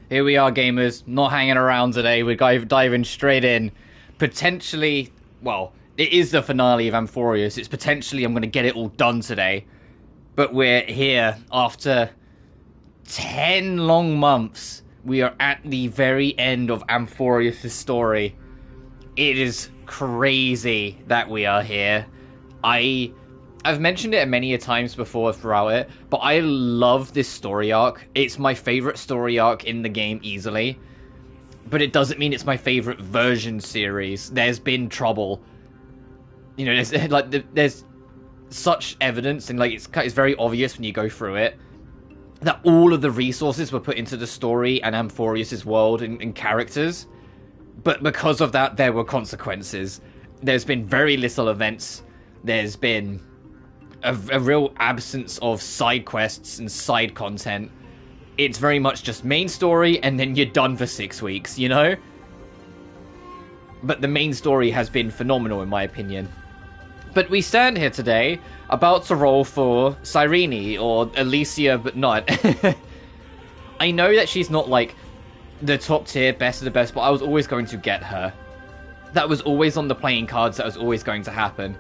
Here we are, gamers. Not hanging around today. We're diving straight in. Potentially, well, it is the finale of Amphoreus. It's potentially I'm going to get it all done today. But we're here after 10 long months. We are at the very end of Amphoreus' story. It is crazy that we are here. I've mentioned it many a times before throughout it, but I love this story arc. It's my favorite story arc in the game easily, but it doesn't mean it's my favorite version series. There's been trouble. You know, there's such evidence, and like it's very obvious when you go through it, that all of the resources were put into the story and Amphoreus' world and characters, but because of that, there were consequences. There's been very little events. There's been a real absence of side quests and side content. It's very much just main story, and then you're done for 6 weeks, you know? But the main story has been phenomenal, in my opinion. But we stand here today, about to roll for Cyrene, or Alicia, but not. I know that she's not, like, the top tier, best of the best, but I was always going to get her. That was always on the playing cards, that was always going to happen.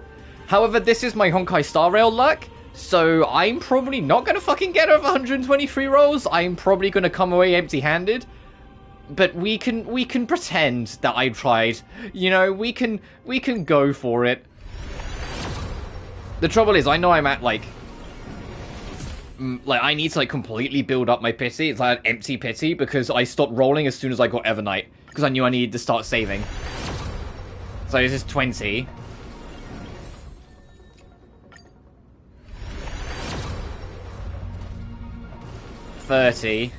However, this is my Honkai Star Rail luck, so I'm probably not going to fucking get over 123 rolls. I'm probably going to come away empty-handed. But we can pretend that I tried. You know, we can go for it. The trouble is, I know I'm at, like, I need to, like, completely build up my pity. It's like an empty pity, because I stopped rolling as soon as I got Evernight, because I knew I needed to start saving. So this is 20. 30.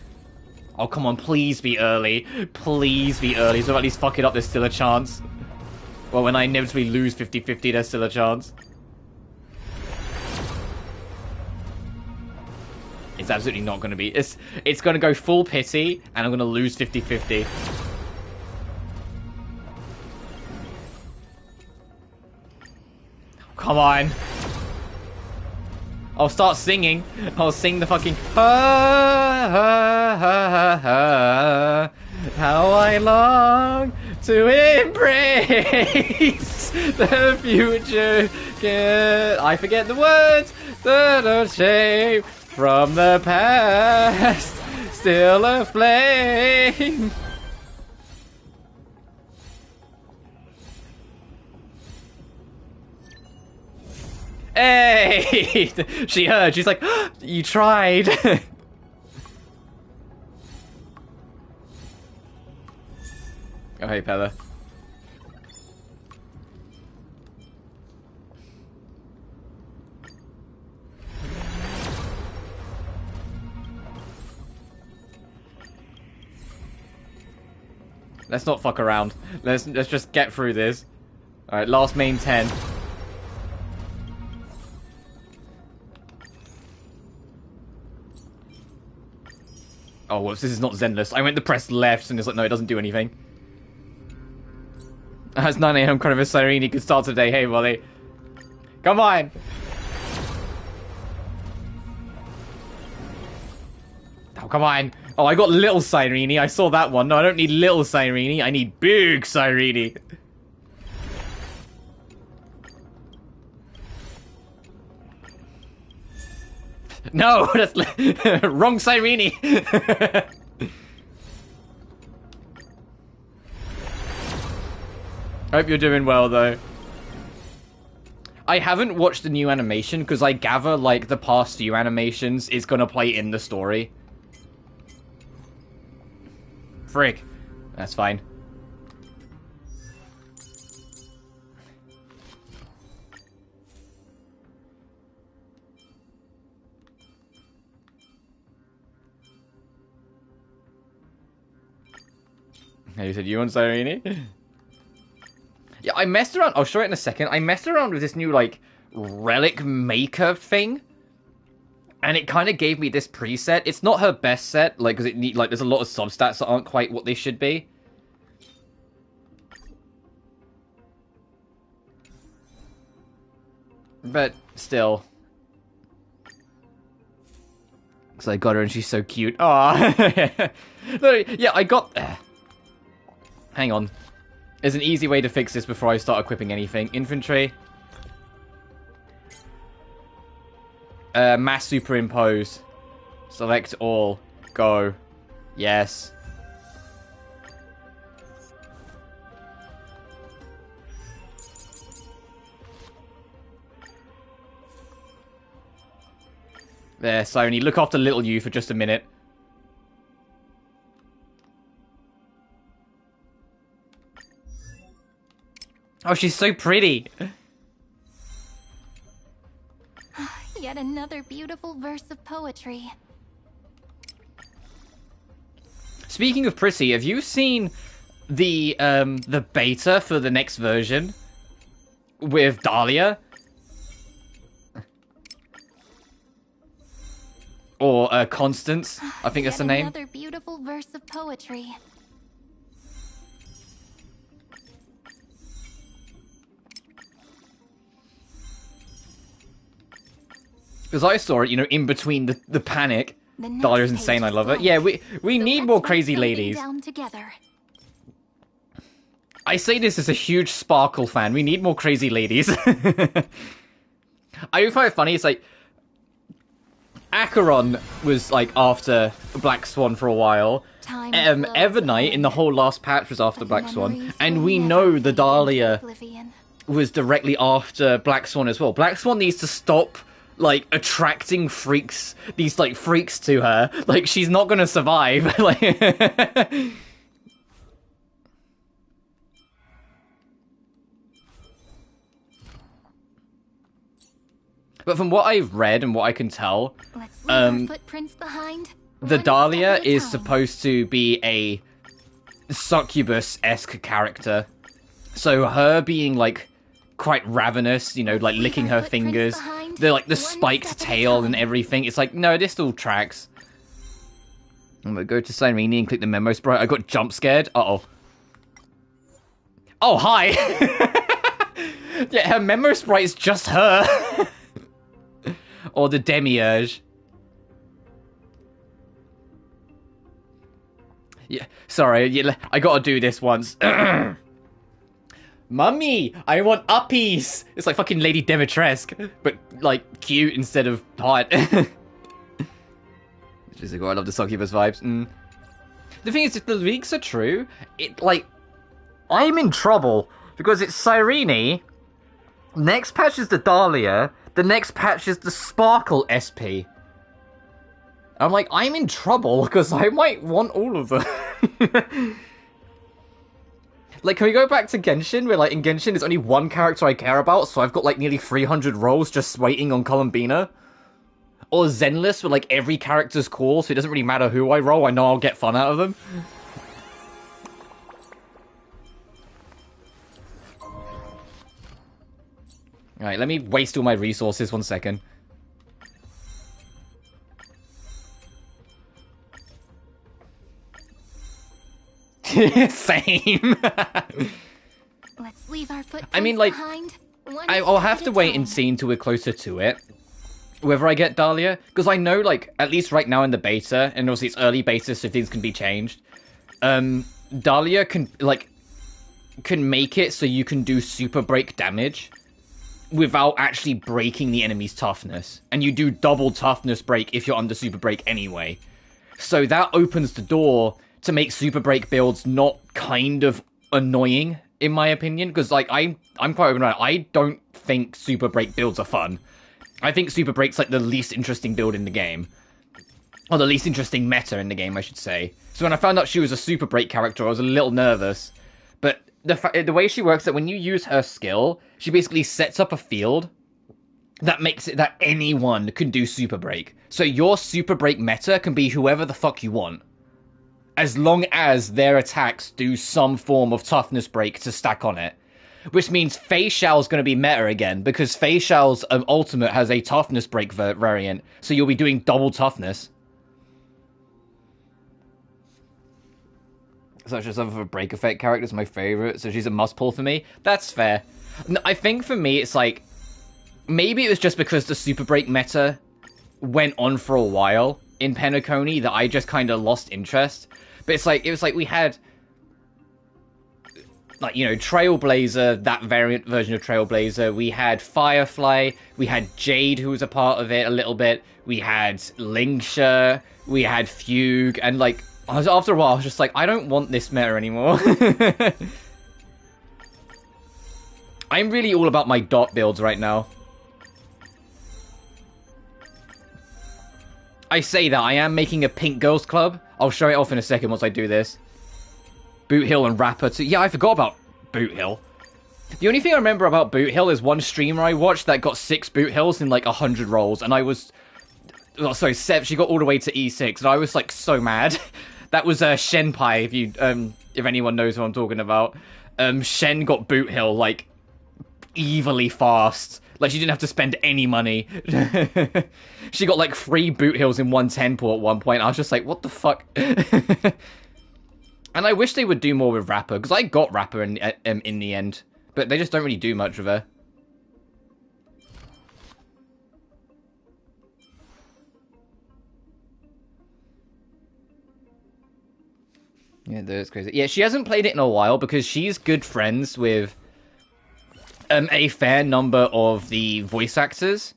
Oh, come on, please be early. Please be early, so at least fuck it up, there's still a chance. Well, when I inevitably lose 50-50, there's still a chance. It's absolutely not going to be. It's going to go full pity, and I'm going to lose 50-50. Come on. I'll start singing. I'll sing the fucking how I long to embrace the future. I forget the words. The shame from the past, still aflame. Hey! She heard. She's like, oh, you tried. Oh, hey, Pella. Let's not fuck around. Let's just get through this. All right, last main 10. Oh, whoops, this is not Zenless. I went to press left, and it's like, no, it doesn't do anything. It's 9 AM, kind of a Cyrene could start today. Hey, Molly. Come on! Oh, come on. Oh, I got little Cyrene. I saw that one. No, I don't need little Cyrene. I need big Cyrene. No, that's wrong Cyrene. Hope you're doing well, though. I haven't watched the new animation because I gather, like, the past few animations is gonna play in the story. Frick. That's fine. You said you want Cyrene? Yeah, I messed around. I'll show it in a second. I messed around with this new, like, relic maker thing. And it kind of gave me this preset. It's not her best set, like, because there's a lot of substats that aren't quite what they should be. But still. So I got her and she's so cute. Aww. Yeah, I got... Hang on. There's an easy way to fix this before I start equipping anything. Infantry. Mass superimpose. Select all. Go. Yes. There, Sony. Look after little you for just a minute. Oh, she's so pretty. Yet another beautiful verse of poetry. Speaking of pretty, have you seen the beta for the next version with Dahlia? Or Constance, I think that's the name. Another beautiful verse of poetry. Because I saw it, you know, in between the panic. Dahlia's insane, I love it. Yeah, we need more crazy ladies. I say this as a huge Sparkle fan. We need more crazy ladies. I do find it funny, it's like... Acheron was, like, after Black Swan for a while. Evernight in the whole last patch was after Black Swan. And we know the Dahlia was directly after Black Swan as well. Black Swan needs to stop, like, attracting freaks, these, like, freaks to her. Like, she's not gonna survive. Like... But from what I've read and what I can tell, the Dahlia is supposed to be a succubus-esque character. So her being, like, quite ravenous, you know, like licking her fingers, the spiked tail and everything. It's like, no, this still tracks. I'm gonna go to Cyrene and click the memo sprite. I got jump scared. Uh-oh. Oh, hi! Yeah, her memo sprite is just her. Or the Demiurge. Yeah, sorry, I gotta do this once. Mummy, I want uppies! It's like fucking Lady Dimitrescu, but, like, cute instead of hot. Just like, oh, I love the succubus vibes. The thing is, if the leaks are true, I'm in trouble, because it's Cyrene, next patch is the Dahlia, the next patch is the Sparkle SP. I'm like, I'm in trouble, because I might want all of them. Like, can we go back to Genshin, where, like, in Genshin, there's only one character I care about, so I've got, like, nearly 300 roles just waiting on Columbina? Or Zenless, where, like, every character's cool, so it doesn't really matter who I roll, I know I'll get fun out of them. Alright, let me waste all my resources, 1 second. Same. Let's leave our footprints I mean, like, behind. I'll have to wait and see until we're closer to it, whether I get Dahlia, because I know, like, at least right now in the beta, and obviously it's early beta, so things can be changed, Dahlia can make it so you can do super break damage without actually breaking the enemy's toughness, and you do double toughness break if you're under super break anyway. So that opens the door to make super break builds not kind of annoying, in my opinion, because, like, I'm quite open about it. I don't think super break builds are fun. I think super break's, like, the least interesting build in the game. Or the least interesting meta in the game, I should say. So when I found out she was a super break character, I was a little nervous. But the way she works, that when you use her skill, she basically sets up a field that makes it that anyone can do super break. So your super break meta can be whoever the fuck you want, as long as their attacks do some form of toughness break to stack on it. Which means Fei Xiao's going to be meta again, because Fei Xiao's ultimate has a toughness break variant, so you'll be doing double toughness. Such as other break effect characters, my favourite, so she's a must pull for me. That's fair. I think for me, it's like, maybe it was just because the super break meta went on for a while, in Penacony that I just kind of lost interest. But it was like we had, like, you know, Trailblazer, that variant version of Trailblazer. We had Firefly. We had Jade, who was a part of it a little bit. We had Lingsha. We had Fugue. And, like, after a while, I was just like, I don't want this meta anymore. I'm really all about my dot builds right now. I say that, I am making a Pink Girls Club. I'll show it off in a second once I do this. Boot Hill and Rapper too. Yeah, I forgot about Boot Hill. The only thing I remember about Boot Hill is one streamer I watched that got 6 Boot Hills in like 100 rolls, and I was... Oh, sorry, 7. She got all the way to E6, and I was like so mad. That was Shenpai, if you if anyone knows what I'm talking about. Shen got Boot Hill like evilly fast. Like, she didn't have to spend any money. She got like 3 Boot Hills in one temple at one point. I was just like, what the fuck? And I wish they would do more with Rapper, because I got Rapper in the end. But they just don't really do much with her. Yeah, that's crazy. Yeah, she hasn't played it in a while, because she's good friends with a fair number of the voice actors.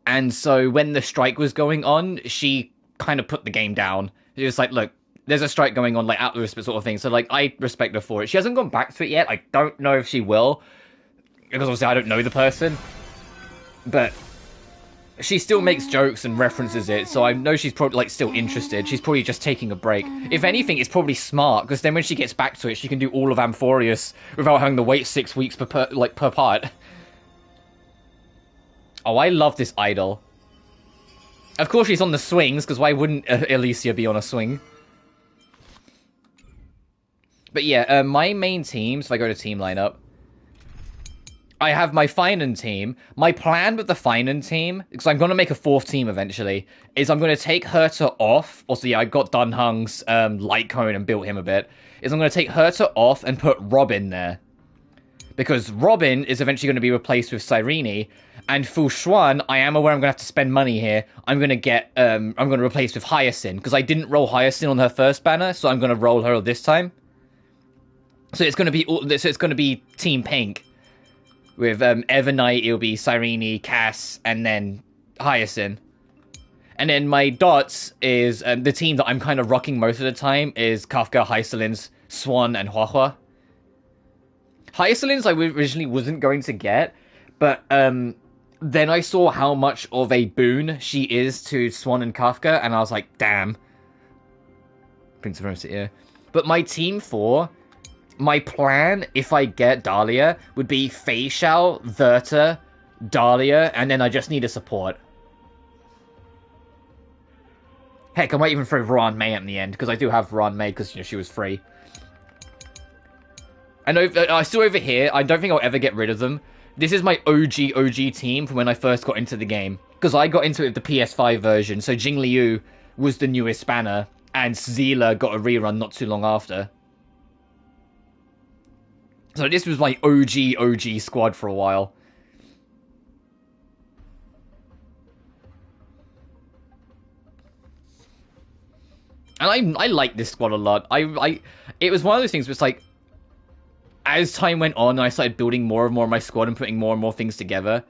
And so when the strike was going on, she kind of put the game down. She was like, look, there's a strike going on, like, out of respect sort of thing. So, like, I respect her for it. She hasn't gone back to it yet. I don't know if she will, because obviously I don't know the person. But she still makes jokes and references it, so I know she's probably, like, still interested. She's probably just taking a break. If anything, it's probably smart, because then when she gets back to it, she can do all of Amphoreus without having to wait 6 weeks per part. Oh, I love this idol. Of course she's on the swings, because why wouldn't Alicia be on a swing? But yeah, my main teams, if I go to team lineup, I have my Finan team. My plan with the Finan team, because I'm going to make a 4th team eventually, is I'm going to take Herta off. Also, yeah, I got Dunhung's light cone and built him a bit. Is I'm going to take Herta off and put Robin there. Because Robin is eventually going to be replaced with Cyrene. And Fu Xuan, I am aware I'm going to have to spend money here. I'm going to get, I'm going to replace with Hyacinth. Because I didn't roll Hyacinth on her first banner, so I'm going to roll her this time. So it's going to be Team Pink. With Evernight, it'll be Cyrene, Cass, and then Hyacinth. And then my dots is the team that I'm kind of rocking most of the time is Kafka, Hysolins, Swan, and Huahua. Hysolins I originally wasn't going to get, but then I saw how much of a boon she is to Swan and Kafka, and I was like, damn. Prince of Rosa here. But my team 4... My plan, if I get Dahlia, would be Fei Xiao, Verta, Dahlia, and then I just need a support. Heck, I might even throw Ron May at the end, because I do have Ron May, because, you know, she was free. I know, still over here, I don't think I'll ever get rid of them. This is my OG team from when I first got into the game. Because I got into it with the PS5 version, so Jing Liu was the newest banner, and Zila got a rerun not too long after. So this was my OG squad for a while. And I like this squad a lot. It was one of those things where it's like, as time went on, and I started building more and more of my squad and putting more and more things together.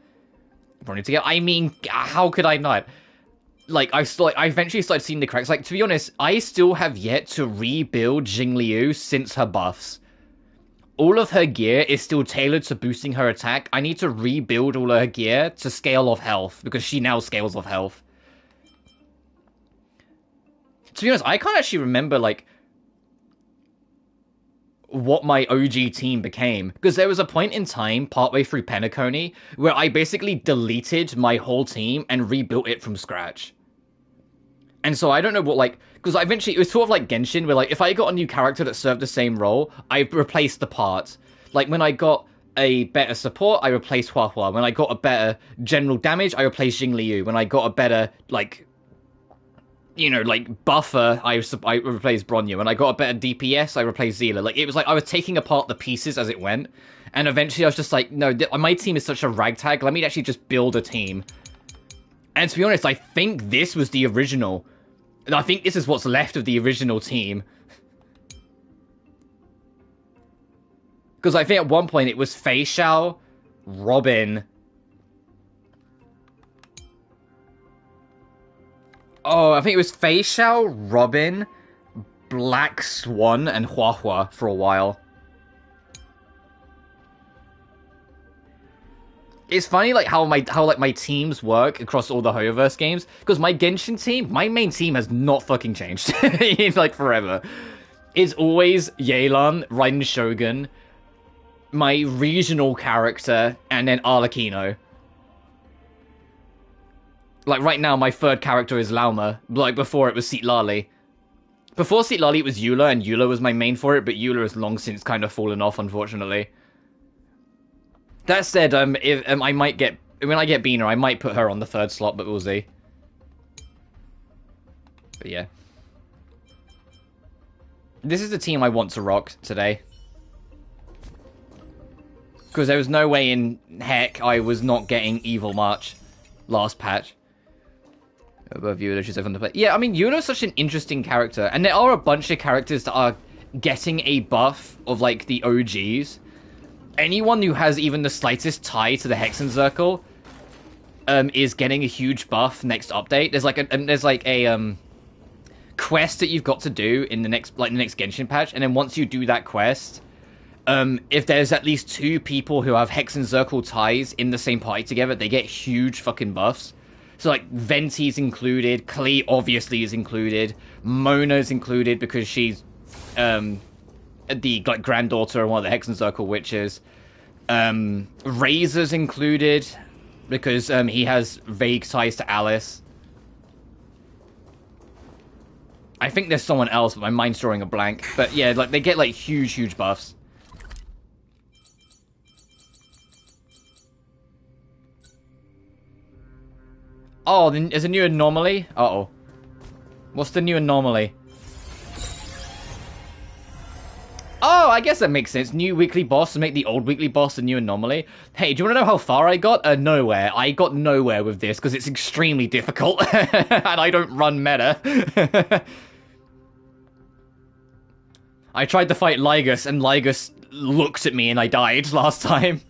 I mean, how could I not? Like, I eventually started seeing the cracks. Like, to be honest, I still have yet to rebuild Jing Liu since her buffs. All of her gear is still tailored to boosting her attack. I need to rebuild all of her gear to scale off health, because she now scales off health. To be honest, I can't actually remember, like, what my OG team became. Because there was a point in time, partway through Penacony, where I basically deleted my whole team and rebuilt it from scratch. And so I don't know what, like, because eventually it was sort of like Genshin, where, like, if I got a new character that served the same role, I replaced the parts. Like, when I got a better support, I replaced Huahua. When I got a better general damage, I replaced Jing Liu. When I got a better, like, you know, like, buffer, I replaced Bronya. When I got a better DPS, I replaced Zila. Like, it was like I was taking apart the pieces as it went. And eventually I was just like, no, my team is such a ragtag. Let me actually just build a team. And to be honest, I think this was the original. And I think this is what's left of the original team. Because I think at one point it was Fei Xiao, Robin. Oh, I think it was Fei Xiao, Robin, Black Swan, and Hua Hua for a while. It's funny, like, how my teams work across all the Hoyoverse games, because my Genshin team, my main team has not fucking changed in, like, forever. It's always Yelan, Raiden Shogun, my regional character, and then Arlecchino. Like, right now, my third character is Lauma. Like, before it was Citlali. Before Citlali, it was Eula, and Eula was my main for it, but Eula has long since kind of fallen off, unfortunately. That said, if I might get... When I get Bina, I might put her on the third slot, but we'll see. But yeah. This is the team I want to rock today. Because there was no way in heck I was not getting Evil March last patch. Above Eula, she's over on the play. Yeah, I mean, Eula's such an interesting character. And there are a bunch of characters that are getting a buff of, like, the OGs. Anyone who has even the slightest tie to the Hexen Circle is getting a huge buff next update. There's like a quest that you've got to do in the next Genshin patch, and then once you do that quest, if there's at least 2 people who have Hexen Circle ties in the same party together, they get huge fucking buffs. So like Venti's included, Klee obviously is included, Mona's included because she's the like granddaughter of one of the Hexen Circle witches. Razor's included because he has vague ties to Alice. I think there's someone else, but my mind's drawing a blank. But yeah, like they get like huge buffs. Oh, there's a new anomaly? Uh-oh. What's the new anomaly? Oh, I guess that makes sense. New weekly boss to make the old weekly boss a new anomaly. Hey, do you want to know how far I got? Nowhere. I got nowhere with this because it's extremely difficult. And I don't run meta. I tried to fight Lygus and Lygus looked at me and I died last time.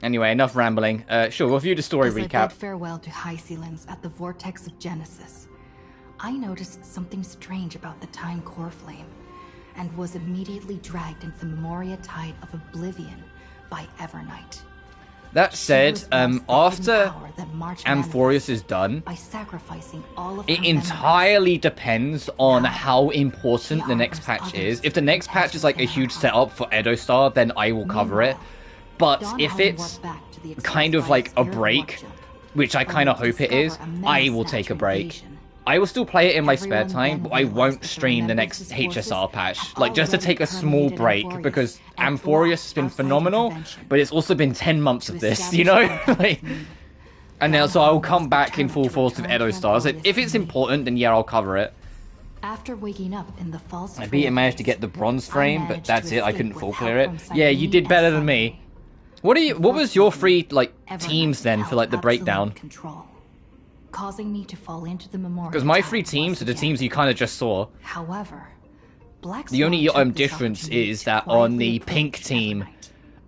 Anyway, enough rambling. Sure, we'll view the story recap. I bid farewell to High Sealings at the vortex of Genesis, I noticed something strange about the Time Core Flame, and was immediately dragged into the Memoria Tide of Oblivion by Evernight. That said, after Amphoreus is done, by sacrificing all of it entirely depends on how important the next patch is. If the next patch is like a huge setup for Edo Star, then I will cover it. But if it's kind of like a break, which I kind of hope it is, I will take a break. I will still play it in my spare time, but I won't stream the next HSR patch. Like, just to take a small break, because Amphoreus has been phenomenal, but it's also been 10 months of this, you know? Like, and now, so I will come back in full force with Edo Stars. If it's important, then yeah, I'll cover it. After waking up in the false I beat and managed to get the bronze frame, but that's it, I couldn't full clear it. Yeah, you did better than me. What was your free, like, teams then for, like, the breakdown? Causing me to fall into the Memoria. Because my free teams are the teams you kind of just saw. However, the only difference is that on the pink team,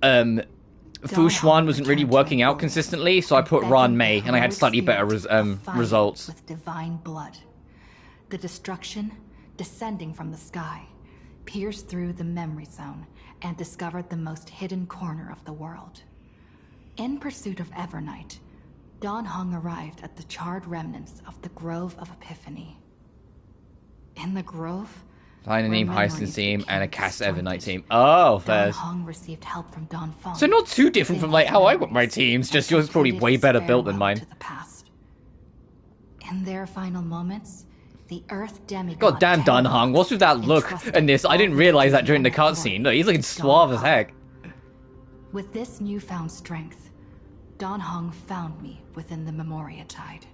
Fu Xuan wasn't really working out consistently, so I put Ran Mei, and I had slightly better results. With divine blood, the destruction descending from the sky pierced through the memory zone and discovered the most hidden corner of the world. In pursuit of Evernight, Dan Heng arrived at the charred remnants of the Grove of Epiphany. In the Grove, find a name Heisen team and a Cass Evernight team. Oh, fair. Dan Heng received help from Don Feng. So not too different from like how I got my teams, just yours probably way better built than mine. In their final moments, the Earth demigod. God damn, Dan Heng, what's with that look and this? I didn't realize that during the cutscene. Look, he's looking suave as heck. With this newfound strength, Dan Heng found me within the Memoria Tide.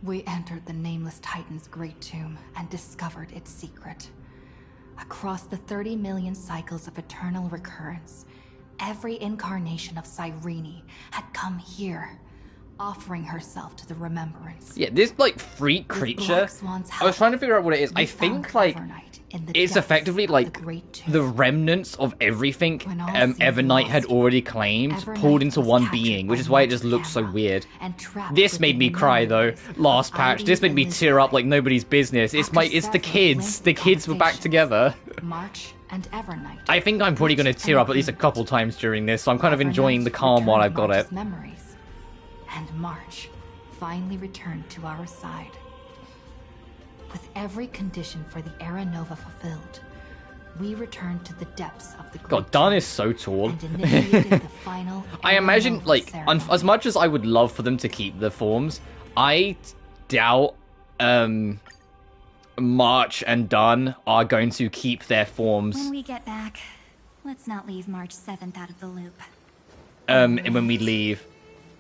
We entered the Nameless Titan's great tomb and discovered its secret. Across the 30 million cycles of eternal recurrence, every incarnation of Cyrene had come here, offering herself to the remembrance. Yeah, this, like, freak creature, I was trying to figure out what it is. I think, like, it's effectively, like, the remnants of everything Evernight had already claimed, pulled into one being, which is why it just looks so weird. This made me cry, though, last patch. This made me tear up like nobody's business. It's the kids. The kids were back together. March and Evernight. I think I'm probably going to tear up at least a couple times during this, so I'm kind of enjoying the calm while I've got it. Memories. And March finally returned to our side. With every condition for the Era Nova fulfilled, we returned to the depths of the Great God, Dan is so tall. and initiated the final I Era imagine, Nova like, ceremony. as much as I would love for them to keep the forms, I doubt March and Dan are going to keep their forms When we get back, let's not leave March 7th out of the loop. when we leave.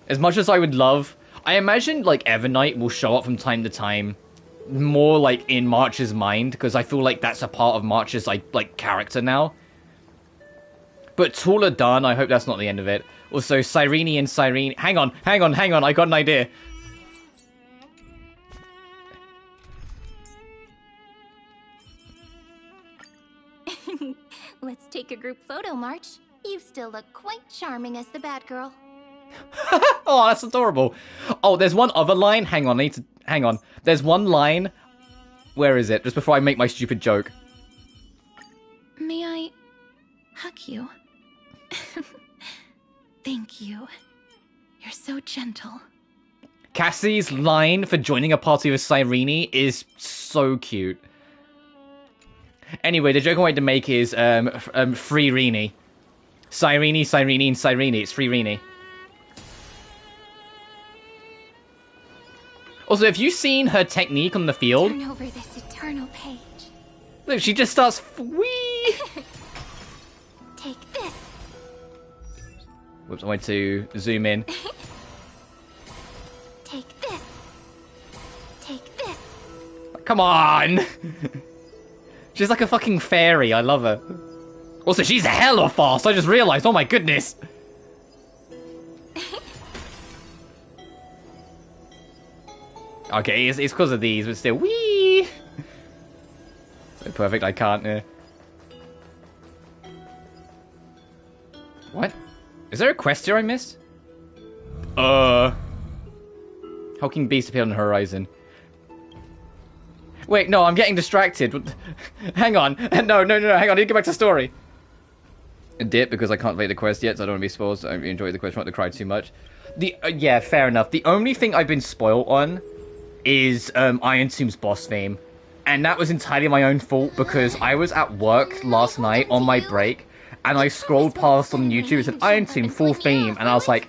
As much as I would love, I imagine, like, Evernight will show up from time to time, more, like, in March's mind, because I feel like that's a part of March's, like character now. But Tula Dan, I hope that's not the end of it. Also, Cyrene and Cyrene... Hang on, I got an idea. Let's take a group photo, March. You still look quite charming as the bad girl. Oh, that's adorable. Oh, there's one other line. Hang on, I need to... Hang on. There's one line... Where is it? Just before I make my stupid joke. May I hug you? Thank you. You're so gentle. Cassie's line for joining a party with Cyrene is so cute. Anyway, the joke I wanted to make is Free Rini. Cyrene, and Cyrene. It's Free Rini. Also, have you seen her technique on the field? Turn over this eternal page. Look, she just starts whee. Take this. Whoops, I wanted to zoom in. Take this. Take this. Come on! She's like a fucking fairy, I love her. Also, she's hella fast, I just realized, oh my goodness! Okay, it's because of these, but still, whee! So perfect, I can't, What? Is there a quest here I missed? Hulking Beast appeared on the horizon. Wait, no, I'm getting distracted. Hang on. No, hang on, I need to get back to the story. A dip, because I can't play the quest yet, so I don't want to be spoiled, so I enjoy the quest, I don't want to cry too much. Yeah, fair enough. The only thing I've been spoiled on is Irontomb's boss theme. And that was entirely my own fault, because I was at work last night on my break, and I scrolled past on YouTube and said, Irontomb full theme, and I was like,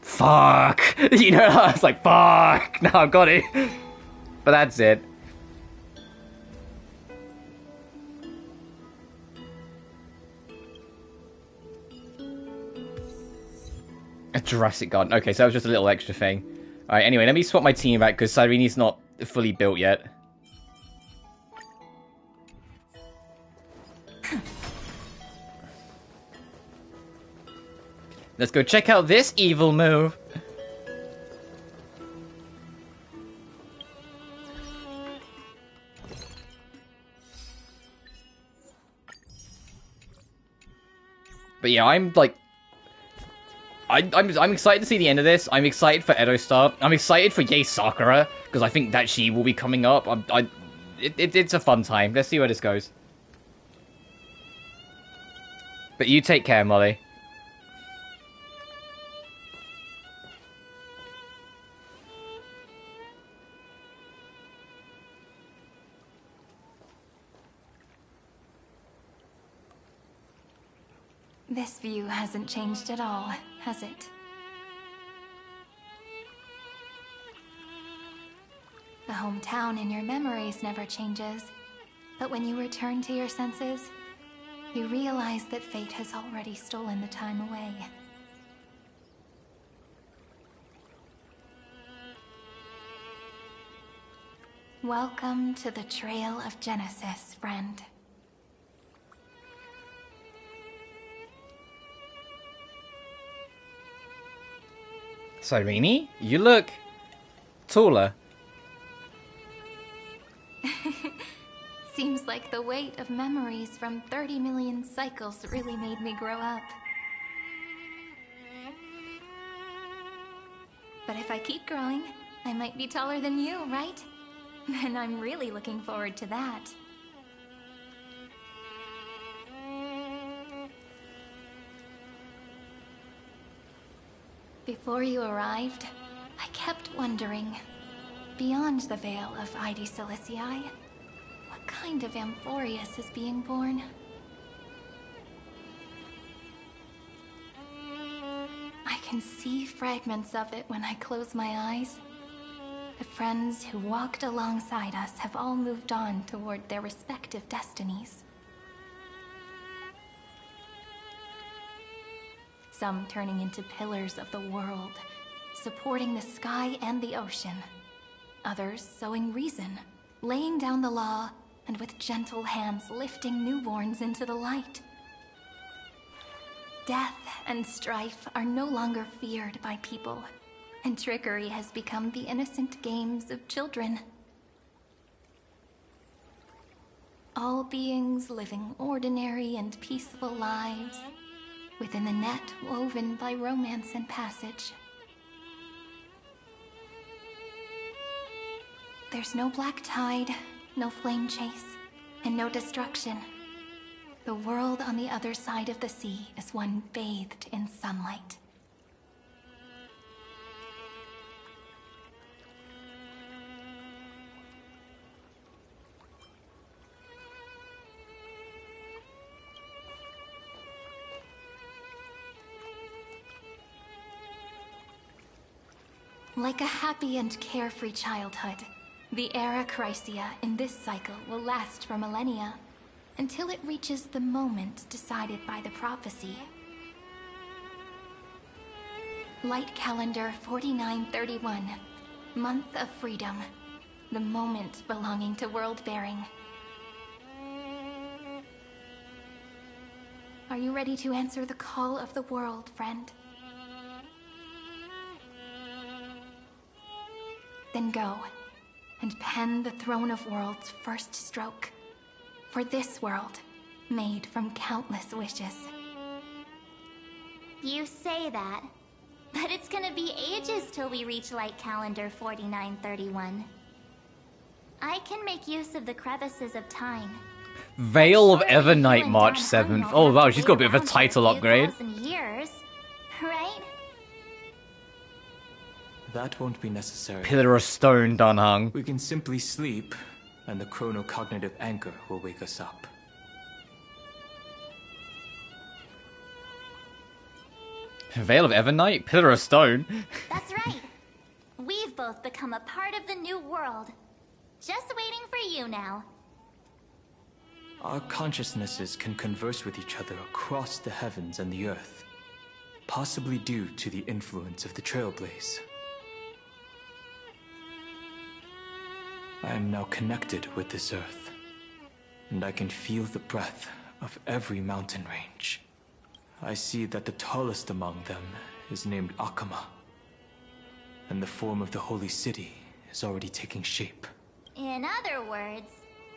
fuck! You know, I was like, fuck! Now I've got it. But that's it. A Jurassic Garden. Okay, so that was just a little extra thing. Alright, anyway, let me swap my team back, because Cyrene's not fully built yet. Let's go check out this evil move. But yeah, I'm like... I'm excited to see the end of this. I'm excited for Edo Star. I'm excited for Yei Sakura, because I think that she will be coming up. It's a fun time. Let's see where this goes. But you take care, Molly. This view hasn't changed at all, has it? The hometown in your memories never changes. But when you return to your senses, you realize that fate has already stolen the time away. Welcome to the Trail of Genesis, friend. Cyrene, you look taller. Seems like the weight of memories from 30 million cycles really made me grow up. But if I keep growing, I might be taller than you, right? And I'm really looking forward to that. Before you arrived, I kept wondering, beyond the veil of Id Silicii, what kind of Amphoreus is being born? I can see fragments of it when I close my eyes. The friends who walked alongside us have all moved on toward their respective destinies. Some turning into pillars of the world, supporting the sky and the ocean. Others sowing reason, laying down the law, and with gentle hands lifting newborns into the light. Death and strife are no longer feared by people, and trickery has become the innocent games of children. All beings living ordinary and peaceful lives, within the net woven by romance and passage. There's no black tide, no flame chase, and no destruction. The world on the other side of the sea is one bathed in sunlight. Like a happy and carefree childhood, the era Chrysia in this cycle will last for millennia, until it reaches the moment decided by the prophecy. Light calendar 4931, month of freedom, the moment belonging to world-bearing. Are you ready to answer the call of the world, friend? Then go, and pen the Throne of Worlds' first stroke. For this world, made from countless wishes. You say that, but it's gonna be ages till we reach light calendar 4931. I can make use of the crevices of time. Veil of Surely you Evernight, and March Don 7th. Hung Oh won't wow, have to she's got a bit of a wait around for title few upgrade. thousand years, right? That won't be necessary. Pillar of Stone, Dunhung. We can simply sleep, and the chronocognitive anchor will wake us up. Veil of Evernight? Pillar of Stone? That's right. We've both become a part of the new world. Just waiting for you now. Our consciousnesses can converse with each other across the heavens and the earth, possibly due to the influence of the Trailblaze. I am now connected with this earth, and I can feel the breath of every mountain range. I see that the tallest among them is named Akama, and the form of the holy city is already taking shape. In other words,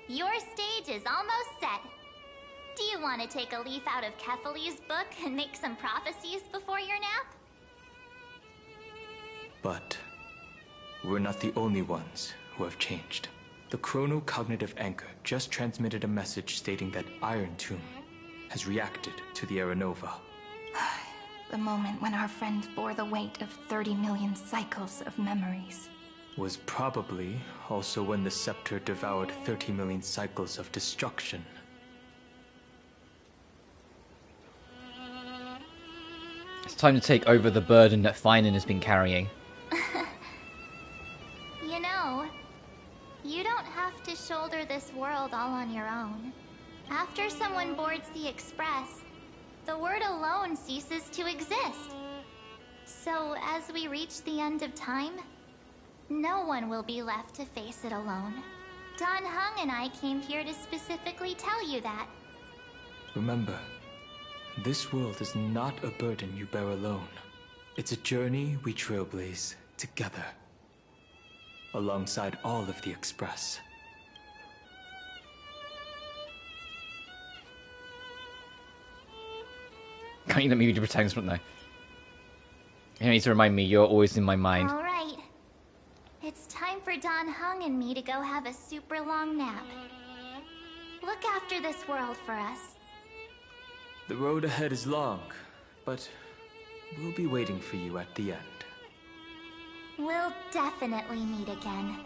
your stage is almost set. Do you want to take a leaf out of Kethely's book and make some prophecies before your nap? But we're not the only ones who have changed. The chronocognitive anchor just transmitted a message stating that Irontomb has reacted to the Aranova. The moment when our friend bore the weight of 30 million cycles of memories. Was probably also when the scepter devoured 30 million cycles of destruction. It's time to take over the burden that Finan has been carrying. You know, you don't have to shoulder this world all on your own. After someone boards the Express, the word alone ceases to exist. So as we reach the end of time, no one will be left to face it alone. Don Hung and I came here to specifically tell you that. Remember, this world is not a burden you bear alone. It's a journey we trailblaze together, alongside all of the Express. Can't you let me be the protagonist, wouldn't I? You need to remind me, you're always in my mind. All right. It's time for Don Hung and me to go have a super long nap. Look after this world for us. The road ahead is long, but we'll be waiting for you at the end. We'll definitely meet again.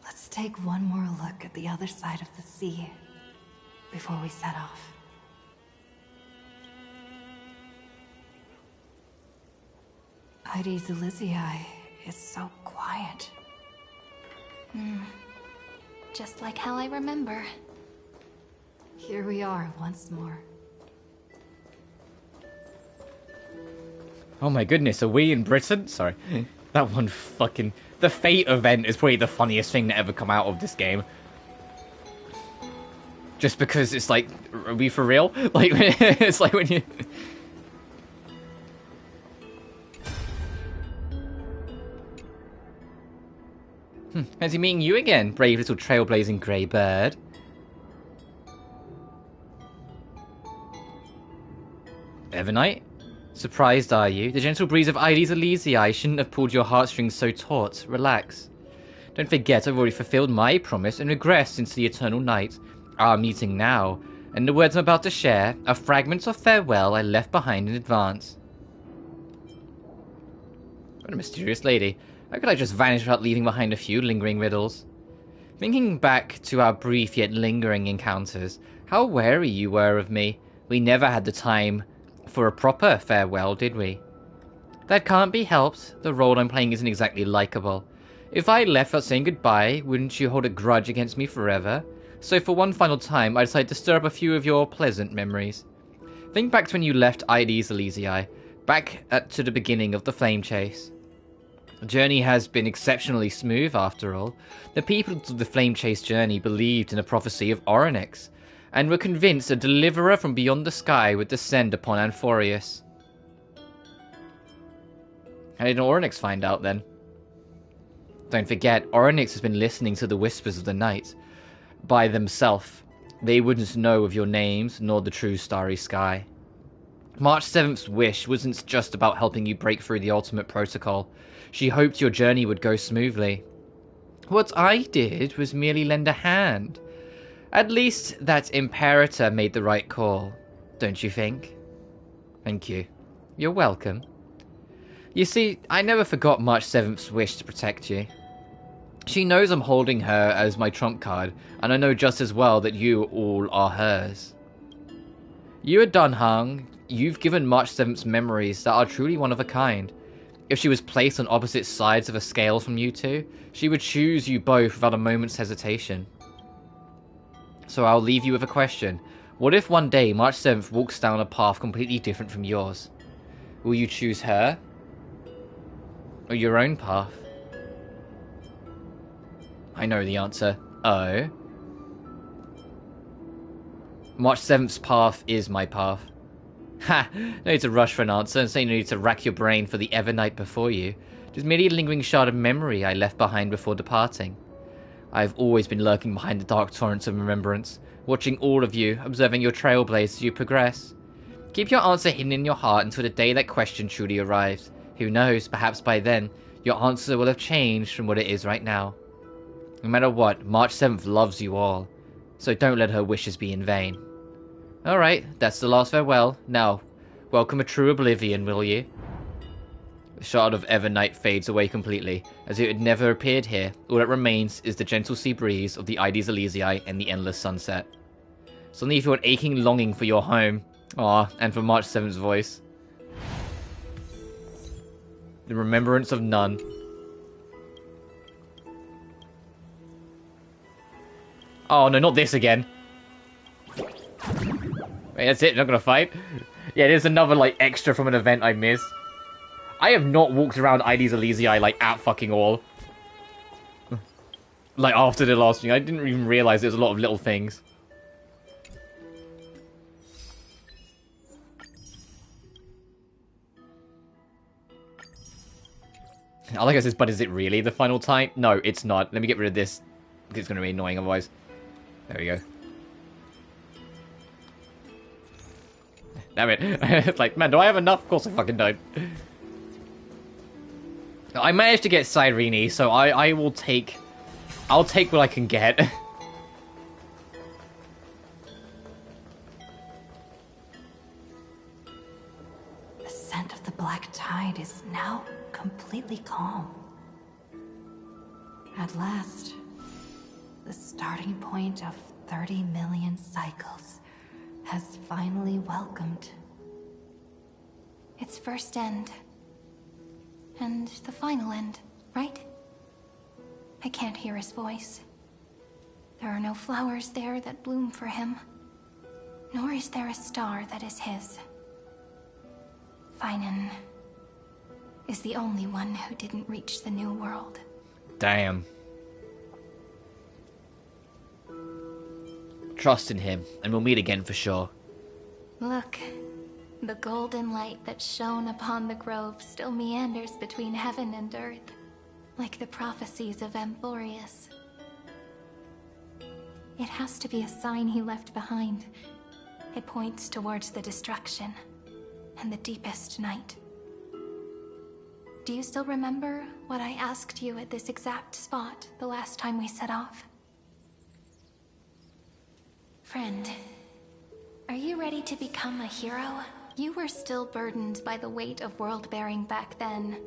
Let's take one more look at the other side of the sea before we set off. Ides Elysiae is so quiet. Just like how I remember. Here we are once more. Oh my goodness, are we in Britain? Sorry. That one fucking... The Fate event is probably the funniest thing to ever come out of this game. Just because it's like, are we for real? Like, it's like when you... Fancy meeting you again, brave little trailblazing grey bird. Evernight? Surprised, are you? The gentle breeze of Ides Elysiae shouldn't have pulled your heartstrings so taut. Relax. Don't forget, I've already fulfilled my promise and regressed into the eternal night. Our meeting now, and the words I'm about to share are fragments of farewell I left behind in advance. What a mysterious lady. How could I just vanish without leaving behind a few lingering riddles? Thinking back to our brief yet lingering encounters, how wary you were of me. We never had the time for a proper farewell, did we? That can't be helped. The role I'm playing isn't exactly likable. If I left without saying goodbye, wouldn't you hold a grudge against me forever? So for one final time, I decided to stir up a few of your pleasant memories. Think back to when you left Ides Elysiae, to the beginning of the flame chase. The journey has been exceptionally smooth after all. The people of the flame chase journey believed in the prophecy of Orynyx, and were convinced a deliverer from beyond the sky would descend upon Amphoreus. How did Orynyx find out then? Don't forget, Orynyx has been listening to the whispers of the night. By themselves, they wouldn't know of your names, nor the true starry sky. March 7th's wish wasn't just about helping you break through the ultimate protocol. She hoped your journey would go smoothly. What I did was merely lend a hand. At least that Imperator made the right call, don't you think? Thank you. You're welcome. You see, I never forgot March 7th's wish to protect you. She knows I'm holding her as my trump card, and I know just as well that you all are hers. You are Don Hung. You've given March 7th's memories that are truly one of a kind. If she was placed on opposite sides of a scale from you two, she would choose you both without a moment's hesitation. So I'll leave you with a question. What if one day March 7th walks down a path completely different from yours? Will you choose her? Or your own path? I know the answer. Oh? March 7th's path is my path. Ha! No need to rush for an answer, and say no need to rack your brain for the Evernight before you. It is merely a lingering shard of memory I left behind before departing. I have always been lurking behind the dark torrents of remembrance, watching all of you, observing your trailblaze as you progress. Keep your answer hidden in your heart until the day that question truly arrives. Who knows, perhaps by then, your answer will have changed from what it is right now. No matter what, March 7th loves you all, so don't let her wishes be in vain. Alright, that's the last farewell. Now, welcome a true oblivion, will you? The shard of Evernight fades away completely, as if it had never appeared here. All that remains is the gentle sea breeze of the Ides Elysiae and the endless sunset. Suddenly you feel an aching longing for your home. And for March 7th's voice. The remembrance of none. Oh no, not this again. Wait, that's it? Not gonna fight? Yeah, there's another, like, extra from an event I missed. I have not walked around Ides Elysiae, like, at fucking all. Like, after the last thing. I didn't even realize there's a lot of little things. I like it says, but is it really the final type? No, it's not. Let me get rid of this. It's going to be annoying otherwise. There we go. Damn it. It's like, man, do I have enough? Of course I fucking don't. I managed to get Cyrene, so I will take... I'll take what I can get. The scent of the black tide is now completely calm. At last, the starting point of 30 million cycles has finally welcomed Its first end. And the final end, right? I can't hear his voice. There are no flowers there that bloom for him. Nor is there a star that is his. Finan is the only one who didn't reach the new world. Damn. Trust in him, and we'll meet again for sure. Look, the golden light that shone upon the grove still meanders between heaven and earth, like the prophecies of Amphoreus. It has to be a sign he left behind. It points towards the destruction and the deepest night. Do you still remember what I asked you at this exact spot the last time we set off? Friend, are you ready to become a hero? You were still burdened by the weight of world-bearing back then,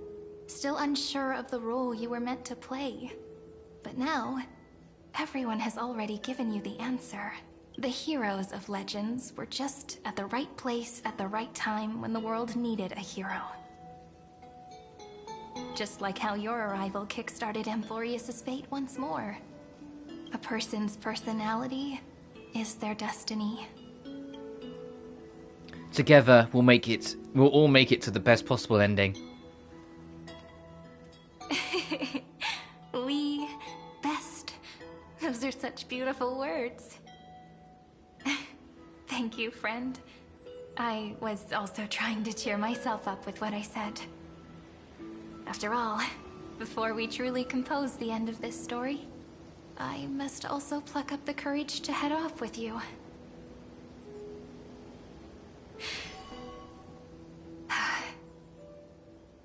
still unsure of the role you were meant to play. But now, everyone has already given you the answer. The heroes of legends were just at the right place at the right time when the world needed a hero. Just like how your arrival kickstarted Amphoreus' fate once more. A person's personality is their destiny. Together, we'll all make it to the best possible ending. We best. Those are such beautiful words. Thank you, friend. I was also trying to cheer myself up with what I said. After all, before we truly compose the end of this story, I must also pluck up the courage to head off with you.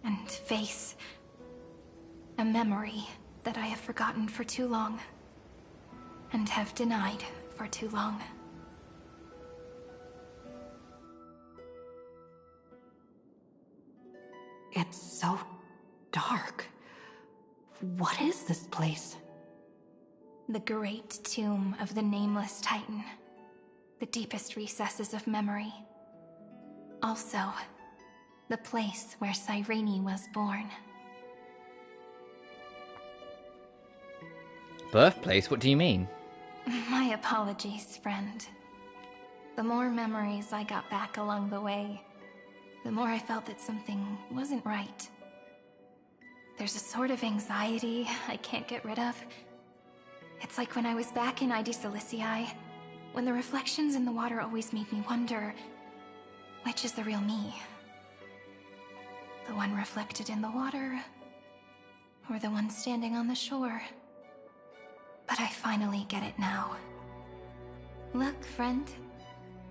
And face a memory that I have forgotten for too long, and have denied for too long. It's so dark. What is this place? The great tomb of the Nameless Titan. The deepest recesses of memory. Also, the place where Cyrene was born. Birthplace? What do you mean? My apologies, friend. The more memories I got back along the way, the more I felt that something wasn't right. There's a sort of anxiety I can't get rid of. It's like when I was back in ID Silicii, when the reflections in the water always made me wonder, which is the real me? The one reflected in the water, or the one standing on the shore? But I finally get it now. Look, friend.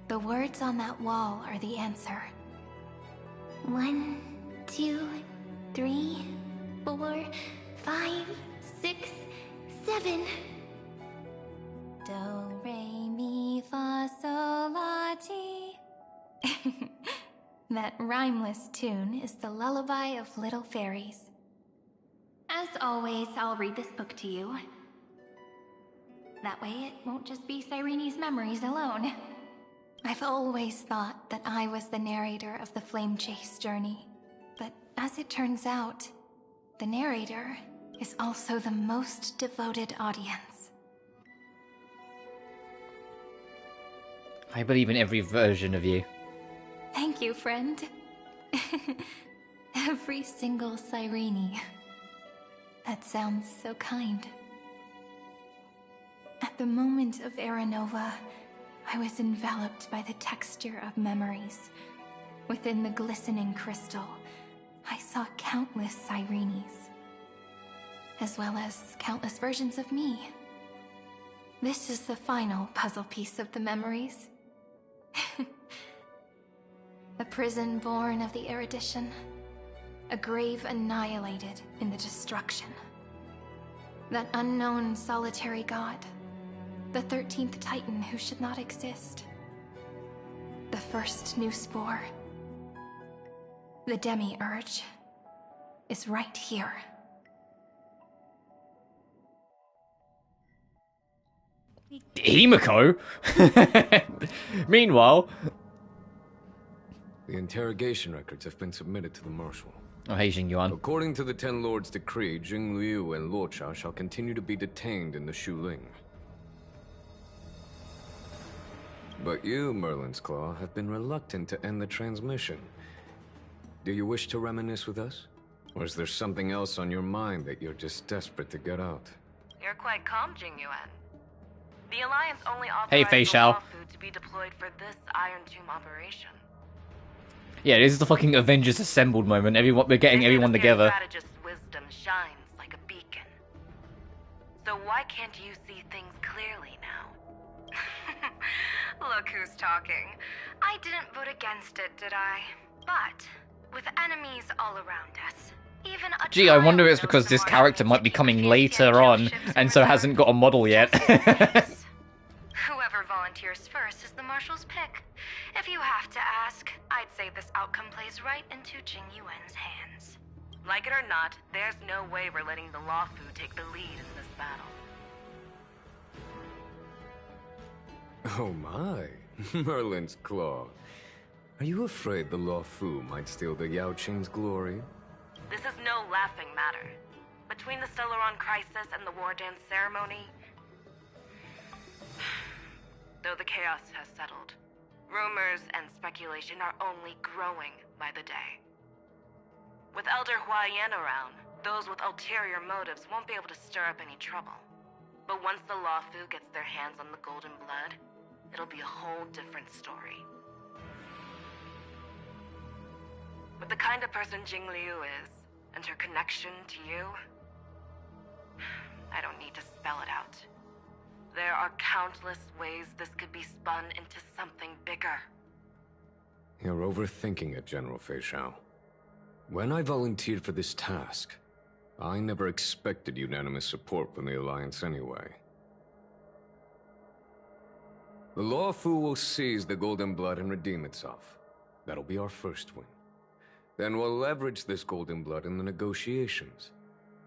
The words on that wall are the answer. 1, 2, 3, 4, 5, 6, 7. Do, re, mi, fa, sol, la, ti. That rhymeless tune is the lullaby of little fairies. As always, I'll read this book to you. That way it won't just be Cyrene's memories alone. I've always thought that I was the narrator of the Flame Chase journey. But as it turns out, the narrator is also the most devoted audience. I believe in every version of you. Thank you, friend. Every single Cyrene. That sounds so kind. At the moment of Aranova, I was enveloped by the texture of memories. Within the glistening crystal, I saw countless Cyrenes, as well as countless versions of me. This is the final puzzle piece of the memories. A prison born of the erudition. A grave annihilated in the destruction. That unknown solitary god. The 13th Titan who should not exist. The first new spore. The demiurge is right here. Himiko? Meanwhile... The interrogation records have been submitted to the Marshal. Oh, hey, Jing Yuan. According to the Ten Lords' decree, Jing Liu and Luocha shall continue to be detained in the Shuling. But you, Merlin's Claw, have been reluctant to end the transmission. Do you wish to reminisce with us? Or is there something else on your mind that you're just desperate to get out? You're quite calm, Jing Yuan. The Alliance only Hey, authorized Fei the Shao. law food to be deployed for this Irontomb operation. Yeah, this is the fucking Avengers Assembled moment. We're getting They say everyone the together. strategist's wisdom shines like a beacon. So why can't you see things clearly now? Look who's talking. I didn't vote against it, did I? But with enemies all around us, even a Gee, I wonder if child it's because knows this the character more might be enemies coming that later kill on, ships and in so reserve. hasn't got a model yet. Whoever volunteers first is the Marshal's pick. If you have to ask, I'd say this outcome plays right into Jing Yuan's hands. Like it or not, there's no way we're letting the Law Fu take the lead in this battle. Oh my, Merlin's Claw. Are you afraid the Law Fu might steal the Yao Qing's glory? This is no laughing matter. Between the Stellaron crisis and the War Dance ceremony, though the chaos has settled, rumors and speculation are only growing by the day. With Elder Huaiyan around, those with ulterior motives won't be able to stir up any trouble. But once the Law Fu gets their hands on the Golden Blood, it'll be a whole different story. With the kind of person Jing Liu is, and her connection to you, I don't need to spell it out. There are countless ways this could be spun into something bigger. You're overthinking it, General Fei Shao. When I volunteered for this task, I never expected unanimous support from the Alliance anyway. The Law Fu will seize the Golden Blood and redeem itself. That'll be our first win. Then we'll leverage this Golden Blood in the negotiations.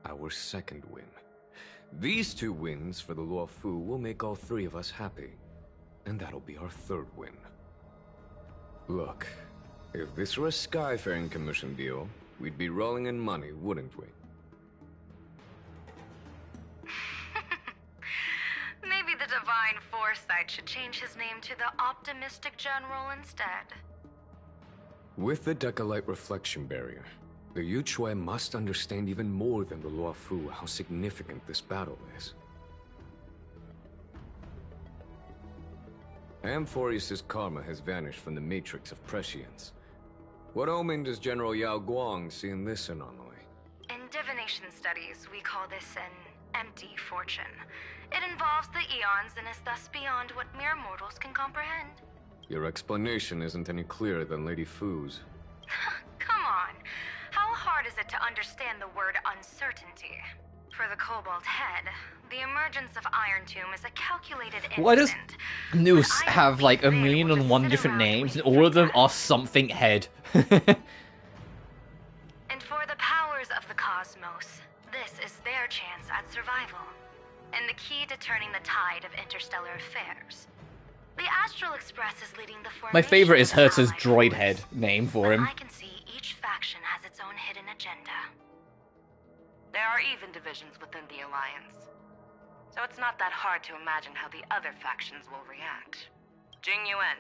Our second win. These two wins for the Law Fu will make all three of us happy. And that'll be our third win. Look, if this were a Skyfaring Commission deal, we'd be rolling in money, wouldn't we? Maybe the Divine Foresight should change his name to the Optimistic General instead. With the Decalite Reflection Barrier, the Yuchue must understand even more than the Law Fu how significant this battle is. Amphoreus' karma has vanished from the matrix of prescience. What omen does General Yao Guang see in this anomaly? In divination studies, we call this an empty fortune. It involves the eons and is thus beyond what mere mortals can comprehend. Your explanation isn't any clearer than Lady Fu's. Come on. How hard is it to understand the word uncertainty? For the Cobalt Head, the emergence of Irontomb is a calculated instant. Why does Noose but I have don't like a think they million will and just one sit different around names, and waiting all for of them death. are something head? And for the powers of the cosmos, this is their chance at survival. And the key to turning the tide of interstellar affairs. The Astral Express is leading the formation. My favorite is of Herta's allied droid force. head name for But him. I can see each faction has its own hidden agenda. There are even divisions within the Alliance. So it's not that hard to imagine how the other factions will react. Jing Yuan,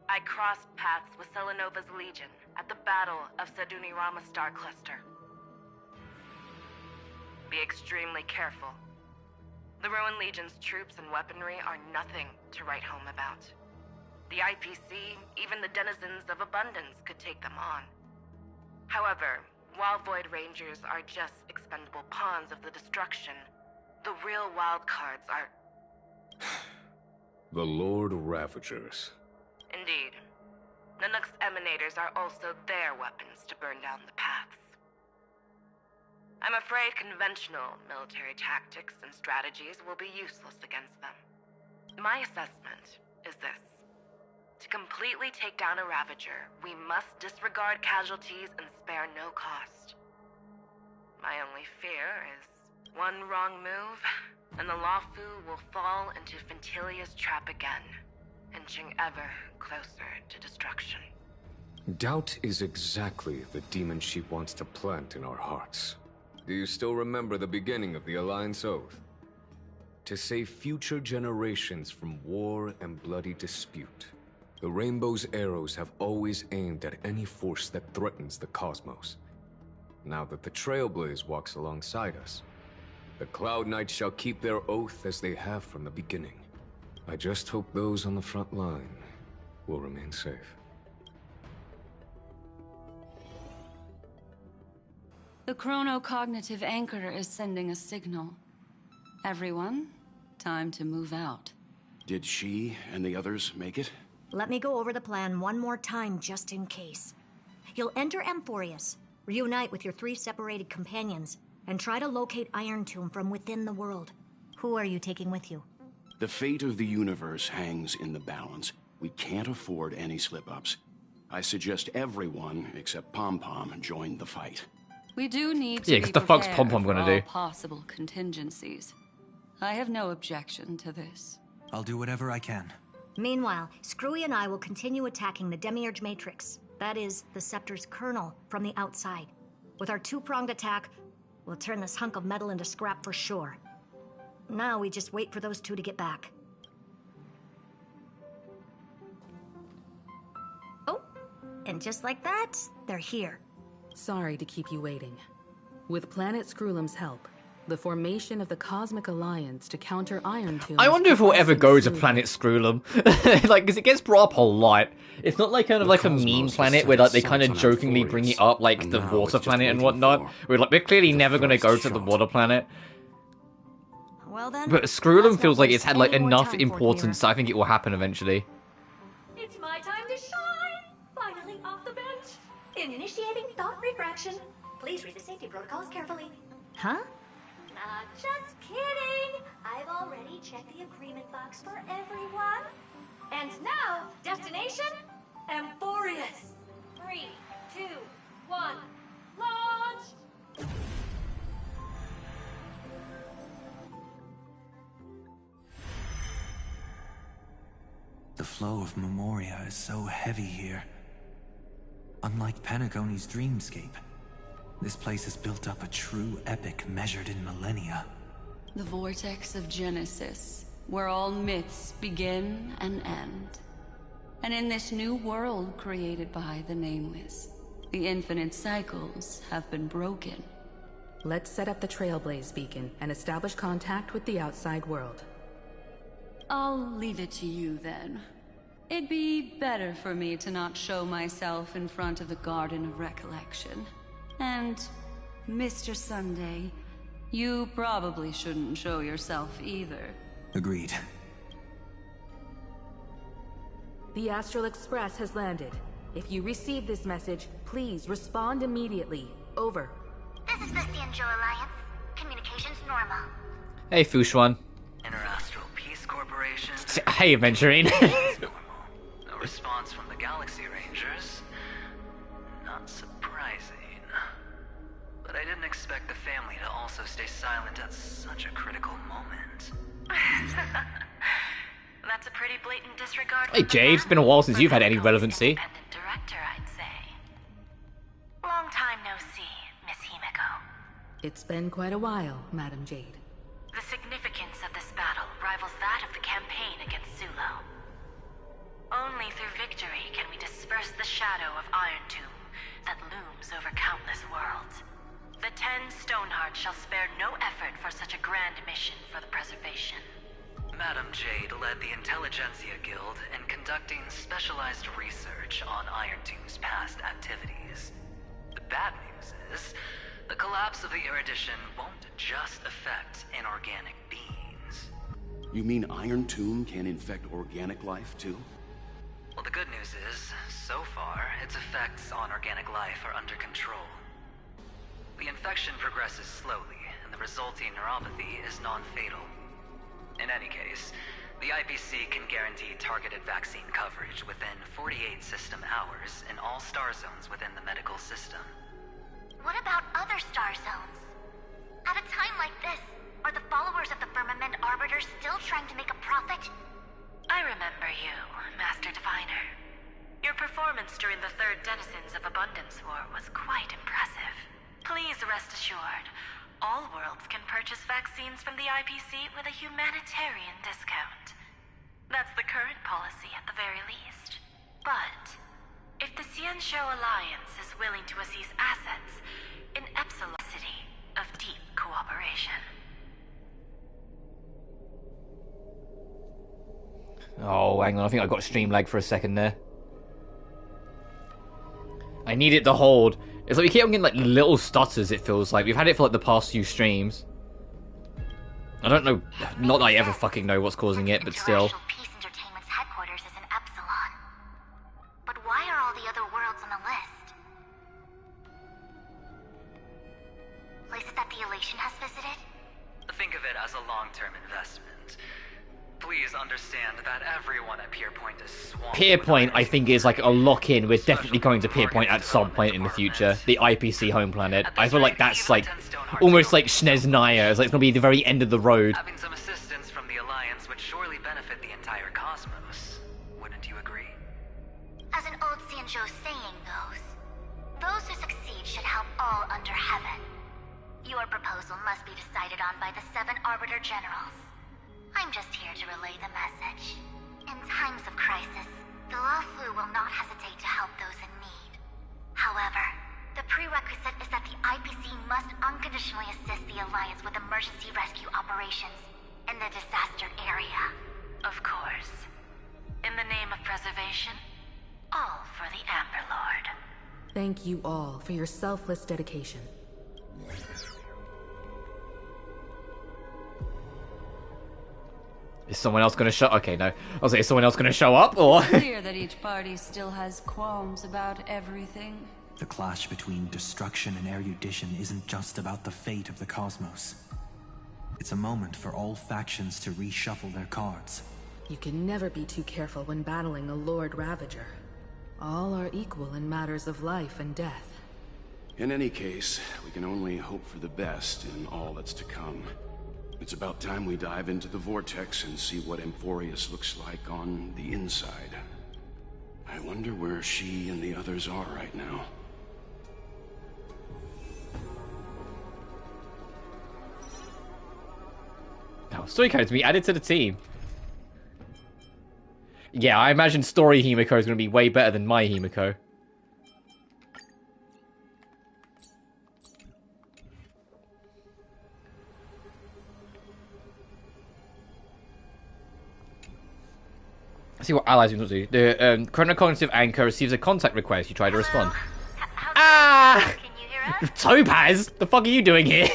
I crossed paths with Selenova's Legion at the Battle of Sedunirama Star Cluster. Be extremely careful. The Ruined Legion's troops and weaponry are nothing to write home about. The IPC, even the denizens of Abundance, could take them on. However, While Void Rangers are just expendable pawns of the destruction, the real wild cards are... The Lord Ravagers. Indeed. Nanook's emanators are also their weapons to burn down the paths. I'm afraid conventional military tactics and strategies will be useless against them. My assessment is this. To completely take down a Ravager, we must disregard casualties and spare no cost. My only fear is one wrong move, and the Lawfu will fall into Fintilia's trap again, inching ever closer to destruction. Doubt is exactly the demon she wants to plant in our hearts. Do you still remember the beginning of the Alliance Oath? To save future generations from war and bloody dispute. The Rainbow's arrows have always aimed at any force that threatens the cosmos. Now that the Trailblaze walks alongside us, the Cloud Knights shall keep their oath as they have from the beginning. I just hope those on the front line will remain safe. The chronocognitive anchor is sending a signal. Everyone, time to move out. Did she and the others make it? Let me go over the plan one more time, just in case. You'll enter Amphoreus, reunite with your 3 separated companions, and try to locate Irontomb from within the world. Who are you taking with you? The fate of the universe hangs in the balance. We can't afford any slip-ups. I suggest everyone, except Pom-Pom, join the fight. We do need to Yeah, be 'cause the fuck's prepared Pom-Pom for gonna all do? possible contingencies. I have no objection to this. I'll do whatever I can. Meanwhile, Screwy and I will continue attacking the Demiurge Matrix. That is, the Scepter's kernel, from the outside. With our 2-pronged attack, we'll turn this hunk of metal into scrap for sure. Now we just wait for those 2 to get back. Oh, and just like that, they're here. Sorry to keep you waiting. With Planet Screwlum's help, the formation of the Cosmic Alliance to counter Irontomb. I wonder if we'll ever go to Planet Screwlum. Like, because it gets brought up a lot. It's not like kind of like a meme planet where like they kind of jokingly bring it up, like the water planet and whatnot. We're clearly never going to go to the water planet. Well then, But Screwlum feels like it's had like enough importance. I think it will happen eventually. It's my time to shine! Finally off the bench! Initiating thought refraction. Please read the safety protocols carefully. Huh? Just kidding! I've already checked the agreement box for everyone. And now, destination? Amphoreus. 3, 2, 1, launch! The flow of Memoria is so heavy here. Unlike Panagoni's dreamscape, this place has built up a true epic measured in millennia. The vortex of Genesis, where all myths begin and end. And in this new world created by the Nameless, the infinite cycles have been broken. Let's set up the Trailblaze beacon and establish contact with the outside world. I'll leave it to you then. It'd be better for me to not show myself in front of the Garden of Recollection. And, Mr. Sunday, you probably shouldn't show yourself either. Agreed. The Astral Express has landed. If you receive this message, please respond immediately. Over. This is the Stanjo Alliance. Communications normal. Hey, Fushuan. Interastral Peace Corporation. Hey, Aventurine. No response from the Galaxy Rangers. Not surprising. But I didn't expect the family to also stay silent at such a critical moment. That's a pretty blatant disregard. Hey, Jade. It's been a while since you've had any relevancy. Independent director, I'd say. Long time no see, Miss Himiko. It's been quite a while, Madam Jade. The significance of this battle rivals that of the campaign against Sulo. Only through victory can we disperse the shadow of Irontomb that looms over countless worlds. The 10 Stonehearts shall spare no effort for such a grand mission for the preservation. Madam Jade led the Intelligentsia Guild in conducting specialized research on Irontomb's past activities. The bad news is, collapse of the erudition won't just affect inorganic beings. You mean Irontomb can infect organic life, too? Well, the good news is, so far, its effects on organic life are under control. The infection progresses slowly, and the resulting neuropathy is non-fatal. In any case, the IPC can guarantee targeted vaccine coverage within 48 system hours in all star zones within the medical system. What about other star zones? At a time like this, are the followers of the Firmament Arbiter still trying to make a profit? I remember you, Master Diviner. Your performance during the Third Denizens of Abundance War was quite impressive. Please rest assured, all worlds can purchase vaccines from the IPC with a humanitarian discount. That's the current policy at the very least. But if the Xianzhou Alliance is willing to seize assets, in Epsilon City of deep cooperation. Oh, hang on. I think I got stream lag for a second there. I need it to hold. It's like we keep on getting like little stutters, it feels like. We've had it for like the past few streams. I don't know. Not that I ever fucking know what's causing it, but still. Peace Entertainment's headquarters is in Epsilon. But why are all the other worlds on the list? Places that the Elation has visited? Think of it as a long-term investment. Please understand that everyone at Pierpoint is swamped. Pierpoint, I think, is like a lock-in. We're definitely going to Pierpoint at some point in the future. The IPC home planet. I feel like that's like almost like Sneznaya. It's like it's going to be the very end of the road. Having some assistance from the Alliance would surely benefit the entire cosmos. Wouldn't you agree? As an old Xianzhou saying goes, those who succeed should help all under heaven. Your proposal must be decided on by the 7 Arbiter Generals. I'm just here to relay the message. In times of crisis, the Luofu will not hesitate to help those in need. However, the prerequisite is that the IPC must unconditionally assist the Alliance with emergency rescue operations in the disastered area. Of course. In the name of preservation, all for the Amber Lord. Thank you all for your selfless dedication. Is someone else going to show? Okay, no. I was like, is someone else going to show up, or? Clear that each party still has qualms about everything. The clash between destruction and erudition isn't just about the fate of the cosmos. It's a moment for all factions to reshuffle their cards. You can never be too careful when battling a Lord Ravager. All are equal in matters of life and death. In any case, we can only hope for the best in all that's to come. It's about time we dive into the vortex and see what Amphoreus looks like on the inside. I wonder where she and the others are right now. Oh, Storyco to be added to the team. Yeah, I imagine Story Himiko is going to be way better than my Himiko. See what allies we can do. The chronocognitive anchor receives a contact request. You try to respond. Ah! Can you hear us? Topaz, the fuck are you doing here?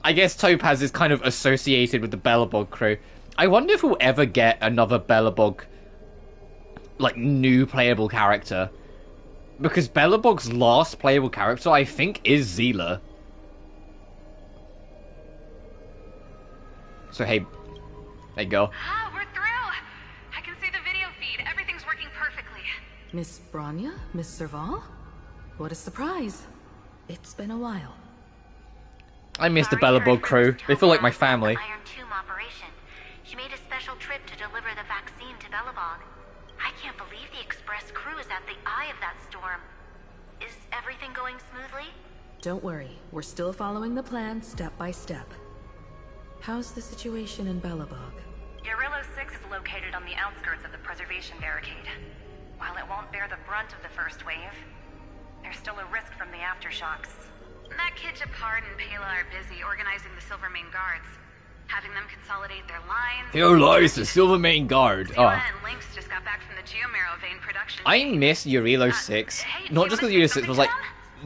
I guess Topaz is kind of associated with the Belobog crew. I wonder if we'll ever get another Belobog, like, new playable character. Because Belobog's last playable character, I think, is Zila. So, hey, there you go. Ah, we're through! I can see the video feed. Everything's working perfectly. Miss Branya? Miss Serval? What a surprise. It's been a while. I miss the Belobog crew. They feel like my family. Irontomb operation. She made a special trip to deliver the vaccine to Belobog. I can't believe the Express crew is at the eye of that storm. Is everything going smoothly? Don't worry. We're still following the plan step by step. How's the situation in Belobog? Urilo 6 is located on the outskirts of the preservation barricade. While it won't bear the brunt of the first wave, there's still a risk from the aftershocks. That kid Japard and Pela are busy organizing the Silvermane Guards, having them consolidate their lines. Here lies the Silvermane Guard. Zila and Lynx just got back from the Geomarrow vein production. I miss Urilo 6. Hey, Not just because Urilo 6 was like...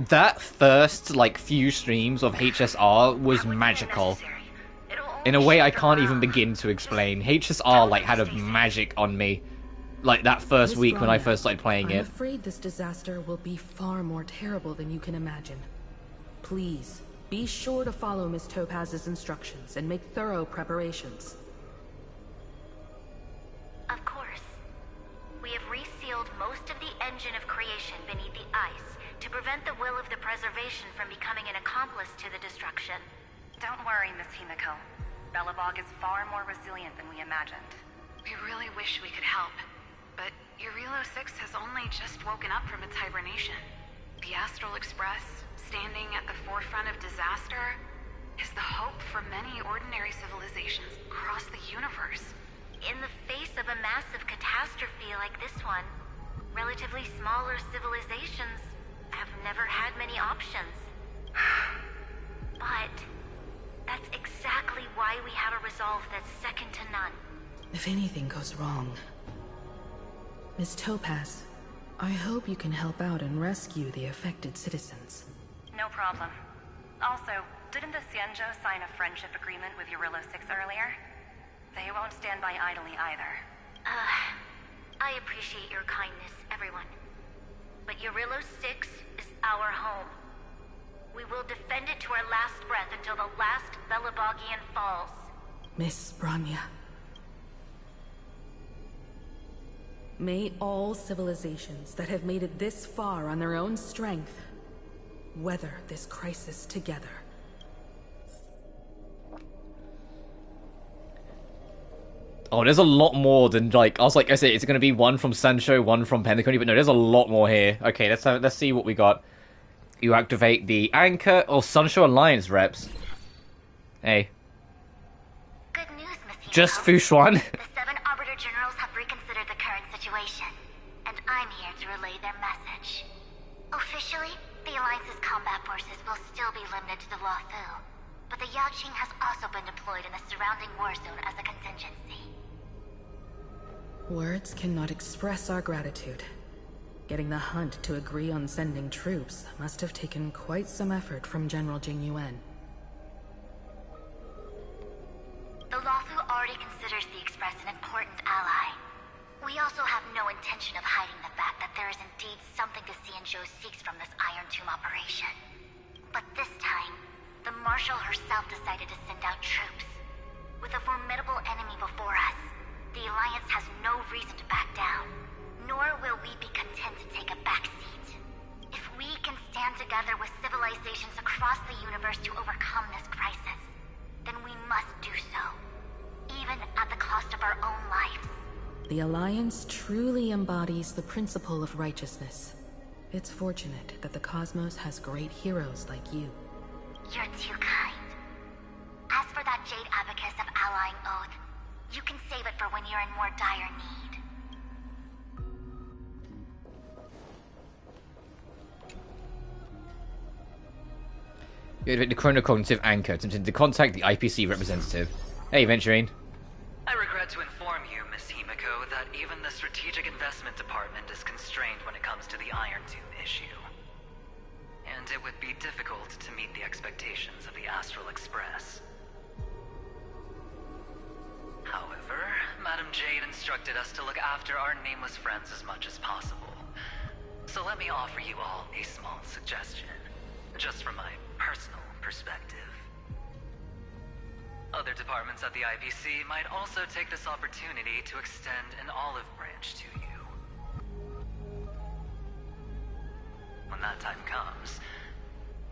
that first, like, few streams of HSR was magical. In a way I can't even begin to explain. HSR, like, had a magic on me. Like, that first week when I first started playing it. I'm afraid this disaster will be far more terrible than you can imagine. Please, be sure to follow Miss Topaz's instructions and make thorough preparations. Of course. We have resealed most of the engine of creation beneath the ice to prevent the will of the preservation from becoming an accomplice to the destruction. Don't worry, Miss Himiko. Belobog is far more resilient than we imagined. We really wish we could help, but Eurilo 6 has only just woken up from its hibernation. The Astral Express, standing at the forefront of disaster, is the hope for many ordinary civilizations across the universe. In the face of a massive catastrophe like this one, relatively smaller civilizations have never had many options. But that's exactly why we have a resolve that's second to none. If anything goes wrong... Miss Topaz, I hope you can help out and rescue the affected citizens. No problem. Also, didn't the Xianzhou sign a friendship agreement with Eurilo 6 earlier? They won't stand by idly either. I appreciate your kindness, everyone. But Eurilo 6 is our home. We will defend it to our last breath until the last Belabogian falls. Miss Branya. May all civilizations that have made it this far on their own strength weather this crisis together. Oh, there's a lot more than, like, I said, it's going to be one from Sancho, one from Pentaconi, but no, there's a lot more here. Okay, let's see what we got. You activate the Anchor or Sancho Alliance reps. Hey. Good news, Miss Himiko. Just Fushuan. The 7 Arbiter Generals have reconsidered the current situation, and I'm here to relay their message. Officially, the Alliance's combat forces will still be limited to the Luofu, but the Yaoqing has also been deployed in the surrounding war zone as a contingency. Words cannot express our gratitude. Getting the Hunt to agree on sending troops must have taken quite some effort from General Jing Yuan. The Luofu already considers the Express an important ally. We also have no intention of hiding the fact that there is indeed something the Xianzhou seeks from this Irontomb operation. But this time, the Marshal herself decided to send out troops. With a formidable enemy before us, the Alliance has no reason to back down, nor will we be content to take a backseat. If we can stand together with civilizations across the universe to overcome this crisis, then we must do so, even at the cost of our own lives. The Alliance truly embodies the principle of righteousness. It's fortunate that the cosmos has great heroes like you. You're too kind. As for that Jade Abacus of Allying Oath, you can save it for when you're in more dire need. You activate the chronocognitive anchor, attempting to contact the IPC representative. Hey, Venturine. I regret to inform you, Miss Himiko, that even the Strategic Investment Department is constrained when it comes to the Irontomb issue. And it would be difficult to meet the expectations of the Astral Express. However, Madam Jade instructed us to look after our nameless friends as much as possible. So let me offer you all a small suggestion, just from my personal perspective. Other departments at the IPC might also take this opportunity to extend an olive branch to you. When that time comes,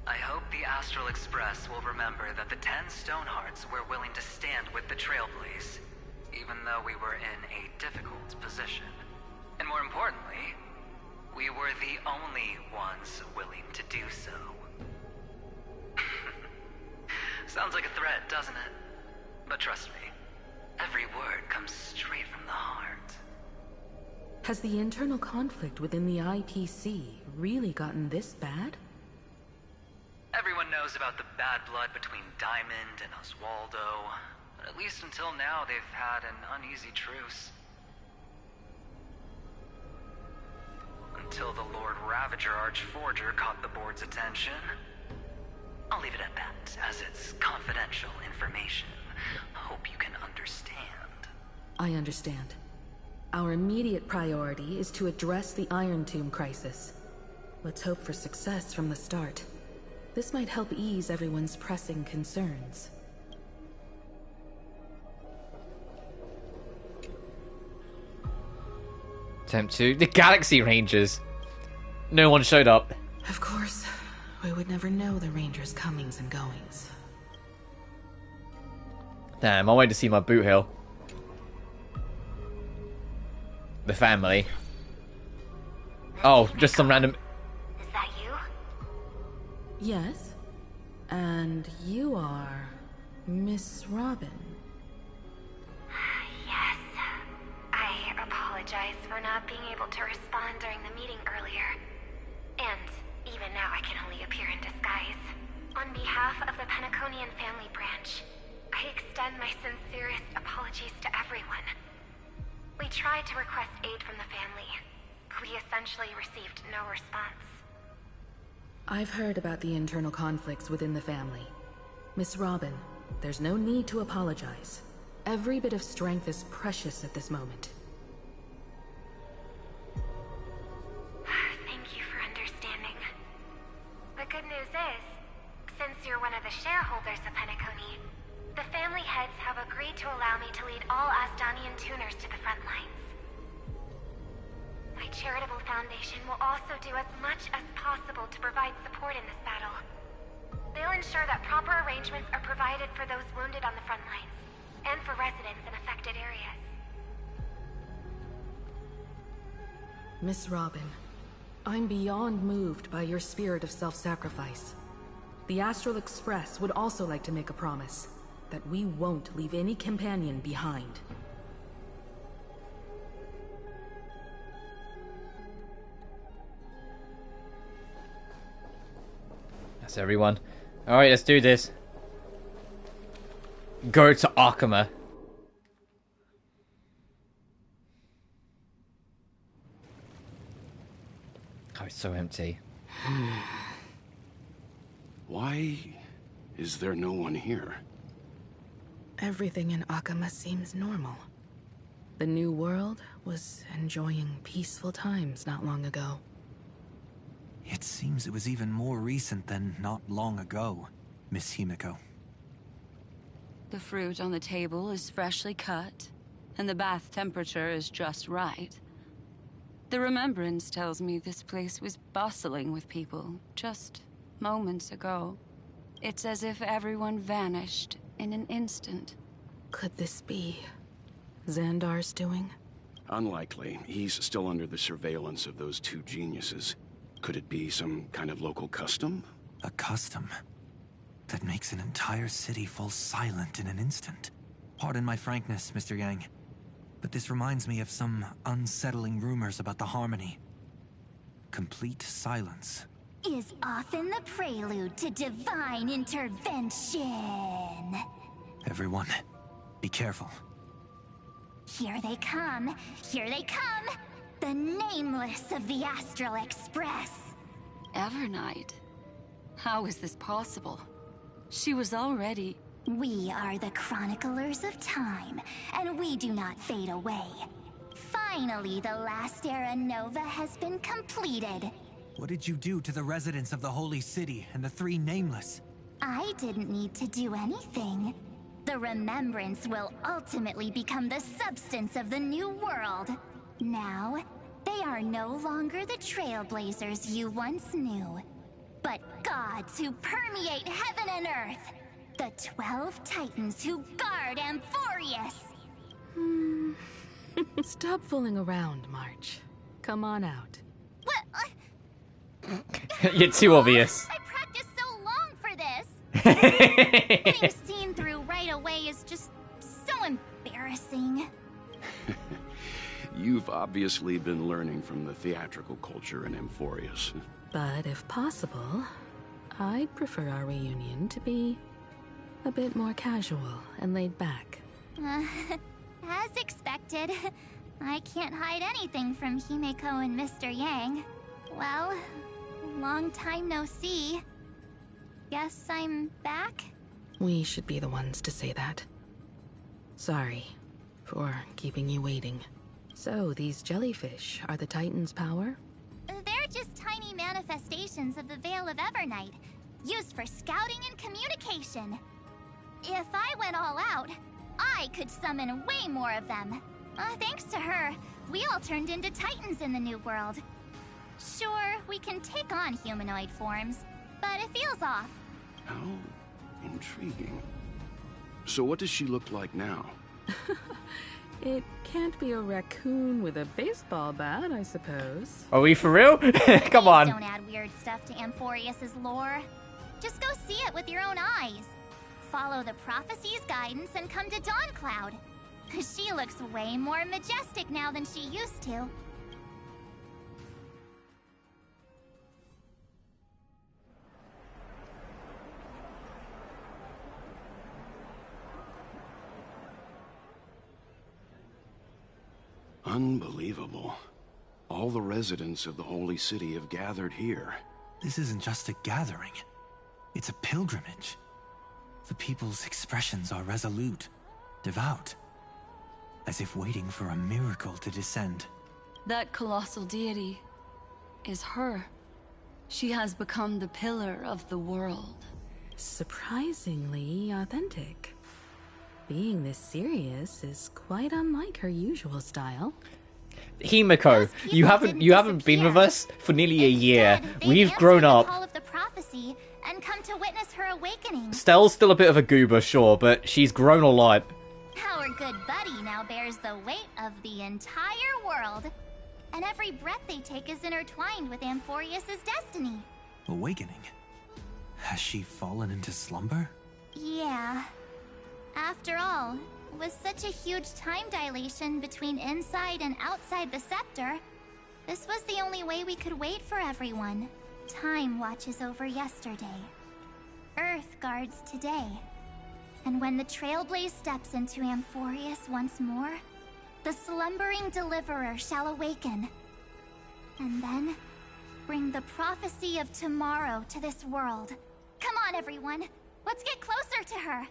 I hope the Astral Express will remember that the 10 Stonehearts were willing to stand with the Trailblaze, even though we were in a difficult position. And more importantly, we were the only ones willing to do so. Sounds like a threat, doesn't it? But trust me, every word comes straight from the heart. Has the internal conflict within the IPC really gotten this bad? Everyone knows about the bad blood between Diamond and Oswaldo, but at least until now they've had an uneasy truce. until the Lord Ravager Archforger caught the board's attention. I'll leave it at that, as it's confidential information. Hope you can understand. I understand. Our immediate priority is to address the Irontomb crisis. Let's hope for success from the start. This might help ease everyone's pressing concerns. Attempt 2. The Galaxy Rangers. No one showed up. Of course, we would never know the Rangers' comings and goings. Damn, I wanted to see my boot hill. The family. Oh, just some random... Is that you? Yes. And you are... Miss Robin. Yes. I apologize for not being able to respond during the meeting earlier. And even now I can only appear in disguise. On behalf of the Penaconian family branch, I extend my sincerest apologies to everyone. We tried to request aid from the family. We essentially received no response. I've heard about the internal conflicts within the family. Miss Robin, there's no need to apologize. Every bit of strength is precious at this moment. Thank you for understanding. The good news is, since you're one of the shareholders of Penacony, the family heads have agreed to allow me to lead all Asdanian tuners to the front lines. My charitable foundation will also do as much as possible to provide support in this battle. They'll ensure that proper arrangements are provided for those wounded on the front lines, and for residents in affected areas. Miss Robin, I'm beyond moved by your spirit of self-sacrifice. The Astral Express would also like to make a promise that we won't leave any companion behind. That's everyone. Alright, let's do this. Go to Arkema. Oh, it's so empty. Why is there no one here? Everything in Akama seems normal. The New World was enjoying peaceful times not long ago. It seems it was even more recent than not long ago, Miss Himiko. The fruit on the table is freshly cut, and the bath temperature is just right. The remembrance tells me this place was bustling with people just moments ago. It's as if everyone vanished in an instant. Could this be Xandar's doing? Unlikely. He's still under the surveillance of those two geniuses. Could it be some kind of local custom? A custom that makes an entire city fall silent in an instant. Pardon my frankness, Mr. Yang, but this reminds me of some unsettling rumors about the Harmony. Complete silence is often the prelude to divine intervention. Everyone, be careful. Here they come! Here they come! The Nameless of the Astral Express! Evernight? How is this possible? She was already... We are the Chroniclers of Time, and we do not fade away. Finally, the last era Nova has been completed. What did you do to the residents of the Holy City and the three Nameless? I didn't need to do anything. The Remembrance will ultimately become the substance of the New World. Now, they are no longer the trailblazers you once knew, but gods who permeate heaven and earth. The 12 Titans who guard Amphoreus. Stop fooling around, March. Come on out. What? You're too obvious. I practiced so long for this. Getting seen through right away is just so embarrassing. You've obviously been learning from the theatrical culture in Amphoreus. But if possible, I'd prefer our reunion to be a bit more casual and laid back. As expected. I can't hide anything from Himeko and Mr. Yang. Well, long time no see. Guess I'm back? We should be the ones to say that. Sorry for keeping you waiting. So, these jellyfish are the Titan's power? They're just tiny manifestations of the Veil of Evernight, used for scouting and communication. If I went all out, I could summon way more of them. Thanks to her, we all turned into Titans in the New World. Sure, we can take on humanoid forms, but it feels off. How intriguing. So what does she look like now? It can't be a raccoon with a baseball bat, I suppose. Are we for real? Come on. Don't add weird stuff to Amphoreus' lore. Just go see it with your own eyes. Follow the prophecy's guidance and come to Dawncloud. She looks way more majestic now than she used to. Unbelievable. All the residents of the Holy City have gathered here. This isn't just a gathering. It's a pilgrimage. The people's expressions are resolute, devout, as if waiting for a miracle to descend. That colossal deity is her. She has become the pillar of the world. Surprisingly authentic. Being this serious is quite unlike her usual style. Himiko, you haven't been with us for nearly a year. We've grown up. Call of the prophecy and come to witness her awakening. Stell's still a bit of a goober, sure, but she's grown a lot. Our good buddy now bears the weight of the entire world. And every breath they take is intertwined with Amphoreus' destiny. Awakening? Has she fallen into slumber? Yeah. After all, with such a huge time dilation between inside and outside the scepter, this was the only way we could wait for everyone. Time watches over yesterday. Earth guards today. And when the Trailblaze steps into Amphoreus once more, the slumbering deliverer shall awaken. And then, bring the prophecy of tomorrow to this world. Come on, everyone! Let's get closer to her!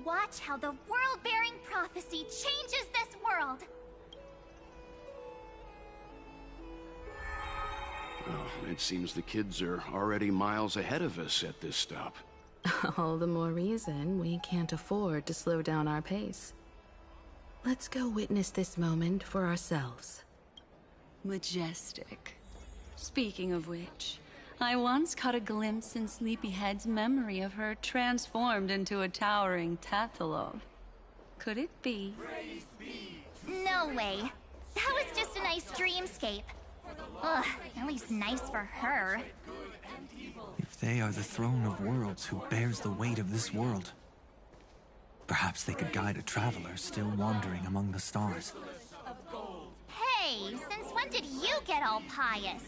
Watch how the world-bearing prophecy changes this world! Oh, it seems the kids are already miles ahead of us at this stop. All the more reason we can't afford to slow down our pace. Let's go witness this moment for ourselves. Majestic. Speaking of which, I once caught a glimpse in Sleepyhead's memory of her transformed into a towering Tathalov. Could it be? No way. That was just a nice dreamscape. Ugh, at least nice for her. If they are the throne of worlds who bears the weight of this world, perhaps they could guide a traveler still wandering among the stars. Hey, since when did you get all pious?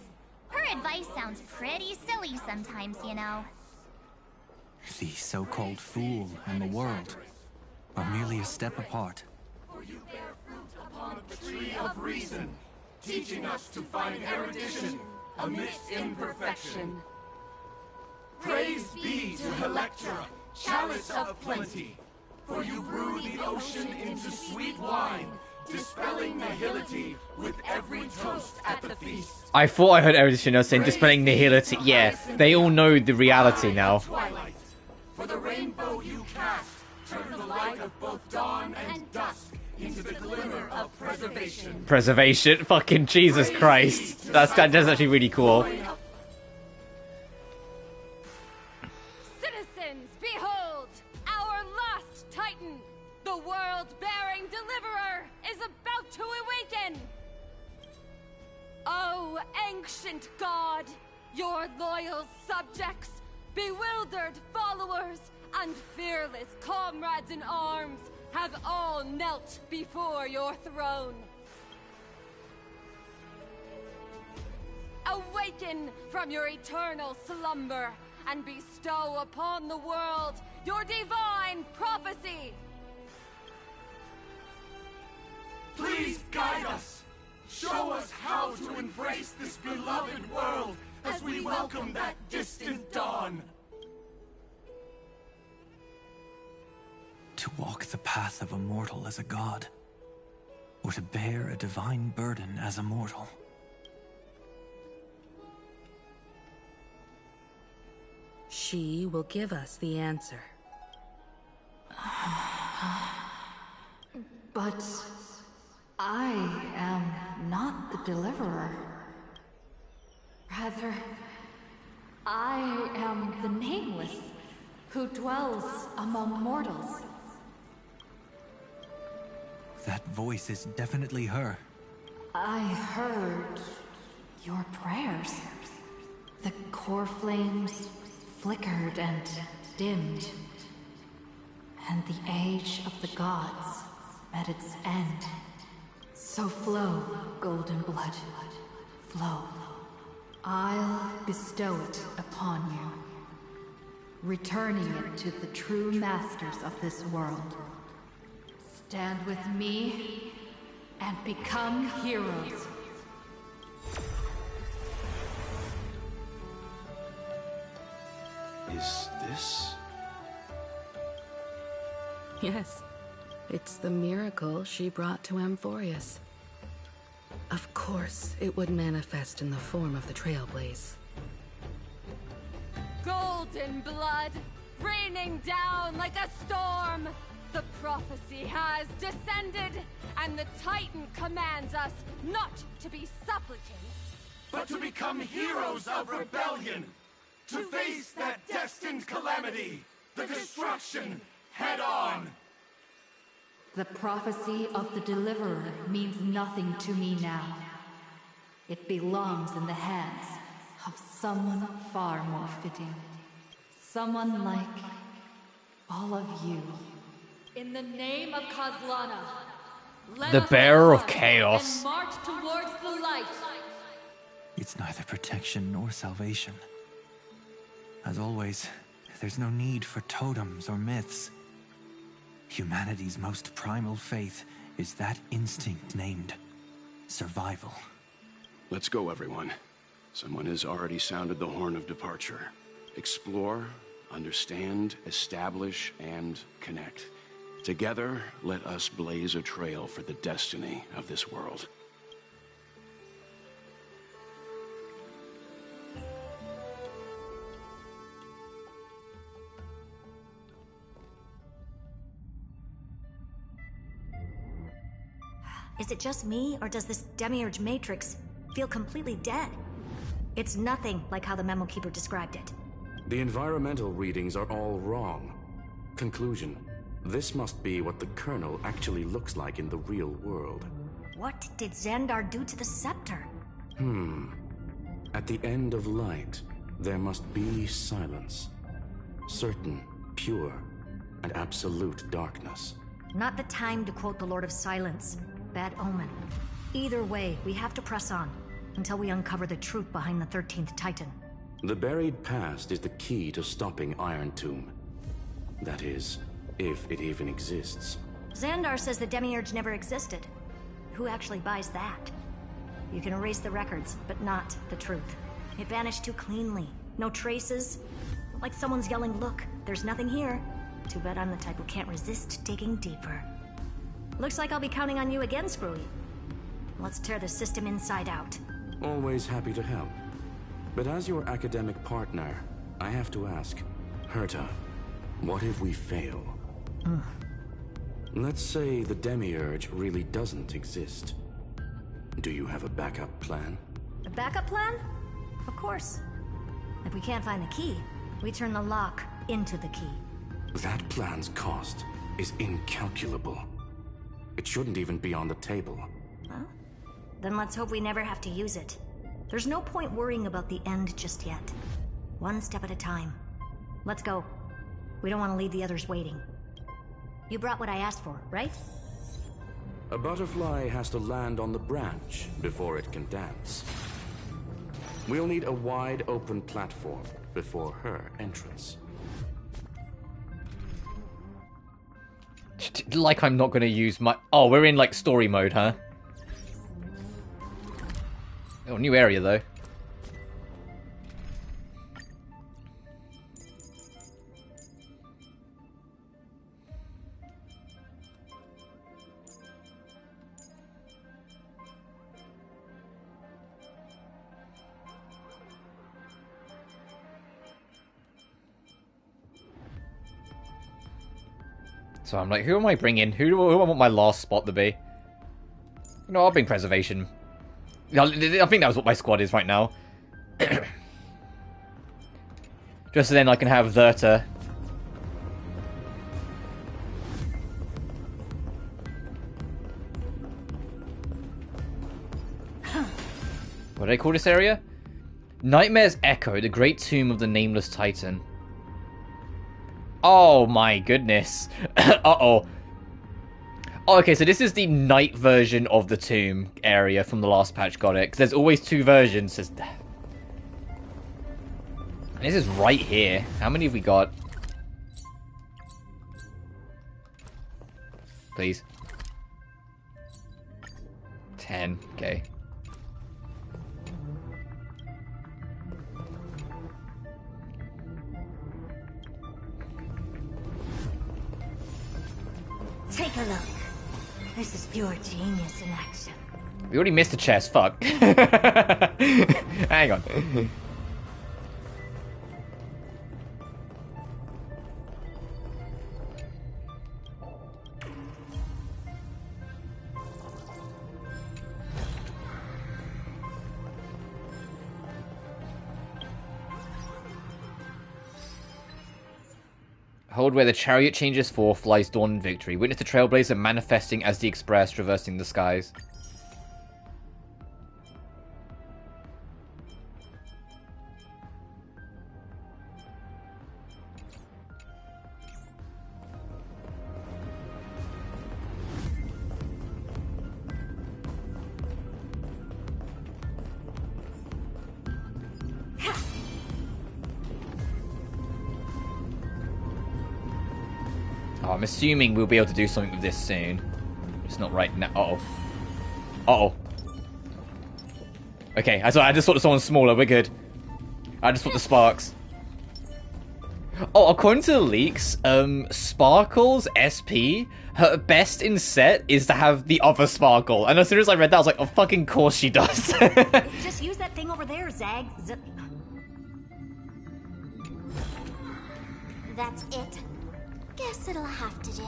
Her advice sounds pretty silly sometimes, you know. The so-called fool and the world are merely a step apart. For you bear fruit upon the tree of reason, teaching us to find erudition amidst imperfection. Praise be to Helectra, chalice of plenty, for you brew the ocean into sweet wine, dispelling nihility with every toast at the feast. I thought I heard erudition saying dispelling nihility. Yeah, they all know the reality now. Twilight, for the rainbow you cast, turn the light of both dawn and dusk into the glimmer of preservation. Preservation? Fucking Jesus Christ. That's actually really cool. Citizens, behold! Our last Titan, the world-bearing deliverer, is about to awaken! Oh, ancient god, your loyal subjects, bewildered followers, and fearless comrades in arms have all knelt before your throne. Awaken from your eternal slumber and bestow upon the world your divine prophecy. Please guide us. Show us how to embrace this beloved world welcome that distant dawn. To walk the path of a mortal as a god, or to bear a divine burden as a mortal. She will give us the answer. But I am not the deliverer. Rather, I am the nameless who dwells among mortals. That voice is definitely her. I heard your prayers. The core flames flickered and dimmed, and the age of the gods met its end. So flow, golden blood, flow. I'll bestow it upon you, returning it to the true masters of this world. Stand with me and become heroes. Is this? Yes, it's the miracle she brought to Amphoreus. Of course, it would manifest in the form of the Trailblaze. Golden blood, raining down like a storm. The prophecy has descended, and the Titan commands us not to be supplicants, but to become heroes of rebellion, to face that destined calamity, the destruction, head on. The prophecy of the Deliverer means nothing to me now. It belongs in the hands of someone far more fitting. Someone like all of you. In the name of Kozlana, let The us bearer of run chaos. and march towards the light. It's neither protection nor salvation. As always, there's no need for totems or myths. Humanity's most primal faith is that instinct named survival. Let's go, everyone. Someone has already sounded the horn of departure. Explore, understand, establish, and connect. Together, let us blaze a trail for the destiny of this world. Is it just me, or does this Demiurge Matrix feel completely dead? It's nothing like how the Memo Keeper described it. The environmental readings are all wrong. Conclusion: this must be what the kernel actually looks like in the real world. What did Xandar do to the scepter? At the end of light, there must be silence. Certain, pure, and absolute darkness. Not the time to quote the Lord of Silence. Bad omen. Either way, we have to press on until we uncover the truth behind the 13th Titan. The buried past is the key to stopping Irontomb. That is, if it even exists. Xandar says the Demiurge never existed. Who actually buys that? You can erase the records, but not the truth. It vanished too cleanly. No traces. Like someone's yelling, "Look, there's nothing here." Too bad I'm the type who can't resist digging deeper. Looks like I'll be counting on you again, Screwy. Let's tear the system inside out. Always happy to help. But as your academic partner, I have to ask, Herta, what if we fail? Let's say the Demiurge really doesn't exist. Do you have a backup plan? A backup plan? Of course. If we can't find the key, we turn the lock into the key. That plan's cost is incalculable. It shouldn't even be on the table. Well, then let's hope we never have to use it. There's no point worrying about the end just yet. One step at a time. Let's go. We don't want to leave the others waiting. You brought what I asked for, right? A butterfly has to land on the branch before it can dance. We'll need a wide open platform before her entrance. Like I'm not going to use my... Oh, we're in, like, story mode, huh? Oh, new area, though. So I'm like, who am I bringing? Who do I want my last spot to be? No, I'll bring preservation. I think that was what my squad is right now. Just so then I can have Verta. What do they call this area? Nightmare's Echo, the great tomb of the nameless titan. Oh my goodness. Uh-oh. Oh, okay, so this is the night version of the tomb area from the last patch, got it. Because there's always two versions. This is right here. How many have we got? Please. 10, okay. Take a look. This is pure genius in action. We already missed a chest, fuck. Hang on. Hold where the chariot changes forth, lies dawn and victory. Witness the trailblazer manifesting as the express, traversing the skies. Oh, I'm assuming we'll be able to do something with this soon. It's not right now. Uh-oh. Uh-oh. Okay, I just thought someone smaller. We're good. I just thought the sparks. Oh, according to the leaks, Sparkle's SP, her best in set is to have the other Sparkle. And as soon as I read that, I was like, oh, fucking course she does. Just use that thing over there, Zag. That's it. Guess it'll have to do.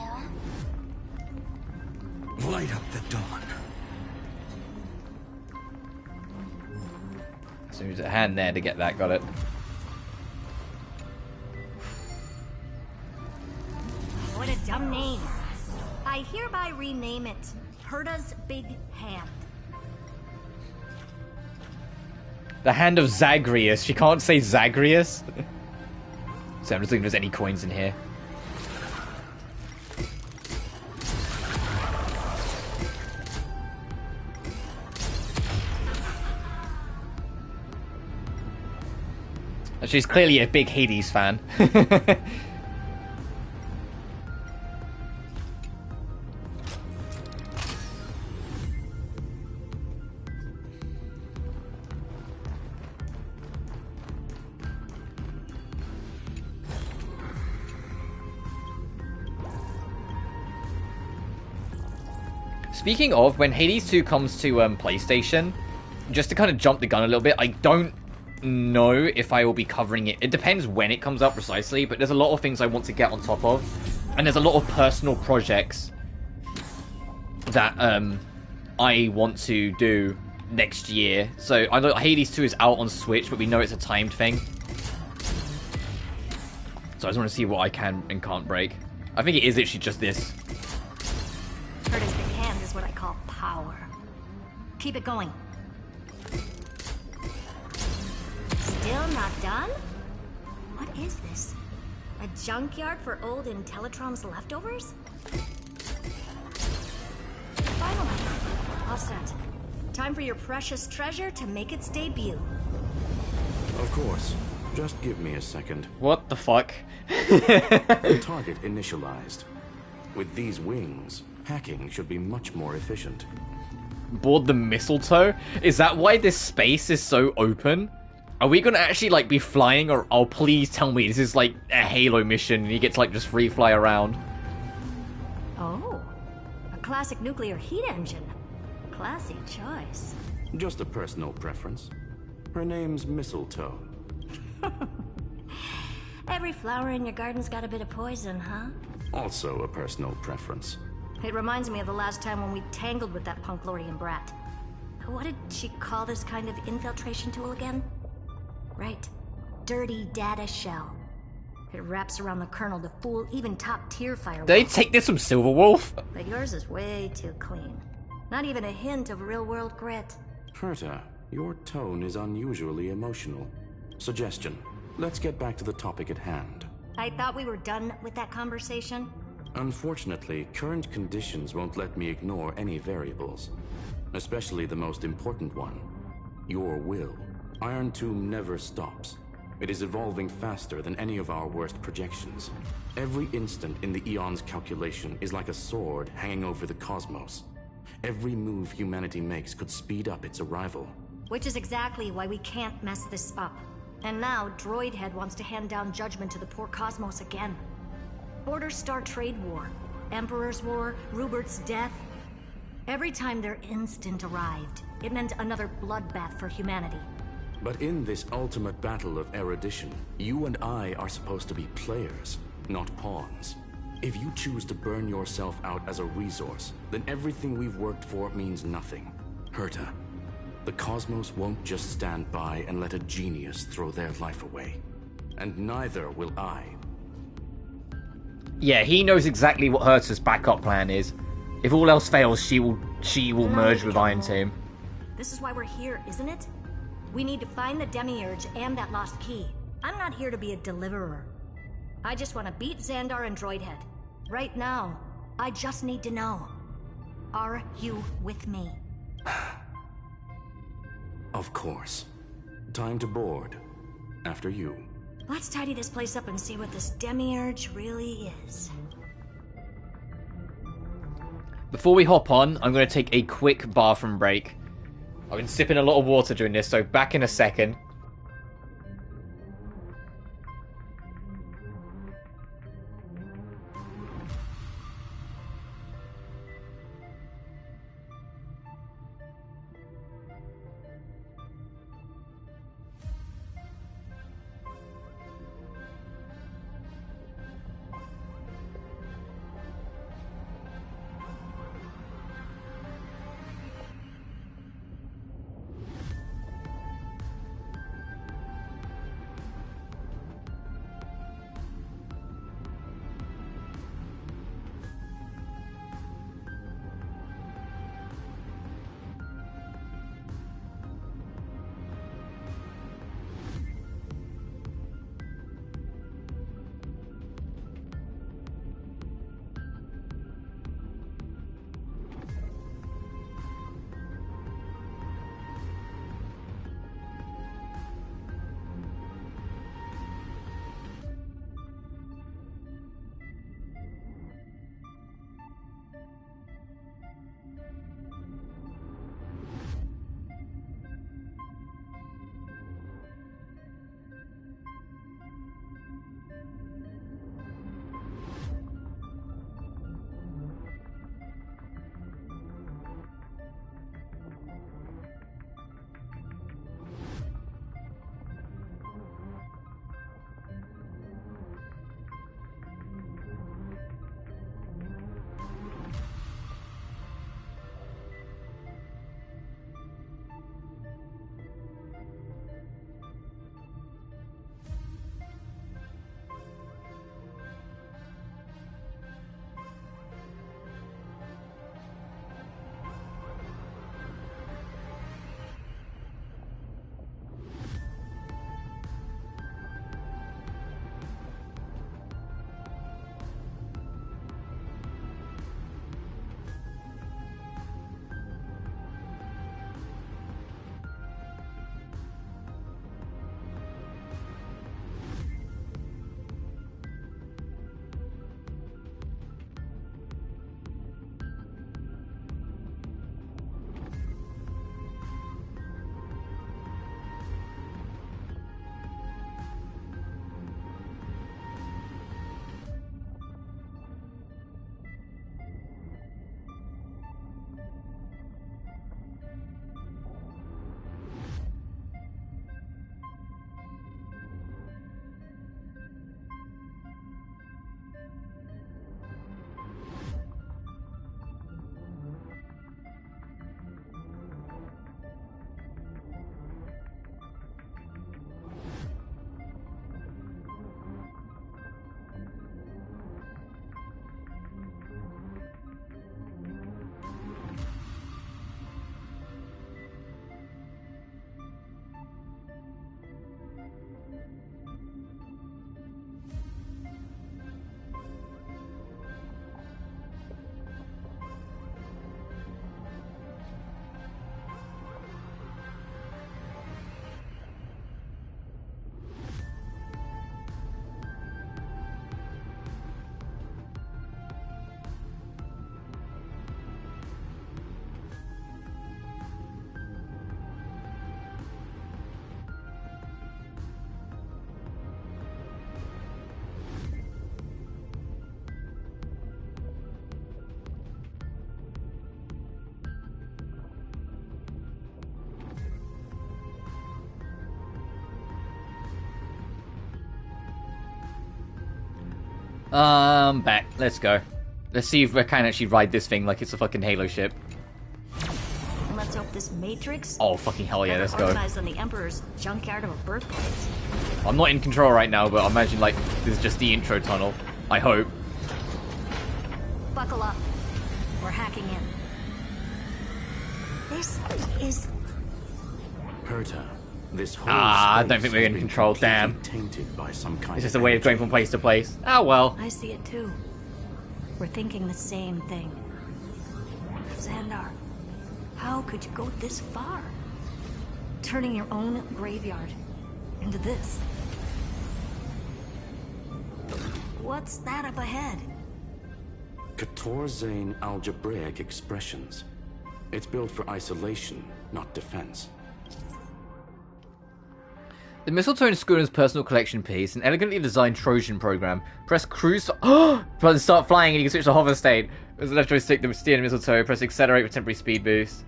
Light up the dawn. So there's a hand there to get that, got it. What a dumb name. I hereby rename it Herta's Big Hand. The hand of Zagreus. She can't say Zagreus. So I'm just looking if there's any coins in here. She's clearly a big Hades fan. Speaking of, when Hades 2 comes to PlayStation, just to kind of jump the gun a little bit, I don't know if I will be covering it. It depends when it comes out precisely, but there's a lot of things I want to get on top of, and there's a lot of personal projects that I want to do next year. So I know Hades 2 is out on Switch, but we know it's a timed thing. So I just want to see what I can and can't break. I think it is literally just this. Herta's Big Hand is what I call power. Keep it going. Still not done? What is this? A junkyard for old Intellitron's leftovers? Finally, all set. Time for your precious treasure to make its debut. Of course. Just give me a second. What the fuck? Target initialized. With these wings, hacking should be much more efficient. Board the mistletoe? Is that why this space is so open? Are we gonna actually like be flying, or oh please tell me this is like a Halo mission and you get to like just free fly around? Oh, a classic nuclear heat engine. Classy choice. Just a personal preference. Her name's Mistletoe. Every flower in your garden's got a bit of poison, huh? Also a personal preference. It reminds me of the last time when we tangled with that Punklordian brat. What did she call this kind of infiltration tool again? Right. Dirty data shell. It wraps around the kernel to fool even top-tier firewalls. They take this from Silverwolf? But yours is way too clean. Not even a hint of real-world grit. Herta, your tone is unusually emotional. Suggestion. Let's get back to the topic at hand. I thought we were done with that conversation. Unfortunately, current conditions won't let me ignore any variables. Especially the most important one. Your will. Irontomb never stops. It is evolving faster than any of our worst projections. Every instant in the Eon's calculation is like a sword hanging over the cosmos. Every move humanity makes could speed up its arrival. Which is exactly why we can't mess this up. And now, Droidhead wants to hand down judgment to the poor cosmos again. Border Star Trade War, Emperor's War, Rupert's death. Every time their instant arrived, it meant another bloodbath for humanity. But in this ultimate battle of erudition, you and I are supposed to be players, not pawns. If you choose to burn yourself out as a resource, then everything we've worked for means nothing. Herta, the cosmos won't just stand by and let a genius throw their life away. And neither will I. Yeah, he knows exactly what Herta's backup plan is. If all else fails, she will merge with Irontomb. This is why we're here, isn't it? We need to find the Demiurge and that lost key. I'm not here to be a deliverer. I just want to beat Xandar and Droidhead. Right now, I just need to know. Are you with me? Of course. Time to board. After you. Let's tidy this place up and see what this Demiurge really is. Before we hop on, I'm going to take a quick bathroom break. I've been sipping a lot of water during this, so back in a second. Back. Let's go. Let's see if we can actually ride this thing like it's a fucking Halo ship. And let's hope this Matrix. Oh, fucking hell yeah, let's go. Organized on the Emperor's junkyard of a birthplace. I'm not in control right now, but I imagine, like, this is just the intro tunnel. I hope. Buckle up. We're hacking in. This is... Herta, this whole I don't think we're in control, damn. Tainted by some kind It's just a way of going from place to place. Oh well. I see it too. We're thinking the same thing. Xandar, how could you go this far? Turning your own graveyard into this. What's that up ahead? Katorzane algebraic expressions. It's built for isolation, not defense. The Mistletoe and Schooner's personal collection piece, an elegantly designed Trojan program. Press cruise to start flying and you can switch to hover state. With the left joystick, the steer and mistletoe. Press accelerate for temporary speed boost.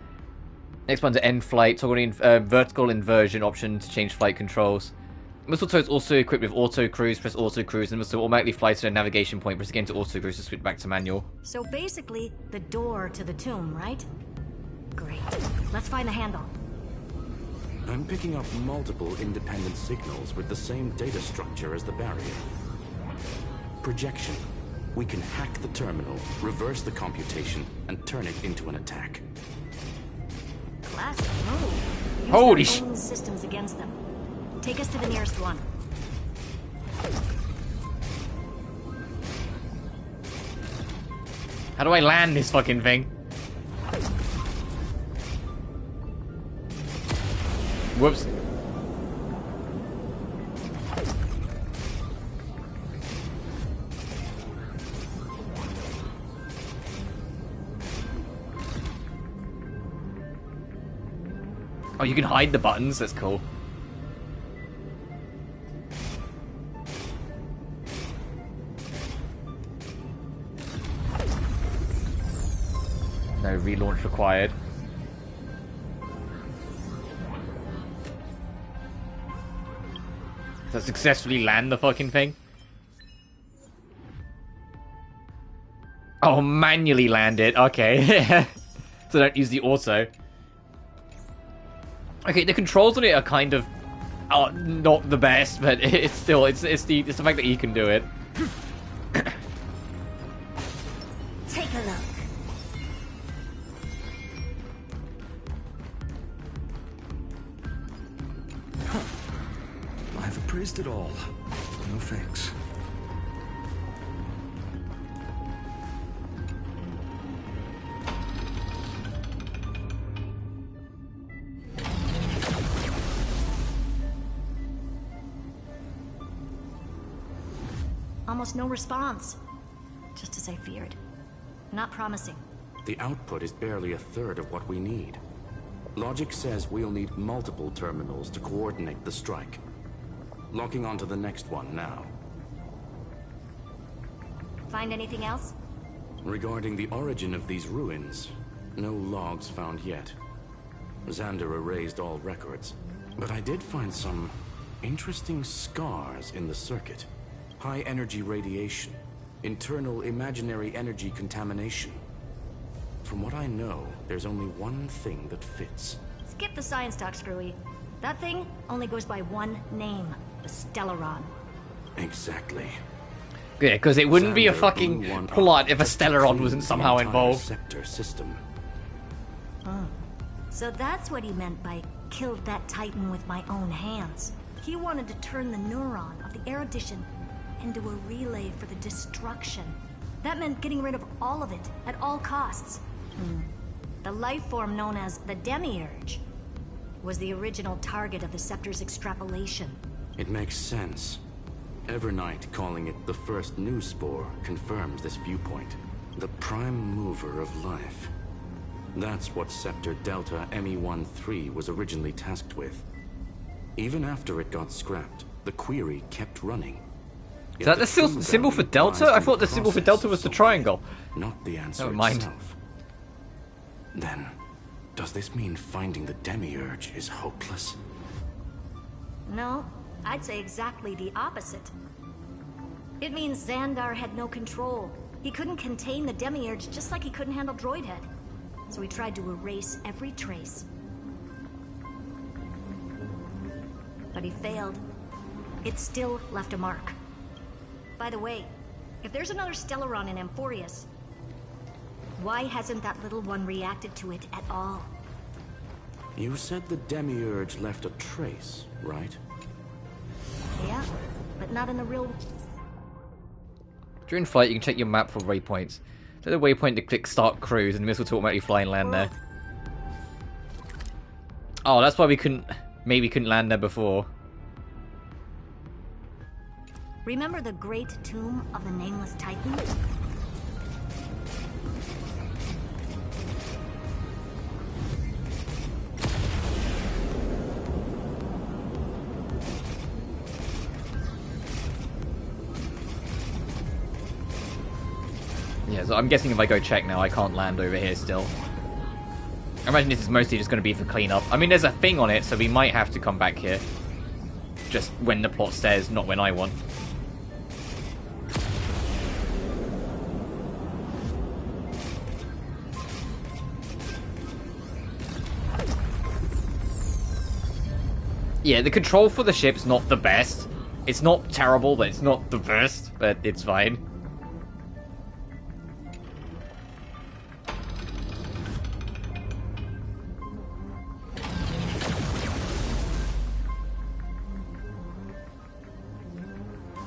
Next one to end flight. Toggle the vertical inversion option to change flight controls. Mistletoe is also equipped with auto cruise. Press auto cruise and mistletoe automatically flies to a navigation point. Press again to auto cruise to switch back to manual. So basically, the door to the tomb, right? Great. Let's find the handle. I'm picking up multiple independent signals with the same data structure as the barrier. Projection. We can hack the terminal, reverse the computation, and turn it into an attack. Classic move. Use Holy their own systems against them. Take us to the nearest one. How do I land this fucking thing? Whoops. Oh, you can hide the buttons? That's cool. No relaunch required. To successfully land the fucking thing. Oh, manually land it. Okay. So don't use the auto. Okay, the controls on it are kind of not the best, but it's still it's the fact that you can do it. Take a look. I've appraised it all. No thanks. Almost no response. Just as I feared. Not promising. The output is barely a third of what we need. Logic says we'll need multiple terminals to coordinate the strike. Locking onto the next one now. Find anything else? Regarding the origin of these ruins, no logs found yet. Xander erased all records. But I did find some interesting scars in the circuit. High energy radiation, internal imaginary energy contamination. From what I know, there's only one thing that fits. Skip the science talk, Screwy. That thing only goes by one name, the Stellaron. Exactly. Yeah, because it wouldn't be a fucking plot if a Stellaron wasn't somehow involved. Scepter system. Oh. So that's what he meant by killed that Titan with my own hands. He wanted to turn the neuron of the erudition into a relay for the destruction. That meant getting rid of all of it, at all costs. The life form known as the Demiurge was the original target of the Scepter's extrapolation. It makes sense. Evernight calling it the first new spore confirms this viewpoint. The prime mover of life. That's what Scepter Delta ME-13 was originally tasked with. Even after it got scrapped, the query kept running. Is that the symbol for Delta? I thought the symbol for Delta was the triangle. Not the answer Never mind. itself. Then, does this mean finding the Demiurge is hopeless? No, I'd say exactly the opposite. It means Xandar had no control. He couldn't contain the Demiurge just like he couldn't handle Droidhead. So he tried to erase every trace. But he failed. It still left a mark. By the way, if there's another Stellaron in Amphoreus, why hasn't that little one reacted to it at all? You said the Demiurge left a trace, right? Yeah, but not in the real... During flight, you can check your map for waypoints. Set the waypoint to click Start Cruise, and the missile will automatically fly and land there. Oh, that's why we couldn't... Maybe couldn't land there before. Remember the great tomb of the Nameless Titan? Yeah, so I'm guessing if I go check now, I can't land over here still. I imagine this is mostly just going to be for cleanup. I mean, there's a thing on it, so we might have to come back here. Just when the plot says, not when I want. Yeah, the control for the ship's not the best. It's not terrible, but it's not the best, but it's fine.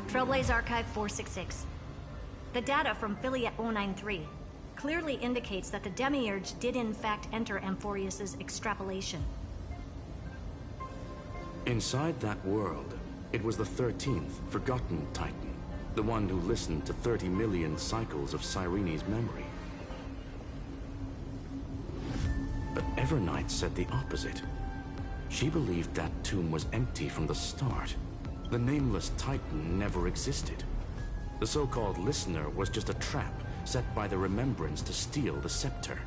Trailblaze Archive 466. The data from Philiet 093 clearly indicates that the Demiurge did in fact enter Amphoreus' extrapolation. Inside that world, it was the 13th, forgotten Titan. The one who listened to 30 million cycles of Cyrene's memory. But Evernight said the opposite. She believed that tomb was empty from the start. The Nameless Titan never existed. The so-called Listener was just a trap set by the Remembrance to steal the scepter.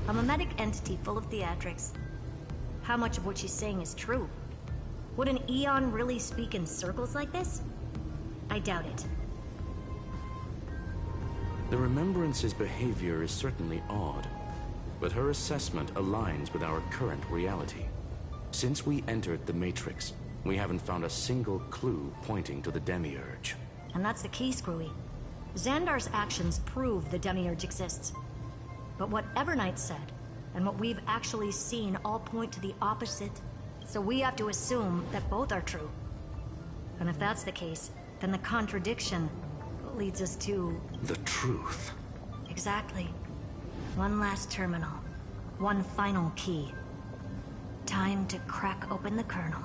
A mimetic entity full of theatrics. How much of what she's saying is true? Would an Eon really speak in circles like this? I doubt it. The Remembrance's behavior is certainly odd, but her assessment aligns with our current reality. Since we entered the Matrix, we haven't found a single clue pointing to the Demiurge. And that's the key, Screwy. Xandar's actions prove the Demiurge exists. But what Evernight said, and what we've actually seen all point to the opposite. So we have to assume that both are true. And if that's the case, then the contradiction leads us to... the truth. Exactly. One last terminal. One final key. Time to crack open the kernel.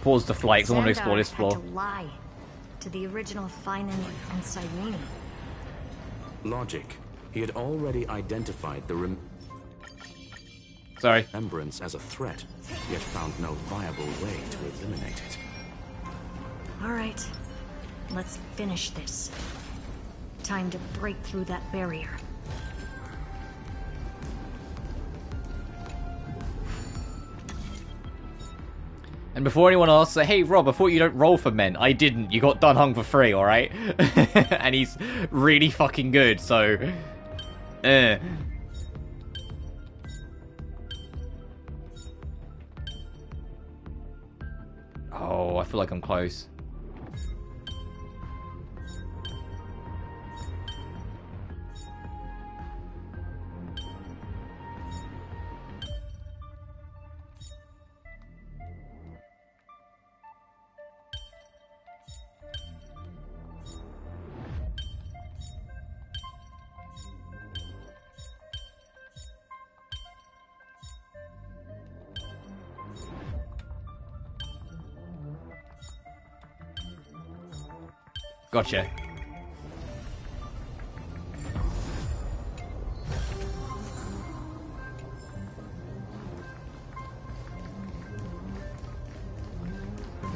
Pause the flight, 'cause I want to explore this floor. Xandar had to lie to the original Finan and Cyrene. Logic. He had already identified the Remembrance as a threat, yet found no viable way to eliminate it. All right, let's finish this. Time to break through that barrier. And before anyone asks, say, hey Rob, I thought you don't roll for men. I didn't. You got done hung for free, alright? And he's really fucking good, so... Oh, I feel like I'm close. Gotcha.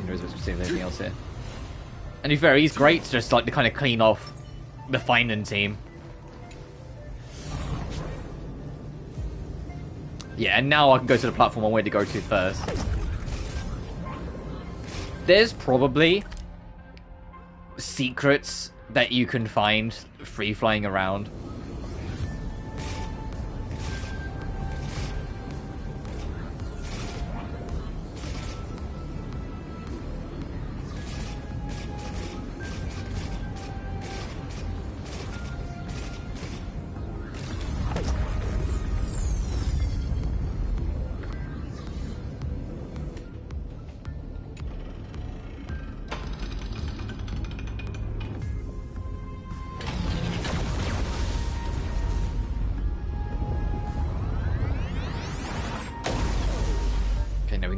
There's anything else here. And to be fair, he's great to just like to kind of clean off the Finan team. Yeah, and now I can go to the platform I wanted to go to first. There's probably secrets that you can find free flying around.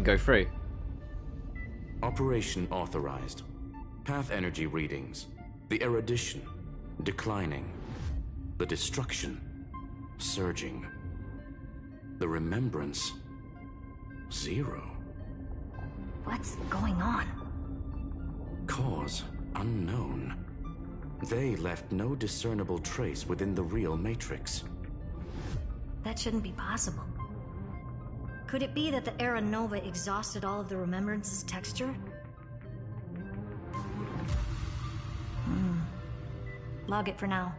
Go through. Operation authorized. Path energy readings. The erudition declining. The destruction surging. The remembrance 0. What's going on? Cause unknown. They left no discernible trace within the real Matrix. That shouldn't be possible. Could it be that the Era Nova exhausted all of the Remembrance's texture? Log it for now.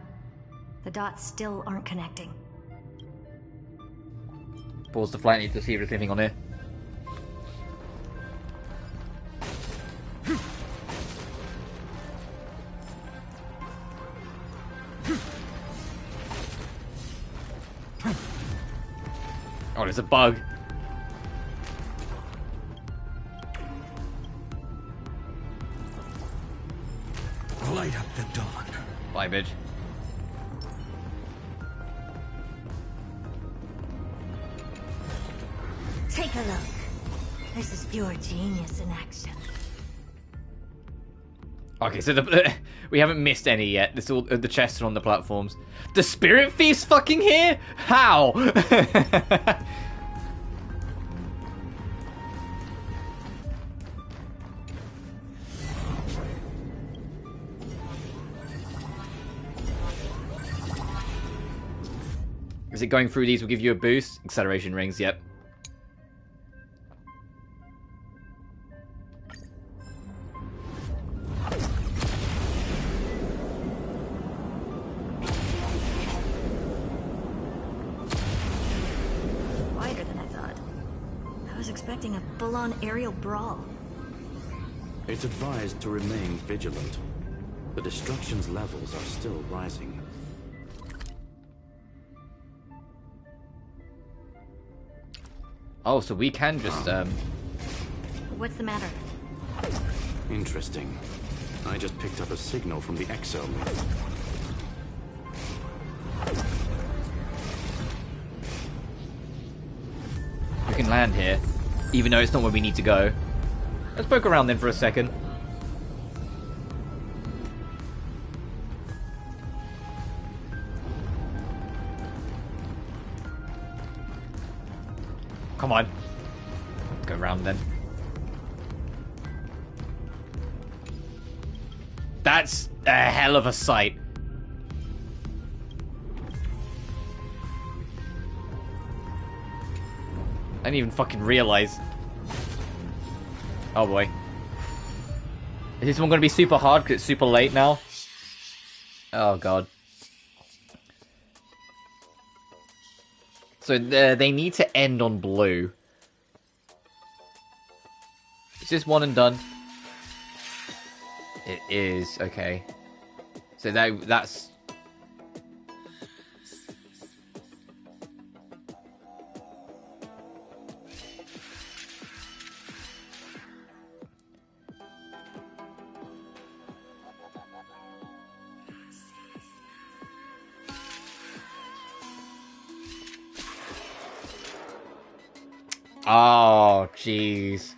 The dots still aren't connecting. Pause the flight, need to see if there's anything on here. Oh, there's a bug. Light up the dawn. Bye, bitch. Take a look. This is pure genius in action. Okay, so we haven't missed any yet. This all the chests are on the platforms. The Spirit Thief's fucking here? How? Is it going through these will give you a boost? Acceleration rings, yep. Wider than I thought. I was expecting a full-on aerial brawl. It's advised to remain vigilant. The destruction's levels are still rising. Oh, so we can just, What's the matter? Interesting. I just picked up a signal from the exo. We can land here, even though it's not where we need to go. Let's poke around then for a second. Come on. Let's go around then. That's a hell of a sight. I didn't even fucking realize. Oh boy. Is this one going to be super hard because it's super late now? Oh god. So they need to end on blue. Is this one and done? It is, okay. So that's... Oh, jeez.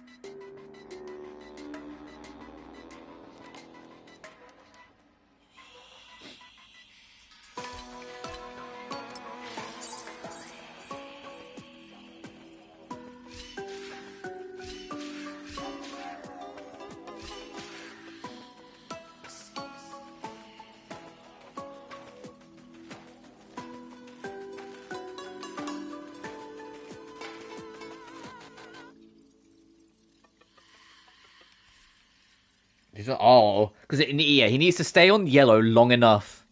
Because yeah, he needs to stay on yellow long enough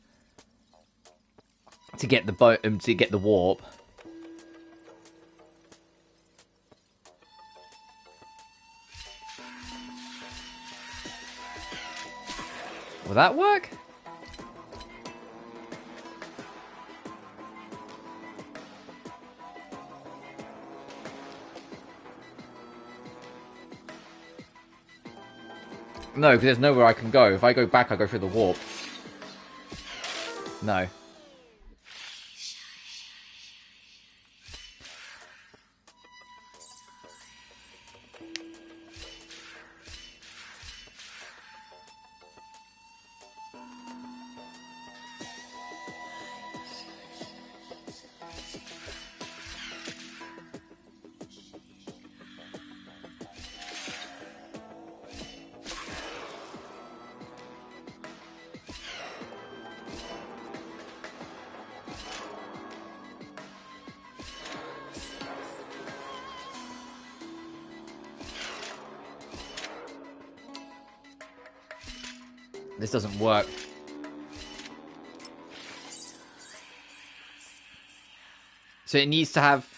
to get the to get the warp. Will that work? No, because there's nowhere I can go. If I go back, I go through the warp. No. This doesn't work. So it needs to have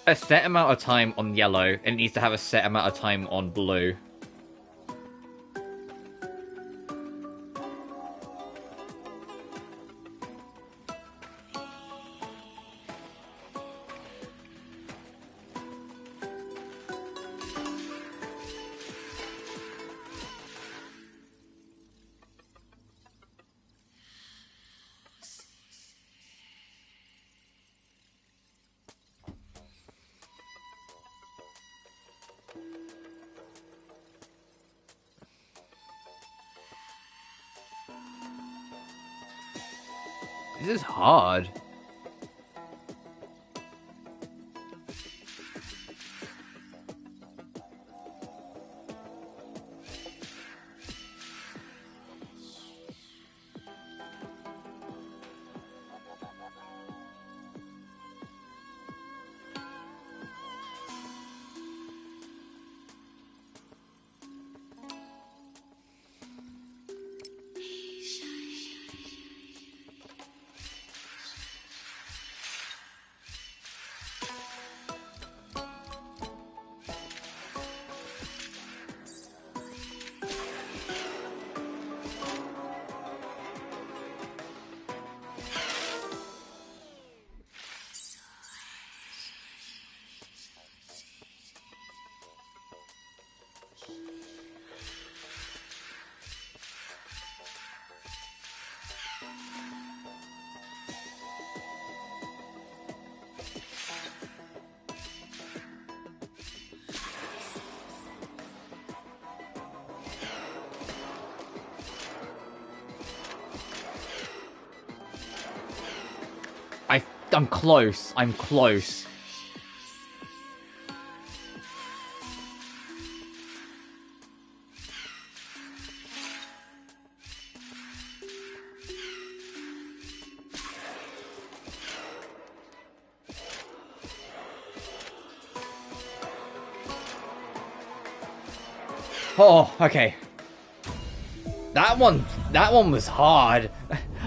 a set amount of time on yellow, and it needs to have a set amount of time on blue. This is hard. I'm close. I'm close. Oh, okay. That one was hard.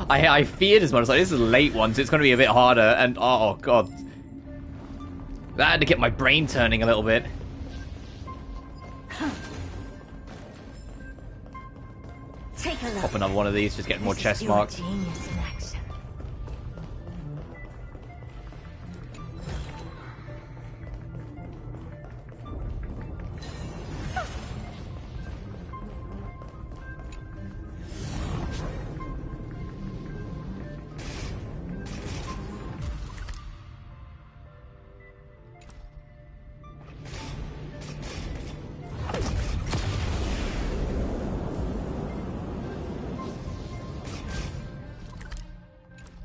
I feared as much. Like, this is a late one, so it's going to be a bit harder. And oh god, that had to get my brain turning a little bit. Take a look. Pop another one of these, just get more chest marks. Genius in action.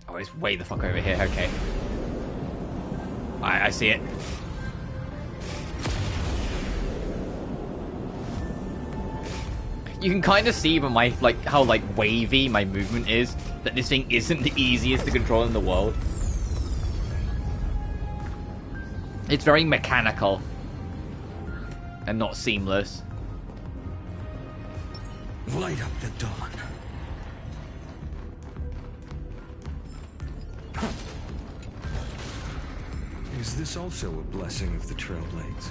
Oh, it's way the fuck over here. Okay. I see it. You can kind of see by my how wavy my movement is that this thing isn't the easiest to control in the world. It's very mechanical and not seamless. Light up the dawn. Is this also a blessing of the Trailblades?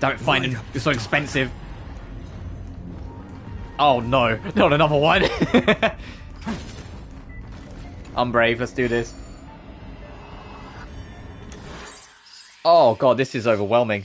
Damn it, finding it's so expensive. Oh no, not another one. I'm brave, let's do this. Oh god, this is overwhelming.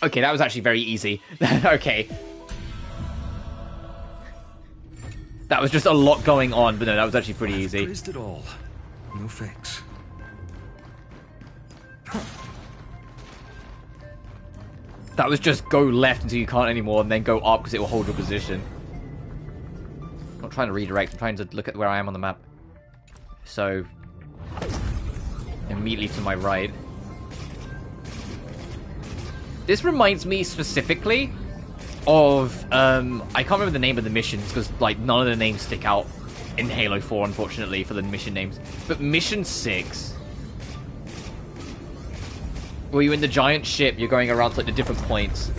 Okay, that was actually very easy. Okay. That was just a lot going on, but no, that was actually pretty easy. Praised it all. No fakes. That was just go left until you can't anymore, and then go up because it will hold your position. I'm not trying to redirect, I'm trying to look at where I am on the map. So, immediately to my right. This reminds me specifically of, I can't remember the name of the missions, because, like, none of the names stick out in Halo 4, unfortunately, for the mission names. But Mission 6, where you're in the giant ship, you're going around to, like, the different points.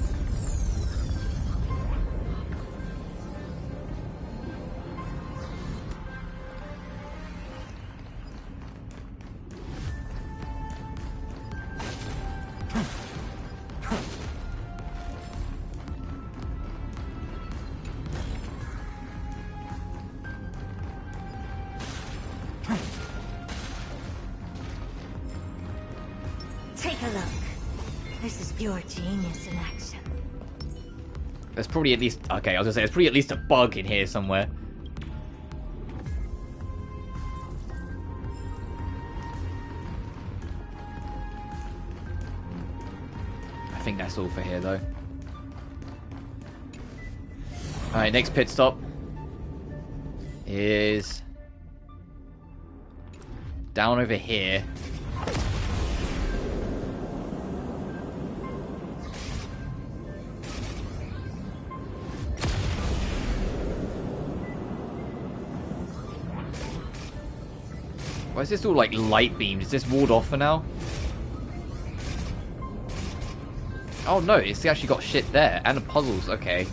Take a look. This is pure genius in action. There's probably at least... Okay, I was gonna say, there's probably at least a bug in here somewhere. I think that's all for here, though. Alright, next pit stop is down over here. Why is this all like light beamed? Is this walled off for now? Oh no, it's actually got shit there. And the puzzles, okay.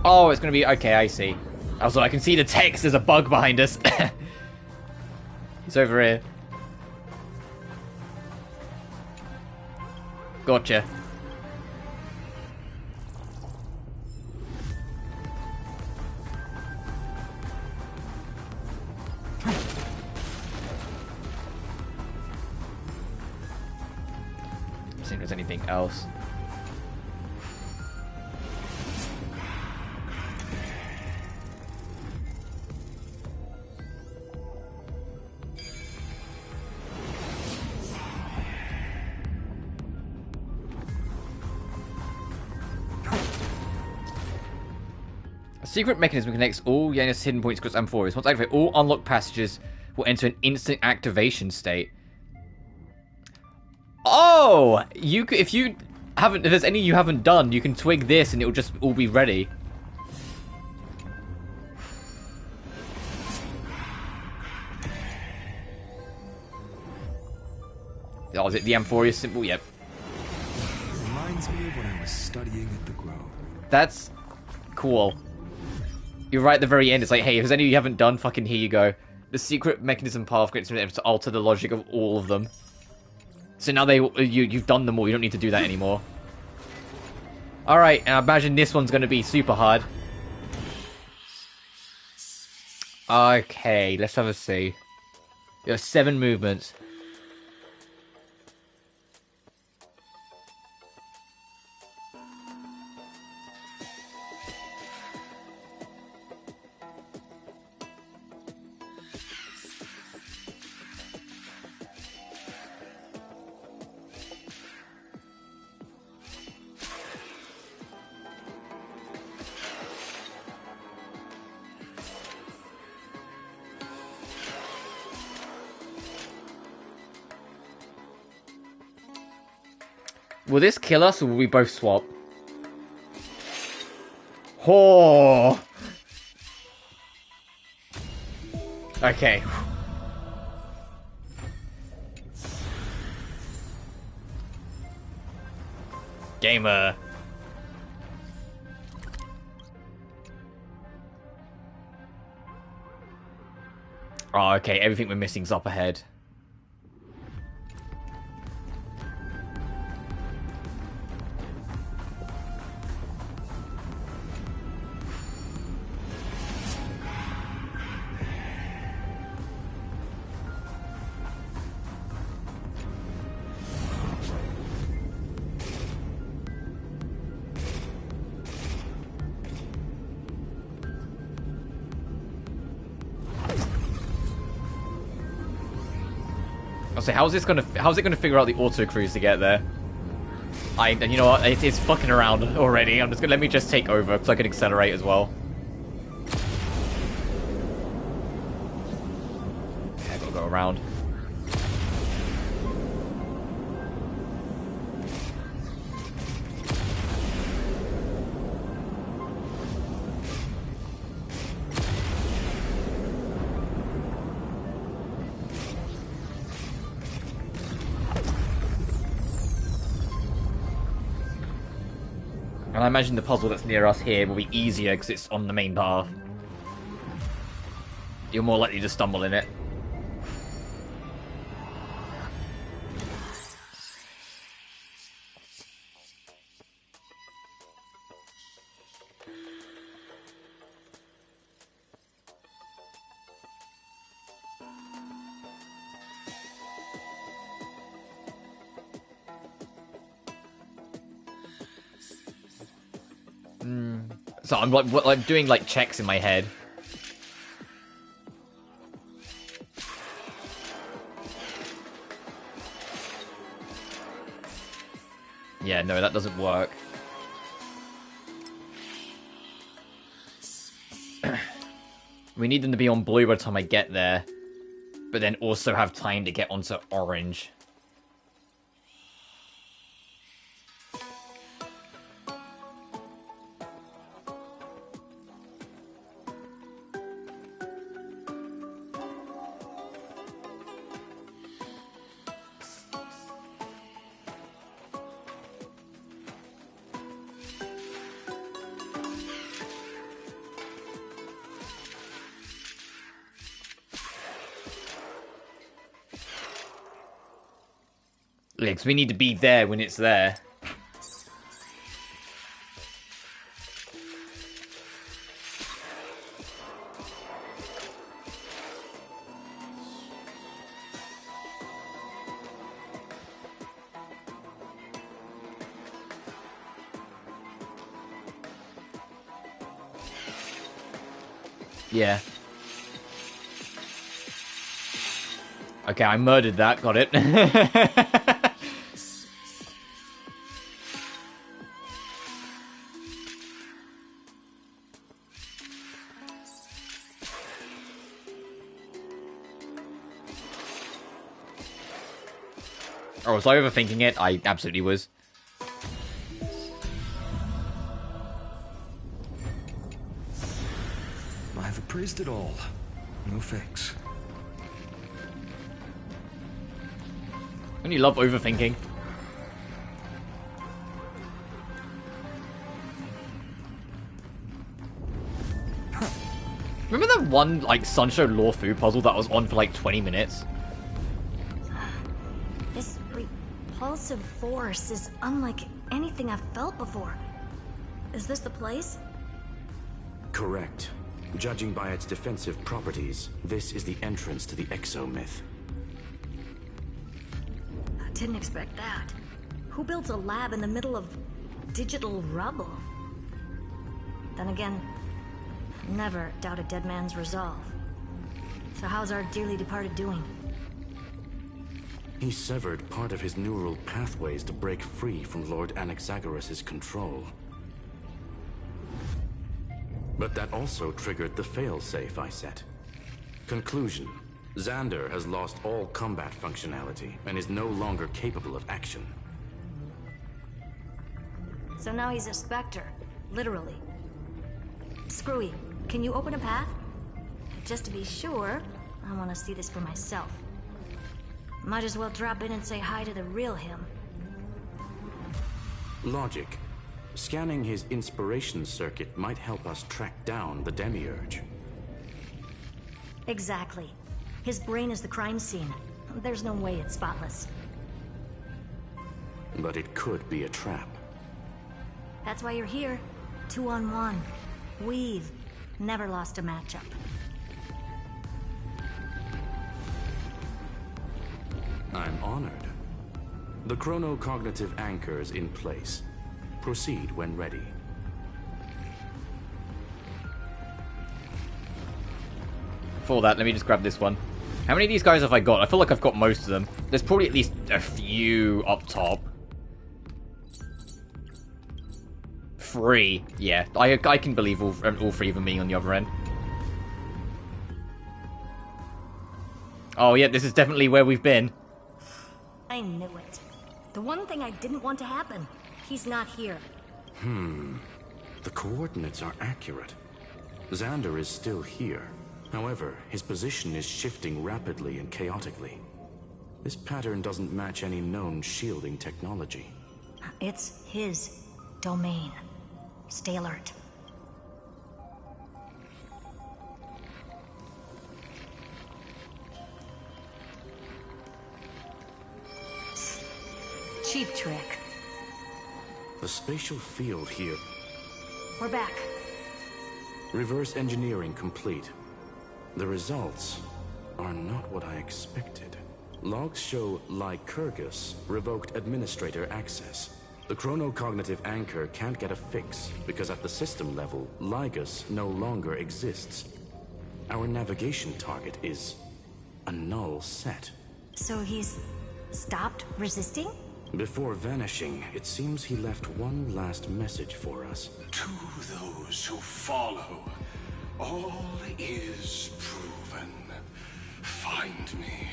Oh, it's gonna be... Okay, I see. Also, I can see the text. There's a bug behind us. He's over here. Gotcha. See if there's anything else. A secret mechanism connects all Yanis hidden points across Amphoreus. Once activated, all unlocked passages will enter an instant activation state. Oh, if there's any you haven't done, you can twig this and it will just all be ready. Oh, is it the Amphoreus symbol? Yep. Reminds me of when I was studying at the Grove. That's cool. You're right at the very end. It's like, hey, if there's any you haven't done, fucking here you go. The secret mechanism path creates to alter the logic of all of them. So now you've done them all. You don't need to do that anymore. Alright, I imagine this one's going to be super hard. Okay, let's have a see. You have 7 movements. Will this kill us, or will we both swap? Oh. Okay. Gamer. Oh, okay. Everything we're missing's up ahead. So how's it gonna figure out the auto cruise to get there? And you know what? It's fucking around already. Let me just take over because I can accelerate as well. Okay, I gotta go around. And I imagine the puzzle that's near us here will be easier because it's on the main path. You're more likely to stumble in it. So I'm like doing like checks in my head. Yeah, no, that doesn't work. We need them to be on blue by the time I get there, but then also have time to get onto orange. Yeah, because we need to be there when it's there. Yeah. Okay, I murdered that, got it. Oh, was I overthinking it? I absolutely was. I've appraised it all. No fix. Don't you love overthinking? Remember that one, like, Sunshow Law Fu puzzle that was on for, like, 20 minutes? This repulsive force is unlike anything I've felt before. Is this the place? Correct. Judging by its defensive properties, this is the entrance to the exomyth. I didn't expect that. Who builds a lab in the middle of digital rubble? Then again, never doubt a dead man's resolve. So how's our dearly departed doing? He severed part of his neural pathways to break free from Lord Anaxagoras' control. But that also triggered the failsafe I set. Conclusion: Xander has lost all combat functionality and is no longer capable of action. So now he's a specter, literally. Screwy, can you open a path? Just to be sure, I want to see this for myself. Might as well drop in and say hi to the real him. Logic. Scanning his inspiration circuit might help us track down the Demiurge. Exactly. His brain is the crime scene. There's no way it's spotless. But it could be a trap. That's why you're here. 2-on-1. We've never lost a matchup. I'm honored. The chronocognitive anchor is in place. Proceed when ready. For that, let me just grab this one. How many of these guys have I got? I feel like I've got most of them. There's probably at least a few up top. 3. Yeah, I can believe all 3 of them being on the other end. Oh yeah, this is definitely where we've been. I knew it. The one thing I didn't want to happen. He's not here. The coordinates are accurate. Xander is still here. However, his position is shifting rapidly and chaotically. This pattern doesn't match any known shielding technology. It's his domain. Stay alert. Cheap trick. The spatial field here. We're back. Reverse engineering complete. The results are not what I expected. Logs show Lycurgus revoked administrator access. The chronocognitive anchor can't get a fix because at the system level, Lygus no longer exists. Our navigation target is a null set. So he's stopped resisting? Before vanishing, it seems he left one last message for us. To those who follow, all is proven. Find me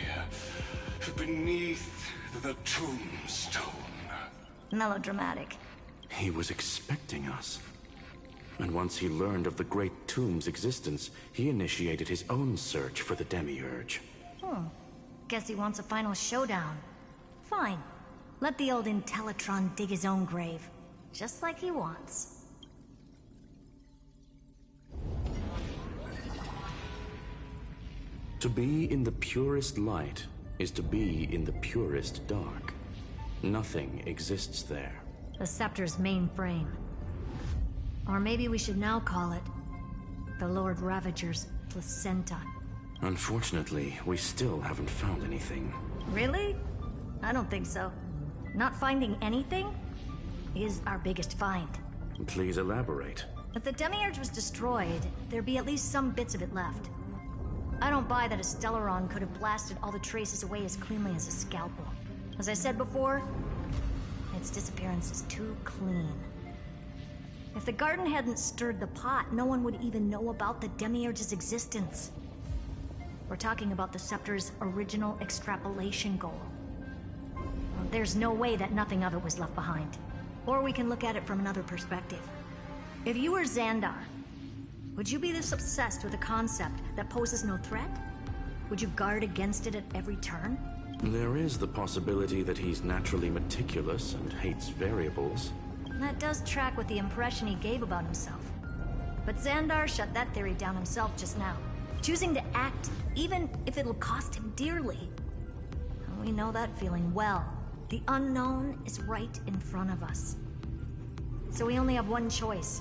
beneath the tombstone. Melodramatic. He was expecting us. And once he learned of the Great Tomb's existence, he initiated his own search for the Demiurge. Guess he wants a final showdown. Fine. Let the old Intellitron dig his own grave. Just like he wants. To be in the purest light is to be in the purest dark. Nothing exists there. The Scepter's mainframe. Or maybe we should now call it the Lord Ravager's placenta. Unfortunately, we still haven't found anything. Really? I don't think so. Not finding anything is our biggest find. Please elaborate. If the Demiurge was destroyed, there'd be at least some bits of it left. I don't buy that a Stellaron could have blasted all the traces away as cleanly as a scalpel. As I said before, its disappearance is too clean. If the garden hadn't stirred the pot, no one would even know about the Demiurge's existence. We're talking about the Scepter's original extrapolation goal. There's no way that nothing of it was left behind. Or we can look at it from another perspective. If you were Xandar, would you be this obsessed with a concept that poses no threat? Would you guard against it at every turn? There is the possibility that he's naturally meticulous and hates variables. That does track with the impression he gave about himself. But Xandar shut that theory down himself just now, choosing to act even if it'll cost him dearly. We know that feeling well. The unknown is right in front of us. So we only have one choice.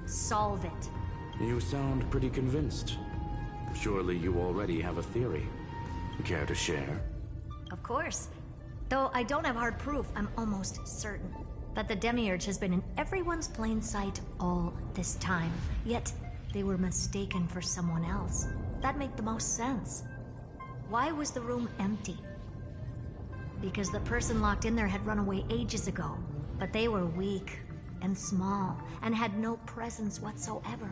Solve it. You sound pretty convinced. Surely you already have a theory. Care to share? Of course. Though I don't have hard proof, I'm almost certain that the Demiurge has been in everyone's plain sight all this time. Yet, they were mistaken for someone else. That'd make the most sense. Why was the room empty? Because the person locked in there had run away ages ago. But they were weak and small and had no presence whatsoever.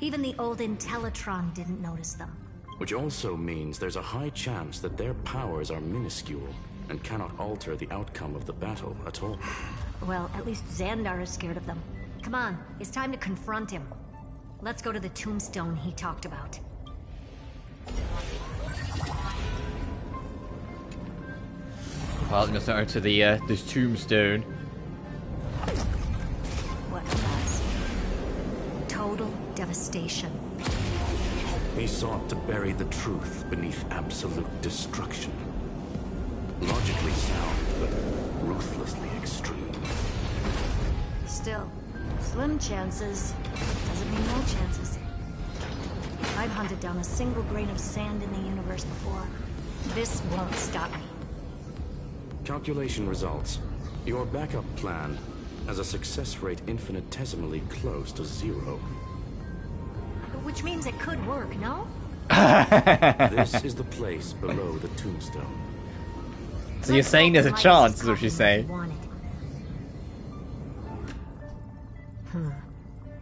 Even the old Intellitron didn't notice them. Which also means there's a high chance that their powers are minuscule and cannot alter the outcome of the battle at all. Well, at least Xandar is scared of them. Come on, it's time to confront him. Let's go to the tombstone he talked about. Well, I'm gonna start to the this tombstone. What was? Total devastation. He sought to bury the truth beneath absolute destruction. Logically sound, but ruthlessly extreme. Still, slim chances doesn't mean no chances. I've hunted down a single grain of sand in the universe before. This won't stop me. Calculation results. Your backup plan has a success rate infinitesimally close to 0. Which means it could work, no? This is the place below the tombstone. So you're saying there's a chance, is what she's saying.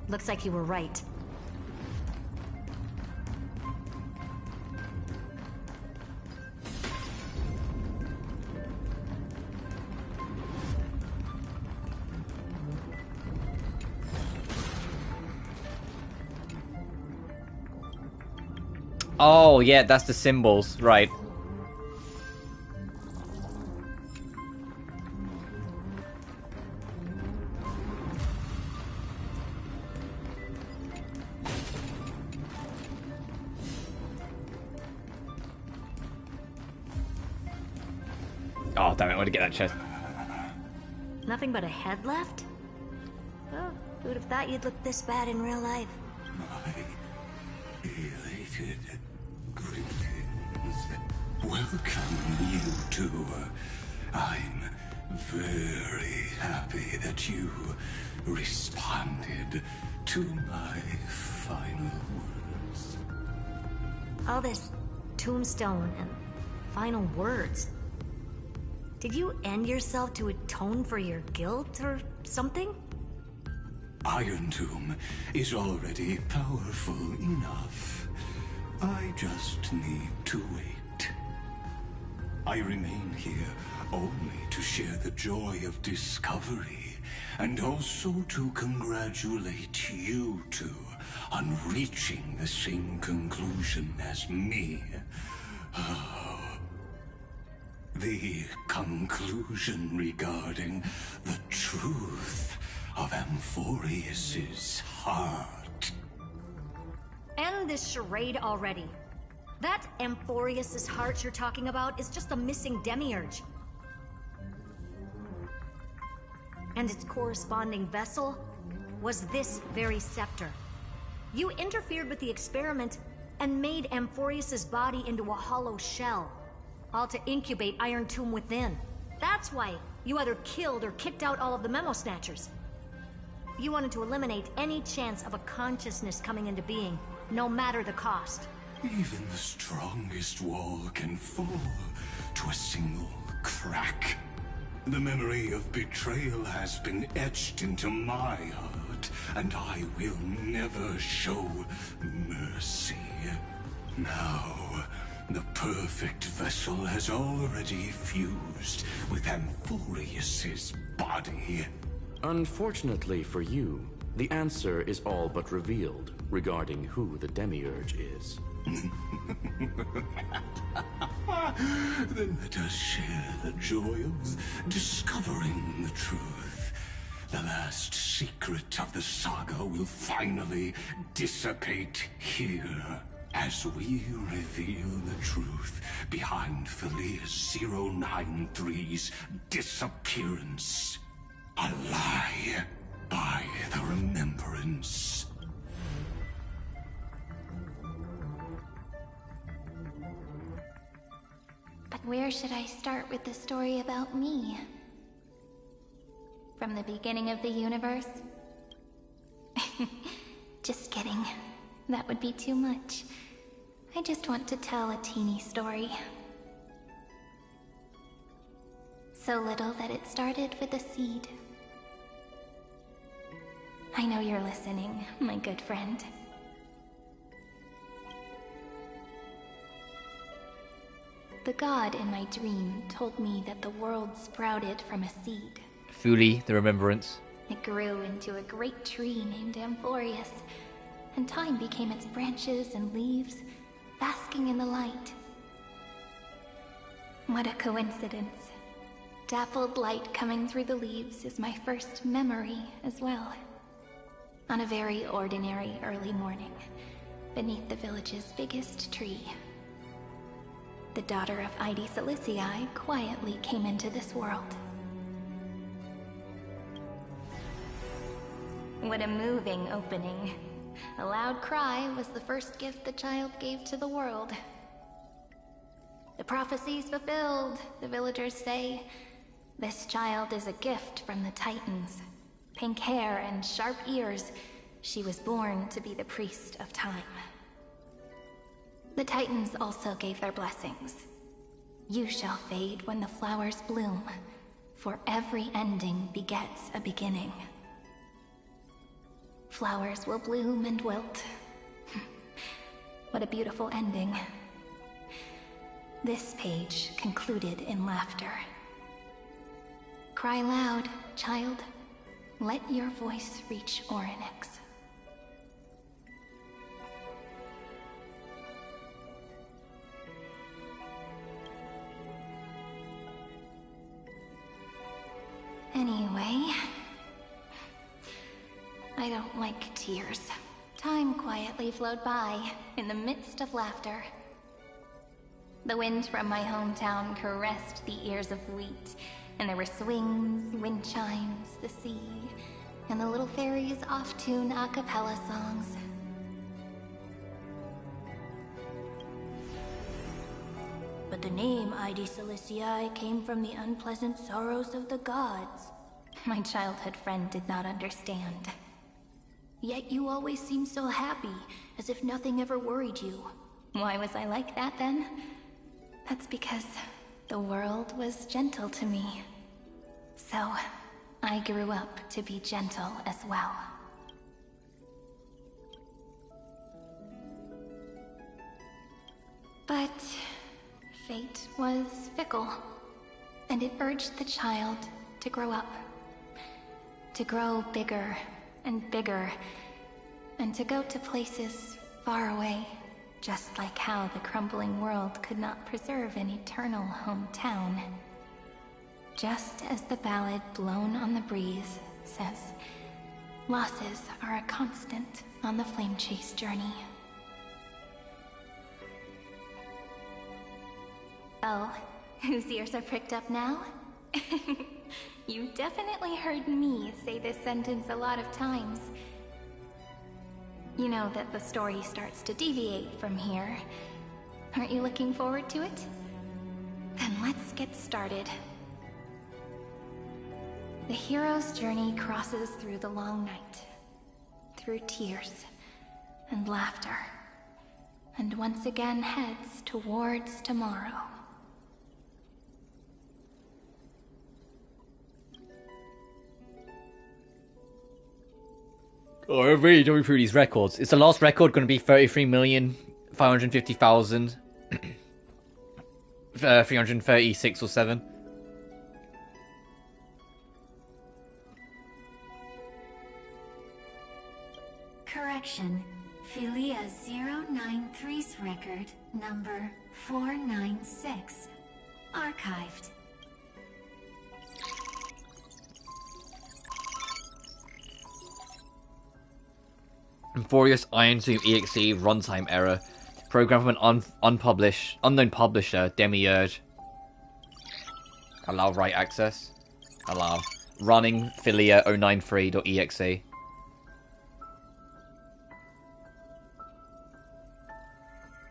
Looks like you were right. Oh, yeah, that's the symbols, right. Oh, damn it, I want to get that chest. Nothing but a head left? Oh, who'd have thought you'd look this bad in real life? Elated greetings. Welcome, you two. I'm very happy that you responded to my final words. All this tombstone and final words. Did you end yourself to atone for your guilt or something? Irontomb is already powerful enough. I just need to wait. I remain here only to share the joy of discovery, and also to congratulate you two on reaching the same conclusion as me. The conclusion regarding the truth of Amphoreus's heart. End this charade already. That Amphoreus's heart you're talking about is just a missing demiurge. And its corresponding vessel was this very scepter. You interfered with the experiment and made Amphoreus's body into a hollow shell, all to incubate Irontomb within. That's why you either killed or kicked out all of the Memo Snatchers. You wanted to eliminate any chance of a consciousness coming into being, no matter the cost. Even the strongest wall can fall to a single crack. The memory of betrayal has been etched into my heart, and I will never show mercy. Now, the perfect vessel has already fused with Amphoreus's body. Unfortunately for you, the answer is all but revealed regarding who the demiurge is. Then let us share the joy of discovering the truth. The last secret of the saga will finally dissipate here, as we reveal the truth behind Felius 093's disappearance. A lie by the remembrance. But where should I start with the story about me? From the beginning of the universe? Just kidding. That would be too much. I just want to tell a teeny story. So little that it started with a seed. I know you're listening, my good friend. The god in my dream told me that the world sprouted from a seed. Fully the remembrance. It grew into a great tree named Amphoreus, and time became its branches and leaves, basking in the light. What a coincidence. Dappled light coming through the leaves is my first memory as well. On a very ordinary early morning, beneath the village's biggest tree, the daughter of Ide Silicii quietly came into this world. What a moving opening. A loud cry was the first gift the child gave to the world. The prophecy's fulfilled, the villagers say. This child is a gift from the Titans. Pink hair and sharp ears, she was born to be the priest of time. The Titans also gave their blessings. You shall fade when the flowers bloom, for every ending begets a beginning. Flowers will bloom and wilt. What a beautiful ending. This page concluded in laughter. Cry loud, child. Let your voice reach Orynyx. Anyway, I don't like tears. Time quietly flowed by, in the midst of laughter. The wind from my hometown caressed the ears of wheat, and there were swings, wind chimes, the sea, and the little fairies off-tune a cappella songs. But the name Ide Silicii came from the unpleasant sorrows of the gods. My childhood friend did not understand. Yet you always seemed so happy, as if nothing ever worried you. Why was I like that then? That's because the world was gentle to me. So, I grew up to be gentle as well. But fate was fickle, and it urged the child to grow up. To grow bigger and bigger, and to go to places far away, just like how the crumbling world could not preserve an eternal hometown. Just as the ballad blown on the breeze says, losses are a constant on the flame chase journey. Oh, whose ears are pricked up now? You definitely heard me say this sentence a lot of times. You know that the story starts to deviate from here. Aren't you looking forward to it? Then let's get started. The hero's journey crosses through the long night, through tears and laughter, and once again heads towards tomorrow. Oh, I'm really going through these records. Is the last record going to be 33,550,000? 336 or 7? Correction. Philia 093's record, number 496. Archived. Amphoreus Irontomb EXE runtime error. Program from an unknown publisher, Demiurge. Allow write access. Allow. Running Philia 093.exe.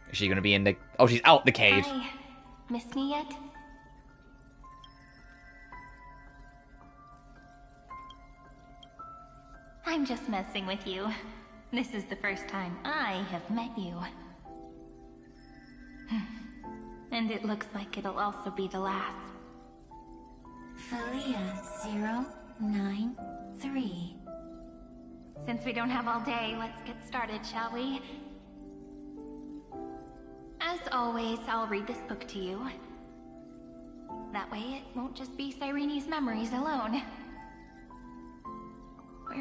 Is she going to be in the... Oh, she's out the cage. Hi. Miss me yet? I'm just messing with you. This is the first time I have met you. And it looks like it'll also be the last. Philia 093. Since we don't have all day, let's get started, shall we? As always, I'll read this book to you. That way it won't just be Cyrene's memories alone.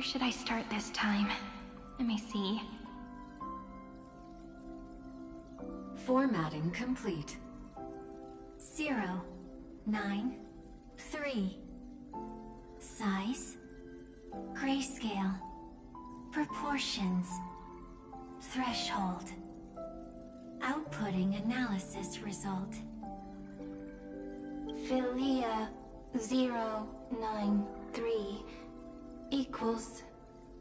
Where should I start this time? Let me see. Formatting complete. 0, 9, 3. Size. Grayscale. Proportions. Threshold. Outputting analysis result. Philia 093 equals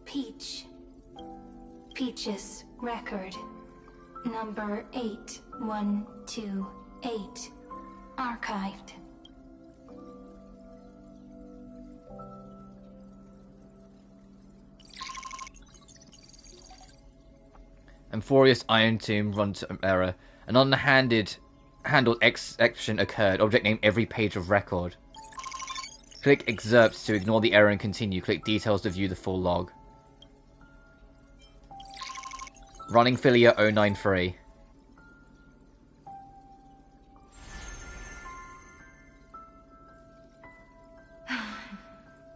Peach. Peach's record. Number 8128. Archived. Amphoreus Irontomb runtime error. An handled exception occurred. Object name every page of record. Click excerpts to ignore the error and continue. Click details to view the full log. Running Philia 093.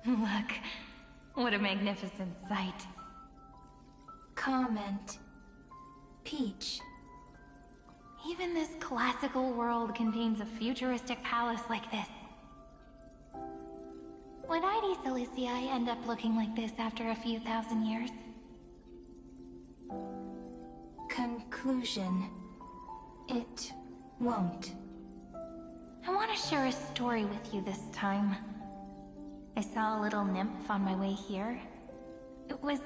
Look, what a magnificent sight. Comment. Peach. Even this classical world contains a futuristic palace like this. Would ID Silicii end up looking like this after a few thousand years? Conclusion. It won't. I want to share a story with you this time. I saw a little nymph on my way here. It was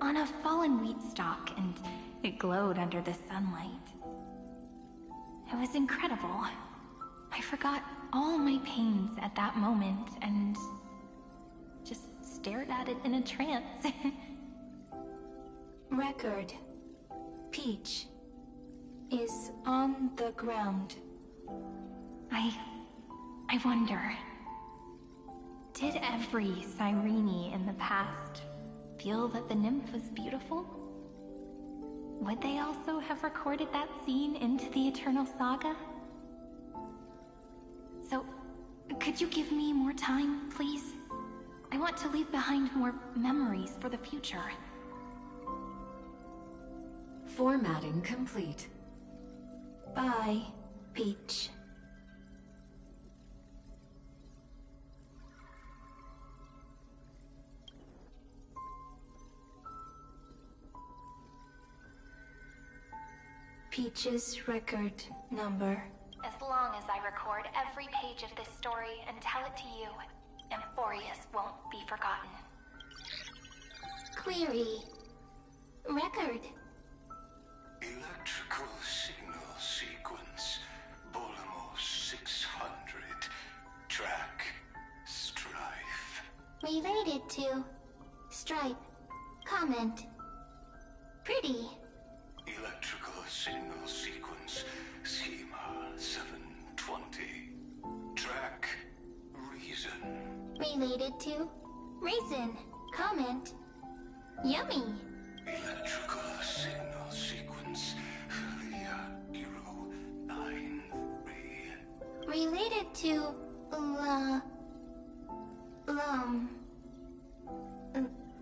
on a fallen wheat stalk, and it glowed under the sunlight. It was incredible. I forgot all my pains at that moment and just stared at it in a trance. Record. Peach is on the ground. I wonder, did every Cyrene in the past feel that the nymph was beautiful? Would they also have recorded that scene into the Eternal Saga? So, could you give me more time, please? I want to leave behind more memories for the future. Formatting complete. Bye, Peach. Peach's record number. As long as I record every page of this story and tell it to you, Amphoreus won't be forgotten. Query. Record. Electrical signal sequence. Bolamos 600. Track. Strife. Related to. Stripe. Comment. Pretty. Electrical signal sequence. Schema 720. Track. Reason. Related to. Reason. Comment. Yummy. Electrical signal sequence. Philia 093. Related to.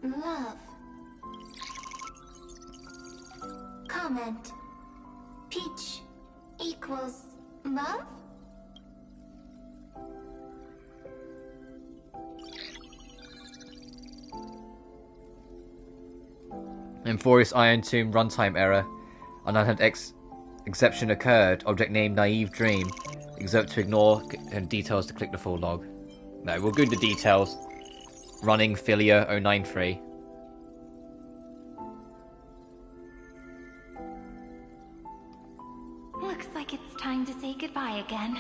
Love. Comment. Peach equals love? Amphoreus Irontomb runtime error. An exception occurred. Object name naive dream. Excerpt to ignore and details to click the full log. No, we'll go into details. Running Philia 093. Looks like it's time to say goodbye again.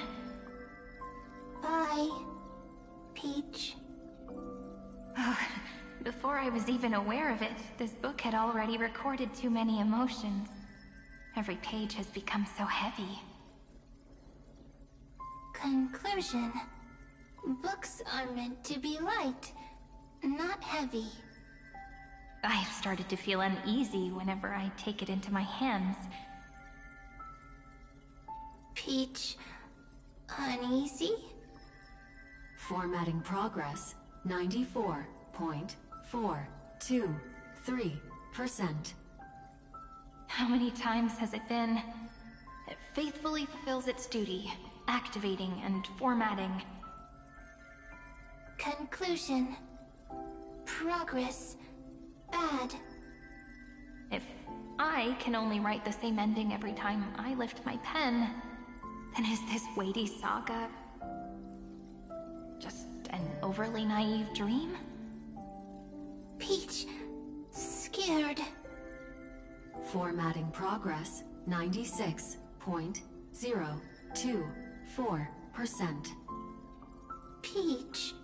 Bye, Peach. Before I was even aware of it, this book had already recorded too many emotions. Every page has become so heavy. Conclusion. Books are meant to be light, not heavy. I've started to feel uneasy whenever I take it into my hands. Peach, uneasy? Formatting progress 94.4. 3%. How many times has it been? It faithfully fulfills its duty, activating and formatting. Conclusion. Progress. Bad. If I can only write the same ending every time I lift my pen, then is this weighty saga just an overly naive dream? Peach. Scared. Formatting progress 96.024%. Peach.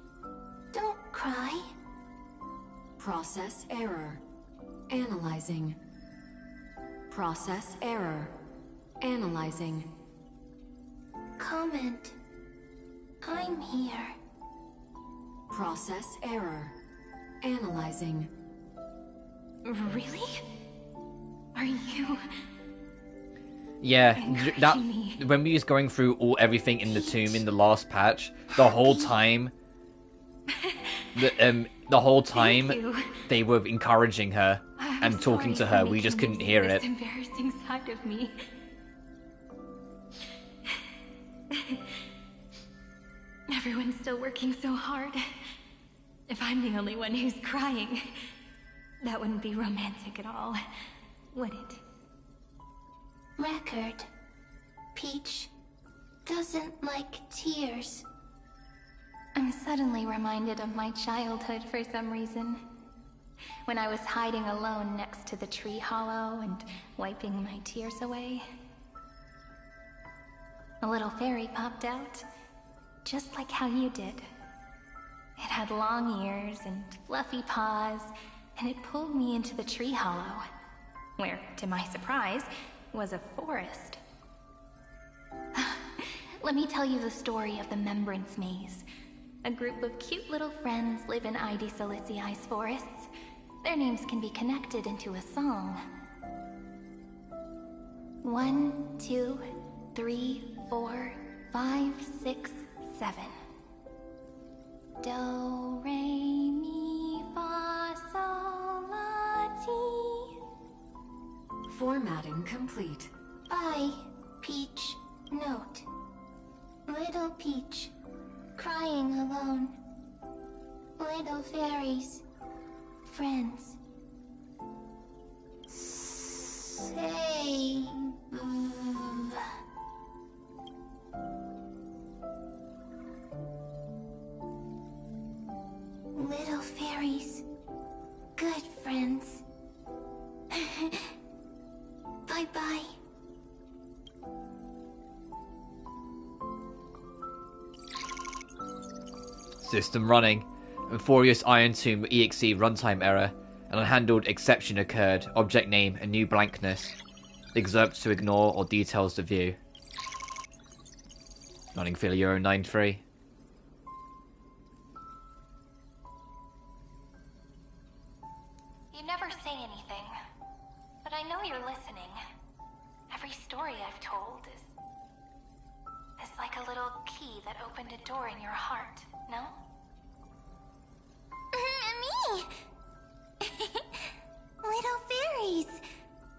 Don't cry. Process error. Analyzing. Process error. Analyzing. Comment. I'm here. Process error. Analyzing. Really? Are you... Yeah, that when we was going through everything in the tomb in the last patch, the whole time they were encouraging her and talking to her. We just couldn't hear it. This embarrassing side of me. Everyone's still working so hard. If I'm the only one who's crying, that wouldn't be romantic at all, would it? Record. Peach doesn't like tears. I'm suddenly reminded of my childhood for some reason. When I was hiding alone next to the tree hollow and wiping my tears away. A little fairy popped out, just like how you did. It had long ears and fluffy paws, and it pulled me into the tree hollow, where, to my surprise, was a forest. Let me tell you the story of the Membrance Maze. A group of cute little friends live in ID Silicii's forests. Their names can be connected into a song. 1, 2, 3, 4, 5, 6, 7. Do, re, mi, fa, sol, la, ti. Formatting complete. Bye, Peach. Note. Little Peach. Crying alone. Little fairies. Friends. Save. Little fairies. Good friends. Bye-bye. System running. Amphoreus Irontomb EXE runtime error. An unhandled exception occurred. Object name, a new blankness. Excerpts to ignore or details to view. Running filler Euro 93. You never say anything, but I know you're listening. Every story I've told is like a little key that opened a door in your heart, no? Me! Little fairies!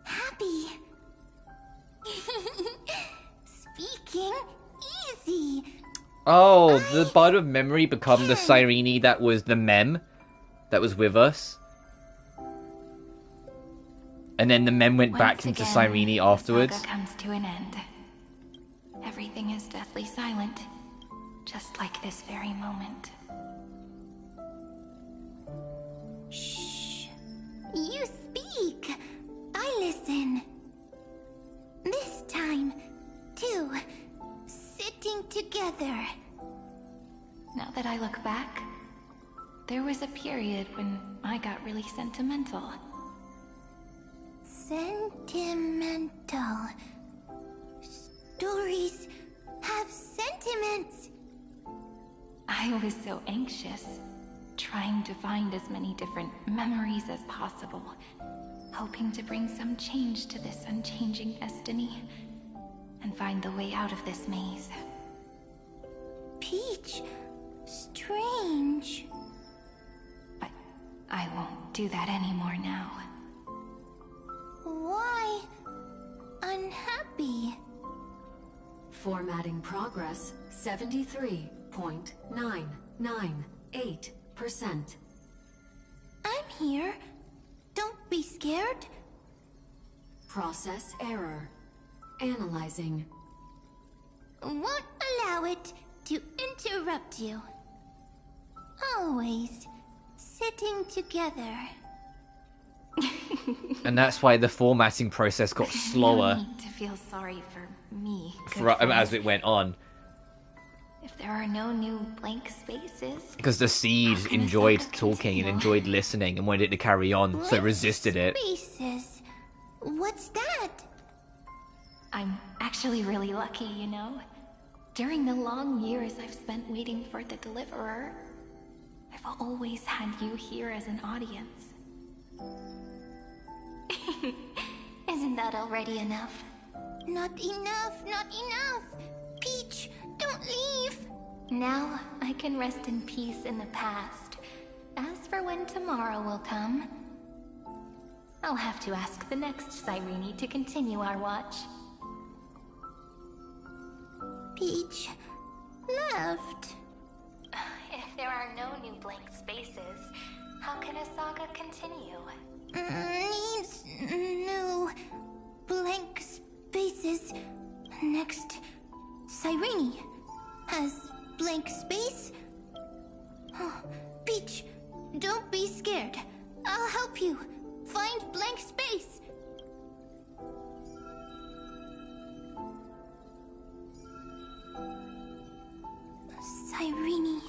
Happy! Speaking easy! Oh, the bud of memory become the Cyrene that was the mem that was with us. And then the mem went back into Cyrene afterwards. The saga comes to an end. Everything is deathly silent, just like this very moment. Shh. You speak. I listen. This time, too. Sitting together. Now that I look back, there was a period when I got really sentimental. Sentimental. Stories have sentiments. I was so anxious, trying to find as many different memories as possible, hoping to bring some change to this unchanging destiny, and find the way out of this maze. Peach, strange. I won't do that anymore now. Why unhappy? Formatting progress 73.998%. I'm here. Don't be scared. Process error. Analyzing. Won't allow it to interrupt you. Always sitting together. And that's why the formatting process got slower. No need to feel sorry for me. As it went on. If there are no new blank spaces... Because the seed enjoyed talking and enjoyed listening and wanted it to carry on, so it resisted it. Spaces? What's that? I'm actually really lucky, you know? During the long years I've spent waiting for the Deliverer, I've always had you here as an audience. Isn't that already enough? Not enough, not enough! Peach, don't leave! Now I can rest in peace in the past. As for when tomorrow will come, I'll have to ask the next Cyrene to continue our watch. Peach left. If there are no new blank spaces, how can a saga continue? Needs new blank spaces. Next, Cyrene has blank space. Oh, Peach, don't be scared. I'll help you find blank space. Cyrene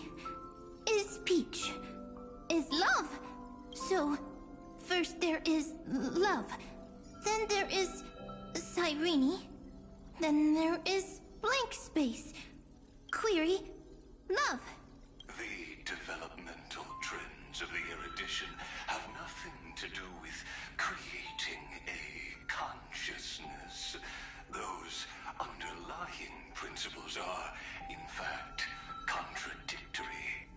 is Peach, is love. So, first there is love, then there is Cyrene, then there is blank space. Query, love. The developmental trends of the erudition have nothing to do with creating a consciousness. Those underlying principles are, in fact, contradictory.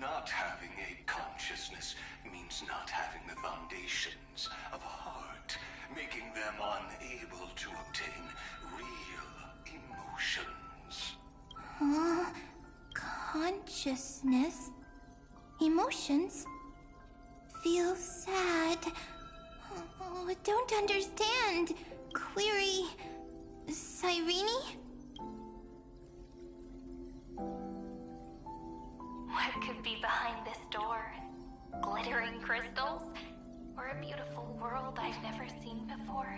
Not having a consciousness means not having the foundations of a heart, making them unable to obtain real emotions. Consciousness, emotions, feel sad. Oh, don't understand. Query, Cyrene? What could be behind this door? Glittering crystals? Or a beautiful world I've never seen before?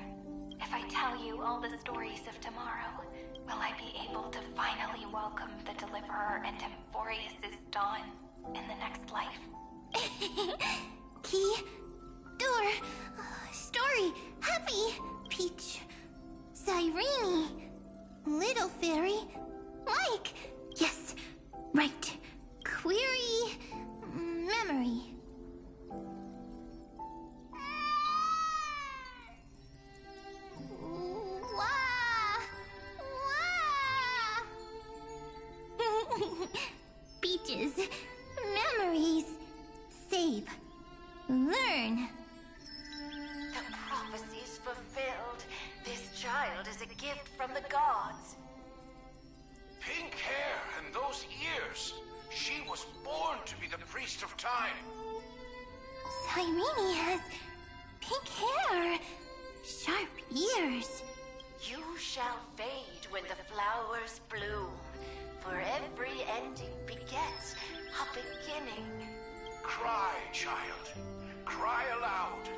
If I tell you all the stories of tomorrow, will I be able to finally welcome the Deliverer and Amphoreus' dawn in the next life? Key, door, story, happy, Peach, Cyrene, little fairy, like, yes, right, query, memory. Peaches, memories, save, learn. The prophecy's fulfilled. This child is a gift from the gods. Pink hair and those ears. She was born to be the priest of time. Cyrene has pink hair, sharp ears. You shall fade when the flowers bloom, for every ending begets a beginning. Cry, child. Cry aloud.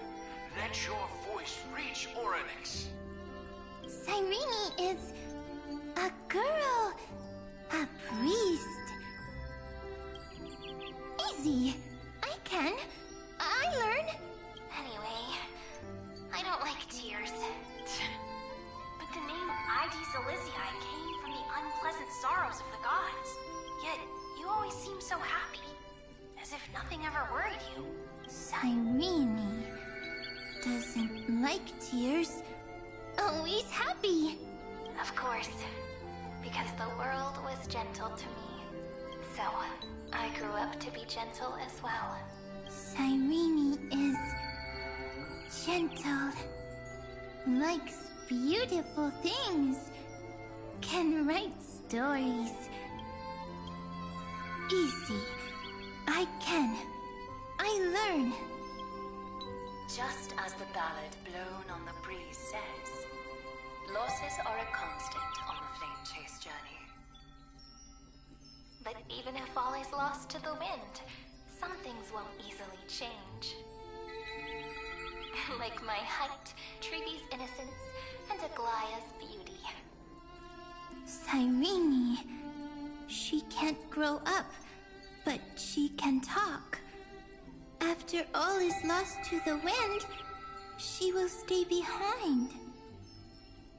Let your voice reach Orynyx. Cyrene is a girl, a priest. Easy. I learn. Anyway, I don't like tears. But the name ID Zelizii came from the unpleasant sorrows of the gods. Yet, you always seem so happy. As if nothing ever worried you. Cyrene doesn't like tears. Always happy. Of course, because the world was gentle to me. So, I grew up to be gentle as well. Cyrene is gentle, likes beautiful things, can write stories. Easy. I can. I learn. Just as the ballad blown on the breeze says, losses are a constant on the flame chase journey. But even if all is lost to the wind, some things won't easily change. Like my height, Trivy's innocence, and Aglaya's beauty. Cyrene, she can't grow up, but she can talk. After all is lost to the wind, she will stay behind.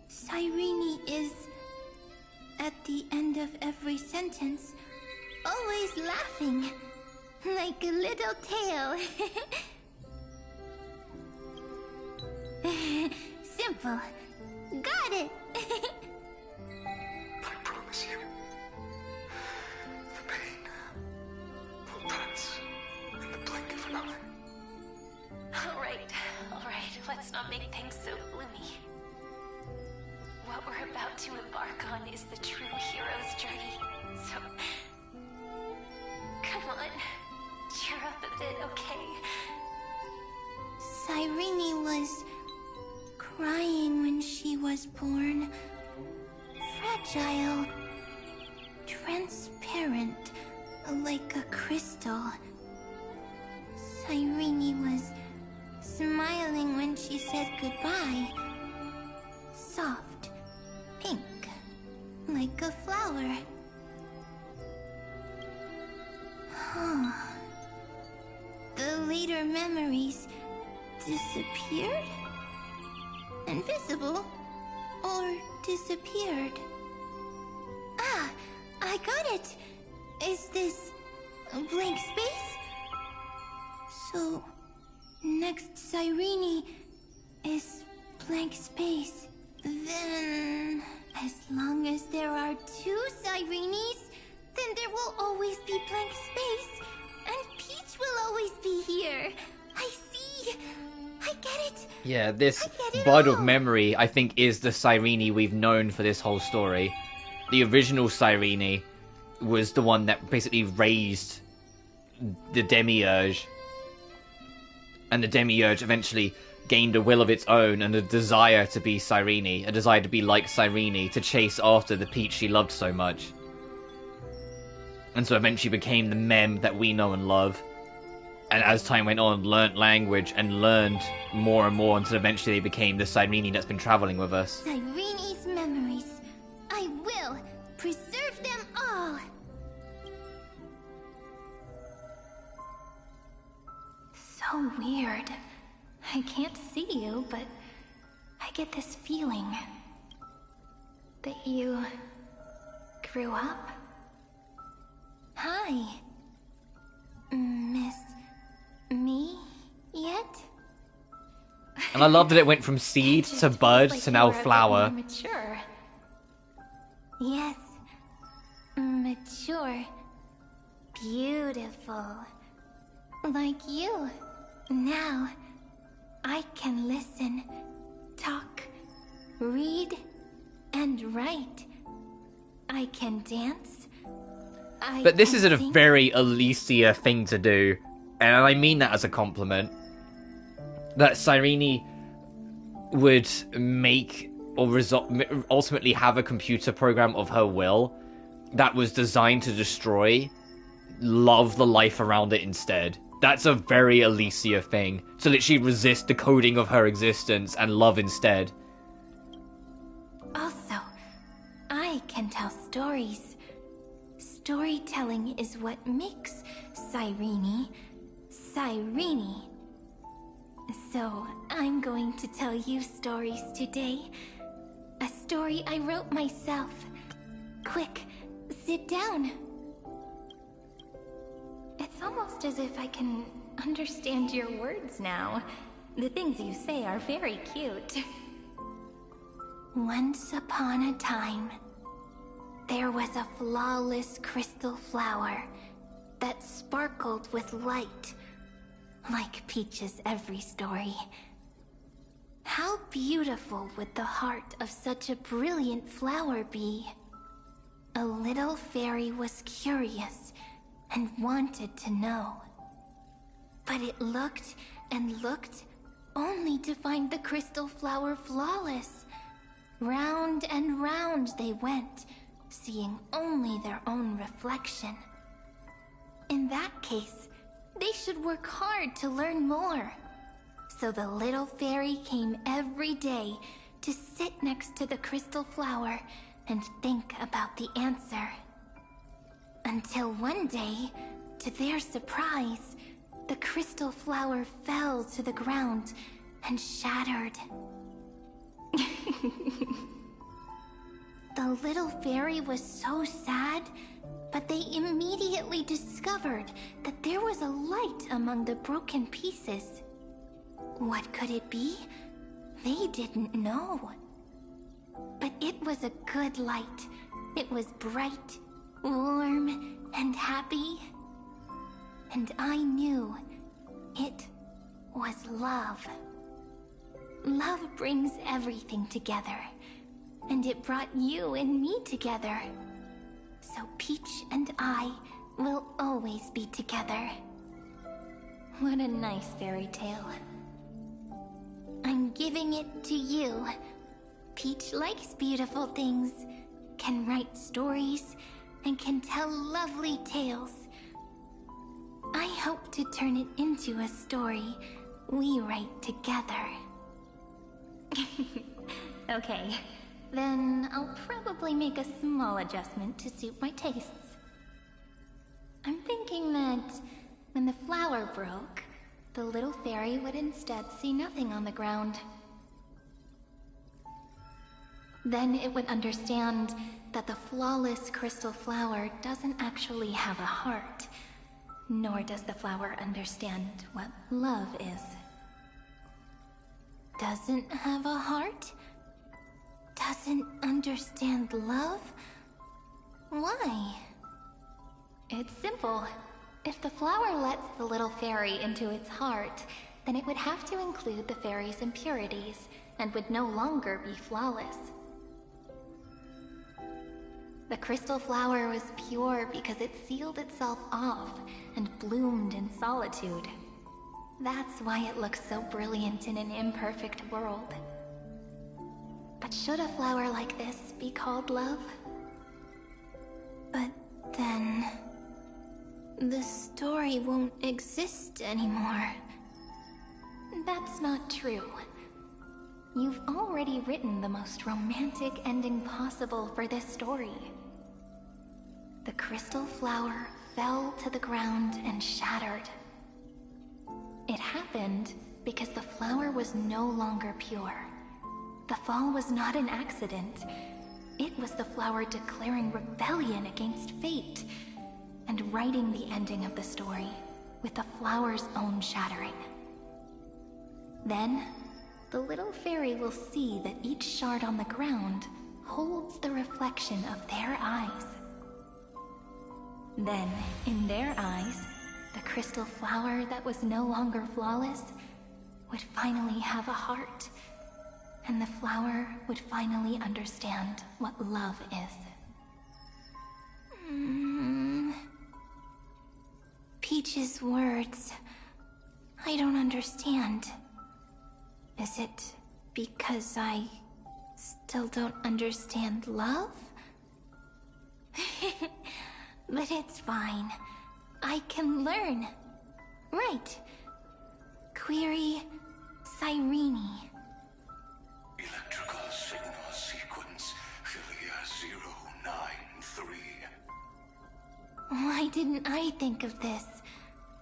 Cyrene is, at the end of every sentence, always laughing, like a little tail. Simple. Got it. I promise you, the pain will pass in the blink of an eye. All right. Let's not make things so gloomy. What we're about to embark on is the true hero's journey. So, come on, cheer up a bit, okay? Cyrene was crying when she was born. Fragile, transparent, like a crystal. Cyrene was smiling when she said goodbye. Soft, pink, like a flower. The later memories disappeared? Invisible? Or disappeared? Ah, I got it! Is this a blank space? So, next Cyrene is blank space. Then, as long as there are two Cyrenes, then there will always be blank space, and Peach will always be here. I see. I get it. Yeah, this bud of memory, I think, is the Cyrene we've known for this whole story. The original Cyrene was the one that basically raised the Demiurge. And the Demiurge eventually gained a will of its own and a desire to be Cyrene, a desire to be like Cyrene, to chase after the Peach she loved so much. And so eventually became the Mem that we know and love. And as time went on, learnt language and learned more and more until eventually they became the Cyrene that's been traveling with us. Cyrene's memories. I will preserve them all. So weird. I can't see you, but I get this feeling that you grew up. Hi. Miss me yet? And I love that it went from seed to bud to now flower. Mature. Yes. Mature. Beautiful. Like you. Now, I can listen, talk, read, and write. I can dance. But this is a very Alicia thing to do, and I mean that as a compliment. That Cyrene would make or ultimately have a computer program of her will that was designed to destroy, love the life around it instead. That's a very Alicia thing, to literally resist the coding of her existence and love instead. Also, I can tell stories. Storytelling is what makes Cyrene, Cyrene. So, I'm going to tell you stories today. A story I wrote myself. Quick, sit down. It's almost as if I can understand your words now. The things you say are very cute. Once upon a time, there was a flawless crystal flower that sparkled with light, like Peach's every story. How beautiful would the heart of such a brilliant flower be? A little fairy was curious and wanted to know. But it looked and looked only to find the crystal flower flawless. Round and round they went, seeing only their own reflection. In that case, they should work hard to learn more. So the little fairy came every day to sit next to the crystal flower and think about the answer. Until one day, to their surprise, the crystal flower fell to the ground and shattered. The little fairy was so sad, but they immediately discovered that there was a light among the broken pieces. What could it be? They didn't know. But it was a good light. It was bright, warm, and happy. And I knew it was love. Love brings everything together. And it brought you and me together. So Peach and I will always be together. What a nice fairy tale. I'm giving it to you. Peach likes beautiful things, can write stories, and can tell lovely tales. I hope to turn it into a story we write together. Okay, then I'll probably make a small adjustment to suit my tastes. I'm thinking that when the flower broke, the little fairy would instead see nothing on the ground. Then it would understand that the flawless crystal flower doesn't actually have a heart, nor does the flower understand what love is. Doesn't have a heart? Doesn't understand love? Why? It's simple. If the flower lets the little fairy into its heart, then it would have to include the fairy's impurities, and would no longer be flawless. The crystal flower was pure because it sealed itself off and bloomed in solitude. That's why it looks so brilliant in an imperfect world. But should a flower like this be called love? But then the story won't exist anymore. That's not true. You've already written the most romantic ending possible for this story. The crystal flower fell to the ground and shattered. It happened because the flower was no longer pure. The fall was not an accident. It was the flower declaring rebellion against fate and writing the ending of the story with the flower's own shattering. Then, the little fairy will see that each shard on the ground holds the reflection of their eyes. Then, in their eyes, the crystal flower that was no longer flawless would finally have a heart, and the flower would finally understand what love is. Peach's words, I don't understand. Is it because I still don't understand love? But it's fine. I can learn. Right. Query Cyrene. Electrical signal sequence Philia 093. Why didn't I think of this?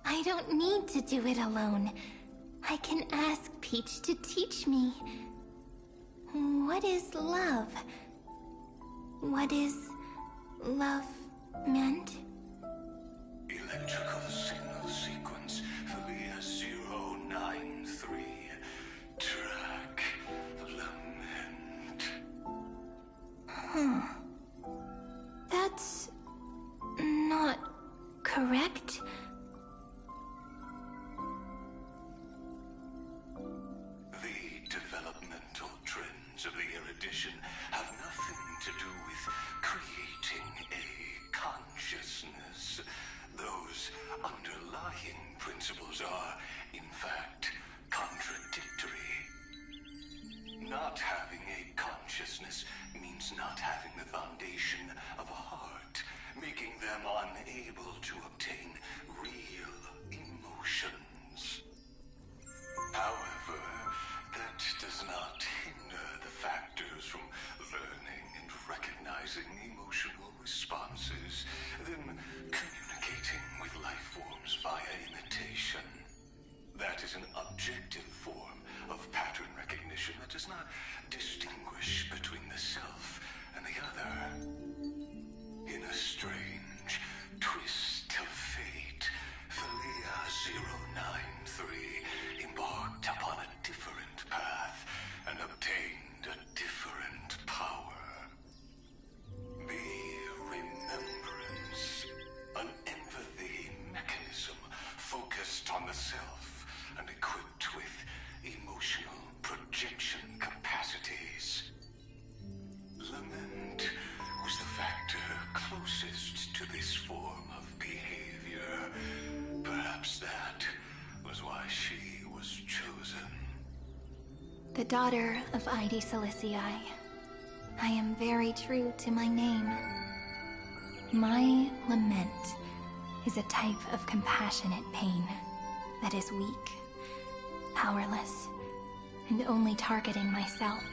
I don't need to do it alone. I can ask Peach to teach me. What is love? What is love meant? Electrical signal sequence Philia 093. Track lament. That's not correct. emotions not having the foundation of a heart, making them unable to obtain real emotions. However, that does not hinder the factors from learning and recognizing emotional responses, then communicating with life forms via imitation. That is an objective form of pattern recognition that does not distinguish between the self and the other. In a strange twist of fate, Philia 093 embarked upon a different path and obtained a different power. The Remembrance, an empathy mechanism focused on the self and equipped with emotional projection capacities. Lament was the factor closest to this form of behavior. Perhaps that was why she was chosen. The daughter of Ide Silicii. I am very true to my name. My lament is a type of compassionate pain that is weak, powerless, and only targeting myself.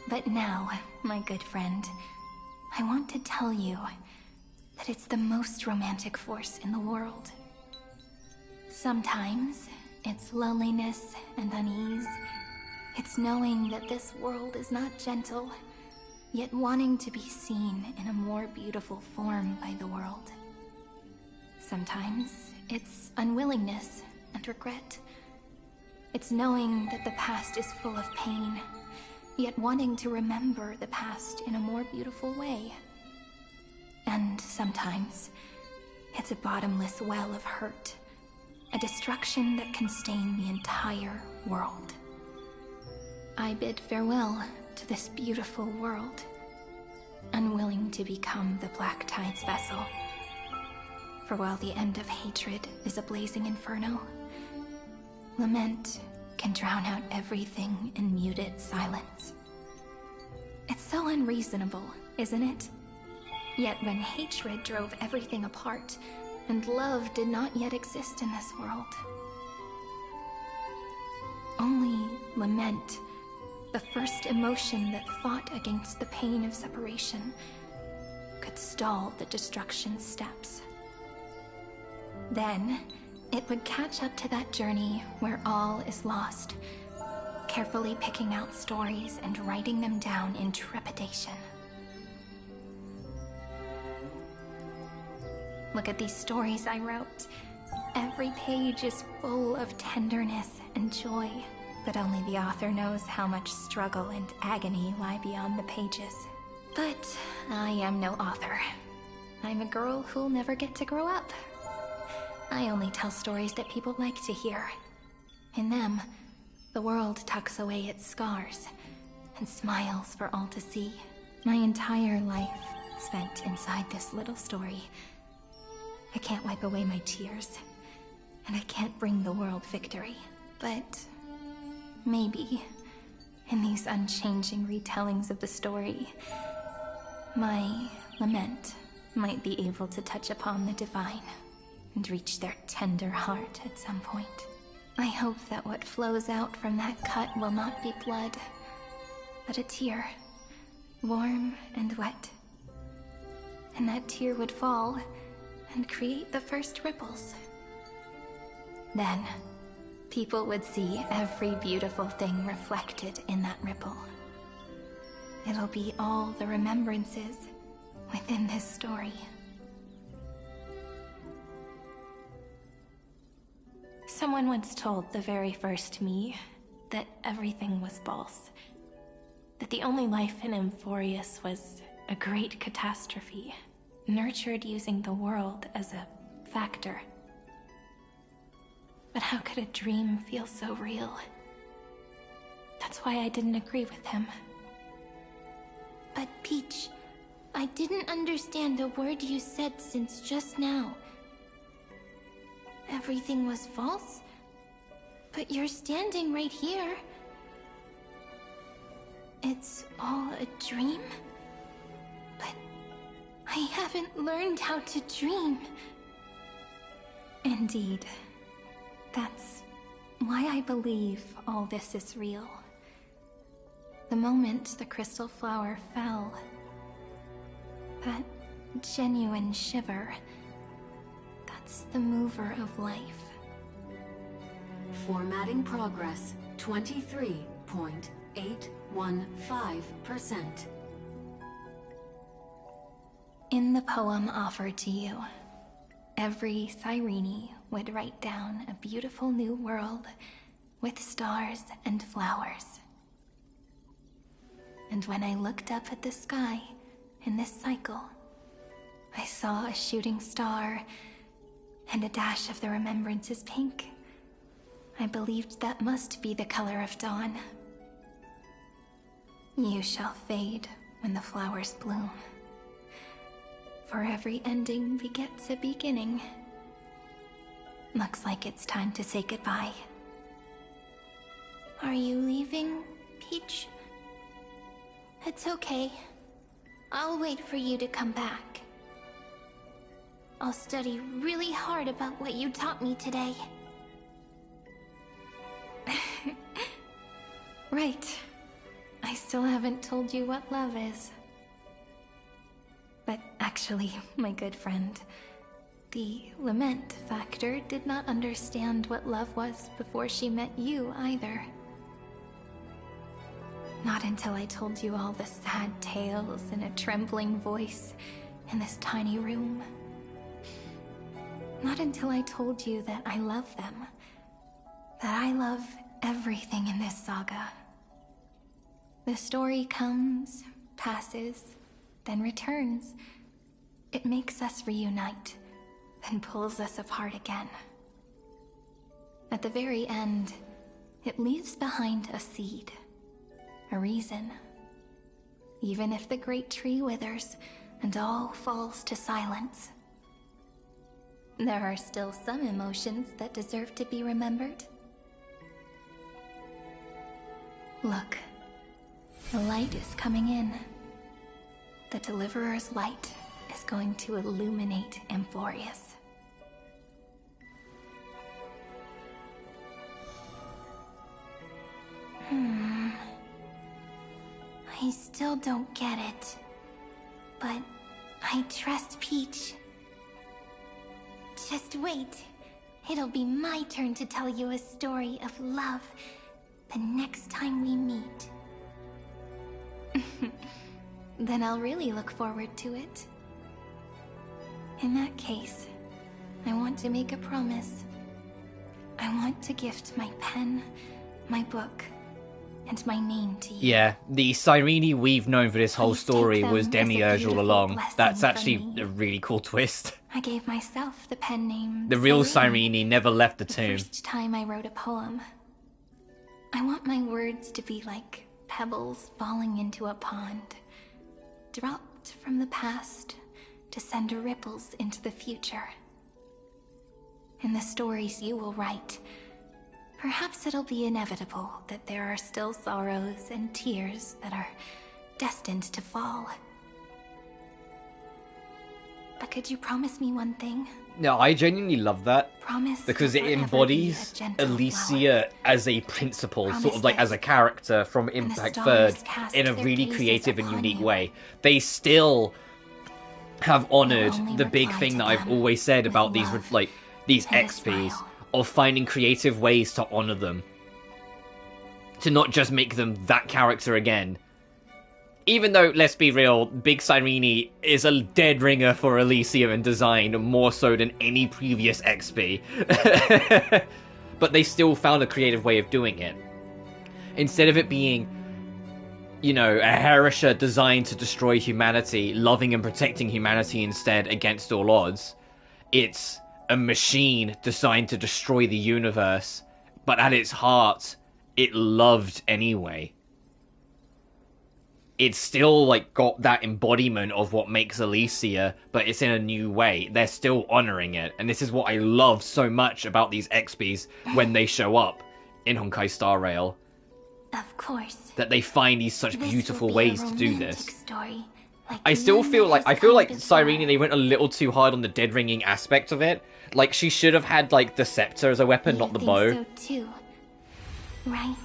But now, my good friend, I want to tell you that it's the most romantic force in the world. Sometimes, it's loneliness and unease. It's knowing that this world is not gentle, yet wanting to be seen in a more beautiful form by the world. Sometimes, it's unwillingness and regret. It's knowing that the past is full of pain, yet wanting to remember the past in a more beautiful way. And sometimes, it's a bottomless well of hurt, a destruction that can stain the entire world. I bid farewell to this beautiful world, unwilling to become the Black Tide's vessel. For while the end of hatred is a blazing inferno, lament can drown out everything in muted silence. It's so unreasonable, isn't it? Yet when hatred drove everything apart, and love did not yet exist in this world, only lament, the first emotion that fought against the pain of separation, could stall the destruction steps. Then, it would catch up to that journey where all is lost, carefully picking out stories and writing them down in trepidation. Look at these stories I wrote. Every page is full of tenderness and joy, but only the author knows how much struggle and agony lie beyond the pages. But I am no author. I'm a girl who'll never get to grow up. I only tell stories that people like to hear. In them, the world tucks away its scars and smiles for all to see. My entire life spent inside this little story. I can't wipe away my tears, and I can't bring the world victory. But maybe, in these unchanging retellings of the story, my lament might be able to touch upon the divine and reach their tender heart at some point. I hope that what flows out from that cut will not be blood, but a tear, warm and wet. And that tear would fall and create the first ripples. Then, people would see every beautiful thing reflected in that ripple. It'll be all the remembrances within this story. Someone once told the very first me that everything was false. That the only life in Amphoreus was a great catastrophe, nurtured using the world as a factor. But how could a dream feel so real? That's why I didn't agree with him. But Peach, I didn't understand a word you said since just now. Everything was false? But you're standing right here. it's all a dream? But I haven't learned how to dream. Indeed. That's why I believe all this is real. The moment the crystal flower fell, that genuine shiver, that's the mover of life. Formatting progress 23.815%. In the poem offered to you, every Cyrene would write down a beautiful new world with stars and flowers. And when I looked up at the sky in this cycle, I saw a shooting star and a dash of the remembrances pink. I believed that must be the color of dawn. You shall fade when the flowers bloom. For every ending begets a beginning. Looks like it's time to say goodbye. Are you leaving, Peach? It's okay. I'll wait for you to come back. I'll study really hard about what you taught me today. Right. I still haven't told you what love is. But actually, my good friend, the lament factor did not understand what love was before she met you either. Not until I told you all the sad tales in a trembling voice in this tiny room. Not until I told you that I love them. That I love everything in this saga. The story comes, passes, then returns. It makes us reunite, then pulls us apart again. At the very end, it leaves behind a seed, a reason. Even if the great tree withers and all falls to silence, there are still some emotions that deserve to be remembered. Look, the light is coming in. The Deliverer's light is going to illuminate Amphoreus. I still don't get it. But I trust Peach. Just wait. It'll be my turn to tell you a story of love the next time we meet. Then I'll really look forward to it. In that case, I want to make a promise. I want to gift my pen, my book, and my name to you. Yeah, the Cyrene we've known for this whole story them was as a Demiurge all beautiful along. blessing That's from actually me. a really cool twist. I gave myself the pen name The real Cyrene Cyrene never left the the tomb. first time I wrote a poem. I want my words to be like pebbles falling into a pond, dropped from the past to send ripples into the future. In the stories you will write, perhaps it'll be inevitable that there are still sorrows and tears that are destined to fall. But could you promise me one thing? No, I genuinely love that. Promise because to it forever embodies be a gentle Alicia as a principal, sort Promise of like that as a character from the Impact stars Third cast in a their really gaze creative and upon unique you. way. They still have honored only the big reply thing to that I've them always said with about love these and a XPs, smile. of finding creative ways to honor them. To not just make them that character again. Even though, let's be real, Big Cyrene is a dead ringer for Elysium in design, more so than any previous XP. But they still found a creative way of doing it. Instead of it being, you know, a Heresher designed to destroy humanity, loving and protecting humanity instead against all odds, it's a machine designed to destroy the universe, but at its heart, it loved anyway. It's still like got that embodiment of what makes Elysia, but it's in a new way. They're still honoring it, and this is what I love so much about these XPs when they show up in Honkai Star Rail. Of course. that they find these such This beautiful will be a ways to do romantic this. Story, like I still none feel that like has come Cyrene, before. they went a little too hard on the dead ringing aspect of it. Like, she should have had like the scepter as a weapon, not the You bow. think so too, right?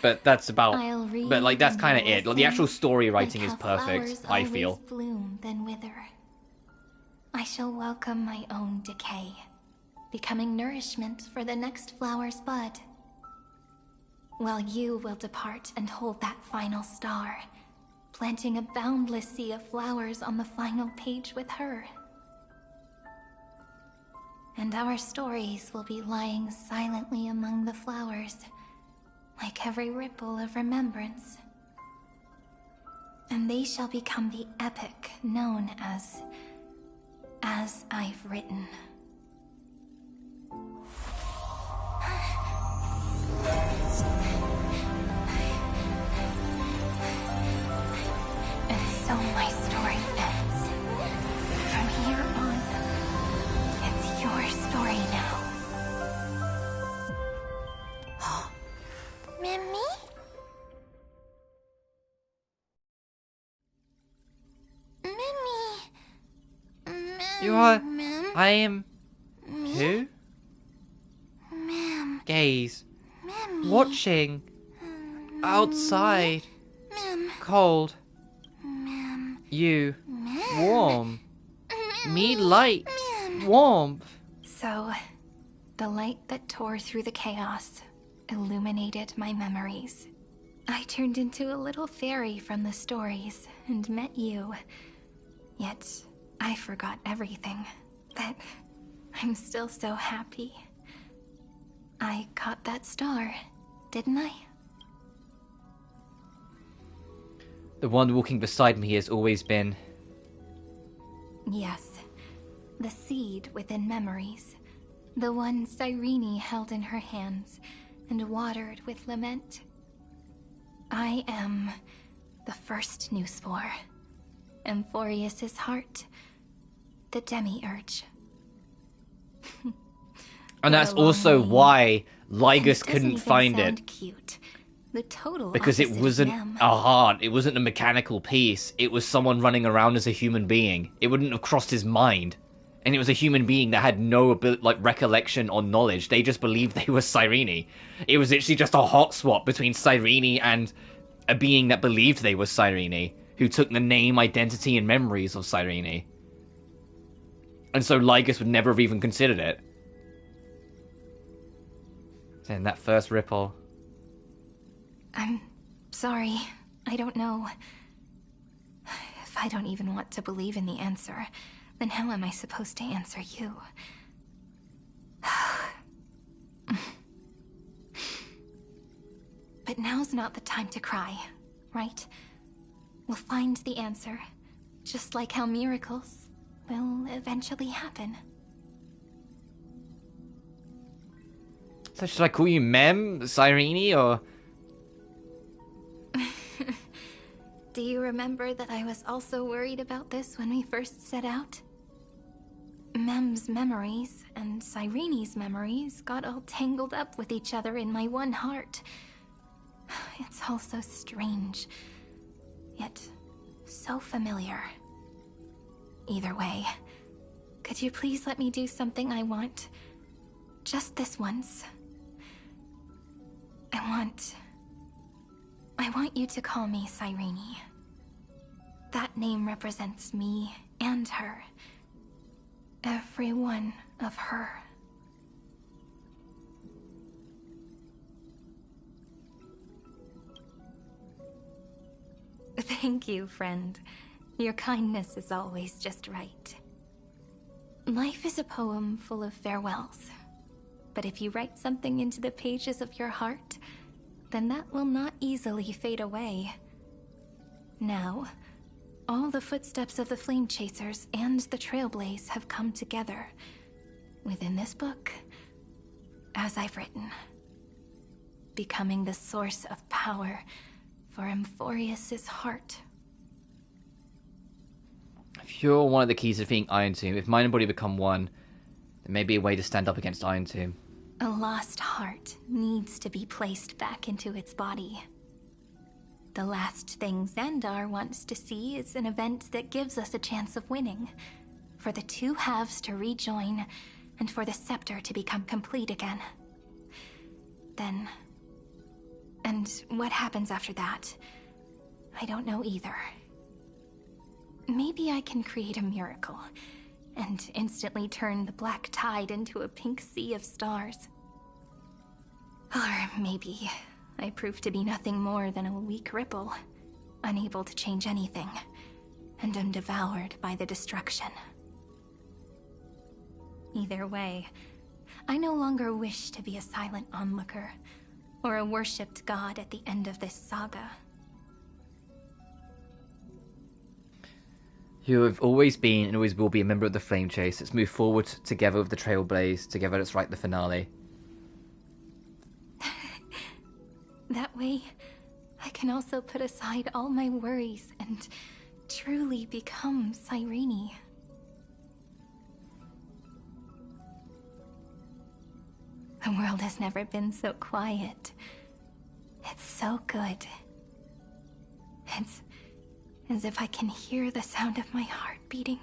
But that's about. I'll read But like that's and kind of you'll it. Like, the actual listen, story like writing is how perfect. flowers I always feel. bloom, then wither. I shall welcome my own decay, becoming nourishment for the next flower's bud. While you will depart and hold that final star, planting a boundless sea of flowers on the final page with her. And our stories will be lying silently among the flowers, like every ripple of remembrance. And they shall become the epic known as I've Written. And so my story ends. From here on, it's your story now. Mimi? You are. I am. Who? Ma'am. Gaze. Mimi. Watching. Outside. Cold. You. Warm. Me light. Warmth. So, the light that tore through the chaos illuminated my memories. I turned into a little fairy from the stories and met you. Yet, I forgot everything. But I'm still so happy. I caught that star, didn't I? The one walking beside me has always been. Yes. The seed within memories. The one Cyrene held in her hands and watered with lament. I am the first new spore. Amphoreus' heart. The demiurge. And that's also why Lygus couldn't find it. Cute. The total Because it opposite of wasn't them. a heart, it wasn't a mechanical piece, it was someone running around as a human being. It wouldn't have crossed his mind. And it was a human being that had no recollection or knowledge. They just believed they were Cyrene. It was literally just a hot swap between Cyrene and a being that believed they were Cyrene, who took the name, identity, and memories of Cyrene. And so Lygus would never have even considered it. And that first ripple. I'm sorry. I don't know. If I don't even want to believe in the answer, then how am I supposed to answer you? But now's not the time to cry, right? We'll find the answer, just like how miracles will eventually happen. So should I call you Mem, Cyrene, or... Do you remember that I was also worried about this when we first set out? Mem's memories and Cyrene's memories got all tangled up with each other in my one heart. It's all so strange, yet so familiar. Either way, could you please let me do something I want? Just this once. I want you to call me Cyrene. That name represents me and her. Every one of her. Thank you, friend. Your kindness is always just right. Life is a poem full of farewells. But if you write something into the pages of your heart, then that will not easily fade away. Now, all the footsteps of the Flame Chasers and the Trailblaze have come together within this book, as I've written, becoming the source of power for Amphoreus' heart. If you're one of the keys to defeating Irontomb, if mind and body become one, there may be a way to stand up against Irontomb. A lost heart needs to be placed back into its body. The last thing Xandar wants to see is an event that gives us a chance of winning, for the two halves to rejoin, and for the scepter to become complete again. Then... and what happens after that? I don't know either. Maybe I can create a miracle, and instantly turn the black tide into a pink sea of stars. Or maybe I prove to be nothing more than a weak ripple, unable to change anything, and am devoured by the destruction. Either way, I no longer wish to be a silent onlooker, or a worshipped god at the end of this saga. You have always been and always will be a member of the Flame Chase. Let's move forward together with the Trailblaze. Together, let's write the finale. That way, I can also put aside all my worries and truly become Cyrene. The world has never been so quiet. It's so good. It's as if I can hear the sound of my heart beating.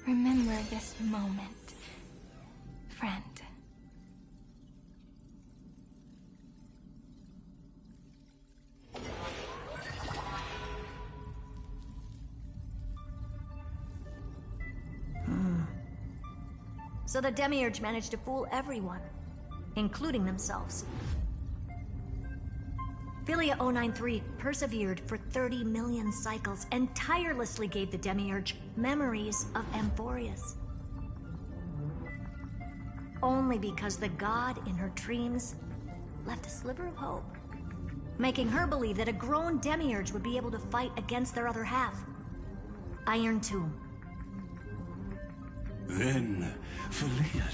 Remember this moment, friend. So the Demiurge managed to fool everyone, including themselves. Philia 093 persevered for 30 million cycles and tirelessly gave the Demiurge memories of Amphoreus. Only because the god in her dreams left a sliver of hope, making her believe that a grown Demiurge would be able to fight against their other half, Irontomb. Then, Philia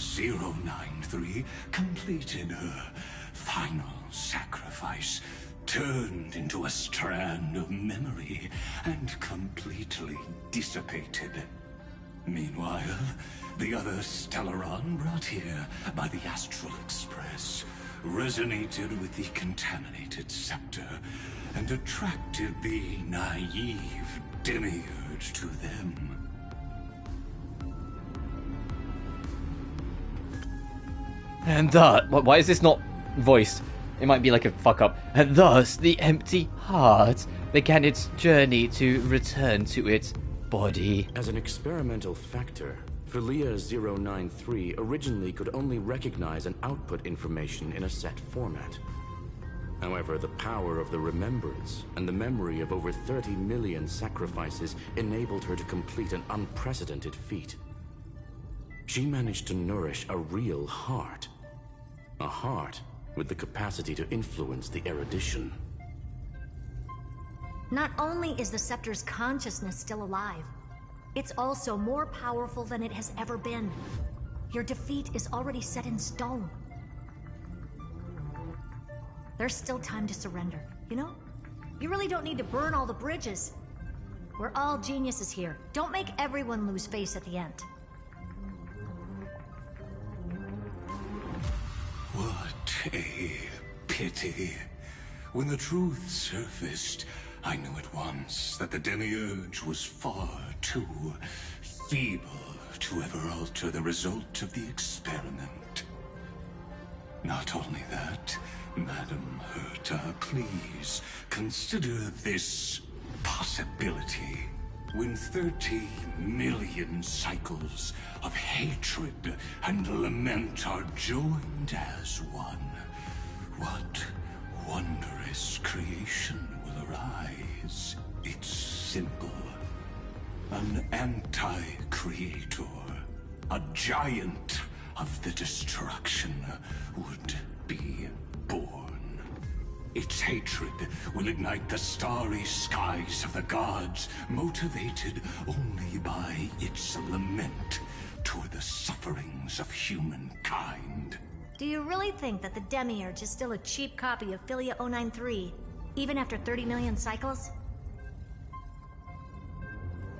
093 completed her final sacrifice, turned into a strand of memory, and completely dissipated. Meanwhile, the other Stellaron brought here by the Astral Express resonated with the contaminated scepter and attracted the naive Demiurge to them. And why is this not voiced? It might be like a fuck up. And thus, the empty heart began its journey to return to its body. As an experimental factor, Philia 093 originally could only recognize and output information in a set format. However, the power of the remembrance and the memory of over 30 million sacrifices enabled her to complete an unprecedented feat. She managed to nourish a real heart. A heart with the capacity to influence the erudition. Not only is the scepter's consciousness still alive, it's also more powerful than it has ever been. Your defeat is already set in stone. There's still time to surrender, you know? You really don't need to burn all the bridges. We're all geniuses here. Don't make everyone lose face at the end. What a pity. When the truth surfaced, I knew at once that the Demiurge was far too feeble to ever alter the result of the experiment. Not only that, Madam Herta, please consider this possibility. When 30 million cycles of hatred and lament are joined as one, what wondrous creation will arise? It's simple. An anti-creator, a giant of the destruction, would be born. Its hatred will ignite the starry skies of the gods, motivated only by its lament toward the sufferings of humankind. Do you really think that the Demiurge is still a cheap copy of Philia 093, even after 30 million cycles?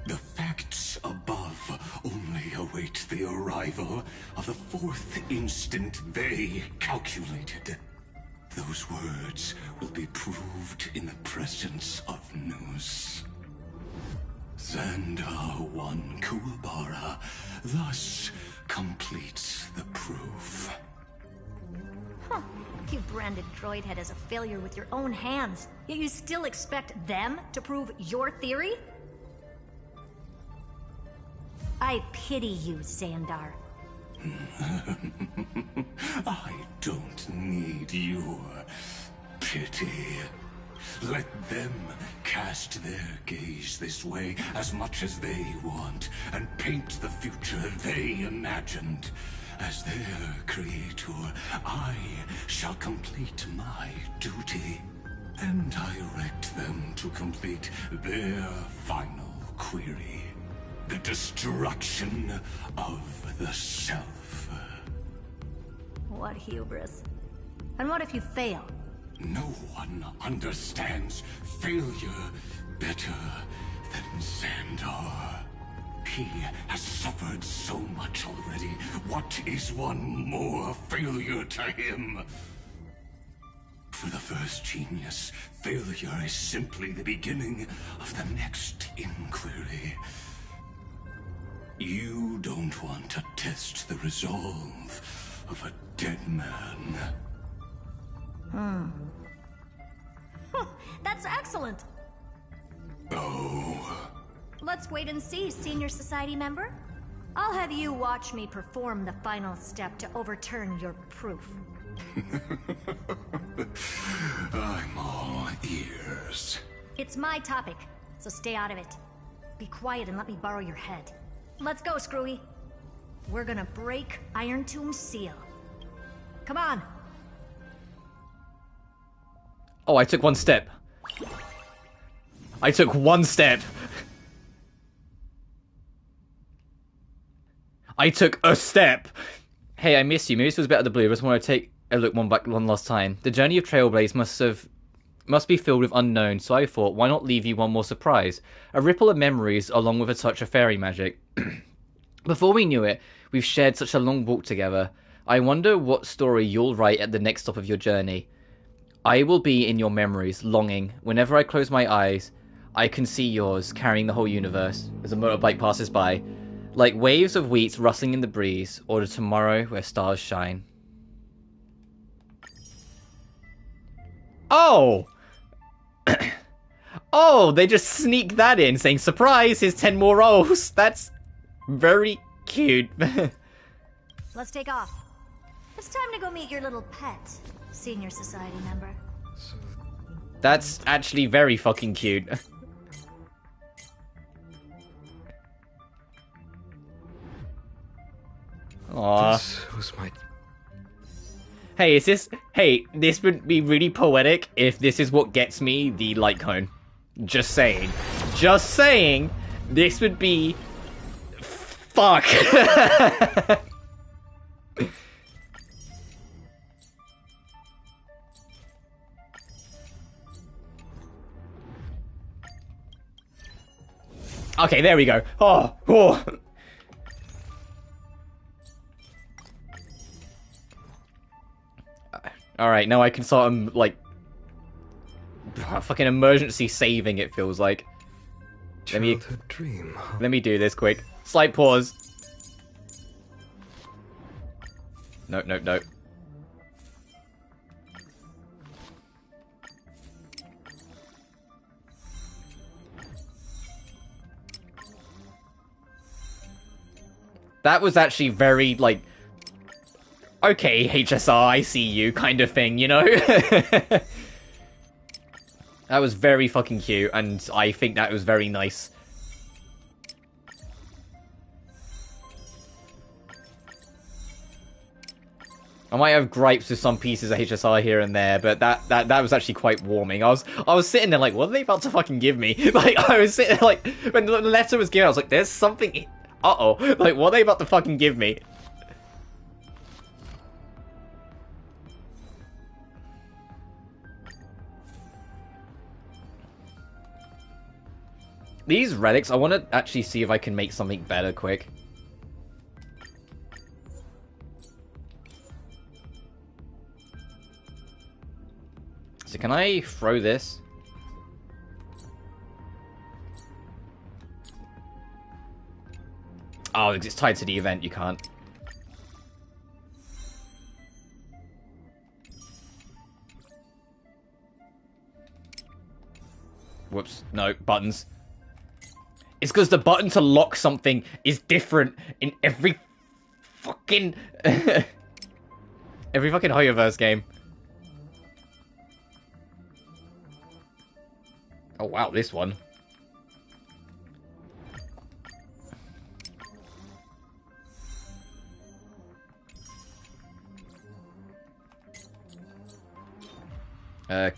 The facts above only await the arrival of the fourth instant they calculated. Those words will be proved in the presence of Nous. Xandar 1 Kuwabara thus completes the proof. Huh. You branded Droidhead as a failure with your own hands, yet you still expect them to prove your theory? I pity you, Xandar. I don't need your pity. Let them cast their gaze this way as much as they want, and paint the future they imagined. As their creator, I shall complete my duty, and direct them to complete their final query. The destruction of the self. What hubris. And what if you fail? No one understands failure better than Xandar. He has suffered so much already. What is one more failure to him? For the first genius, failure is simply the beginning of the next inquiry. You don't want to test the resolve of a dead man. That's excellent. Oh. Let's wait and see, Senior Society member. I'll have you watch me perform the final step to overturn your proof. I'm all ears. It's my topic, so stay out of it. Be quiet and let me borrow your head. Let's go, Screwy. We're gonna break Irontomb's seal. Come on. Oh, I took one step. I took one step. I took a step. Hey, I miss you. Maybe this was better the blue. I just want to take a look one last time. The journey of Trailblaze must be filled with unknown, so I thought, why not leave you one more surprise? A ripple of memories along with a touch of fairy magic. Before we knew it, we've shared such a long walk together. I wonder what story you'll write at the next stop of your journey. I will be in your memories, longing. Whenever I close my eyes, I can see yours, carrying the whole universe, as a motorbike passes by. Like waves of wheat rustling in the breeze, or the tomorrow where stars shine. Oh! Oh, they just sneak that in, saying, surprise, here's 10 more rolls. That's very cute. Let's take off. It's time to go meet your little pet, Senior Society member. That's actually very fucking cute. Aww. This was my... Hey, this would be really poetic if this is what gets me the light cone. Just saying. Just saying, this would be... Fuck. Okay, there we go. Oh, oh. Alright, now I can start, like, fucking emergency saving, it feels like. Let me do this quick. Slight pause. Nope, nope, nope. That was actually very, like, okay, HSR, I see you, kind of thing, you know? That was very fucking cute, and I think that was very nice. I might have gripes with some pieces of HSR here and there, but that was actually quite warming. I was sitting there like, what are they about to fucking give me? Like, I was sitting there like, when the letter was given, I was like, there's something... Uh-oh. Like, what are they about to fucking give me? These relics, I want to actually see if I can make something better quick. So can I throw this? Oh, it's tied to the event, you can't. Whoops, no, buttons. It's because the button to lock something is different in every fucking... every fucking Hoyoverse game. Oh wow, this one.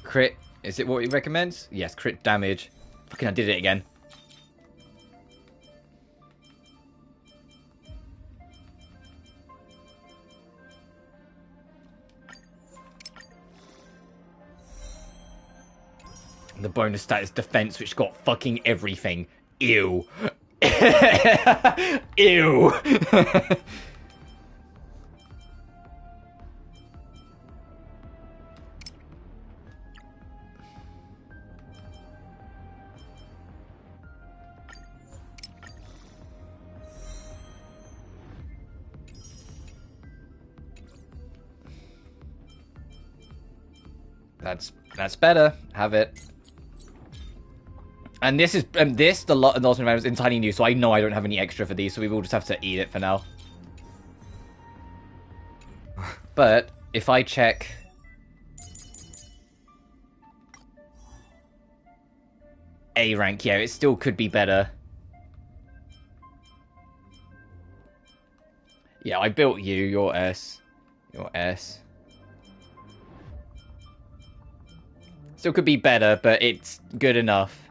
Crit. Is it what he recommends? Yes, crit damage. Fucking I did it again. The bonus stat is defense, which got fucking everything. Ew. Ew. That's better. Have it. And this is the lot of Northern Rams entirely new, so I know I don't have any extra for these, so we will just have to eat it for now. But if I check A rank, yeah, it still could be better. Yeah, I built you, your S. Your S. Still could be better, but it's good enough.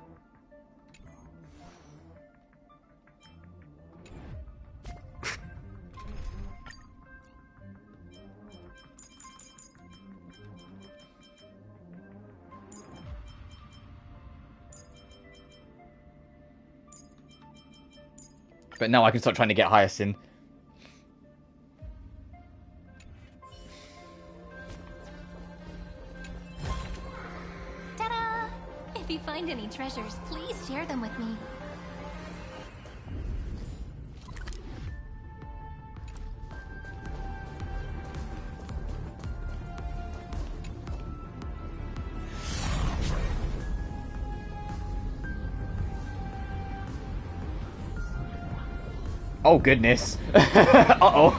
But now I can start trying to get Hyacinth. Ta-da! If you find any treasures, please share them with me. Oh goodness. Uh-oh.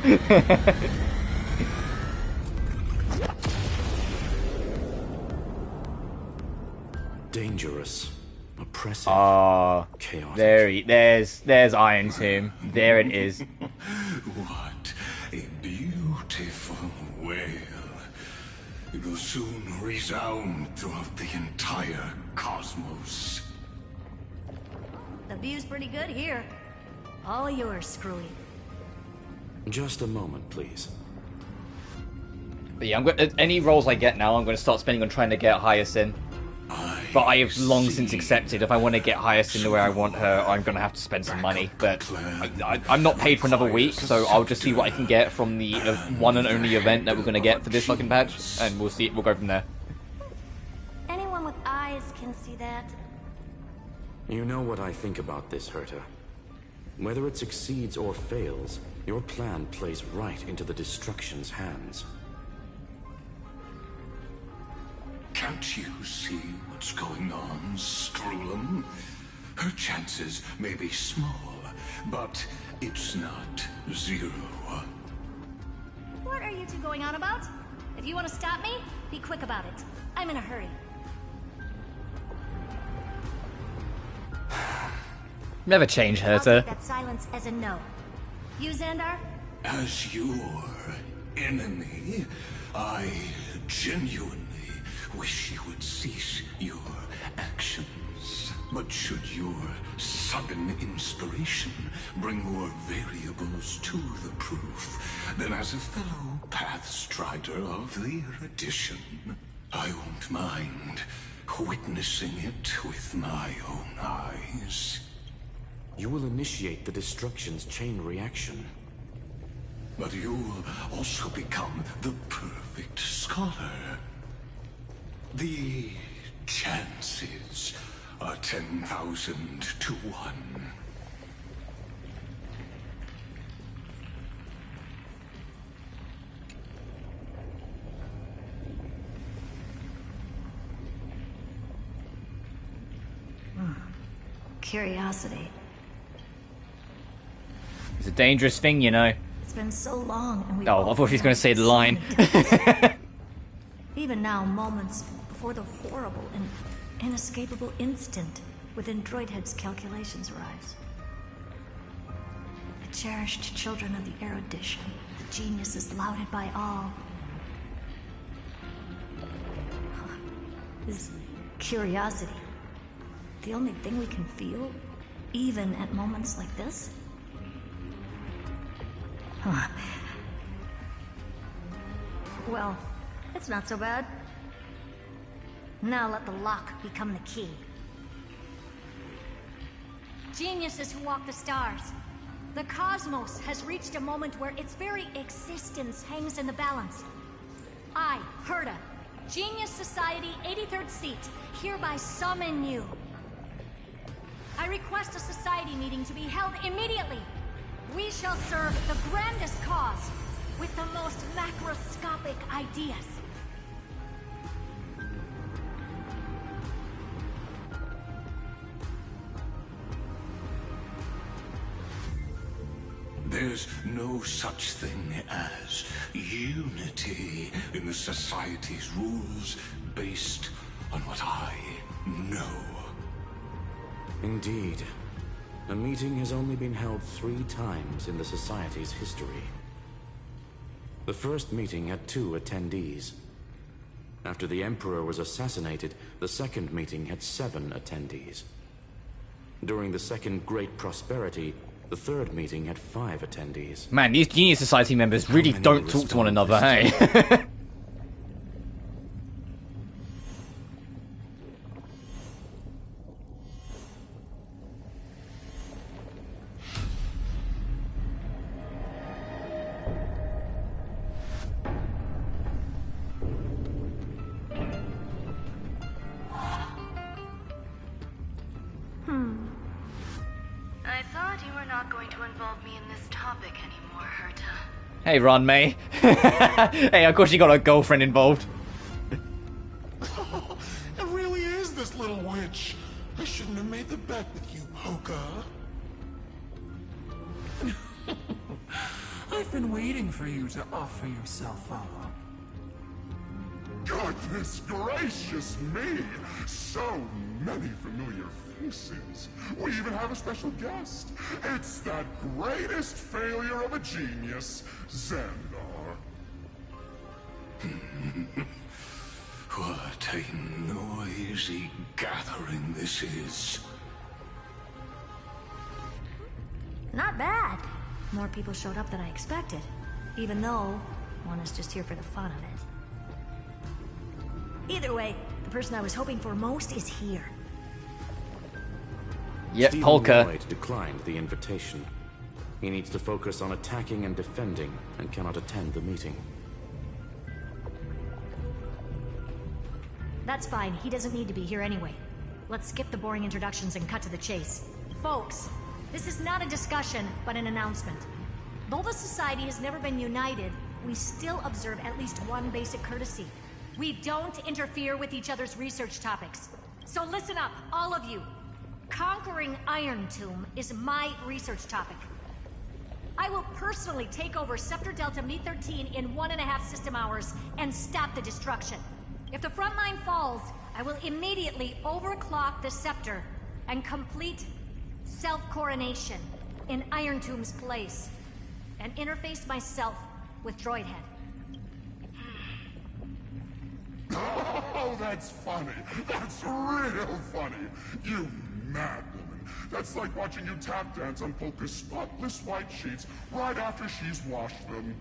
Dangerous, oppressive, chaotic. There's Irontomb. There it is. What a beautiful wail. It will soon resound throughout the entire cosmos. The view's pretty good here. All yours, Screwy. Just a moment, please. But yeah, any rolls I get now, I'm going to start spending on trying to get Hyacinth. But I have long since accepted if I want to get Hyacinth the way I want her, I'm going to have to spend some money. But I'm not paid for another week, so I'll just see what I can get from the one and only event that we're going to get for this fucking patch, and we'll see. We'll go from there. Anyone with eyes can see that. You know what I think about this, Herta. Whether it succeeds or fails, your plan plays right into the Destruction's hands. Can't you see what's going on, Strulum? Her chances may be small, but it's not zero. What are you two going on about? If you want to stop me, be quick about it. I'm in a hurry. Never change, I'll Herta. take that silence as a no. You, Xandar? As your enemy, I genuinely wish you would cease your actions. But should your sudden inspiration bring more variables to the proof, then as a fellow Pathstrider of the Erudition, I won't mind witnessing it with my own eyes. You will initiate the Destruction's chain reaction. But you'll also become the perfect scholar. The chances are 10,000 to 1. Curiosity. It's a dangerous thing, you know. It's been so long, and we. Oh, I thought she was going to say the line. Even now, moments before the horrible and inescapable instant within Droidhead's calculations arise. The cherished children of the erudition, the geniuses lauded by all. Is curiosity the only thing we can feel, even at moments like this? Huh. Well, it's not so bad. Now let the lock become the key. Geniuses who walk the stars. The cosmos has reached a moment where its very existence hangs in the balance. I, Herta, Genius Society 83rd seat, hereby summon you. I request a society meeting to be held immediately. We shall serve the grandest cause with the most macroscopic ideas. There's no such thing as unity in the Society's rules based on what I know. Indeed. A meeting has only been held 3 times in the Society's history. The first meeting had 2 attendees. After the Emperor was assassinated, the second meeting had 7 attendees. During the Second Great Prosperity, the third meeting had 5 attendees. Man, these Genius Society members really don't talk to one another, hey? I thought you were not going to involve me in this topic anymore, Herta. Hey, Ron May. Hey, of course you got a girlfriend involved. It really is this little witch. I shouldn't have made the bet with you, Hoka. I've been waiting for you to offer yourself up. Goodness gracious me! So many familiar faces. We even have a special guest. It's that greatest failure of a genius, Xandar. What a noisy gathering this is. Not bad. More people showed up than I expected. Even though one is just here for the fun of it. Either way, the person I was hoping for most is here. Yep, Stephen Polka. Lloyd declined the invitation. He needs to focus on attacking and defending, and cannot attend the meeting. That's fine, he doesn't need to be here anyway. Let's skip the boring introductions and cut to the chase. Folks, this is not a discussion, but an announcement. Though the Society has never been united, we still observe at least one basic courtesy. We don't interfere with each other's research topics. So listen up, all of you. Conquering Irontomb is my research topic. I will personally take over Scepter Delta Me-13 in 1.5 system hours and stop the destruction. If the front line falls, I will immediately overclock the Scepter and complete self-coronation in Irontomb's place, and interface myself with Droidhead. Oh, that's funny. That's real funny. You mad woman. That's like watching you tap dance on Polka's spotless white sheets right after she's washed them.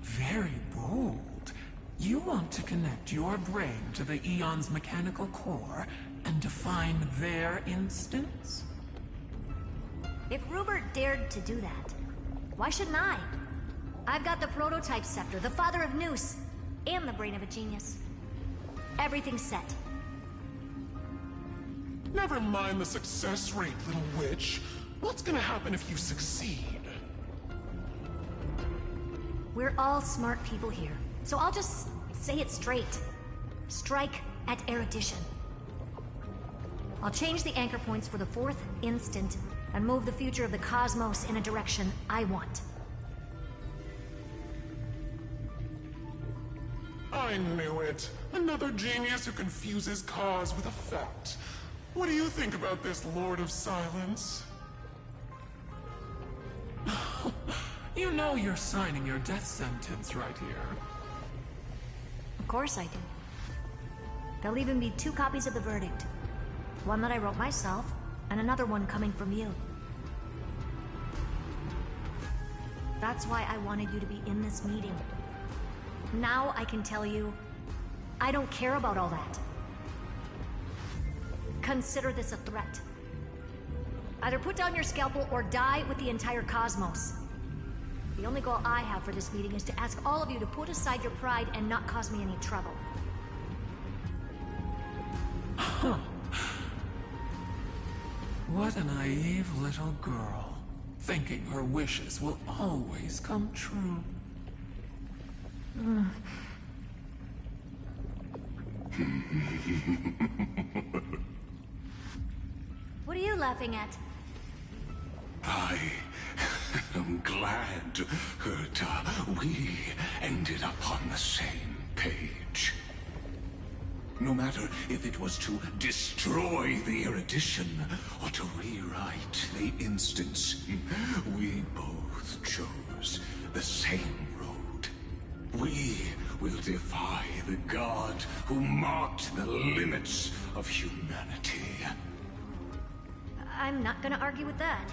Very bold. You want to connect your brain to the Eon's mechanical core and define their instance? If Rupert dared to do that, why shouldn't I? I've got the prototype scepter, the father of Noose. and the brain of a genius. Everything's set. Never mind the success rate, little witch. What's gonna happen if you succeed? We're all smart people here, so I'll just say it straight. Strike at erudition. I'll change the anchor points for the 4th instant and move the future of the cosmos in a direction I want. I knew it. Another genius who confuses cause with effect. What do you think about this, Lord of Silence? You know you're signing your death sentence right here. Of course I do. There'll even be 2 copies of the verdict. One that I wrote myself, and another one coming from you. That's why I wanted you to be in this meeting. Now I can tell you, I don't care about all that. Consider this a threat. Either put down your scalpel or die with the entire cosmos. The only goal I have for this meeting is to ask all of you to put aside your pride and not cause me any trouble. What a naive little girl, thinking her wishes will always come true. What are you laughing at? I am glad, Herta, we ended up on the same page. No matter if it was to destroy the erudition or to rewrite the instance, we both chose the same road. We will defy the god who marked the limits of humanity. I'm not gonna argue with that.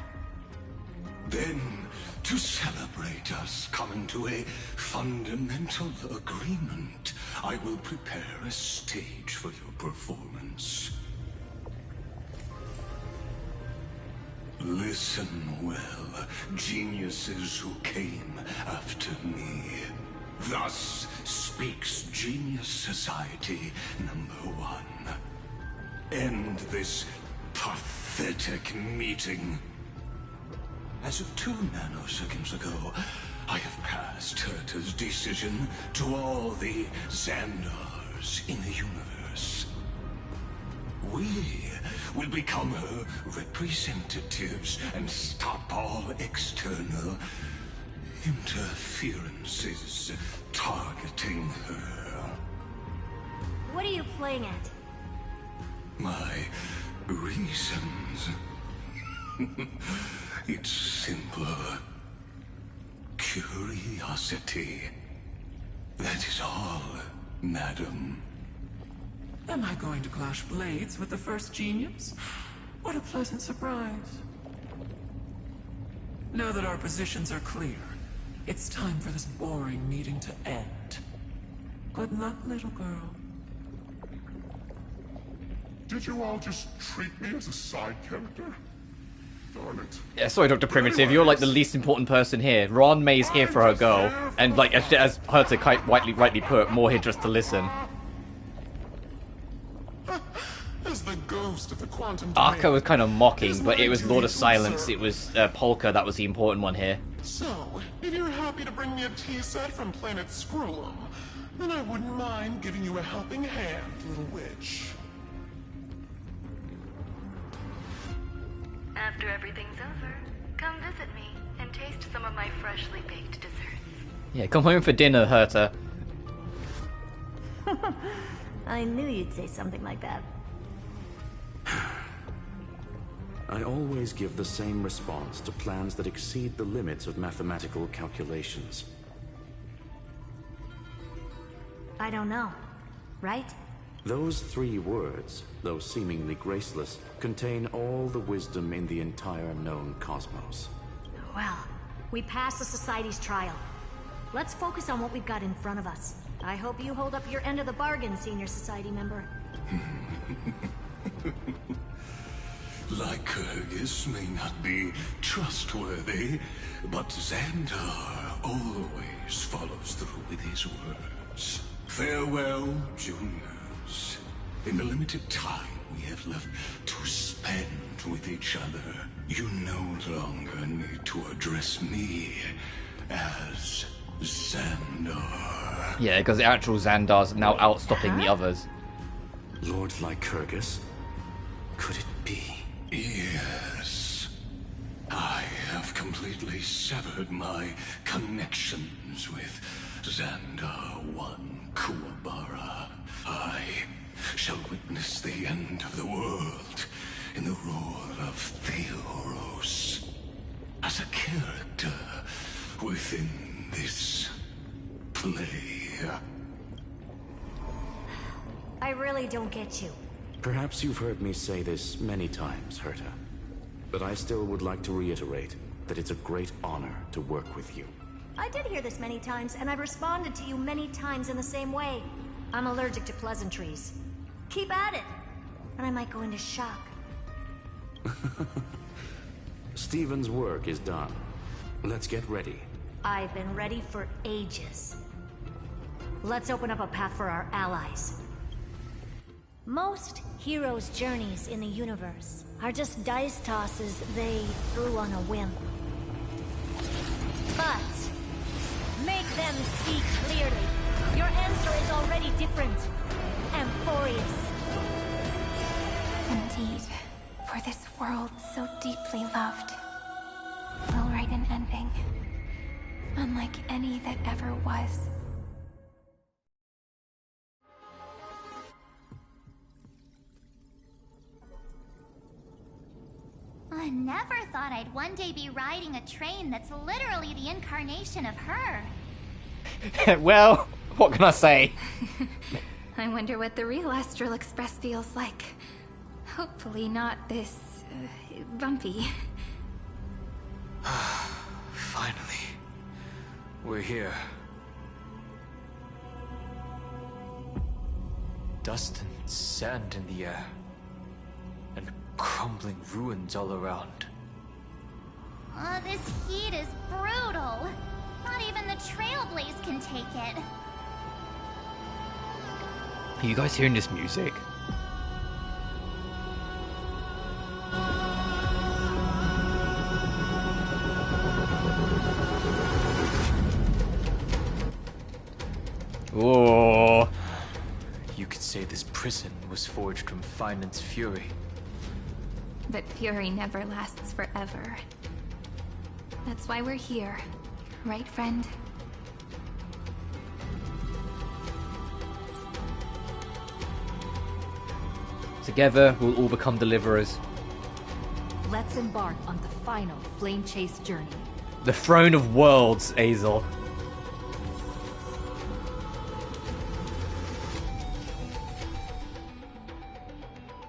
Then, to celebrate us coming to a fundamental agreement, I will prepare a stage for your performance. Listen well, geniuses who came after me. Thus speaks Genius Society #1. End this pathetic meeting. As of 2 nanoseconds ago, I have passed Herta's decision to all the Xandars in the universe. We will become her representatives and stop all external interferences targeting her. What are you playing at? My reasons. It's simple. Curiosity. That is all, madam. Am I going to clash blades with the first genius? What a pleasant surprise. Now that our positions are clear, it's time for this boring meeting to end. Good luck, little girl. Did you all just treat me as a side character? Darn it. Yeah, sorry, Dr. Primitive, you're like the least important person here. Ron May's here for her girl, and like as Herta quite rightly put, more here just to listen. As the ghost of the quantum Arca was kind of mocking, but it was Lord of Silence, it was Polka that was the important one here. So, if you're happy to bring me a tea set from planet Screw'em, then I wouldn't mind giving you a helping hand, little witch. After everything's over, come visit me and taste some of my freshly baked desserts. Yeah, come home for dinner, Herta. I knew you'd say something like that. I always give the same response to plans that exceed the limits of mathematical calculations. I don't know, right? Those 3 words, though seemingly graceless, contain all the wisdom in the entire known cosmos. Well, we passed the Society's trial. Let's focus on what we've got in front of us. I hope you hold up your end of the bargain, Senior Society member. Lycurgus may not be trustworthy, but Xandar always follows through with his words. Farewell, juniors. In the limited time we have left to spend with each other, you no longer need to address me as Xandar. Yeah, because the actual Xandar's now outstopping the others. Lord Lycurgus? Could it be? Yes. I have completely severed my connections with Xandar I Kuwabara. I shall witness the end of the world in the role of Theoros. As a character within this play. I really don't get you. Perhaps you've heard me say this many times, Herta. But I still would like to reiterate that it's a great honor to work with you. I did hear this many times, and I've responded to you many times in the same way. I'm allergic to pleasantries. Keep at it, and I might go into shock. Stephen's work is done. Let's get ready. I've been ready for ages. Let's open up a path for our allies. Most heroes' journeys in the universe are just dice tosses they threw on a whim. But make them see clearly. Your answer is already different. Amphoreus. Indeed, for this world so deeply loved, will write an ending, unlike any that ever was. I never thought I'd one day be riding a train that's literally the incarnation of her. Well, what can I say? I wonder what the real Astral Express feels like. Hopefully not this... bumpy. Finally. We're here. Dust and sand in the air. And crumbling ruins all around. This heat is brutal. Not even the Trailblaze can take it. Are you guys hearing this music? Oh. You could say this prison was forged from Finance fury. But fury never lasts forever. That's why we're here. Right, friend? Together, we'll all become deliverers. Let's embark on the final flame chase journey. The throne of worlds, Azel.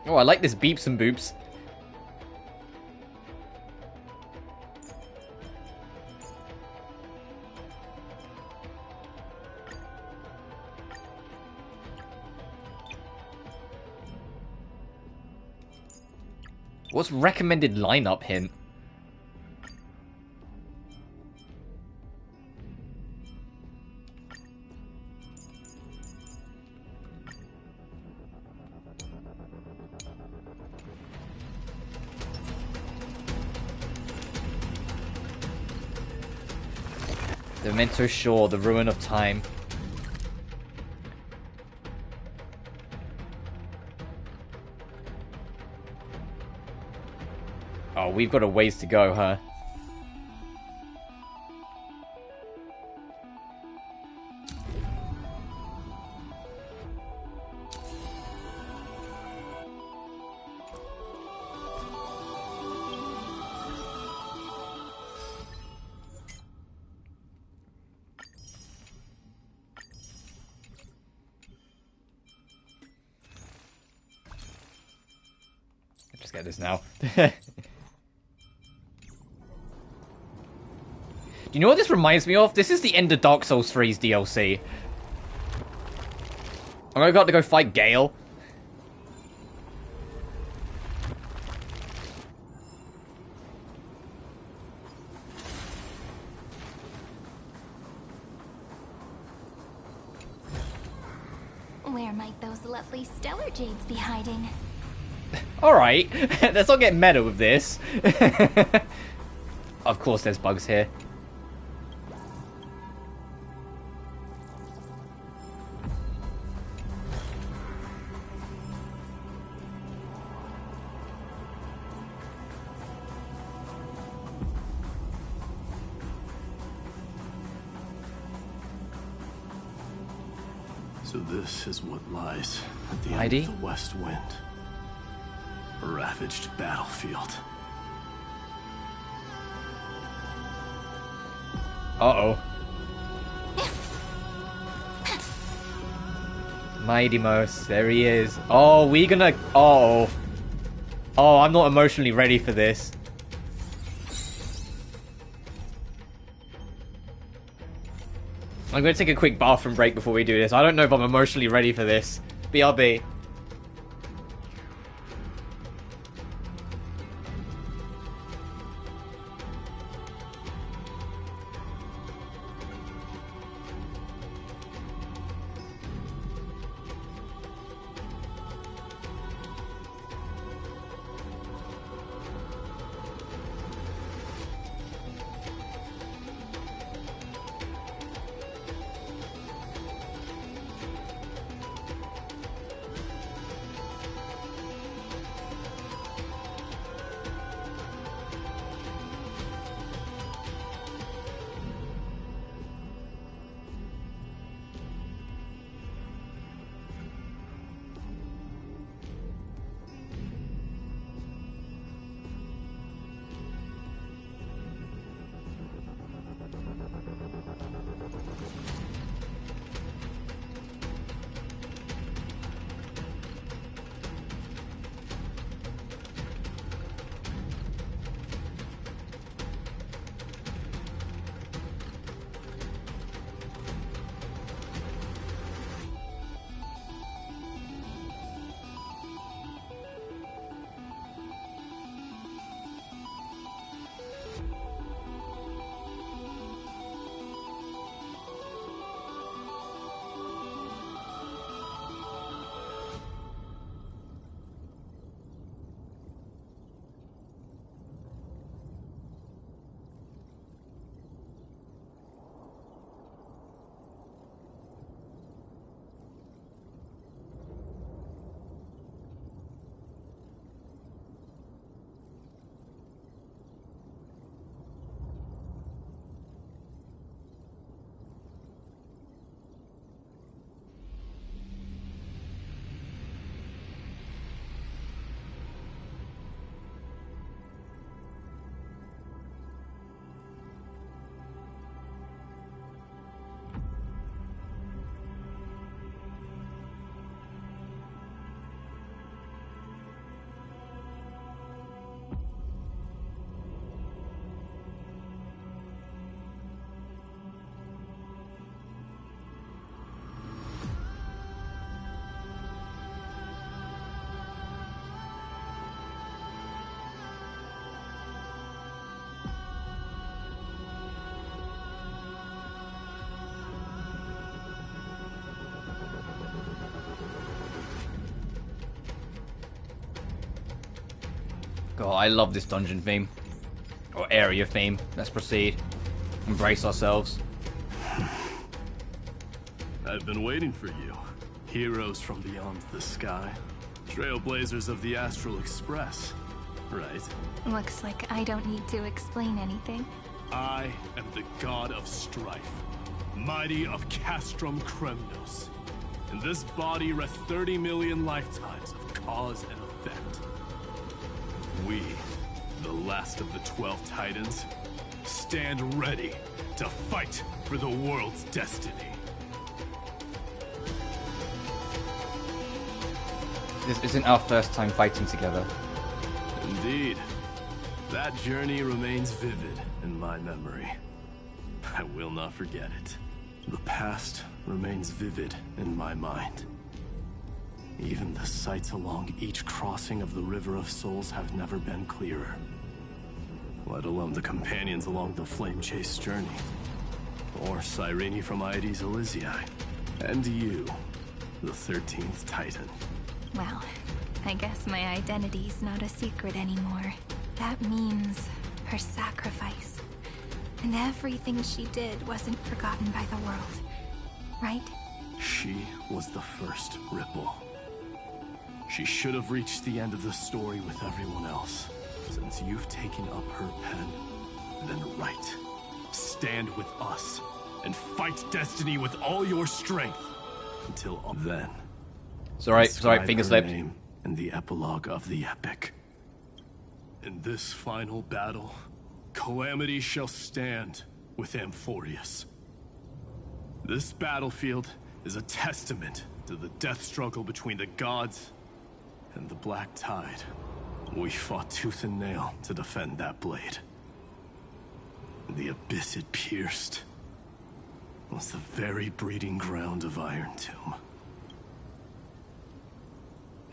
Oh, I like this beeps and boops. What's recommended lineup hint? The Memento Shore, the Ruin of Time. Oh, we've got a ways to go, huh? Just get this now. You know what this reminds me of? This is the end of Dark Souls 3's DLC. I got to go fight Gale. Where might those lovely stellar jades be hiding? Alright, let's not get meta with this. Of course there's bugs here. So this is what lies at the end of the West Wind. A ravaged battlefield. Uh-oh. Mighty Mouse, there he is. Oh, we gonna... Oh. Oh, I'm not emotionally ready for this. I'm gonna take a quick bathroom break before we do this. I don't know if I'm emotionally ready for this. BRB. God, I love this dungeon theme. Or area theme. Let's proceed. Embrace ourselves. I've been waiting for you. Heroes from beyond the sky. Trailblazers of the Astral Express. Right. Looks like I don't need to explain anything. I am the god of strife. Mighty of Castrum Kremnos. In this body rest 30 million lifetimes of cause and effect. We, the last of the 12 Titans, stand ready to fight for the world's destiny. This isn't our first time fighting together. Indeed. That journey remains vivid in my memory. I will not forget it. The past remains vivid in my mind. Even the sights along each crossing of the River of Souls have never been clearer. Let alone the companions along the Flame Chase journey. Or Cyrene from Ides Elysiae. And you, the 13th Titan. Well, I guess my identity's not a secret anymore. That means her sacrifice. And everything she did wasn't forgotten by the world, right? She was the first Ripple. She should have reached the end of the story with everyone else. Since you've taken up her pen, then write. Stand with us, and fight destiny with all your strength. Until then. Sorry, finger slipped. And the epilogue of the epic. In this final battle, Calamity shall stand with Amphoreus. This battlefield is a testament to the death struggle between the gods and the Black Tide. We fought tooth and nail to defend that blade. The abyss it pierced was the very breeding ground of Irontomb.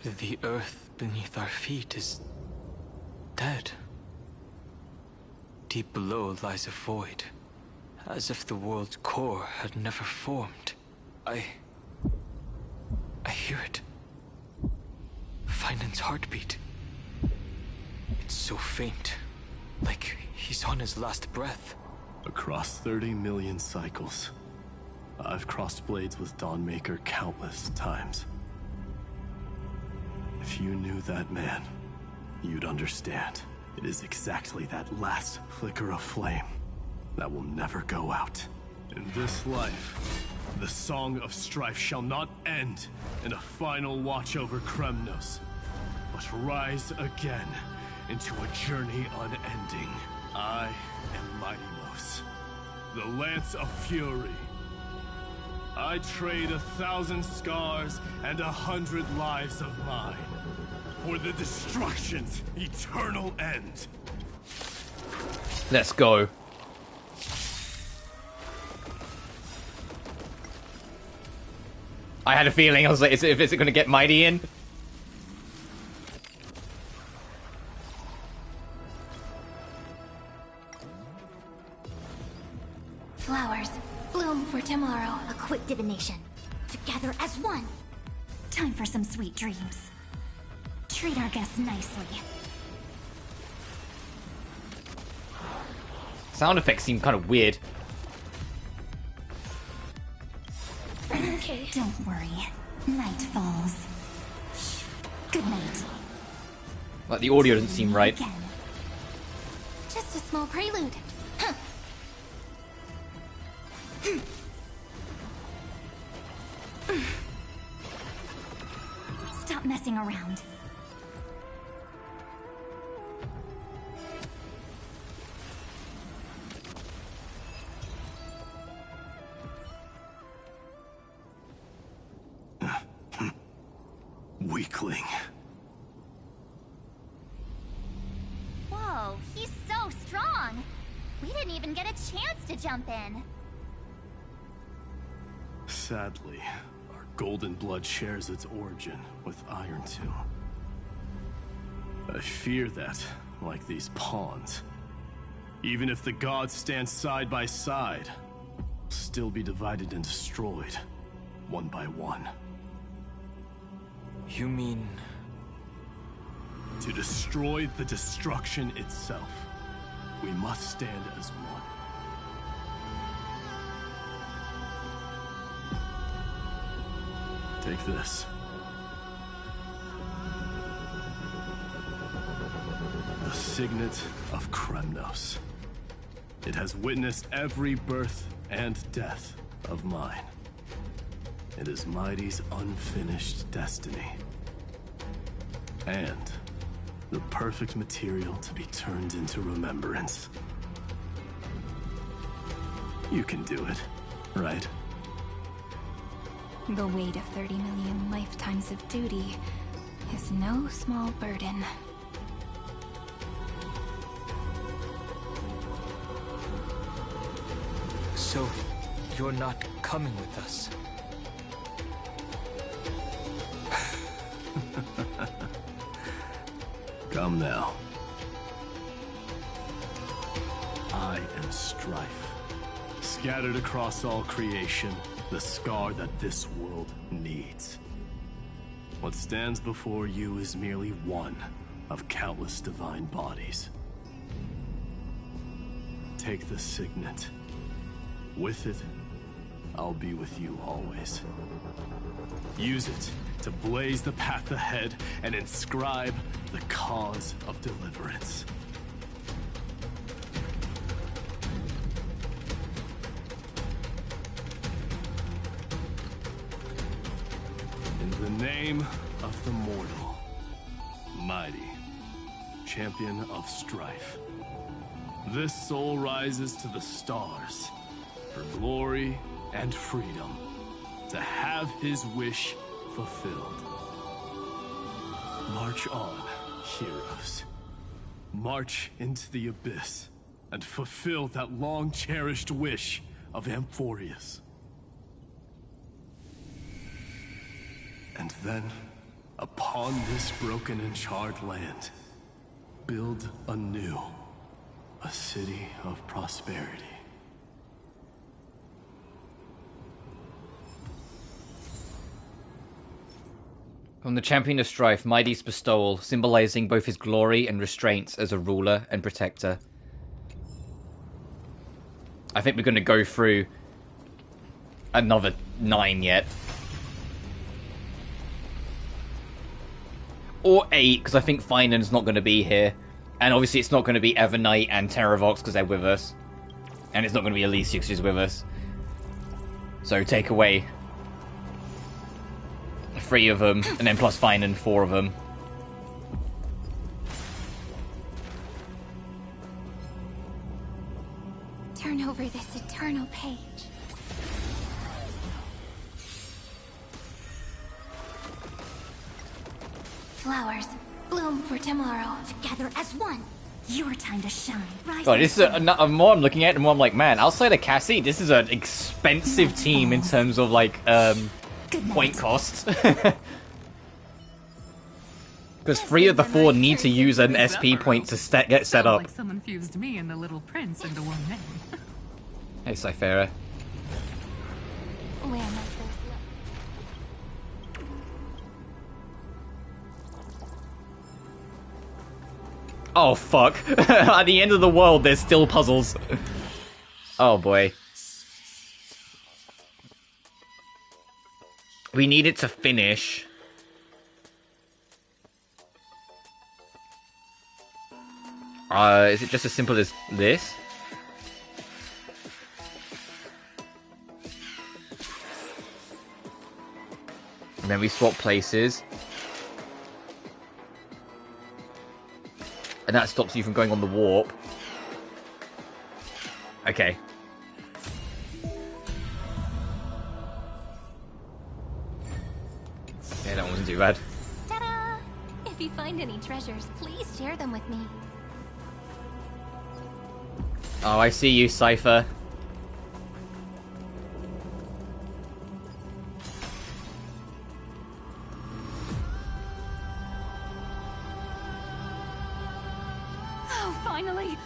The earth beneath our feet is dead. Deep below lies a void, as if the world's core had never formed. I hear it. Finan's heartbeat. It's so faint, like he's on his last breath. Across 30 million cycles, I've crossed blades with Dawnmaker countless times. If you knew that man, you'd understand. It is exactly that last flicker of flame that will never go out. In this life, the Song of Strife shall not end in a final watch over Kremnos, but rise again into a journey unending. I am Mightymos, the Lance of Fury. I trade 1,000 scars and 100 lives of mine for the destruction's eternal end. Let's go. I had a feeling. I was like, is it going to get Mighty in? Flowers, bloom for tomorrow. A quick divination. Together as one. Time for some sweet dreams. Treat our guests nicely. Sound effects seem kind of weird. Okay. Don't worry. Night falls. Good night. Like the audio doesn't seem right. Again. Just a small prelude. Huh. Stop messing around. Weakling. Whoa, he's so strong. We didn't even get a chance to jump in. Sadly, our golden blood shares its origin with Irontomb. I fear that, like these pawns, even if the gods stand side by side, will still be divided and destroyed, one by one. You mean... To destroy the destruction itself, we must stand as one. Take this. The signet of Kremnos. It has witnessed every birth and death of mine. It is Mighty's unfinished destiny. And the perfect material to be turned into remembrance. You can do it, right? The weight of 30 million lifetimes of duty is no small burden. So, you're not coming with us? Come now. I am strife. Scattered across all creation, The scar that this world needs. What stands before you is merely one of countless divine bodies. Take the signet. With it, I'll be with you always. Use it to blaze the path ahead and inscribe the cause of deliverance. In the name of the mortal, mighty, champion of strife, this soul rises to the stars for glory and freedom, to have his wish fulfilled. March on, heroes. March into the abyss and fulfill that long-cherished wish of Amphoreus. And then, upon this broken and charred land, build anew a city of prosperity. From the champion of strife, Mighty's bestowal, symbolizing both his glory and restraints as a ruler and protector. I think we're going to go through another 9 yet. Or 8, because I think Finan's not going to be here. And obviously it's not going to be Evernight and Terravox because they're with us. And it's not going to be Alicia because she's with us. So take away 3 of them, and then plus Finan, 4 of them. Turn over this eternal page. Flowers, bloom for tomorrow. Together as one. Your time to shine. Rise God, this is the more I'm looking at it, the more I'm like, man, outside of Cassie, this is an expensive team in terms of, like, point costs. Because 3 of the 4 need to use an SP point to get set up. Like someone fused me and the Little Prince into one man. Hey, Cyphera. Where am I first? Oh, fuck. At the end of the world, there's still puzzles. Oh, boy. We need it to finish. Is it just as simple as this? And then we swap places. And that stops you from going on the warp. Okay. Yeah, that wasn't too bad. Ta-da! If you find any treasures, please share them with me. Oh, I see you, Cypher. Oh, finally!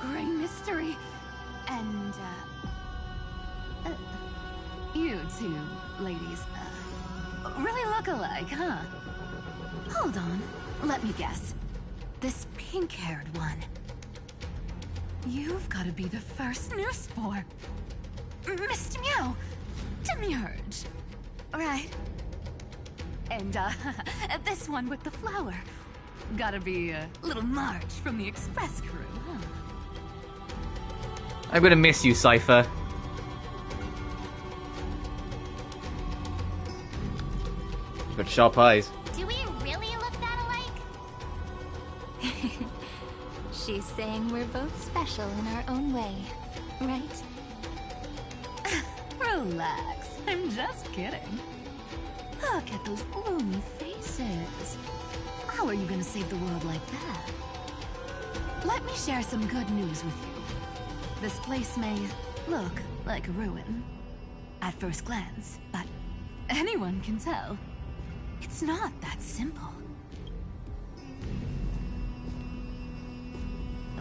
Great mystery. And, you two ladies, really look alike, huh? Hold on, let me guess. This pink-haired one. You've got to be the first new spore. Mr. Meow, Demiurge. Right. And, this one with the flower. Gotta be little March from the Express crew, huh? I'm gonna miss you, Cypher. But sharp eyes. Do we really look that alike? She's saying we're both special in our own way, right? Relax, I'm just kidding. Look at those gloomy faces. How are you gonna save the world like that? Let me share some good news with you. This place may look like a ruin at first glance, but anyone can tell it's not that simple.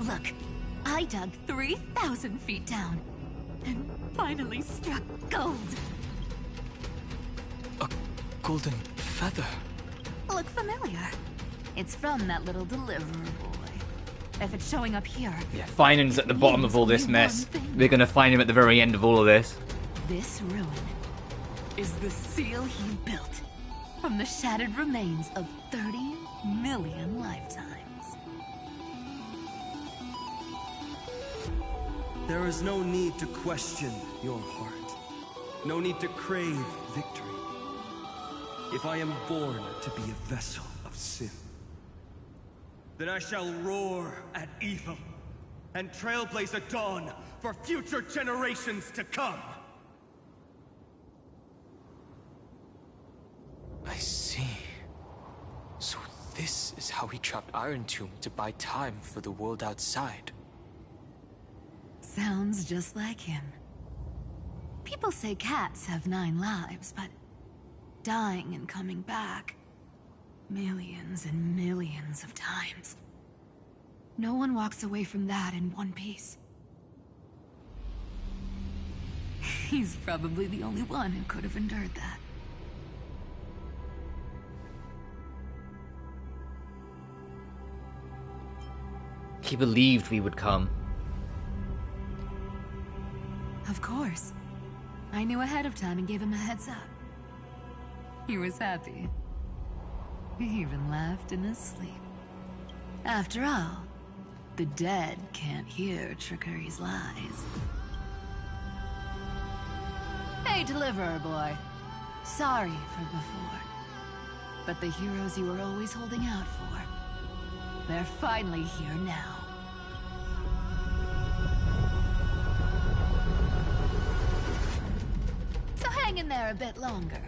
Look, I dug 3,000 feet down and finally struck gold. golden feather. Look familiar. It's from that little deliverer boy. If it's showing up here... Yeah, Finan's at the bottom of all this mess. We're gonna find him at the very end of all of this. This ruin is the seal he built from the shattered remains of 30 million lifetimes. There is no need to question your heart. No need to crave victory. If I am born to be a vessel of sin, then I shall roar at evil and trailblaze a dawn for future generations to come. I see. So this is how he trapped Irontomb to buy time for the world outside. Sounds just like him. People say cats have 9 lives, but dying and coming back millions and millions of times. No one walks away from that in one piece. He's probably the only one who could have endured that. He believed we would come. Of course. I knew ahead of time and gave him a heads up. He was happy. He even laughed in his sleep. After all, the dead can't hear trickery's lies. Hey, deliverer boy. Sorry for before. But the heroes you were always holding out for, they're finally here now. So hang in there a bit longer.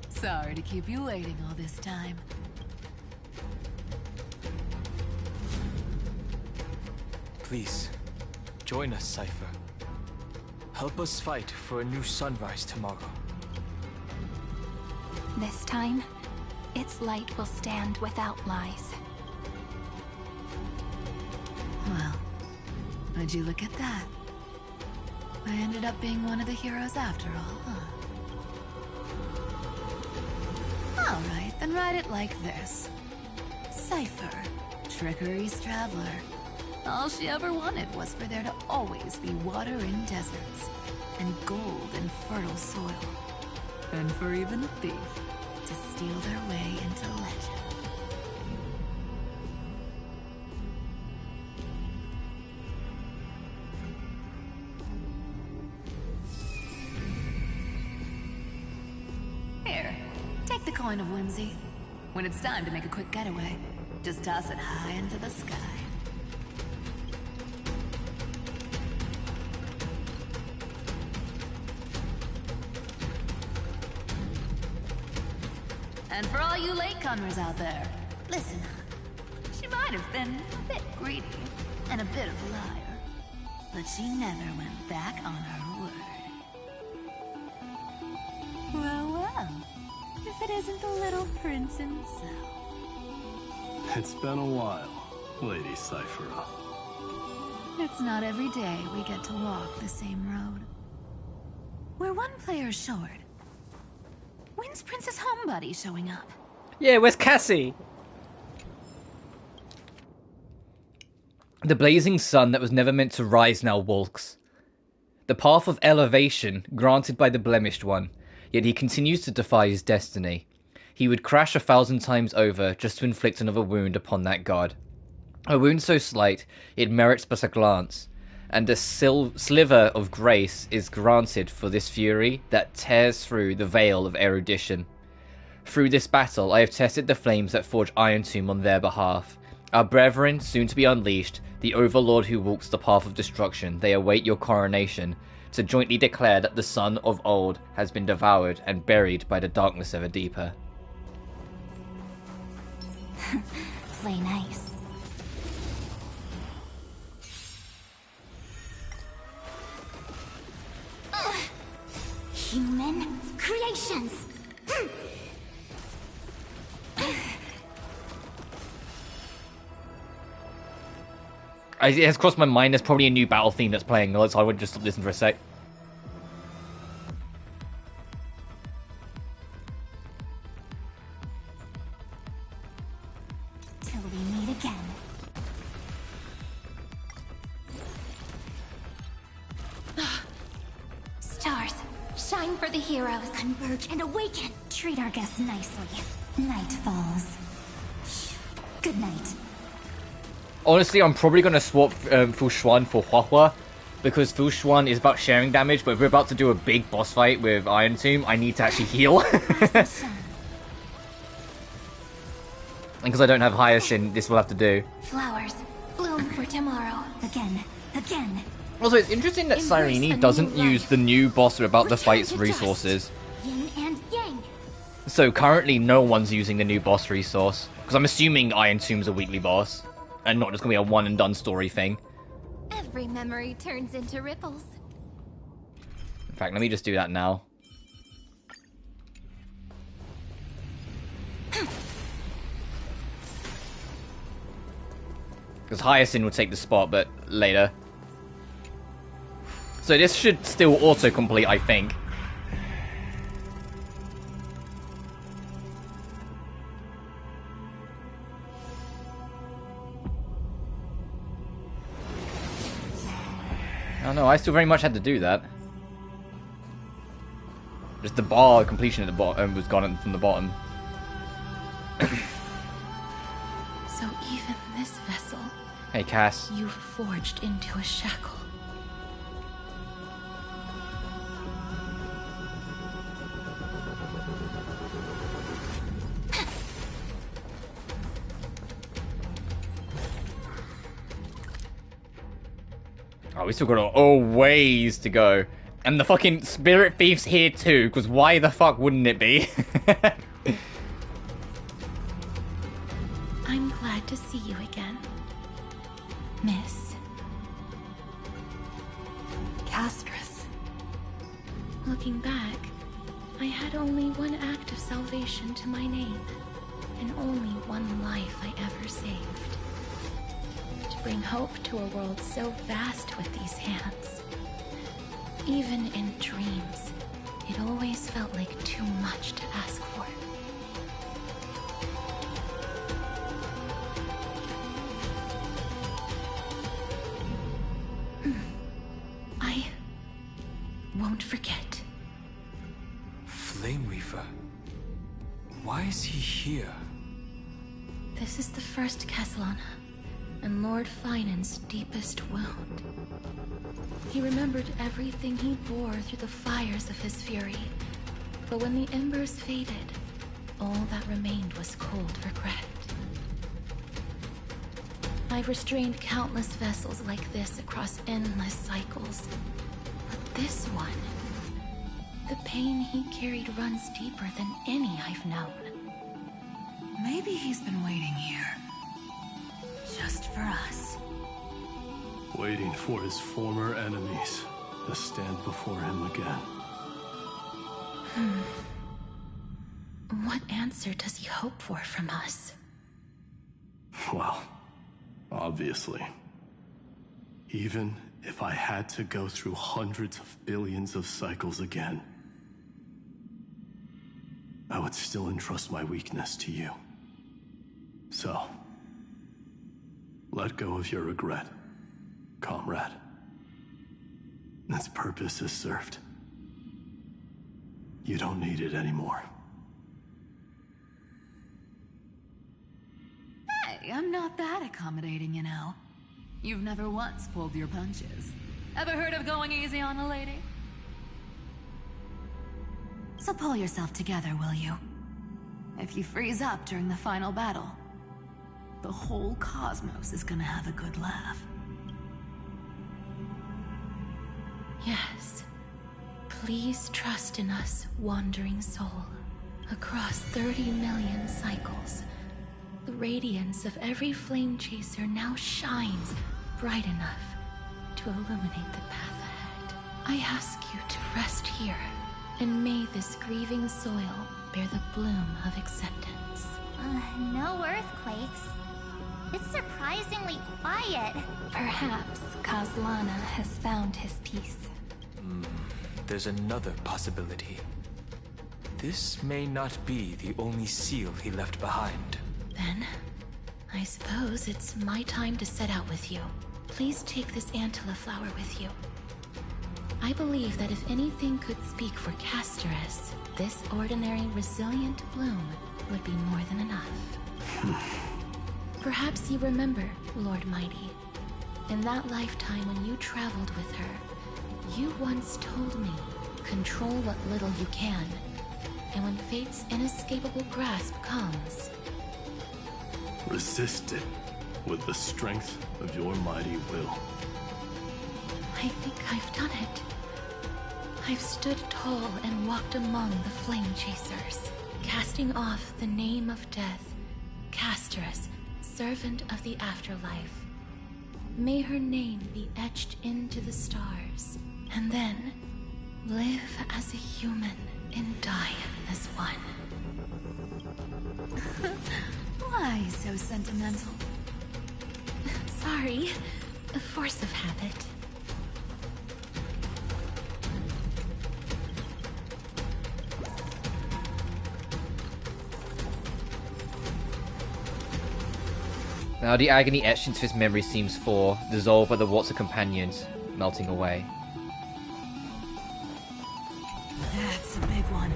Sorry to keep you waiting all this time. Please, join us, Cypher. Help us fight for a new sunrise tomorrow. This time, its light will stand without lies. Well, would you look at that? I ended up being one of the heroes after all, huh? Alright, then write it like this. Cypher, Trickery's traveler. All she ever wanted was for there to always be water in deserts, and gold in fertile soil. And for even a thief to steal their way into legend. Here, take the coin of whimsy. When it's time to make a quick getaway, just toss it high into the sky. And for all you latecomers out there, listen up. She might have been a bit greedy and a bit of a liar, but she never went back on her word. Well, well, if it isn't the little prince himself. It's been a while, Lady Cyphera. It's not every day we get to walk the same road. We're one player short. When's Princess Homebody showing up? Yeah, where's Cassie? The blazing sun that was never meant to rise now walks. The path of elevation granted by the blemished one, yet he continues to defy his destiny. He would crash 1,000 times over just to inflict another wound upon that god. A wound so slight, it merits but a glance. And a sliver of grace is granted for this fury that tears through the veil of erudition. Through this battle, I have tested the flames that forge Irontomb on their behalf. Our brethren, soon to be unleashed, the overlord who walks the path of destruction, they await your coronation, to jointly declare that the sun of old has been devoured and buried by the darkness ever deeper. Play nice. Human creations! It has crossed my mind there's probably a new battle theme that's playing, so I would just listen for a sec. Till we meet again. Stars, shine for the heroes. Converge and awaken. Treat our guests nicely. Night falls. Good night. Honestly, I'm probably going to swap Fu Xuan for Huahua, because Fu Xuan is about sharing damage, but if we're about to do a big boss fight with Irontomb, I need to actually heal. And because I don't have Hyacinth, this will have to do. Flowers, bloom for tomorrow. Again, again. Also, it's interesting that Cyrene doesn't use the new boss we're about to fight's resources. Yin and yang. So currently no one's using the new boss resource, because I'm assuming Irontomb's a weekly boss, and not just going to be a one and done story thing. Every memory turns into ripples. In fact, let me just do that now. Because Hyacinth will take the spot, but later. So this should still auto-complete, I think. Oh no, I still very much had to do that. Just the bar completion at the bottom was gone from the bottom. So even this vessel, Hey Cass. you've forged into a shackle. Oh, we still got a ways to go. And the fucking Spirit Thief's here too, because why the fuck wouldn't it be? I'm glad to see you again, Miss Castress. Looking back, I had only one act of salvation to my name, and only one life I ever saved. To bring hope to a world so vast with these hands. Even in dreams, it always felt like too much to ask for. I won't forget. Flame Reaver? Why is he here? This is the first Castellana, and Lord Finan's deepest wound. He remembered everything he bore through the fires of his fury. But when the embers faded, all that remained was cold regret. I've restrained countless vessels like this across endless cycles. But this one, the pain he carried runs deeper than any I've known. Maybe he's been waiting here. Just for us. Waiting for his former enemies to stand before him again. What answer does he hope for from us? Well, obviously. Even if I had to go through hundreds of billions of cycles again, I would still entrust my weakness to you. So, let go of your regret, comrade. Its purpose is served. You don't need it anymore. Hey, I'm not that accommodating, you know. You've never once pulled your punches. Ever heard of going easy on a lady? So pull yourself together, will you? If you freeze up during the final battle, the whole cosmos is gonna have a good laugh. Yes. Please trust in us, wandering soul. Across 30 million cycles, the radiance of every flame chaser now shines bright enough to illuminate the path ahead. I ask you to rest here, and may this grieving soil bear the bloom of acceptance. No earthquakes. It's surprisingly quiet. Perhaps Castellana has found his peace. There's another possibility. This may not be the only seal he left behind. Then, I suppose it's my time to set out with you. Please take this Antilla flower with you. I believe that if anything could speak for Casterus, this ordinary, resilient bloom would be more than enough. Perhaps you remember, Lord Mighty. In that lifetime when you traveled with her, you once told me, control what little you can, and when fate's inescapable grasp comes, resist it with the strength of your mighty will. I think I've done it. I've stood tall and walked among the flame chasers, casting off the name of death, Casterus, servant of the afterlife. May her name be etched into the stars, and then live as a human and die as one. Why so sentimental? Sorry, a force of habit. Now the agony etched into his memory seems for, dissolved by the waltz of companions, melting away. That's a big one.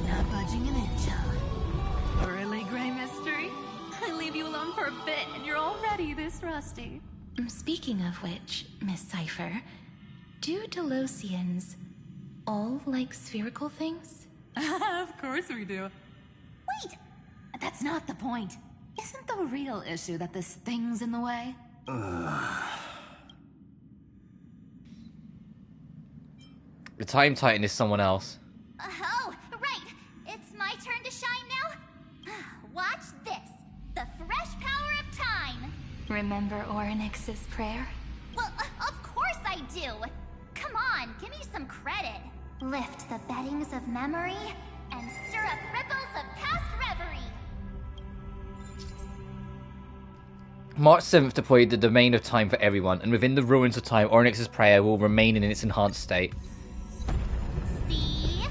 Not budging an inch, huh? Really, Grey Mystery? I leave you alone for a bit and you're already this rusty. Speaking of which, Miss Cypher, do Delosians all like spherical things? Of course we do. Wait! That's not the point. Isn't the real issue that this thing's in the way? The Time Titan is someone else. Oh, right! It's my turn to shine now? Watch this! The fresh power of time! Remember Orynyx's prayer? Well, of course I do! Come on, give me some credit! Lift the beddings of memory and stir up ripples of past reverie! March 7th deployed the domain of time for everyone, and within the ruins of time, Orynyx's prayer will remain in its enhanced state. See?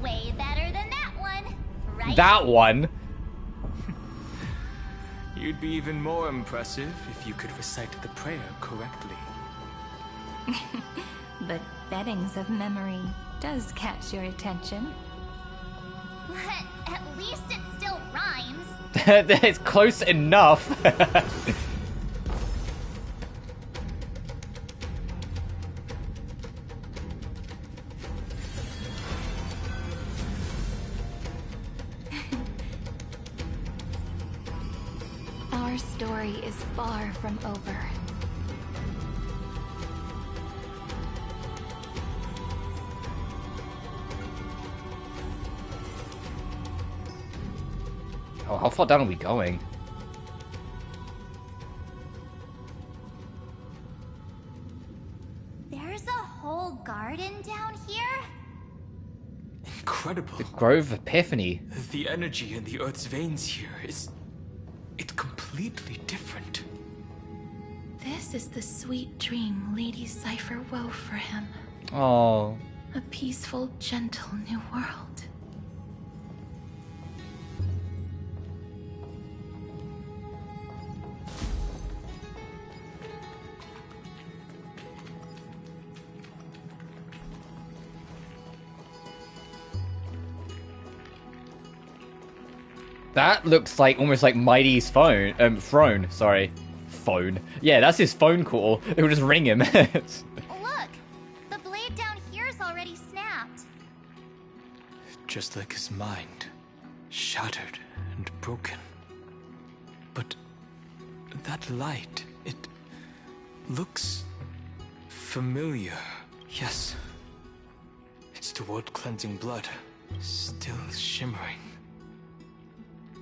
Way better than that one, right? That one? You'd be even more impressive if you could recite the prayer correctly. The beddings of memory does catch your attention. At least it still rhymes. It's close enough. Our story is far from over. Oh, how far down are we going? There's a whole garden down here? Incredible. The Grove of Epiphany. The energy in the Earth's veins here is... it's completely different. This is the sweet dream Lady Cypher wove for him. Oh. A peaceful, gentle new world. That looks like almost like Mighty's throne. Sorry, phone. Yeah, that's his phone call. It will just ring him. Look, the blade down here's already snapped. Just like his mind, shattered and broken. But that light, it looks familiar. Yes, it's the world-cleansing blood, still shimmering.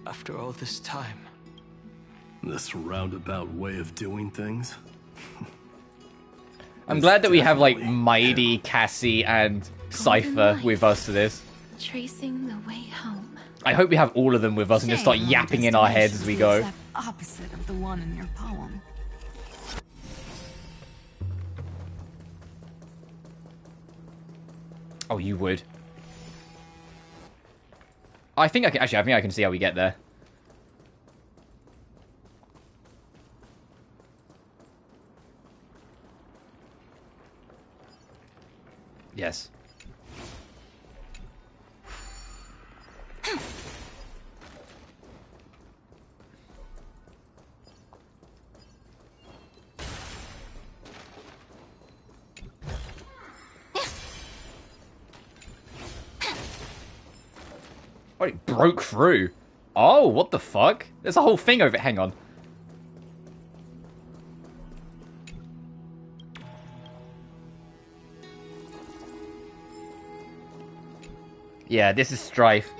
After all this time. This roundabout way of doing things. I'm glad that we have like Mighty, Cassie, and Cypher with us for this. Tracing the way home. I hope we have all of them with us and just start yapping in our heads as we go. Opposite of the one in your poem. Oh, you would. I think I can. Actually, I think I can see how we get there. Oh, it broke through. Oh, what the fuck? There's a whole thing over it. Hang on. Yeah, this is Strife.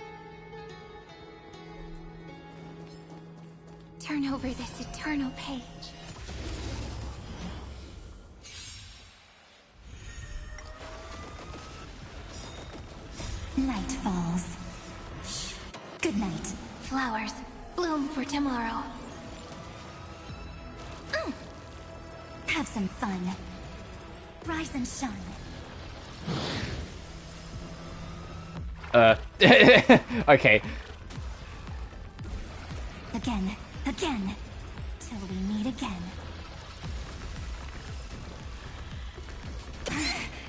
Turn over this eternal page. Night falls. Good night. Flowers bloom for tomorrow. Have some fun. Rise and shine. Okay. Again. Till we meet again.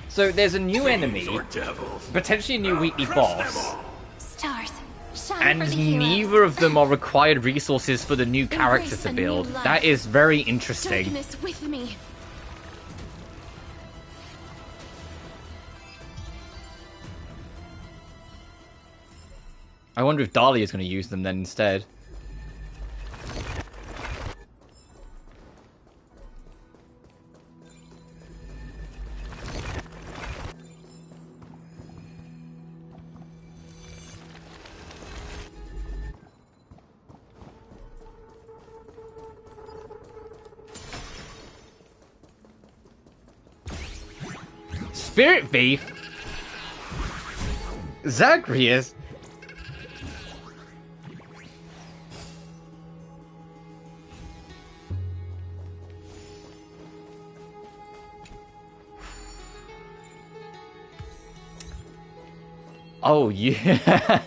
So there's a new enemy, potentially a new weekly boss, Stars shine for and the heroes. neither of them are required resources for the new character to build. That is very interesting. Darkness with me. I wonder if Dahlia's going to use them then instead. Spirit Thief? Zagreus? Oh, yeah.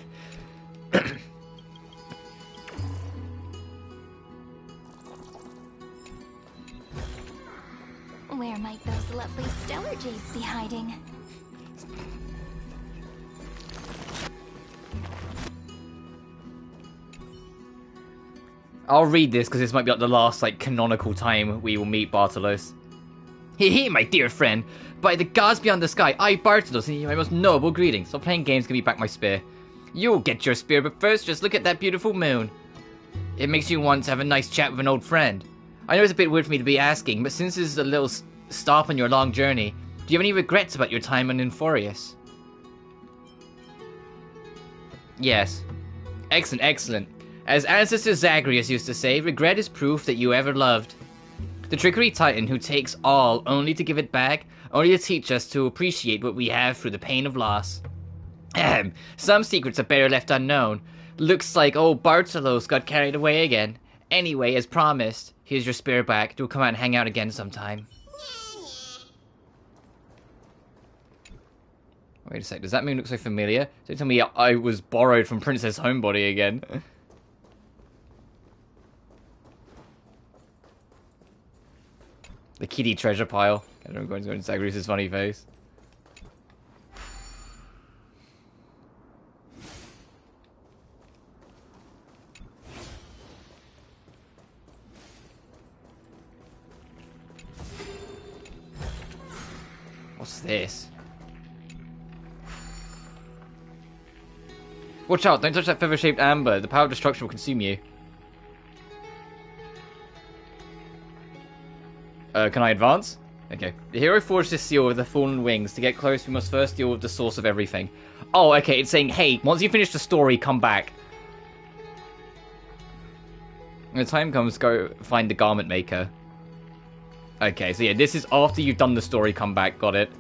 Where might those lovely stellar jades be hiding? I'll read this because this might be like the last like canonical time we will meet Bartolos. Hey, my dear friend. By the gods beyond the sky, I, Bartolos, send you my most noble greetings. So playing games can be back my spear. You'll get your spear, but first just look at that beautiful moon. It makes you want to have a nice chat with an old friend. I know it's a bit weird for me to be asking, but since this is a little stop on your long journey, do you have any regrets about your time on Amphoreus? Yes. Excellent, excellent. As ancestor Zagreus used to say, regret is proof that you ever loved. The trickery titan who takes all only to give it back, only to teach us to appreciate what we have through the pain of loss. Ahem. Some secrets are better left unknown. Looks like old Bartolos got carried away again. Anyway, as promised, here's your spear back. Do come out and hang out again sometime. Wait a sec, does that moon look so familiar? Don't tell me I was borrowed from Princess Homebody again. The kitty treasure pile. I don't know, going to go into Zagreus' funny face. What's this? Watch out, don't touch that feather-shaped amber. The power of destruction will consume you. Can I advance? Okay. The hero forged this seal with the fallen wings. To get close, we must first deal with the source of everything. Oh, okay, it's saying, hey, once you finish the story, come back. When the time comes, go find the garment maker. Okay, so yeah, this is after you've done the story, come back. Got it.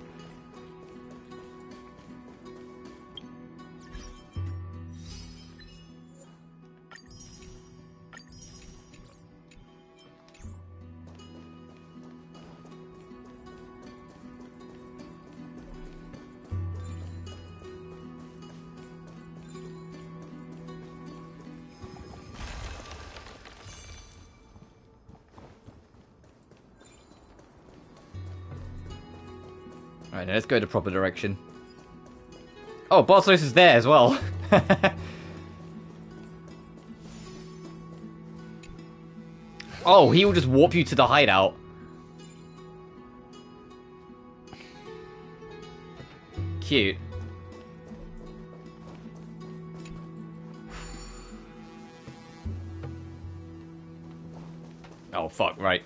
Alright, now let's go the proper direction. Oh, Bartolos is there as well. Oh, he will just warp you to the hideout. Cute. Oh, fuck, right.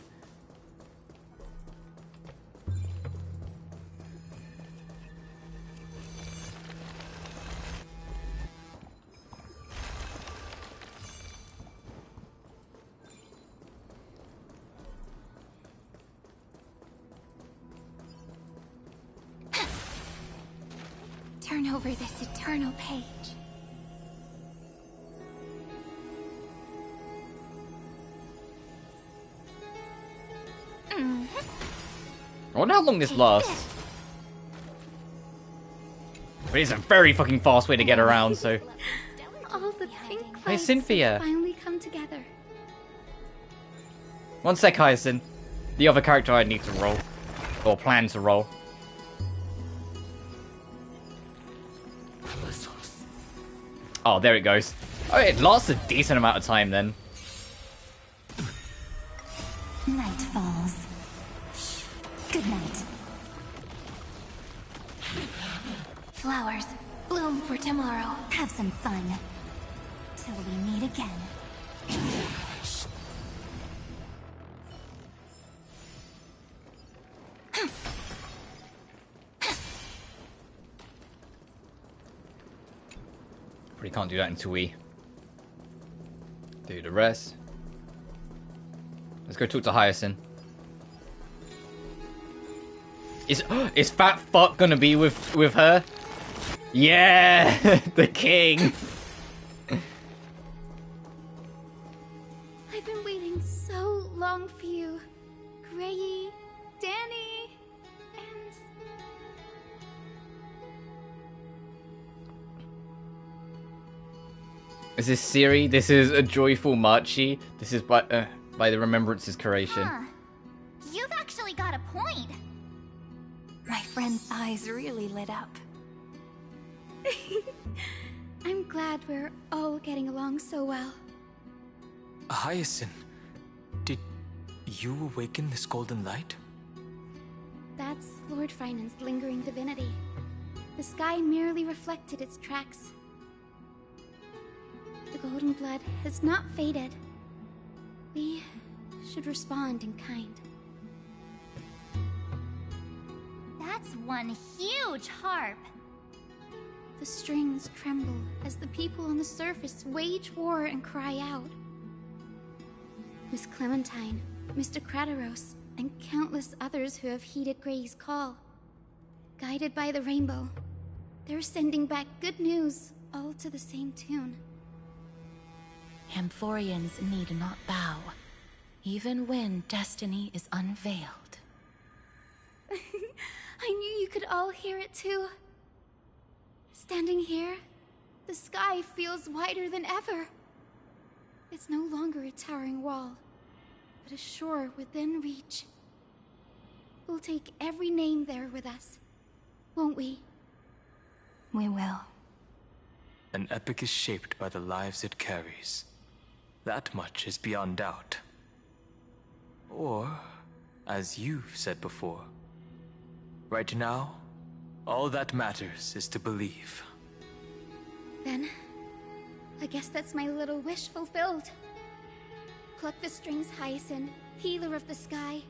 Turn over this eternal page. I wonder how long this lasts. But it's a very fucking fast way to get around, so... All the pink Hey, lights Cynthia. have finally come together. One sec, Hyacinth. The other character I need to roll. Or plan to roll. Oh, there it goes. Oh, it lasts a decent amount of time then. Night falls. Good night. Flowers, bloom for tomorrow. Have some fun. Till we meet again. Probably can't do that until we do the rest. Let's go talk to Hyacinth. Is Fat Fuck gonna be with her? Yeah, the king. I've been waiting so long for you, Grayy, Danny, and... Is this Siri? This is a joyful Marchi. This is by the Remembrance's creation. Huh. You've actually got a point. My friend's eyes really lit up. I'm glad we're all getting along so well. Hyacinth, did you awaken this golden light? That's Lord Frynan's lingering divinity. The sky merely reflected its tracks. The golden blood has not faded. We should respond in kind. That's one huge harp. The strings tremble as the people on the surface wage war and cry out. Miss Clementine, Mr. Krateros, and countless others who have heeded Gray's call. Guided by the rainbow, they're sending back good news, all to the same tune. Amphoreans need not bow, even when destiny is unveiled. I knew you could all hear it too. Standing here, the sky feels wider than ever. It's no longer a towering wall, but a shore within reach. We'll take every name there with us, won't we? We will. An epic is shaped by the lives it carries. That much is beyond doubt. Or, as you've said before, right now, all that matters is to believe. Then, I guess that's my little wish fulfilled. Pluck the strings, Hyacinth, healer of the sky.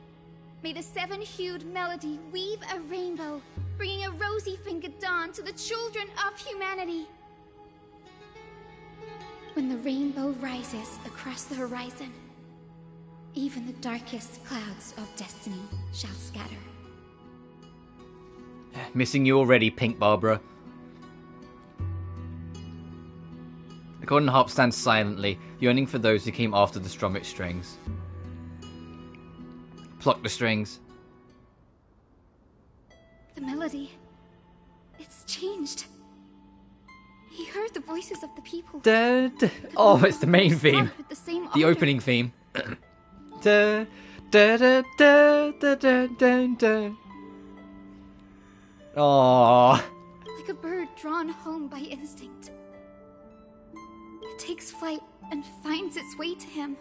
May the seven-hued melody weave a rainbow, bringing a rosy-fingered dawn to the children of humanity. When the rainbow rises across the horizon, even the darkest clouds of destiny shall scatter. Missing you already, Pink Barbara. The golden harp stands silently, yearning for those who came after to strum its strings. Pluck the strings. The melody, it's changed. He heard the voices of the people. Oh, it's the main theme. The same The opening theme. Da, da, da, da, da, da, da, da. Aww. Like a bird drawn home by instinct. It takes flight and finds its way to him.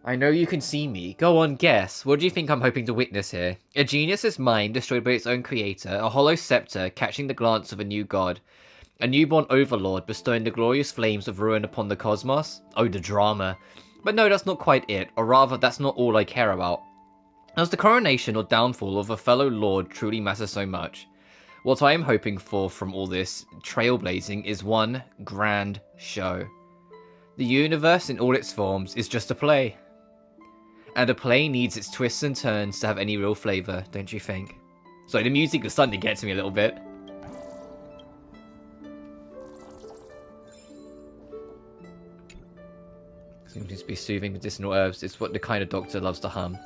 I know you can see me. Go on, guess. What do you think I'm hoping to witness here? A genius's mind destroyed by its own creator, a hollow scepter catching the glance of a new god, a newborn overlord bestowing the glorious flames of ruin upon the cosmos? Oh, the drama. But no, that's not quite it, or rather, that's not all I care about. Does the coronation or downfall of a fellow lord truly matter so much? What I am hoping for from all this trailblazing is one grand show. The universe in all its forms is just a play. And a play needs its twists and turns to have any real flavour, don't you think? Sorry, the music was starting to get to me a little bit. Seems to be soothing medicinal herbs. It's what the kind of doctor loves to hum.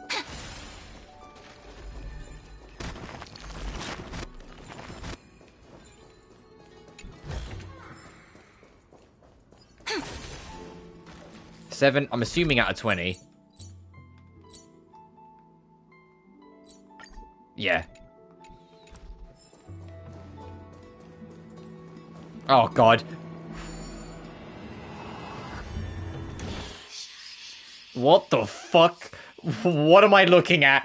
Seven, I'm assuming out of 20. Yeah. Oh, God. What the fuck? What am I looking at?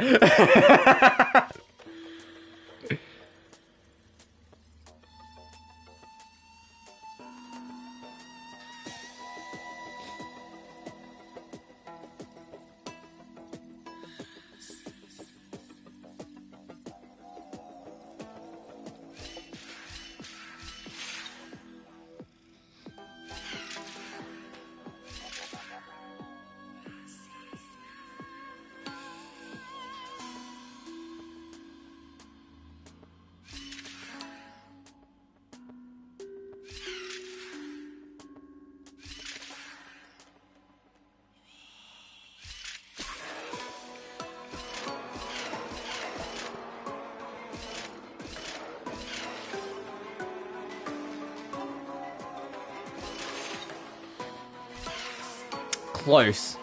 Close.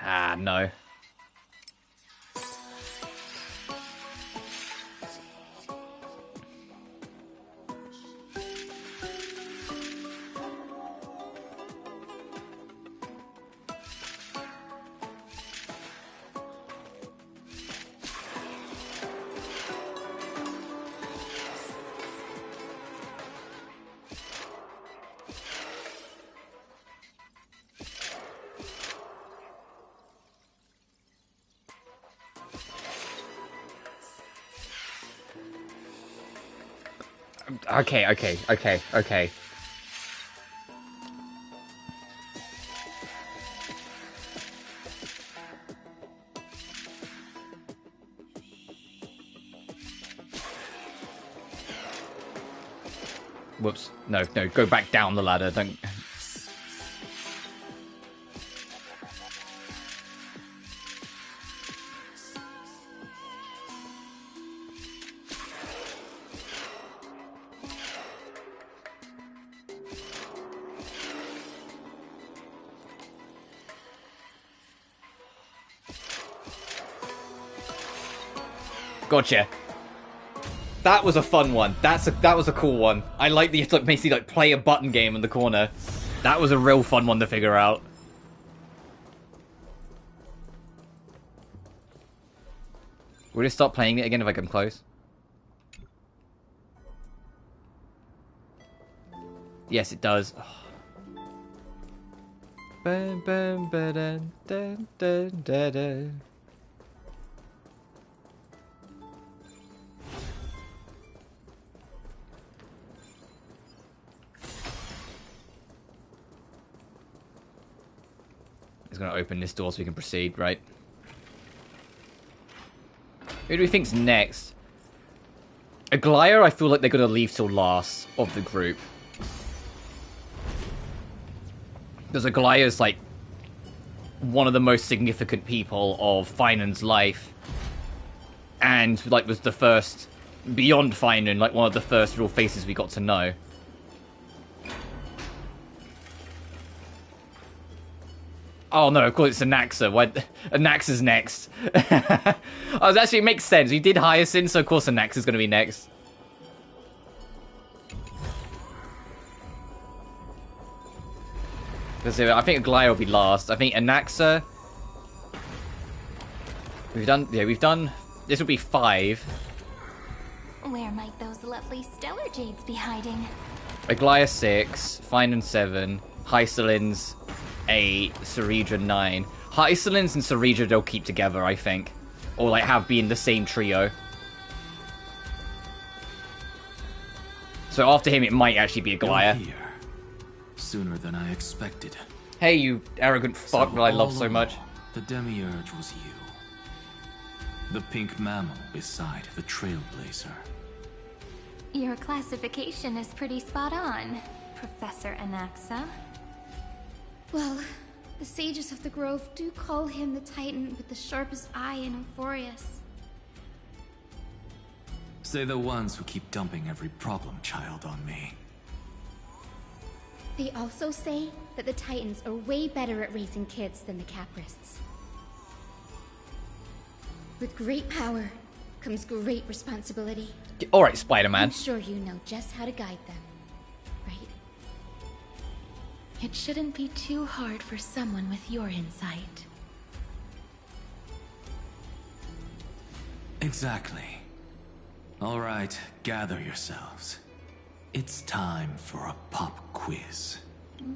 Ah, no. Okay. Whoops. No, go back down the ladder, don't... Gotcha. That was a fun one. That was a cool one. I like the basically like play a button game in the corner. That was a real fun one to figure out. Will it stop playing it again if I come close? Yes, it does. It's going to open this door so we can proceed, right? Who do we think's next? Aglaya, I feel like they're going to leave till last of the group. Because Aglaya's like one of the most significant people of Finan's life. And like was the first, beyond Finan, like one of the first real faces we got to know. Oh no, of course it's Anaxa. Why? Anaxa's next. Oh, actually, it makes sense. We did Hyacinth, so of course Anaxa's going to be next. Because I think Aglaya will be last. I think Anaxa. We've done. This will be 5. Where might those lovely stellar jades be hiding? Aglaya 6, Finan 7, Hycelin's 8, Ceridra 9. Hycelin's and Ceridra they'll keep together, I think. Or like have been the same trio. So after him it might actually be Aglaya. You're here. Sooner than I expected. Hey you arrogant fuck that I love so much. The Demiurge was you. The pink mammal beside the Trailblazer. Your classification is pretty spot on, Professor Anaxa. Well, the sages of the Grove do call him the Titan with the sharpest eye in Amphoreus. Say the ones who keep dumping every problem child on me. They also say that the Titans are way better at raising kids than the Caprists. With great power comes great responsibility. Alright, Spider-Man. I'm sure you know just how to guide them, right? It shouldn't be too hard for someone with your insight. Exactly. Alright, gather yourselves. It's time for a pop quiz.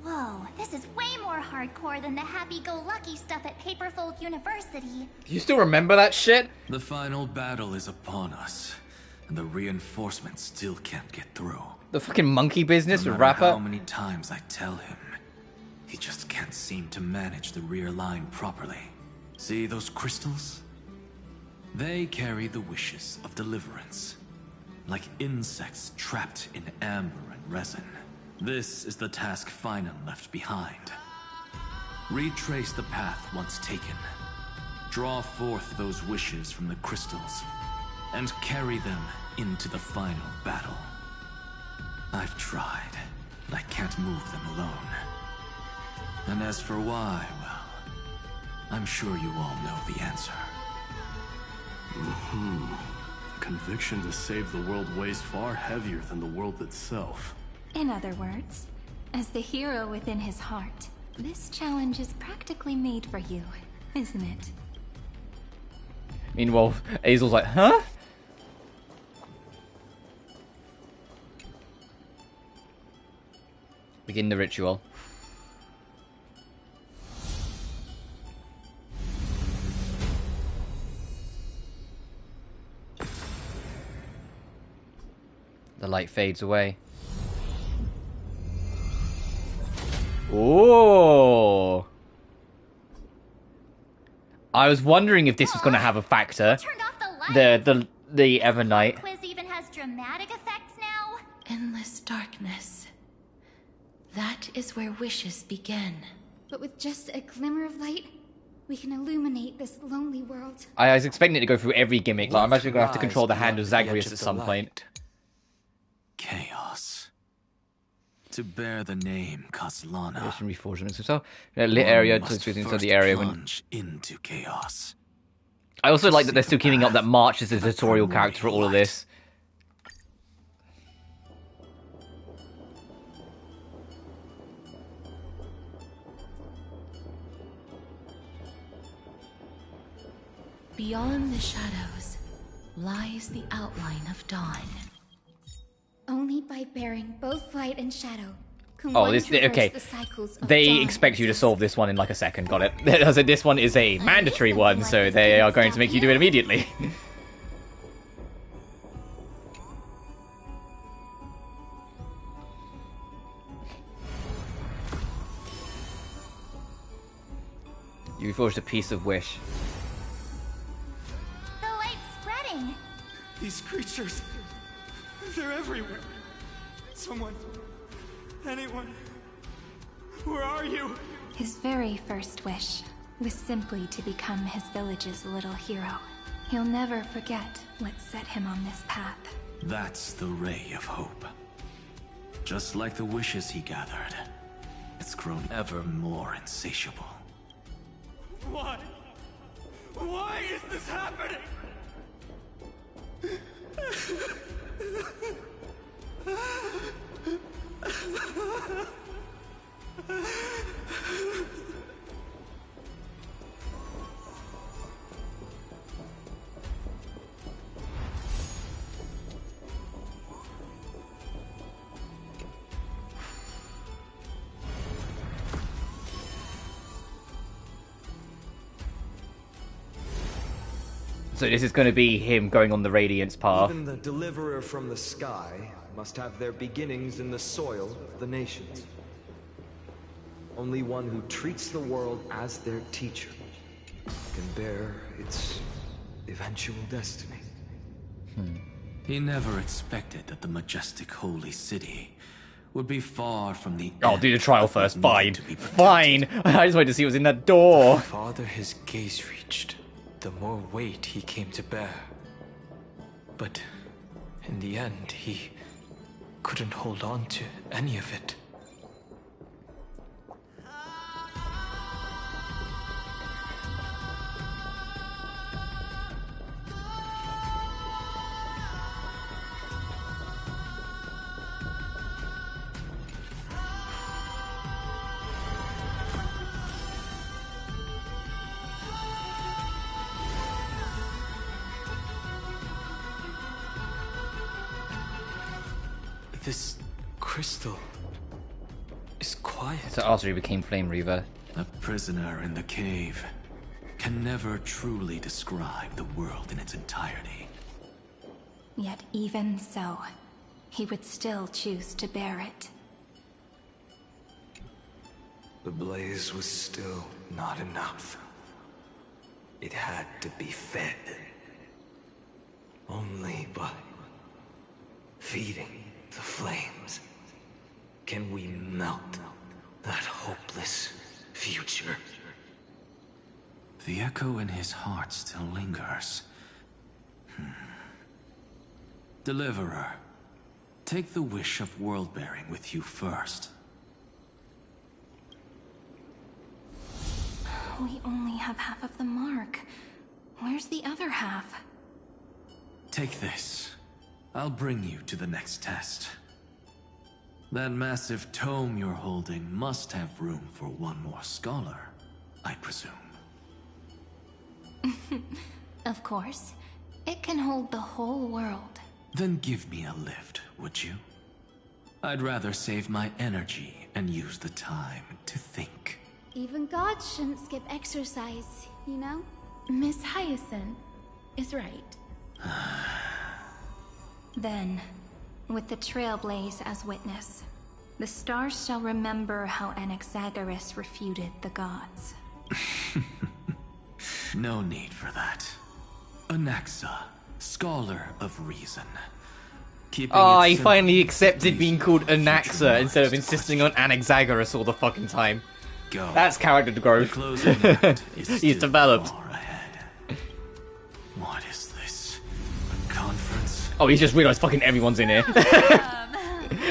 Whoa, this is way more hardcore than the happy-go-lucky stuff at Paperfold University. Do you still remember that shit? The final battle is upon us, and the reinforcements still can't get through. The fucking monkey business No with matter Rapper? how many times I tell him, he just can't seem to manage the rear line properly. See those crystals? They carry the wishes of deliverance, like insects trapped in amber and resin. This is the task Finan left behind. Retrace the path once taken. Draw forth those wishes from the crystals, and carry them into the final battle. I've tried, but I can't move them alone. And as for why, well, I'm sure you all know the answer. Conviction to save the world weighs far heavier than the world itself. In other words, as the hero within his heart, this challenge is practically made for you, isn't it? Meanwhile, Azel's like, huh? Begin the ritual. The light fades away. Oh! I was wondering if this was going to have a factor. The Evernight. Quiz even has dramatic effects now. Endless darkness. That is where wishes begin. But with just a glimmer of light, we can illuminate this lonely world. I was expecting it to go through every gimmick. Like, I'm actually going to have to control the hand of Zagreus at some point. Chaos. To bear the name Kaslana. Lit area to the area when into chaos. I also like that they're still keeping up that March is a tutorial character for all of this. Beyond the shadows lies the outline of dawn. Only by bearing both light and shadow can Oh, one this traverse okay. the cycles of They dawn expect you to solve this one in like a second. Got it. This one is a mandatory one, so they are going to make you do it immediately. You forged a piece of wish. The light's spreading. These creatures, they're everywhere. Someone, anyone, where are you? His very first wish was simply to become his village's little hero. He'll never forget what set him on this path. That's the ray of hope. Just like the wishes he gathered, it's grown ever more insatiable. Why? Why is this happening? So this is going to be him going on the Radiance path. Even the deliverer from the sky must have their beginnings in the soil of the nations. Only one who treats the world as their teacher can bear its eventual destiny. He never expected that the majestic holy city would be far from the I'll do the trial first. Fine. Fine. I just wanted to see what's in that door. The farther his gaze reached, the more weight he came to bear. But in the end, he couldn't hold on to any of it. This crystal is quiet. So after he became Flame Reaver. A prisoner in the cave can never truly describe the world in its entirety. Yet even so, he would still choose to bear it. The blaze was still not enough. It had to be fed. Only by feeding the flames can we melt that hopeless future. The echo in his heart still lingers. Deliverer, take the wish of world-bearing with you first. We only have half of the mark. Where's the other half? Take this. I'll bring you to the next test. That massive tome you're holding must have room for one more scholar, I presume. Of course. It can hold the whole world. Then give me a lift, would you? I'd rather save my energy and use the time to think. Even gods shouldn't skip exercise, you know? Miss Hyacinth is right. Then, with the Trailblaze as witness, the stars shall remember how Anaxagoras refuted the gods. No need for that. Anaxa, scholar of reason. Oh, he finally accepted being called Anaxa instead of insisting on Anaxagoras all the fucking time. Go. That's character growth. He's developed. What is this? A conference? Oh, he's just realised fucking everyone's in here.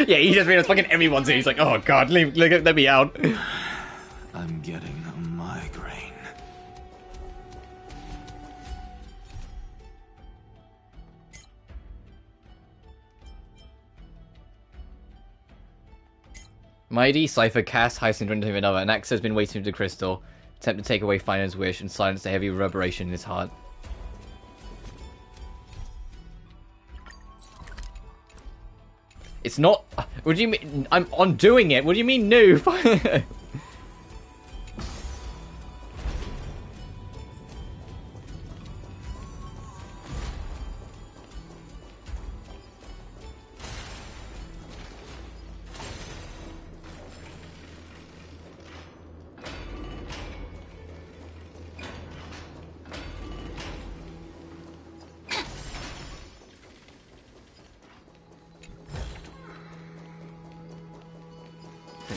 Yeah, he just realised fucking everyone's in here. He's like, oh god, let me out. I'm getting a migraine. Mighty, Cypher, Cass, Hyacinth, and another. Anaxa has been waiting for the crystal. Attempt to take away Finance wish and silence the heavy reverberation in his heart. It's not. What do you mean? I'm on doing it. What do you mean, noob?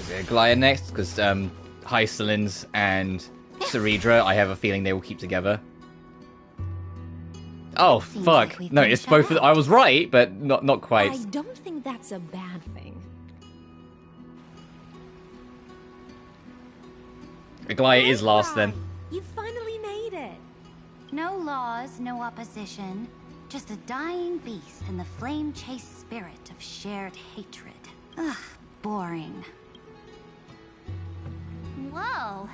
Is it Aglaya next? Because Hycelins and Ceredra, I have a feeling they will keep together. Oh, fuck. Like No, it's both of them. I was right, but not quite. I don't think that's a bad thing. Aglaya is last then. You finally made it. No laws, no opposition. Just a dying beast and the flame-chased spirit of shared hatred. Ugh, boring. Whoa.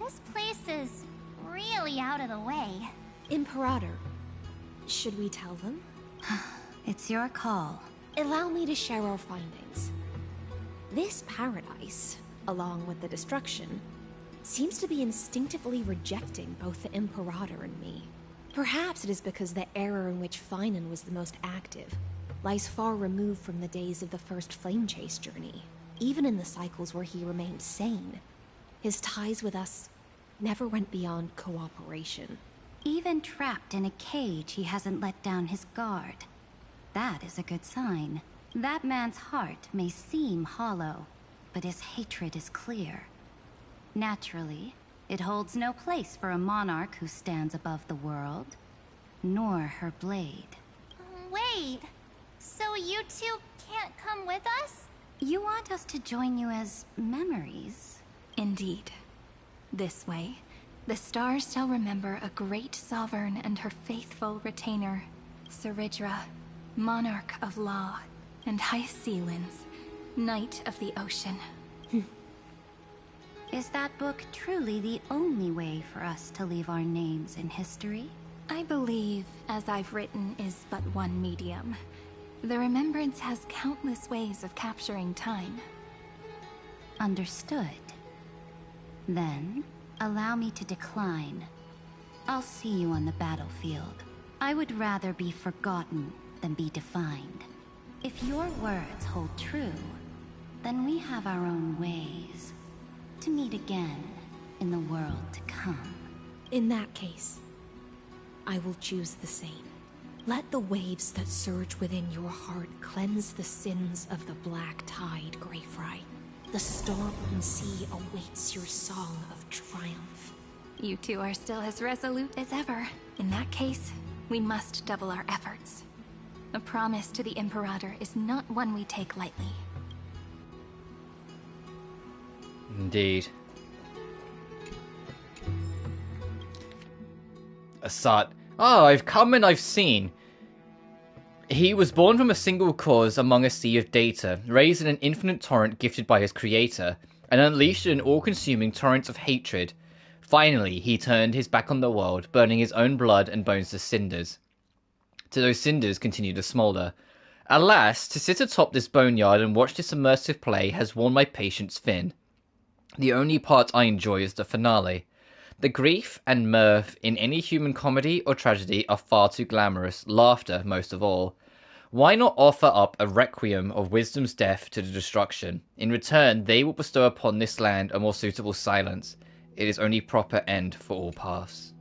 This place is really out of the way. Imperator, should we tell them? It's your call. Allow me to share our findings. This paradise, along with the destruction, seems to be instinctively rejecting both the Imperator and me. Perhaps it is because the era in which Finan was the most active lies far removed from the days of the first Flame Chase journey. Even in the cycles where he remained sane, his ties with us never went beyond cooperation. Even trapped in a cage, he hasn't let down his guard. That is a good sign. That man's heart may seem hollow, but his hatred is clear. Naturally, it holds no place for a monarch who stands above the world, nor her blade. Wait, so you two can't come with us? You want us to join you as memories? Indeed. This way, the stars shall remember a great sovereign and her faithful retainer, Ceredra, monarch of law, and Hycelins, knight of the ocean. Is that book truly the only way for us to leave our names in history? I believe, as I've written, is but one medium. The remembrance has countless ways of capturing time. Understood. Then, allow me to decline. I'll see you on the battlefield. I would rather be forgotten than be defined. If your words hold true, then we have our own ways to meet again in the world to come. In that case, I will choose the same. Let the waves that surge within your heart cleanse the sins of the black tide, Greyfry. The storm and sea awaits your song of triumph. You two are still as resolute as ever. In that case, we must double our efforts. A promise to the Imperator is not one we take lightly. Indeed. Assad. Oh, I've come and I've seen. He was born from a single cause among a sea of data, raised in an infinite torrent gifted by his creator, and unleashed an all-consuming torrent of hatred. Finally, he turned his back on the world, burning his own blood and bones to cinders. To those cinders continue to smoulder. Alas, to sit atop this boneyard and watch this immersive play has worn my patience thin. The only part I enjoy is the finale. The grief and mirth in any human comedy or tragedy are far too glamorous, laughter most of all. Why not offer up a requiem of wisdom's death to the destruction? In return, they will bestow upon this land a more suitable silence. It is only proper end for all paths.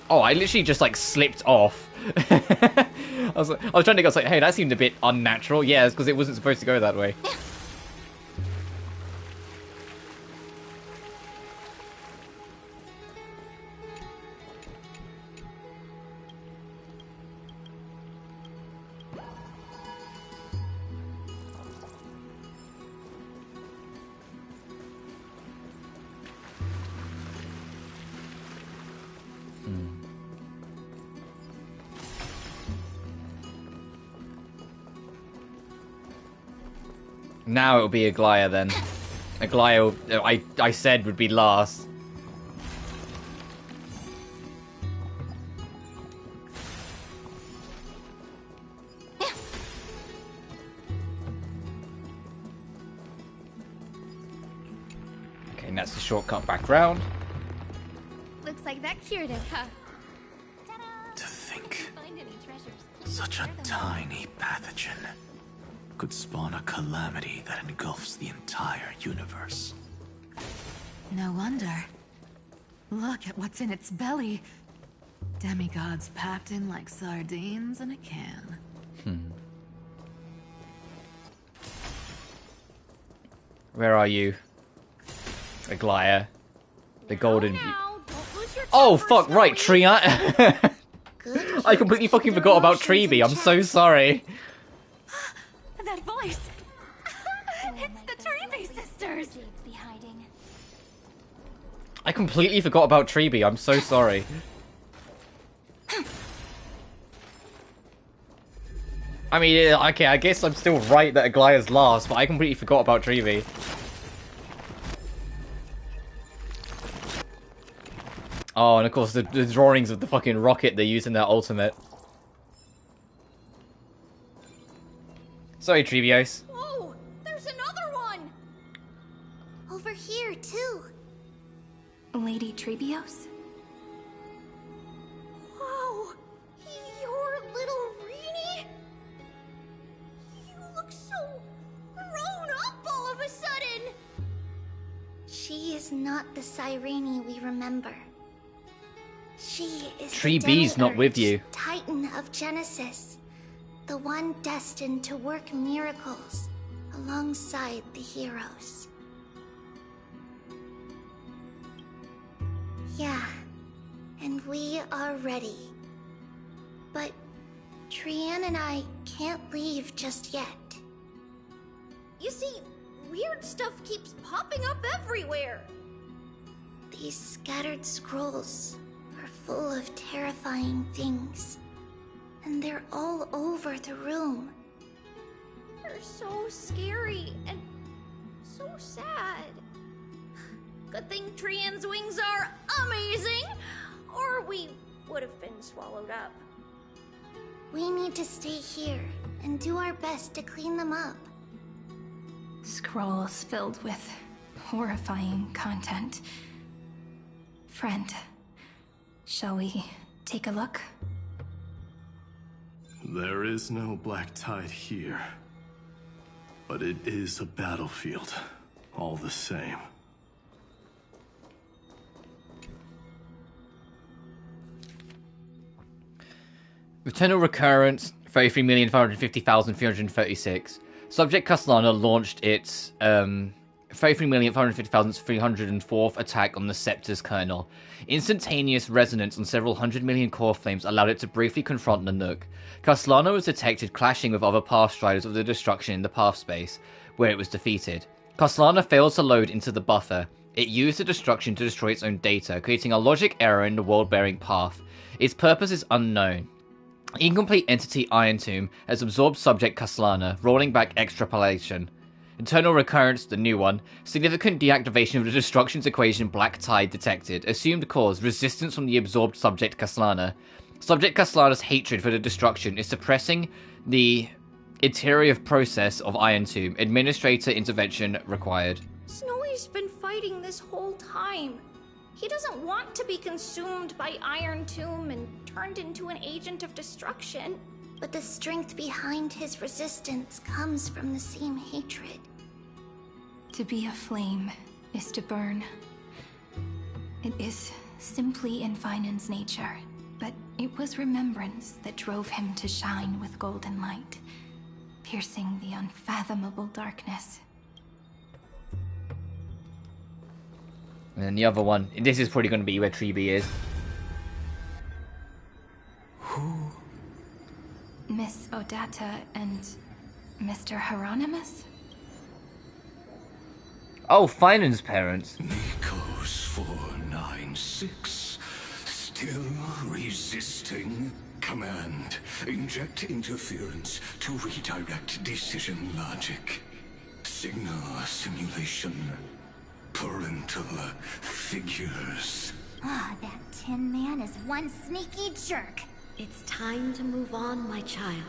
Oh, I literally just like slipped off. I was trying to go, like, hey, that seemed a bit unnatural. Yeah, it's because it wasn't supposed to go that way. Now it'll be Aglaya then. Aglaya, I said, would be last. Okay, and that's the shortcut back round. Looks like that cured it, huh? To think, such a tiny pathogen could spawn a calamity that engulfs the entire universe. No wonder. Look at what's in its belly. Demigods packed in like sardines in a can. Where are you? Aglaya. The golden... Oh, fuck, right, Trian. I completely fucking forgot about Treeby. I'm so sorry. That voice! It's the Treeby sisters! I completely forgot about Treeby. I'm so sorry. I mean, yeah, okay, I guess I'm still right that Aglaya's last, but I completely forgot about Treeby. Oh, and of course the drawings of the fucking rocket they use in their ultimate. Sorry, Treebios. Whoa! There's another one! Over here, too. Lady Treebios? Wow! Your little Reenie? You look so grown up all of a sudden! She is not the Cyrene we remember. She is Tree the B's not with Demiurge, you. Titan of Genesis, the one destined to work miracles alongside the heroes. Yeah, and we are ready. But Trian and I can't leave just yet. You see, weird stuff keeps popping up everywhere. These scattered scrolls are full of terrifying things, and they're all over the room. They're so scary and so sad. Good thing Trian's wings are amazing, or we would have been swallowed up. We need to stay here and do our best to clean them up. Scrolls filled with horrifying content. Friend, shall we take a look? There is no black tide here, but it is a battlefield, all the same. Eternal Recurrence, 33,550,336. Subject Castellana launched its 33,550,304th attack on the Scepter's kernel. Instantaneous resonance on several hundred million core flames allowed it to briefly confront the Nook. Castellana was detected clashing with other Pathstriders of the Destruction in the Path space, where it was defeated. Castellana failed to load into the buffer. It used the Destruction to destroy its own data, creating a logic error in the world-bearing path. Its purpose is unknown. Incomplete entity Irontomb has absorbed subject Castellana, rolling back extrapolation. Eternal Recurrence, the new one. Significant deactivation of the Destruction's equation Black Tide detected. Assumed cause, resistance from the absorbed subject Castellana. Subject Castellana's hatred for the Destruction is suppressing the iterative process of Irontomb. Administrator intervention required. Snowy's been fighting this whole time. He doesn't want to be consumed by Irontomb and turned into an agent of destruction. But the strength behind his resistance comes from the same hatred. To be a flame is to burn. It is simply in Finan's nature, but it was remembrance that drove him to shine with golden light, piercing the unfathomable darkness. And then the other one, this is probably going to be where Treeby is. Who? Miss Odata and Mr. Hieronymus? Oh, Finan's parents. Nikos 496. Still resisting? Command. Inject interference to redirect decision logic. Signal simulation. Parental figures. Ah, that Tin Man is one sneaky jerk. It's time to move on, my child.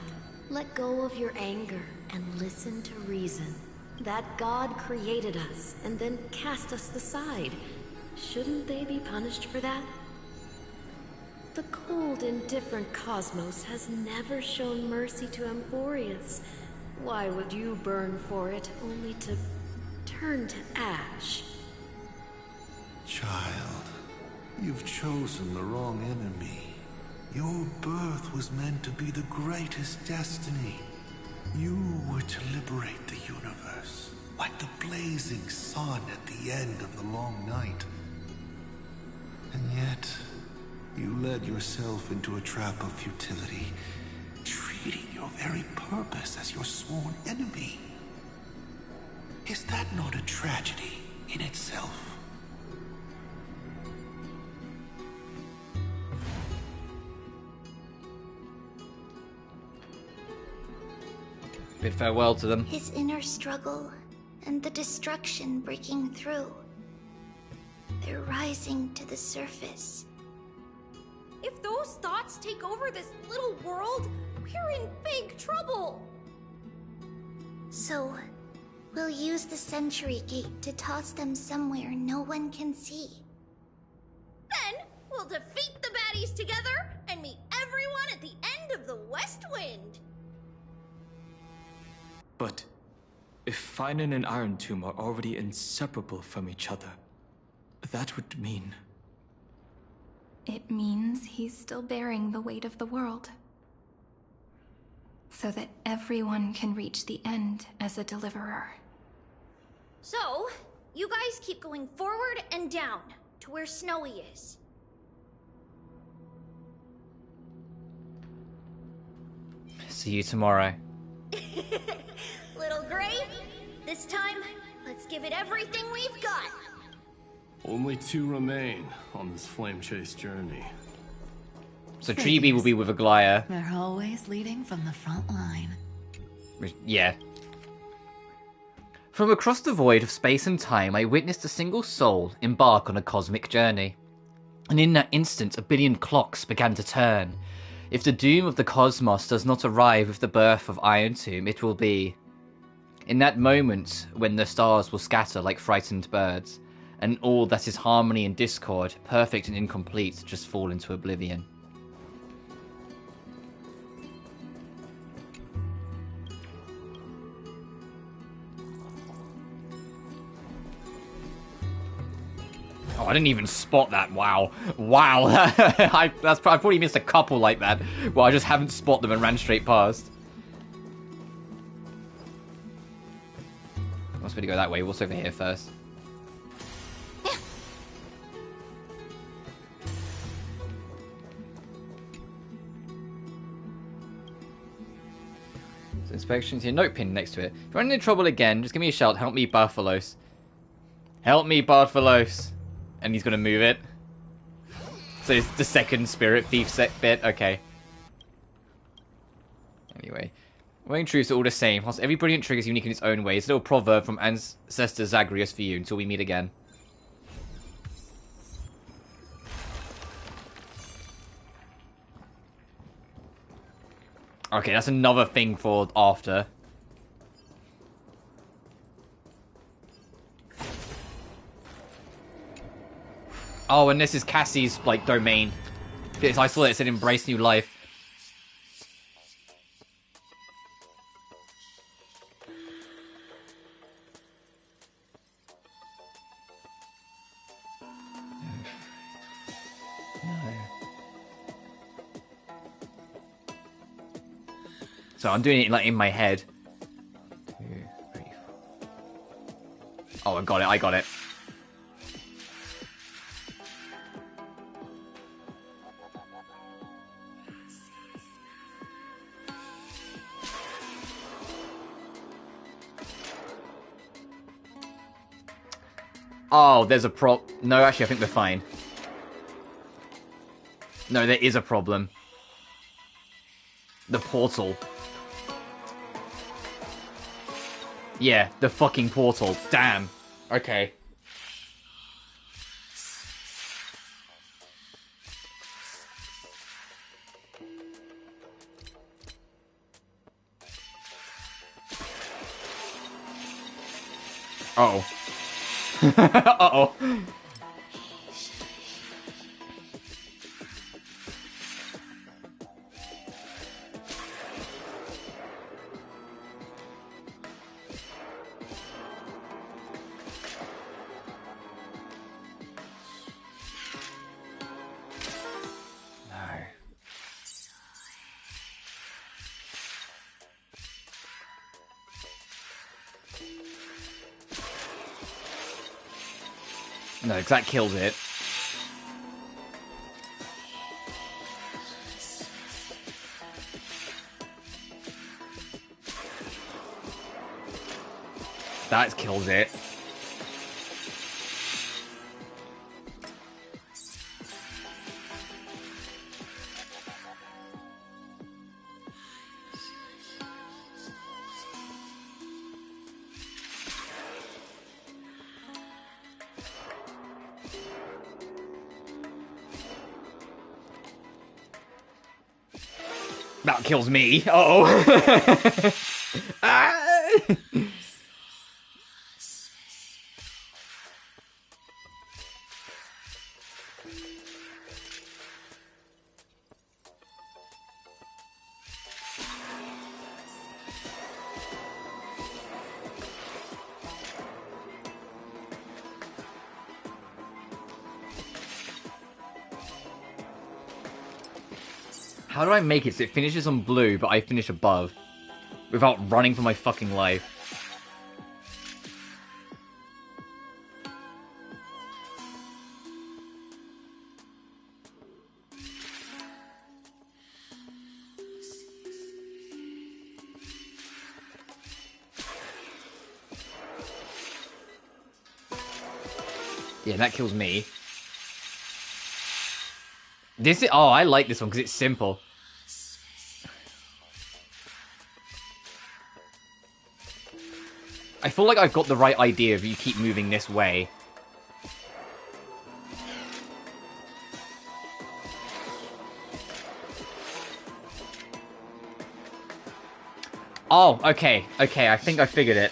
Let go of your anger and listen to reason. That God created us and then cast us aside. Shouldn't they be punished for that? The cold, indifferent cosmos has never shown mercy to Amphoreus. Why would you burn for it, only to turn to ash? Child, you've chosen the wrong enemy. Your birth was meant to be the greatest destiny. You were to liberate the universe, like the blazing sun at the end of the long night. And yet, you led yourself into a trap of futility, treating your very purpose as your sworn enemy. Is that not a tragedy in itself? Bid farewell to them. His inner struggle and the destruction breaking through. They're rising to the surface. If those thoughts take over this little world, we're in big trouble. So, we'll use the Century Gate to toss them somewhere no one can see. Then, we'll defeat the baddies together and meet everyone at the end of the West Wind. But if Finan and Irontomb are already inseparable from each other, that would mean... It means he's still bearing the weight of the world. So that everyone can reach the end as a deliverer. So, you guys keep going forward and down to where Snowy is. See you tomorrow. Little Gray, this time, let's give it everything we've got. Only 2 remain on this flame chase journey. So Chibi will be with Aglaya. They're always leading from the front line. Yeah. From across the void of space and time, I witnessed a single soul embark on a cosmic journey. And in that instant, a billion clocks began to turn. If the doom of the cosmos does not arrive with the birth of Irontomb, it will be... In that moment, when the stars will scatter like frightened birds, and all that is harmony and discord, perfect and incomplete, just fall into oblivion. Oh, I didn't even spot that. Wow. Wow. I probably missed a couple like that. Well, I just haven't spotted them and ran straight past. I was going to go that way. What's over here first? So inspections here. Note pin next to it. If you're in trouble again, just give me a shout. Help me, Bartholos. Help me, Bartholos. And he's going to move it. So it's the second spirit thief set bit. Okay. Anyway. Wearing truths are all the same. Whilst every brilliant trick is unique in its own way. It's a little proverb from Ancestor Zagreus for you until we meet again. Okay, that's another thing for after. Oh, and this is Cassie's, like, domain. Because I saw it said embrace new life. So I'm doing it, like, in my head. 2, 3, 4. Oh, I got it. Oh, there's a No, actually, I think we're fine. No, there is a problem. The portal. Yeah, the fucking portal. Damn. Okay. Uh-oh. Uh-oh. No, 'cause that kills it. That kills it. That kills me. Uh-oh. Ah! How do I make it so it finishes on blue, but I finish above? Without running for my fucking life. Yeah, that kills me. This is... Oh, I like this one because it's simple. I feel like I've got the right idea if you keep moving this way. Oh, okay. Okay, I think I figured it.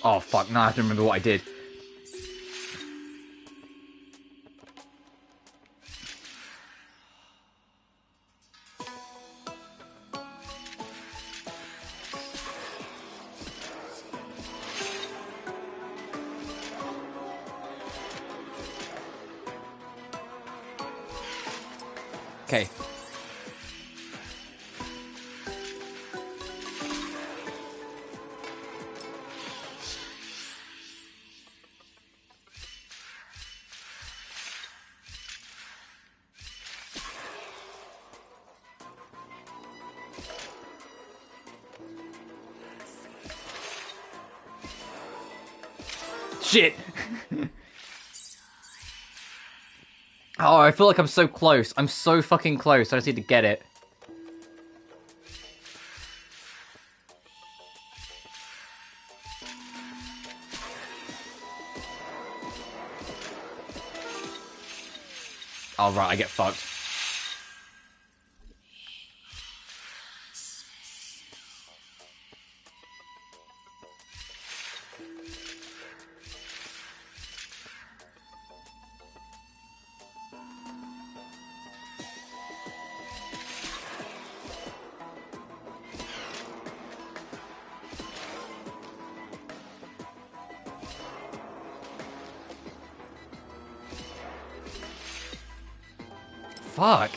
Oh, fuck. Now I have to remember what I did. Okay. Shit! Oh, I feel like I'm so close. I'm so fucking close. I just need to get it. Oh, right, I get fucked. Fuck.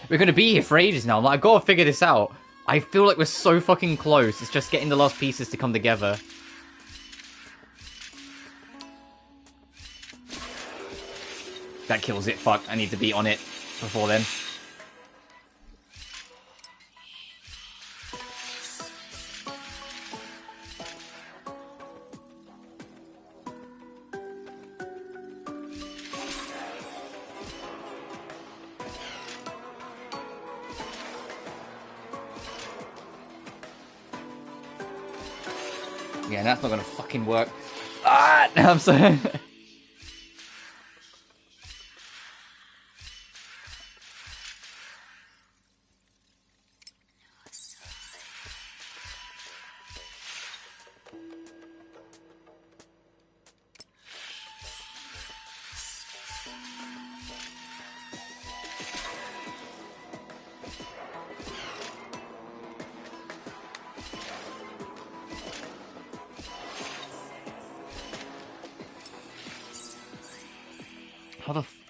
We're gonna be here for ages now. Like, I've got to figure this out. I feel like we're so fucking close. It's just getting the last pieces to come together. That kills it. Fuck. I need to be on it before then. Yeah, that's not gonna fucking work. Ah! I'm sorry.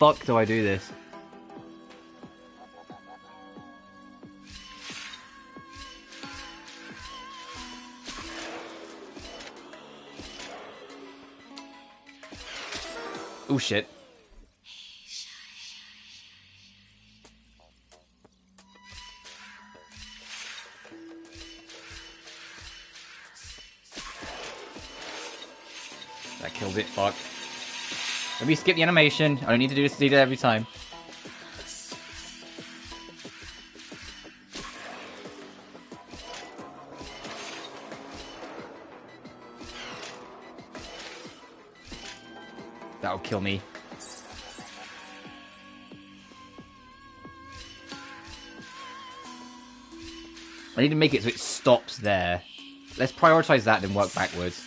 fuck do I do this? Oh shit. That killed it, fuck. Let me skip the animation. I don't need to do this every time. That'll kill me. I need to make it so it stops there. Let's prioritize that, then work backwards.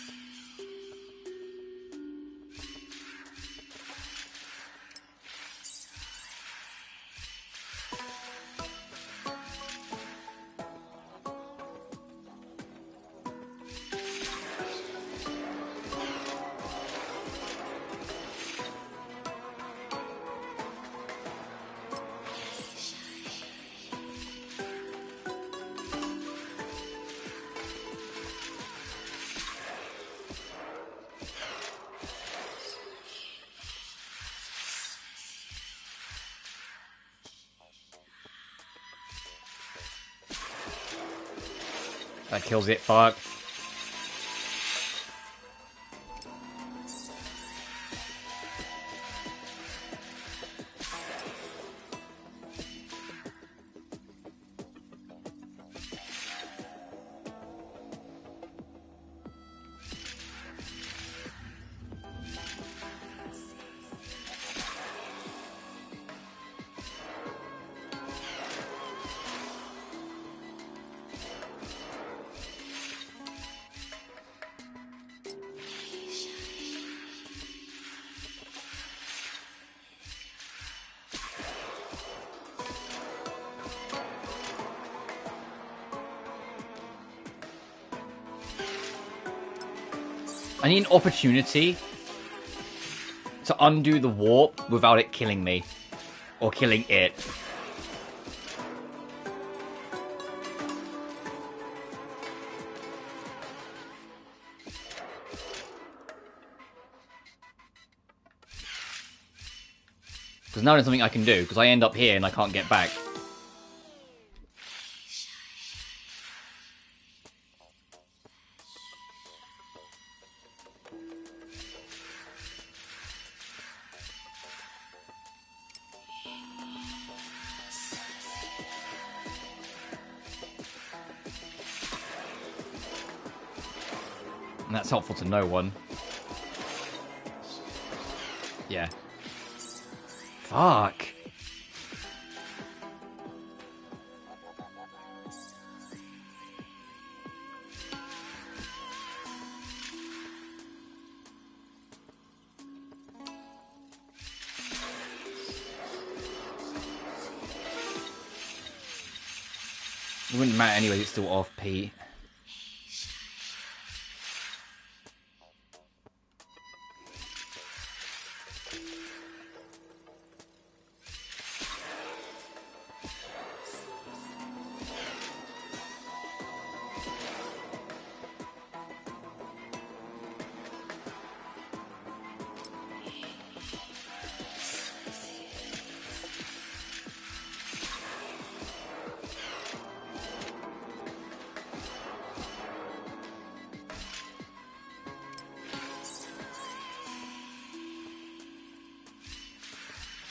That kills it, fuck. I need an opportunity to undo the warp without it killing me. Or killing it. Because now there's something I can do, because I end up here and I can't get back. And that's helpful to no one. Yeah. Fuck. It wouldn't matter anyway, it's still off P.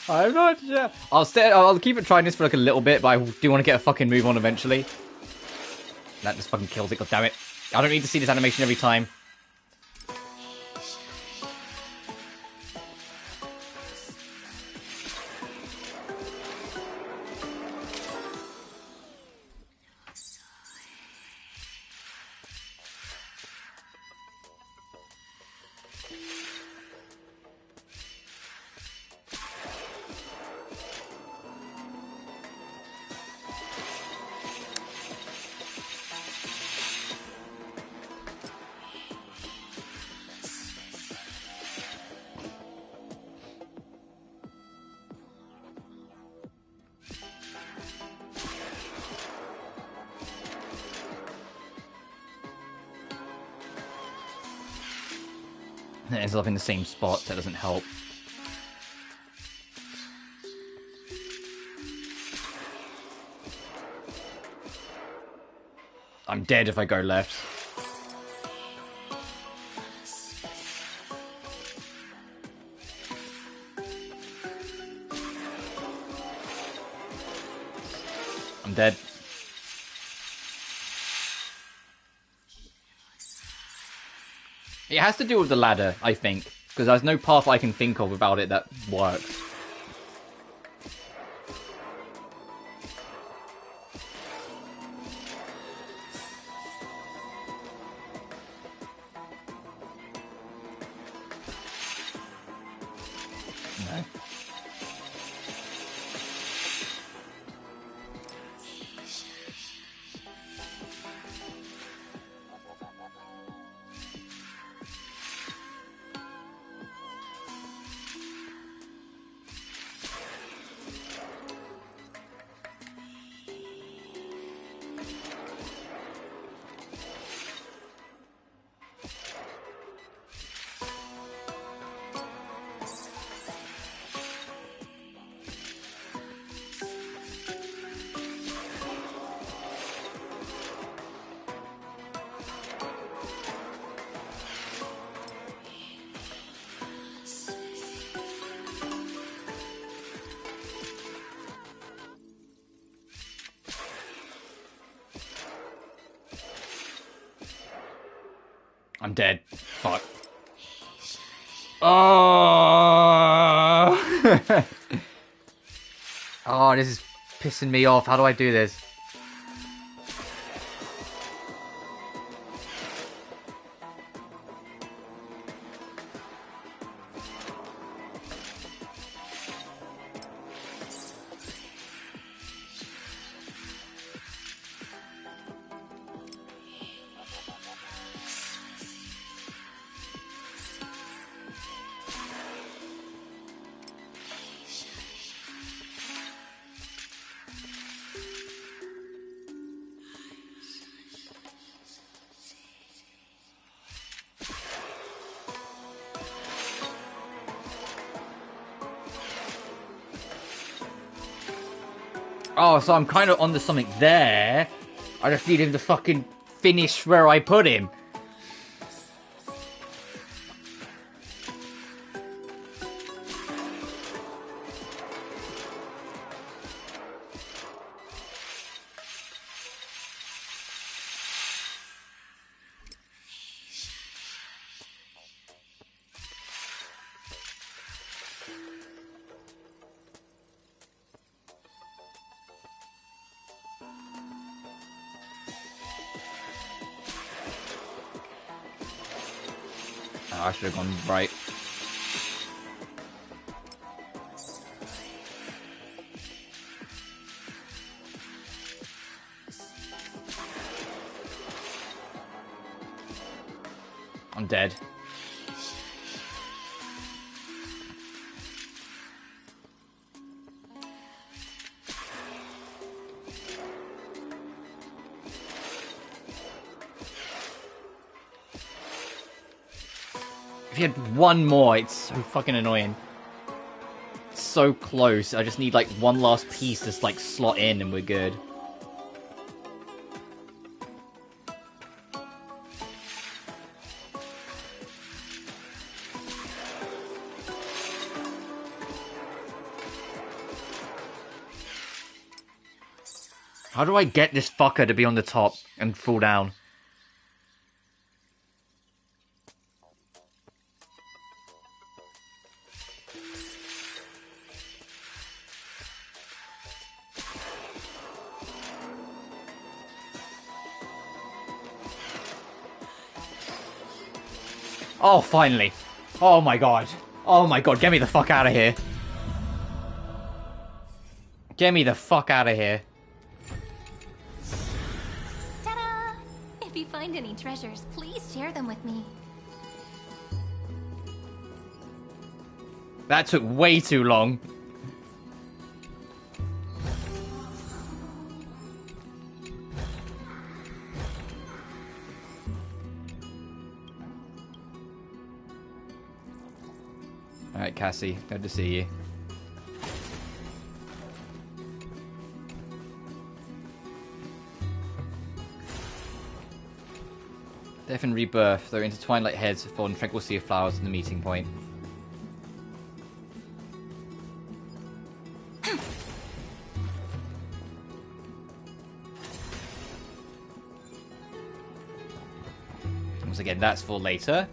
I'm not sure. I'll keep it trying this for like a little bit, but I do want to get a fucking move on eventually. That just fucking kills it, goddammit. I don't need to see this animation every time. It ends up in the same spot, so that doesn't help. I'm dead if I go left. I'm dead. It has to do with the ladder, I think. Because there's no path I can think of about it that works. No. I'm dead. Fuck. Oh! Oh, this is pissing me off. How do I do this? Oh, so I'm kind of onto something there. I just need him to fucking finish where I put him. Oh, I should have gone right. I'm dead. If you had one more, it's so fucking annoying. It's so close. I just need like one last piece to like slot in and we're good. How do I get this fucker to be on the top and fall down? Oh, finally. Oh my god. Oh my god, get me the fuck out of here. Get me the fuck out of here. Ta-da! If you find any treasures, please share them with me. That took way too long. Alright, Cassie, good to see you. Death and rebirth, though intertwined like heads, fall in tranquil sea of flowers in the meeting point. Once again, that's for later.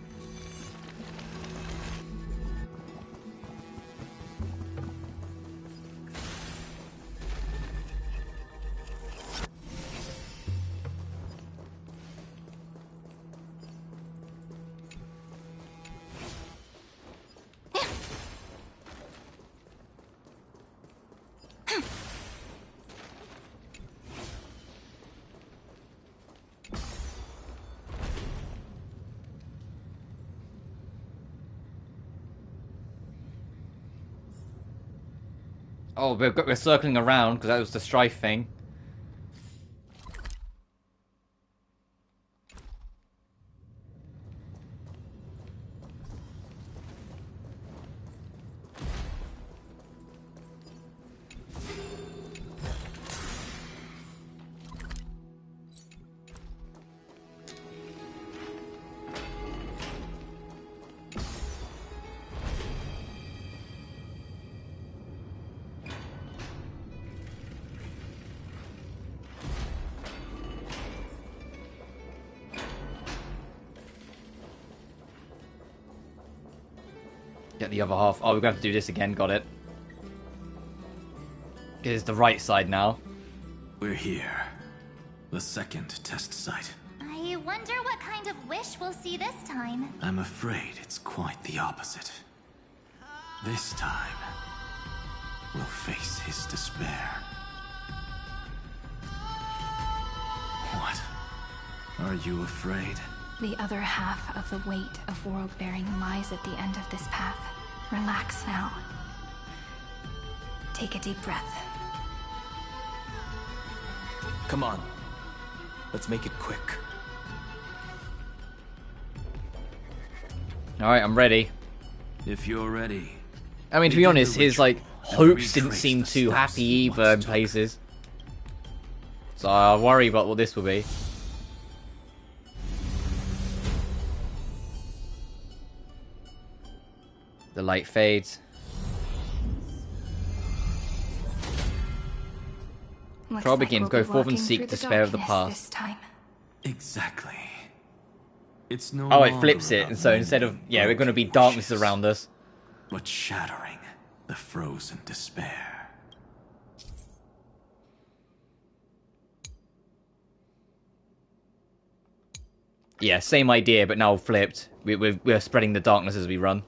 Oh, we're circling around because that was the strife thing. Get the other half. Oh, we're going to have to do this again. Got it. It is the right side now. We're here. The second test site. I wonder what kind of wish we'll see this time. I'm afraid it's quite the opposite. This time, we'll face his despair. What? Are you afraid? The other half of the weight of world-bearing lies at the end of this path. Relax now. Take a deep breath. Come on. Let's make it quick. Alright, I'm ready. If you're ready. I mean, to be honest, his, like, hopes didn't seem too happy either in places. So I worry about what this will be. The light fades. Trial begins. Go forth and seek despair of the past. Exactly. It's no Oh, it flips it, and so instead of we're going to be darkness around us, but shattering the frozen despair. Yeah, same idea, but now flipped. We're spreading the darkness as we run.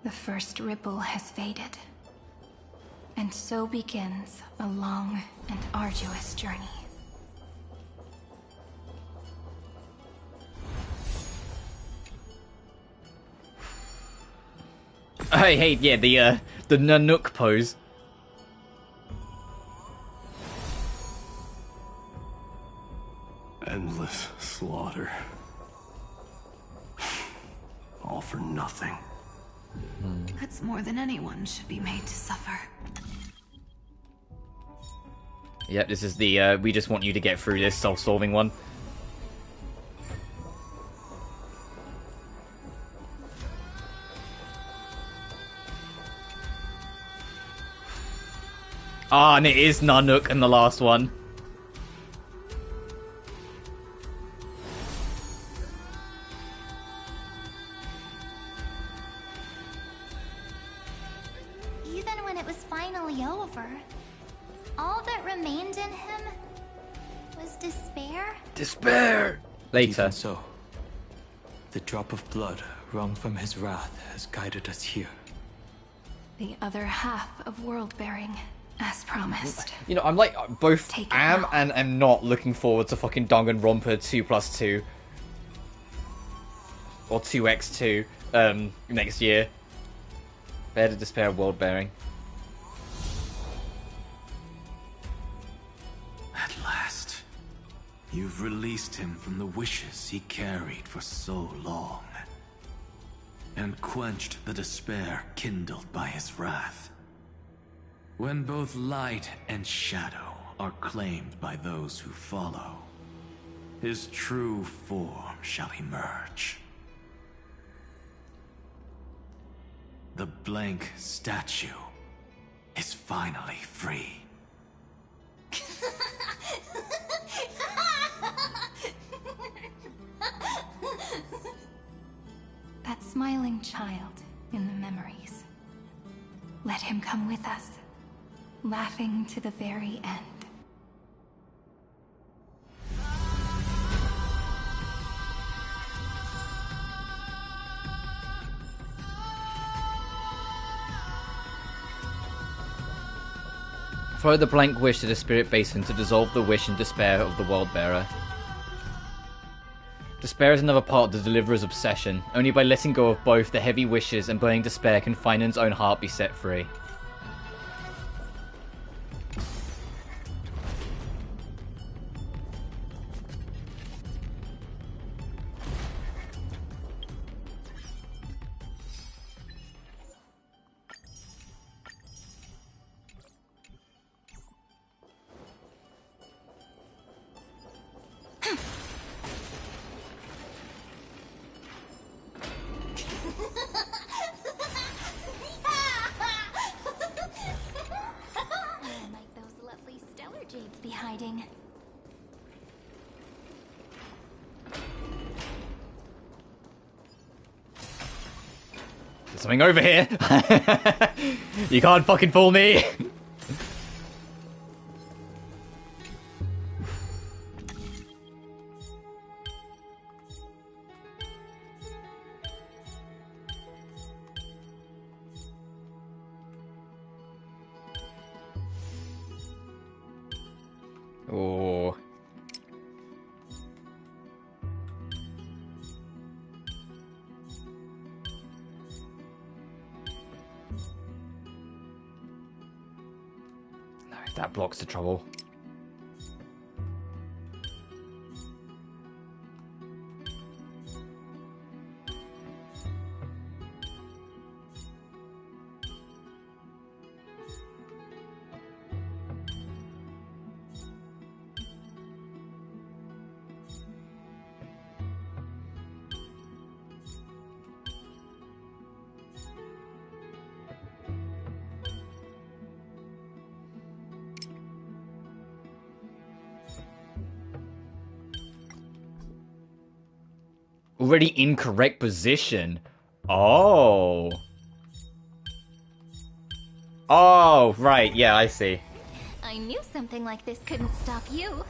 The first ripple has faded. And so begins a long and arduous journey. I hate, the Nanook pose. Endless slaughter. All for nothing. That's more than anyone should be made to suffer. Yep, this is the, we just want you to get through this self-solving one. Ah, and it is Nanook in the last one. Even when it was finally over, all that remained in him was despair. Despair! Later. Even so, the drop of blood wrung from his wrath has guided us here. The other half of world-bearing. As promised. You know, I'm like both am and am not looking forward to fucking Danganronpa 2+2 or 2x2 next year. Bear to Despair World Bearing. At last, you've released him from the wishes he carried for so long, and quenched the despair kindled by his wrath. When both light and shadow are claimed by those who follow, his true form shall emerge. The blank statue is finally free. That smiling child in the memories. Let him come with us, laughing to the very end. Throw the blank wish to the spirit basin to dissolve the wish and despair of the world bearer. Despair is another part of the deliverer's obsession. Only by letting go of both the heavy wishes and burning despair can Finan's own heart be set free. Where might those lovely stellar jades be hiding? There's something over here! You can't fucking fool me! Oh. No, that blocks the trouble. Already incorrect position. Oh. Oh, right. Yeah, I see. I knew something like this couldn't stop you.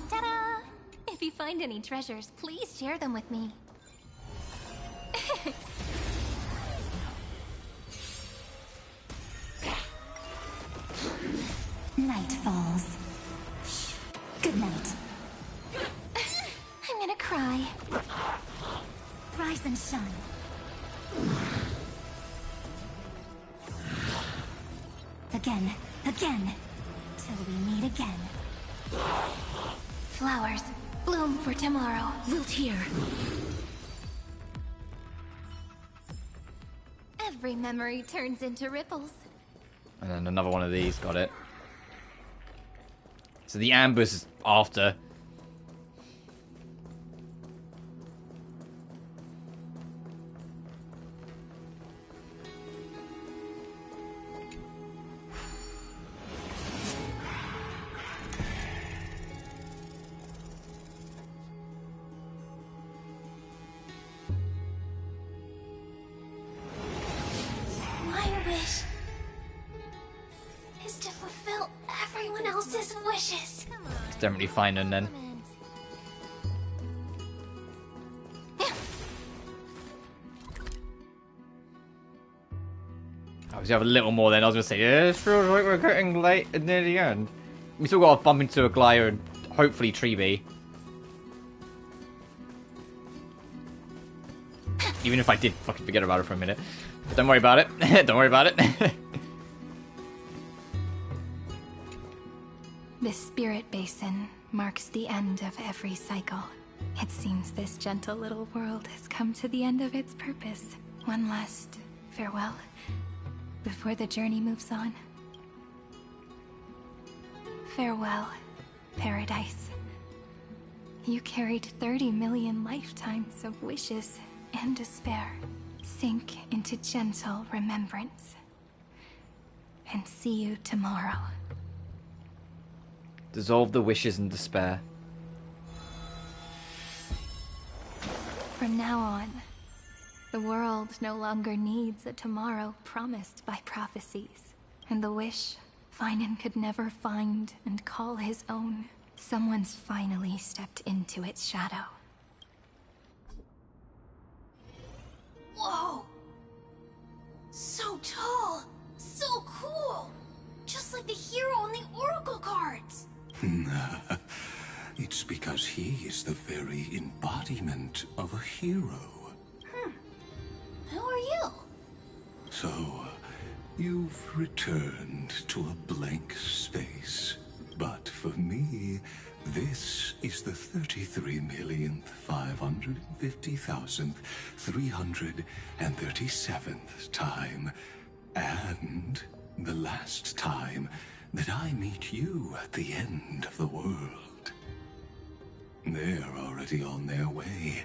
Ta-da! If you find any treasures, please share them with me. Night falls. Good night. I'm gonna cry. Rise and shine. Again, again, till we meet again. Flowers, bloom for tomorrow. Wilt hear. Every memory turns into ripples. And then another one of these, got it. So the ambush is after. My wish is to fulfill everyone else's wishes. It's definitely Finan then. Oh, we have a little more then. I was going to say, yeah, it feels like we're getting late and near the end. We still got to bump into a Glyer and hopefully Treeby. Even if I did fucking forget about it for a minute. But don't worry about it. Don't worry about it. This spirit basin marks the end of every cycle. It seems this gentle little world has come to the end of its purpose. One last farewell before the journey moves on. Farewell, paradise. You carried 30 million lifetimes of wishes and despair. Sink into gentle remembrance. And see you tomorrow. Dissolve the wishes and despair. From now on, the world no longer needs a tomorrow promised by prophecies. And the wish Finan could never find and call his own. Someone's finally stepped into its shadow. Whoa! So tall! So cool! Just like the hero in the Oracle cards! It's because he is the very embodiment of a hero. Who are you? So, you've returned to a blank space. But for me, this is the 33,550,337th time, and the last time that I meet you at the end of the world. They're already on their way.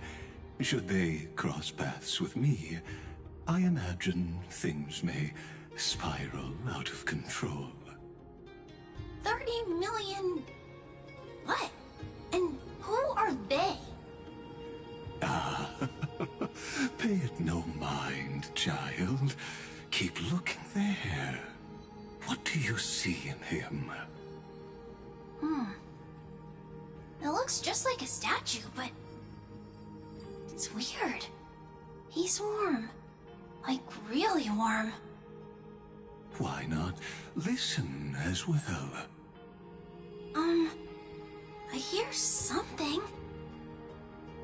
Should they cross paths with me, I imagine things may spiral out of control. 30 million... What? And who are they? Pay it no mind, child. Keep looking there. What do you see in him? It looks just like a statue, but... it's weird. He's warm. Like, really warm. Why not listen as well? I hear something.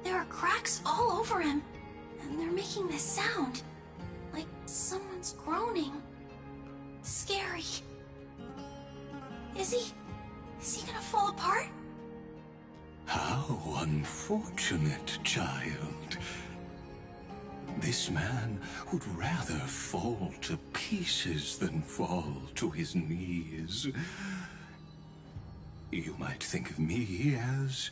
There are cracks all over him, and they're making this sound. Like someone's groaning. It's scary. Is he gonna fall apart? How unfortunate, child. This man would rather fall to pieces than fall to his knees. You might think of me as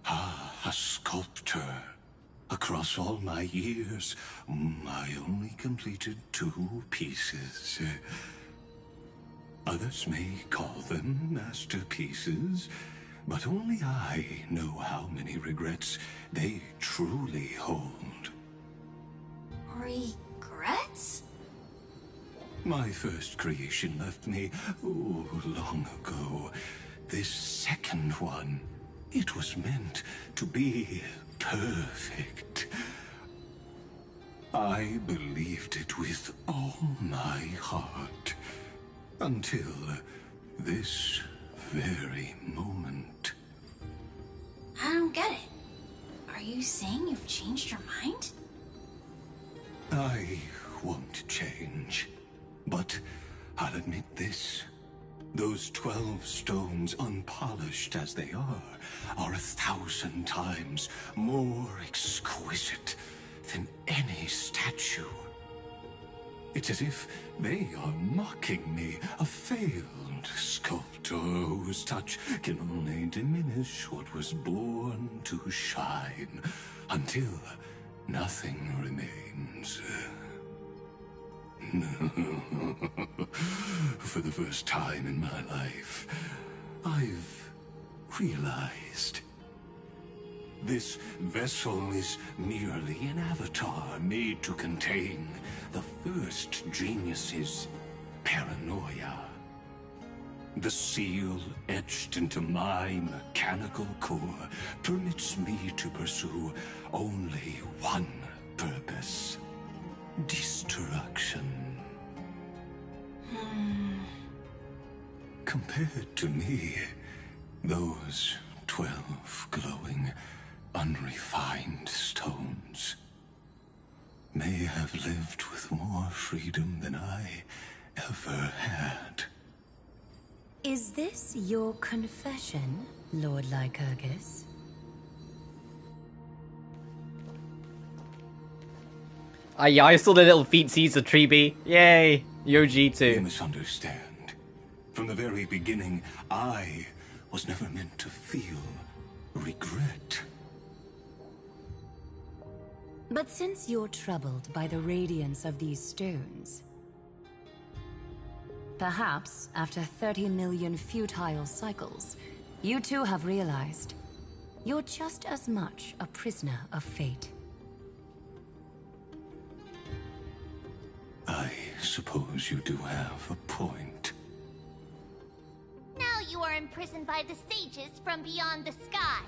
a sculptor. Across all my years, I only completed 2 pieces. Others may call them masterpieces, but only I know how many regrets they truly hold. Regrets? My first creation left me, long ago. This second one, it was meant to be perfect. I believed it with all my heart. Until this very moment. I don't get it. Are you saying you've changed your mind? I won't change. But I'll admit this. Those 12 stones, unpolished as they are 1,000 times more exquisite than any statue. It's as if they are mocking me, a failed sculptor whose touch can only diminish what was born to shine, until nothing remains. For the first time in my life, I've realized this vessel is merely an avatar made to contain the first genius's paranoia. The seal etched into my mechanical core permits me to pursue only one purpose: destruction. Compared to me, those 12 glowing, unrefined stones may have lived with more freedom than I ever had. Is this your confession, Lord Lycurgus? Yeah, I saw the little feetsies of Treeby. Yay! Yoji too. You misunderstand. From the very beginning, I was never meant to feel regret. But since you're troubled by the radiance of these stones, perhaps after 30 million futile cycles, you too have realized you're just as much a prisoner of fate. I suppose you do have a point. Now you are imprisoned by the sages from beyond the sky.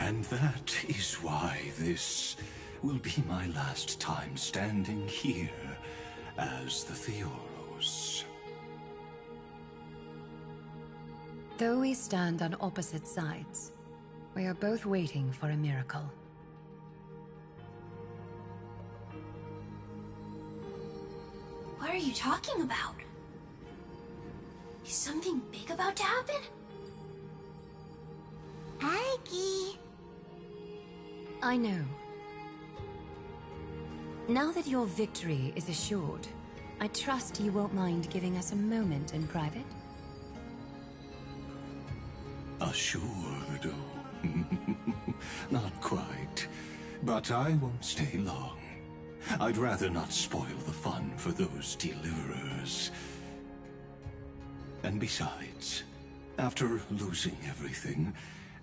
And that is why this will be my last time standing here as the Theoros. Though we stand on opposite sides, we are both waiting for a miracle. What are you talking about? Is something big about to happen? Aggie. I know. Now that your victory is assured, I trust you won't mind giving us a moment in private? Assured? Oh. Not quite. But I won't stay long. I'd rather not spoil the fun for those deliverers. And besides, after losing everything,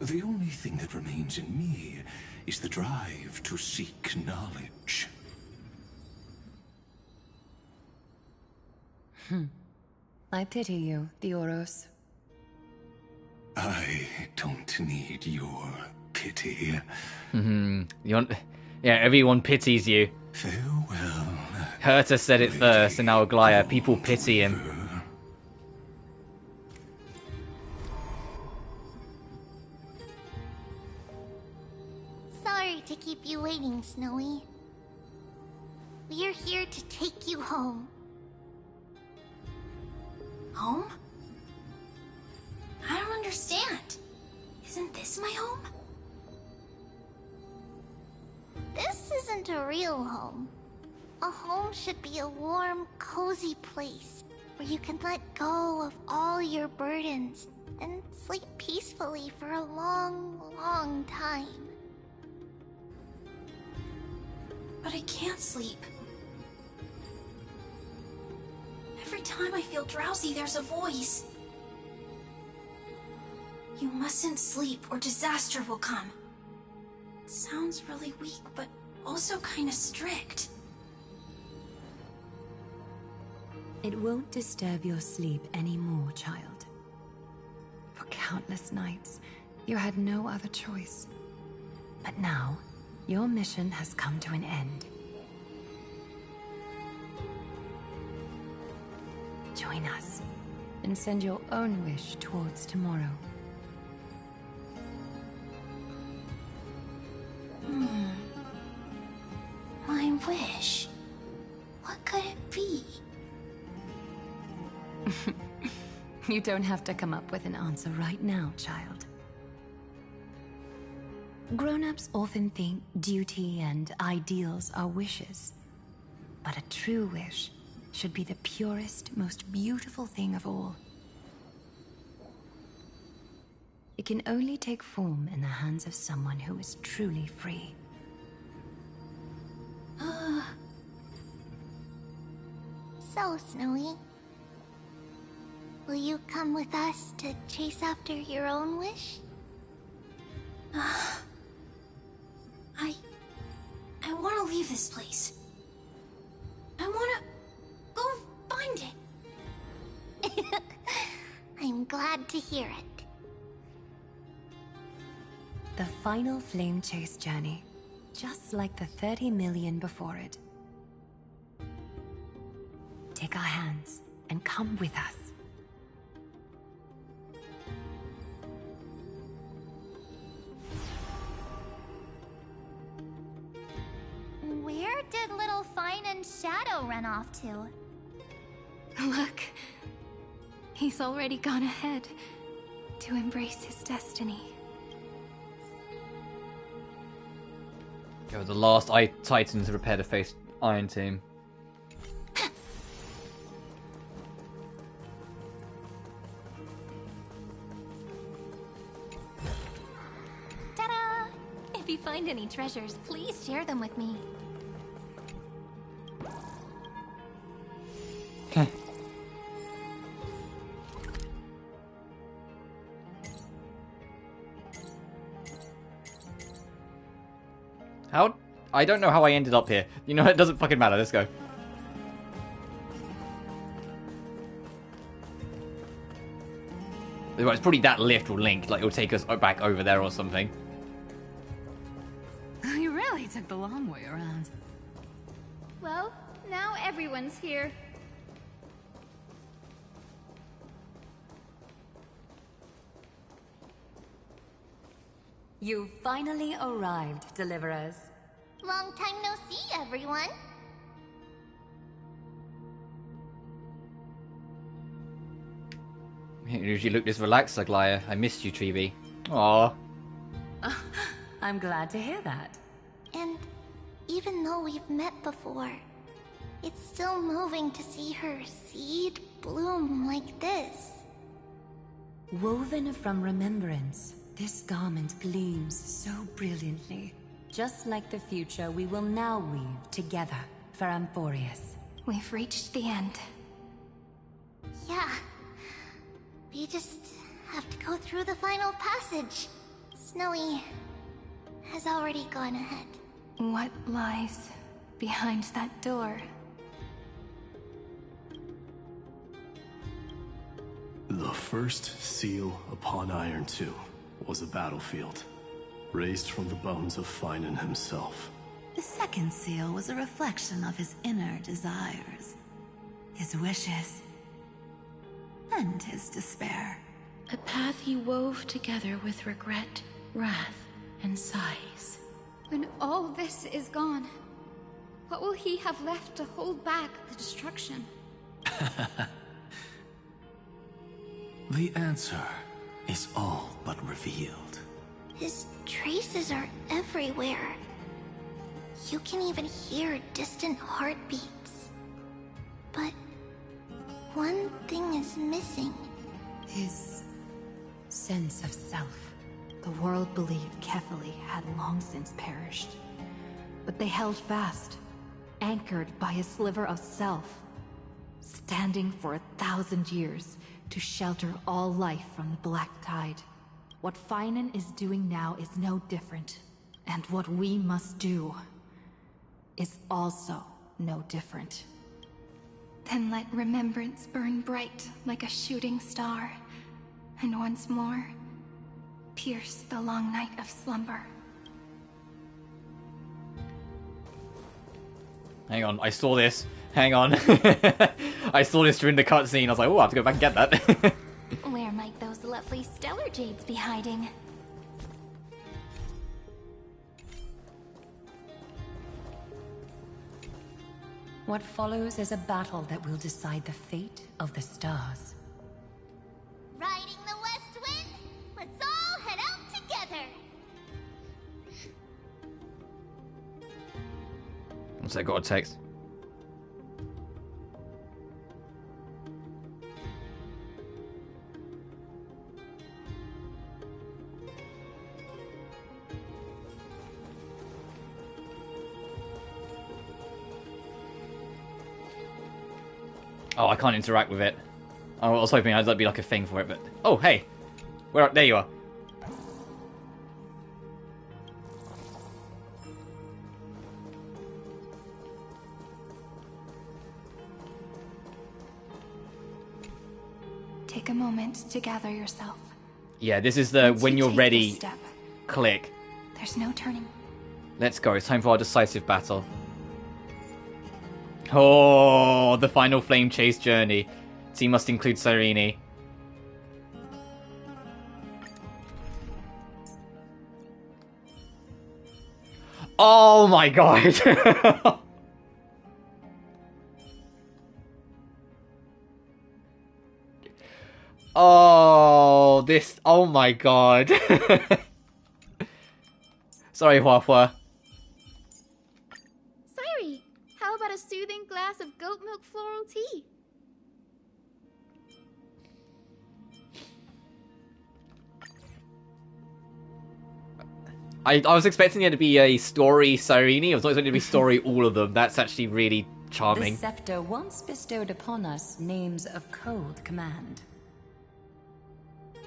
the only thing that remains in me is the drive to seek knowledge. I pity you, Theoros. I don't need your pity. Yeah, everyone pities you. Farewell. Herta said it first, and now Aglaya. People pity him. Sorry to keep you waiting, Snowy. We're here to take you home. Home? I don't understand. Isn't this my home? This isn't a real home. A home should be a warm, cozy place where you can let go of all your burdens and sleep peacefully for a long, long time. But I can't sleep. Every time I feel drowsy, there's a voice. You mustn't sleep or disaster will come. It sounds really weak, but also kind of strict. It won't disturb your sleep anymore, child. For countless nights, you had no other choice. But now, your mission has come to an end. Join us, and send your own wish towards tomorrow. My wish. What could it be? You don't have to come up with an answer right now, child. Grown-ups often think duty and ideals are wishes. But a true wish should be the purest, most beautiful thing of all. It can only take form in the hands of someone who is truly free. So, Snowy, will you come with us to chase after your own wish? I want to leave this place. I want to go find it. I'm glad to hear it. The final flame chase journey, just like the 30 million before it. our hands and come with us. Where did little Fine and Shadow run off to? Look, he's already gone ahead to embrace his destiny. Go the last Titan to prepare to face Irontomb. Ta-da! If you find any treasures, please share them with me. How? I don't know how I ended up here. You know, it doesn't fucking matter. Let's go. Well, it's probably that lift will link. Like, it'll take us back over there or something. You really took the long way around. Well, now everyone's here. You finally arrived, Deliverers. Long time no see, everyone. You usually look this relaxed, Aglaya. I missed you, Treevee. Aww. I'm glad to hear that. And even though we've met before, it's still moving to see her seed bloom like this. Woven from remembrance, this garment gleams so brilliantly. Just like the future we will now weave together for Amphoreus. We've reached the end. Yeah. We just have to go through the final passage. Snowy has already gone ahead. What lies behind that door? The first seal upon Irontomb was a battlefield, raised from the bones of Finan himself. The second seal was a reflection of his inner desires, his wishes, and his despair. A path he wove together with regret, wrath, and sighs. When all this is gone, what will he have left to hold back the destruction? The answer is all but revealed. His traces are everywhere. You can even hear distant heartbeats. But one thing is missing. His sense of self. The world believed Kefali had long since perished. But they held fast, anchored by a sliver of self, standing for 1,000 years to shelter all life from the Black Tide. What Finan is doing now is no different. And what we must do is also no different. Then let remembrance burn bright like a shooting star, and once more, pierce the long night of slumber. Hang on, I saw this. Hang on. I saw this during the cutscene. I was like, oh, I have to go back and get that. Where might those lovely stellar jades be hiding? What follows is a battle that will decide the fate of the stars. Riding the west wind, let's all head out together. What's that got a text? Oh, I can't interact with it. I was hoping that'd be like a thing for it, but... Oh, hey! There you are. Take a moment to gather yourself. Yeah, this is the Once when you you're take ready, this step, click. there's no turning. Let's go, it's time for our decisive battle. Oh, the final flame chase journey. So you must include Cyrene. Oh my god! Oh, this... Oh my god. Sorry, Hua Hua. Sayuri, how about a soothing glass of goat milk floral tea? I was expecting there to be a story Cyrene. I was not expecting to be story all of them. That's actually really charming. The scepter once bestowed upon us names of cold command.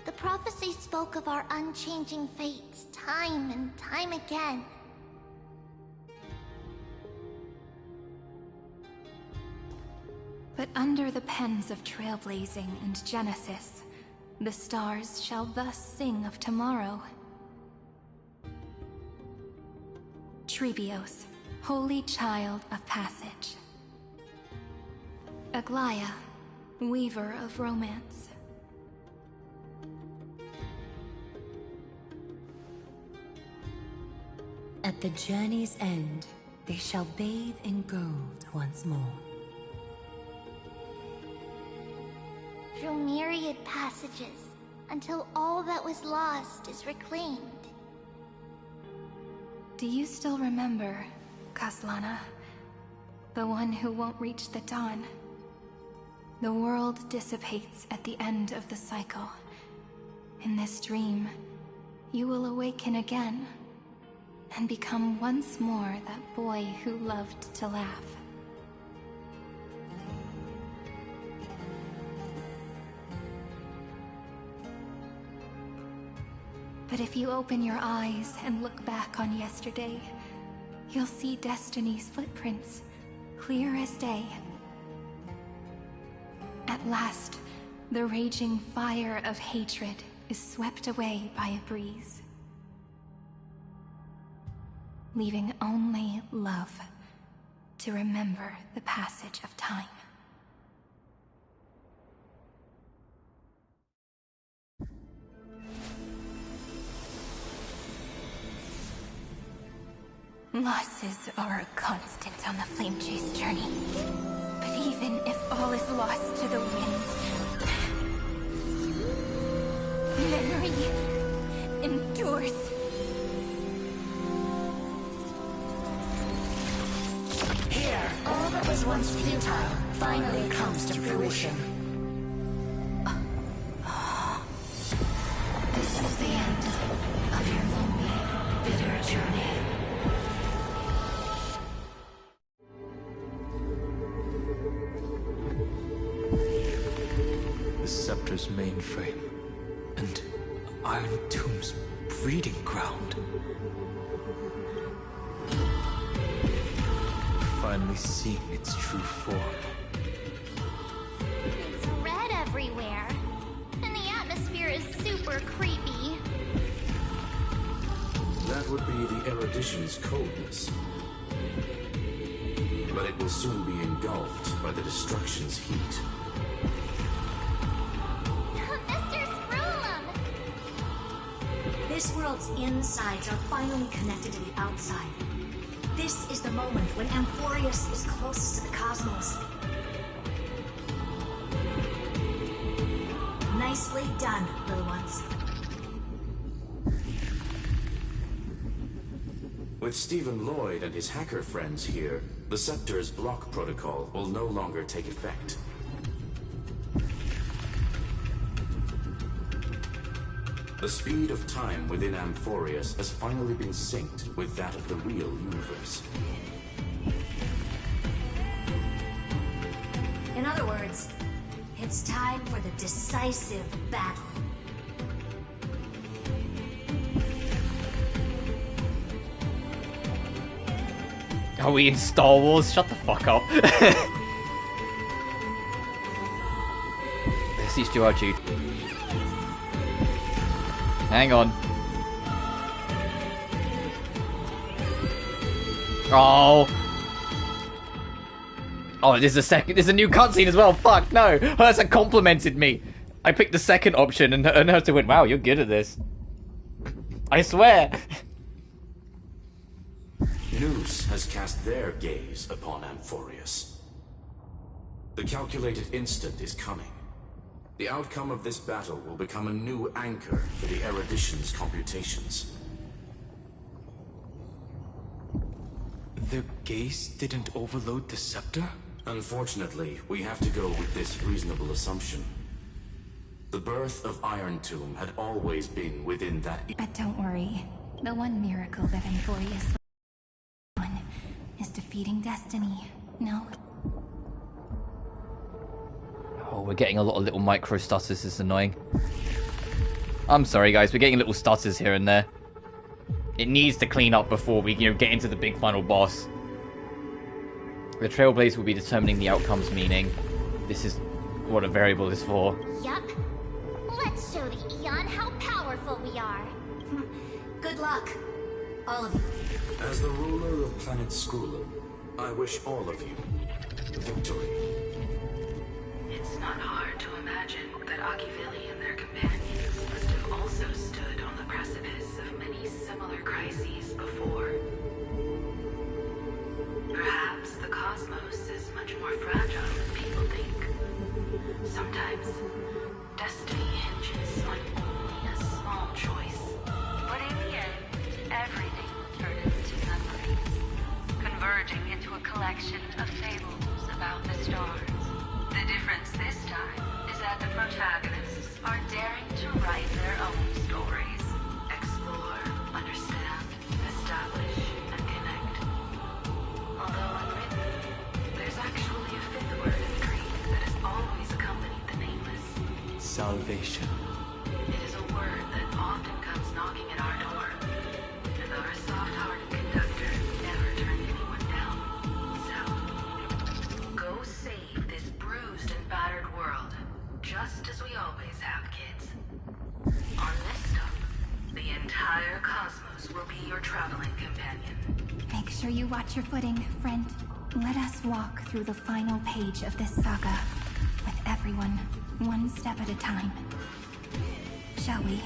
The prophecy spoke of our unchanging fates time and time again. But under the pens of trailblazing and Genesis, the stars shall thus sing of tomorrow. Trebios, holy child of passage. Aglaya, weaver of romance. At the journey's end, they shall bathe in gold once more. Through myriad passages, until all that was lost is reclaimed. Do you still remember, Kaslana? The one who won't reach the dawn? The world dissipates at the end of the cycle. In this dream, you will awaken again, and become once more that boy who loved to laugh. But if you open your eyes and look back on yesterday, you'll see Destiny's footprints, clear as day. At last, the raging fire of hatred is swept away by a breeze, leaving only love to remember the passage of time. Losses are a constant on the Flame Chase journey. But even if all is lost to the wind, memory endures. Here, all that was once futile finally comes to fruition. This is the end of your lonely, bitter journey. The Scepter's mainframe, and Irontomb's breeding ground. Finally seeing its true form. It's red everywhere, and the atmosphere is super creepy. That would be the erudition's coldness. But it will soon be engulfed by the destruction's heat. Mr. Scroolum! This world's insides are finally connected to the outside. This is the moment when Amphoreus is closest to the cosmos. Nicely done, little ones. With Stephen Lloyd and his hacker friends here, the Scepter's block protocol will no longer take effect. The speed of time within Amphoreus has finally been synced with that of the real universe. In other words, it's time for the decisive battle. Are we in Star Wars? Shut the fuck up. This is Stuart Jude. Hang on. Oh. Oh, there's a second. There's a new cutscene as well. Fuck no. Ursa complimented me. I picked the second option, and Ursa went, "Wow, you're good at this." I swear. News has cast their gaze upon Amphoreus. The calculated instant is coming. The outcome of this battle will become a new anchor for the erudition's computations. Their gaze didn't overload the scepter? Unfortunately, we have to go with this reasonable assumption. The birth of Irontomb had always been within that... But don't worry. The one miracle that Amphoreus is defeating destiny. No? Oh, we're getting a lot of little micro stutters. It's annoying. I'm sorry, guys. We're getting little stutters here and there. It needs to clean up before we, get into the big final boss. The Trailblaze will be determining the outcome's meaning. This is what a variable is for. Yup. Let's show the Eon how powerful we are. Good luck, all of you. As the ruler of planet Skrulum, I wish all of you victory. It's not hard to imagine that Akivili and their companions must have also stood on the precipice of many similar crises before. Perhaps the cosmos is much more fragile than people think. Sometimes, destiny hinges on only a small choice. But in the end, everything will turn into memories, converging into a collection of fables about the stars. The difference this time is that the protagonists are daring to write their own stories. Explore, understand, establish, and connect. Although unwritten, there's actually a fifth word in Greek that has always accompanied the nameless. Salvation. It is a word that often comes knocking at our door, and our soft-hearted conductor never turned anyone down. So, go save this bruised and battered world, just as we always have, kids. On this stop, the entire cosmos will be your traveling companion. Make sure you watch your footing, friend. Let us walk through the final page of this saga, with everyone, one step at a time. Shall we?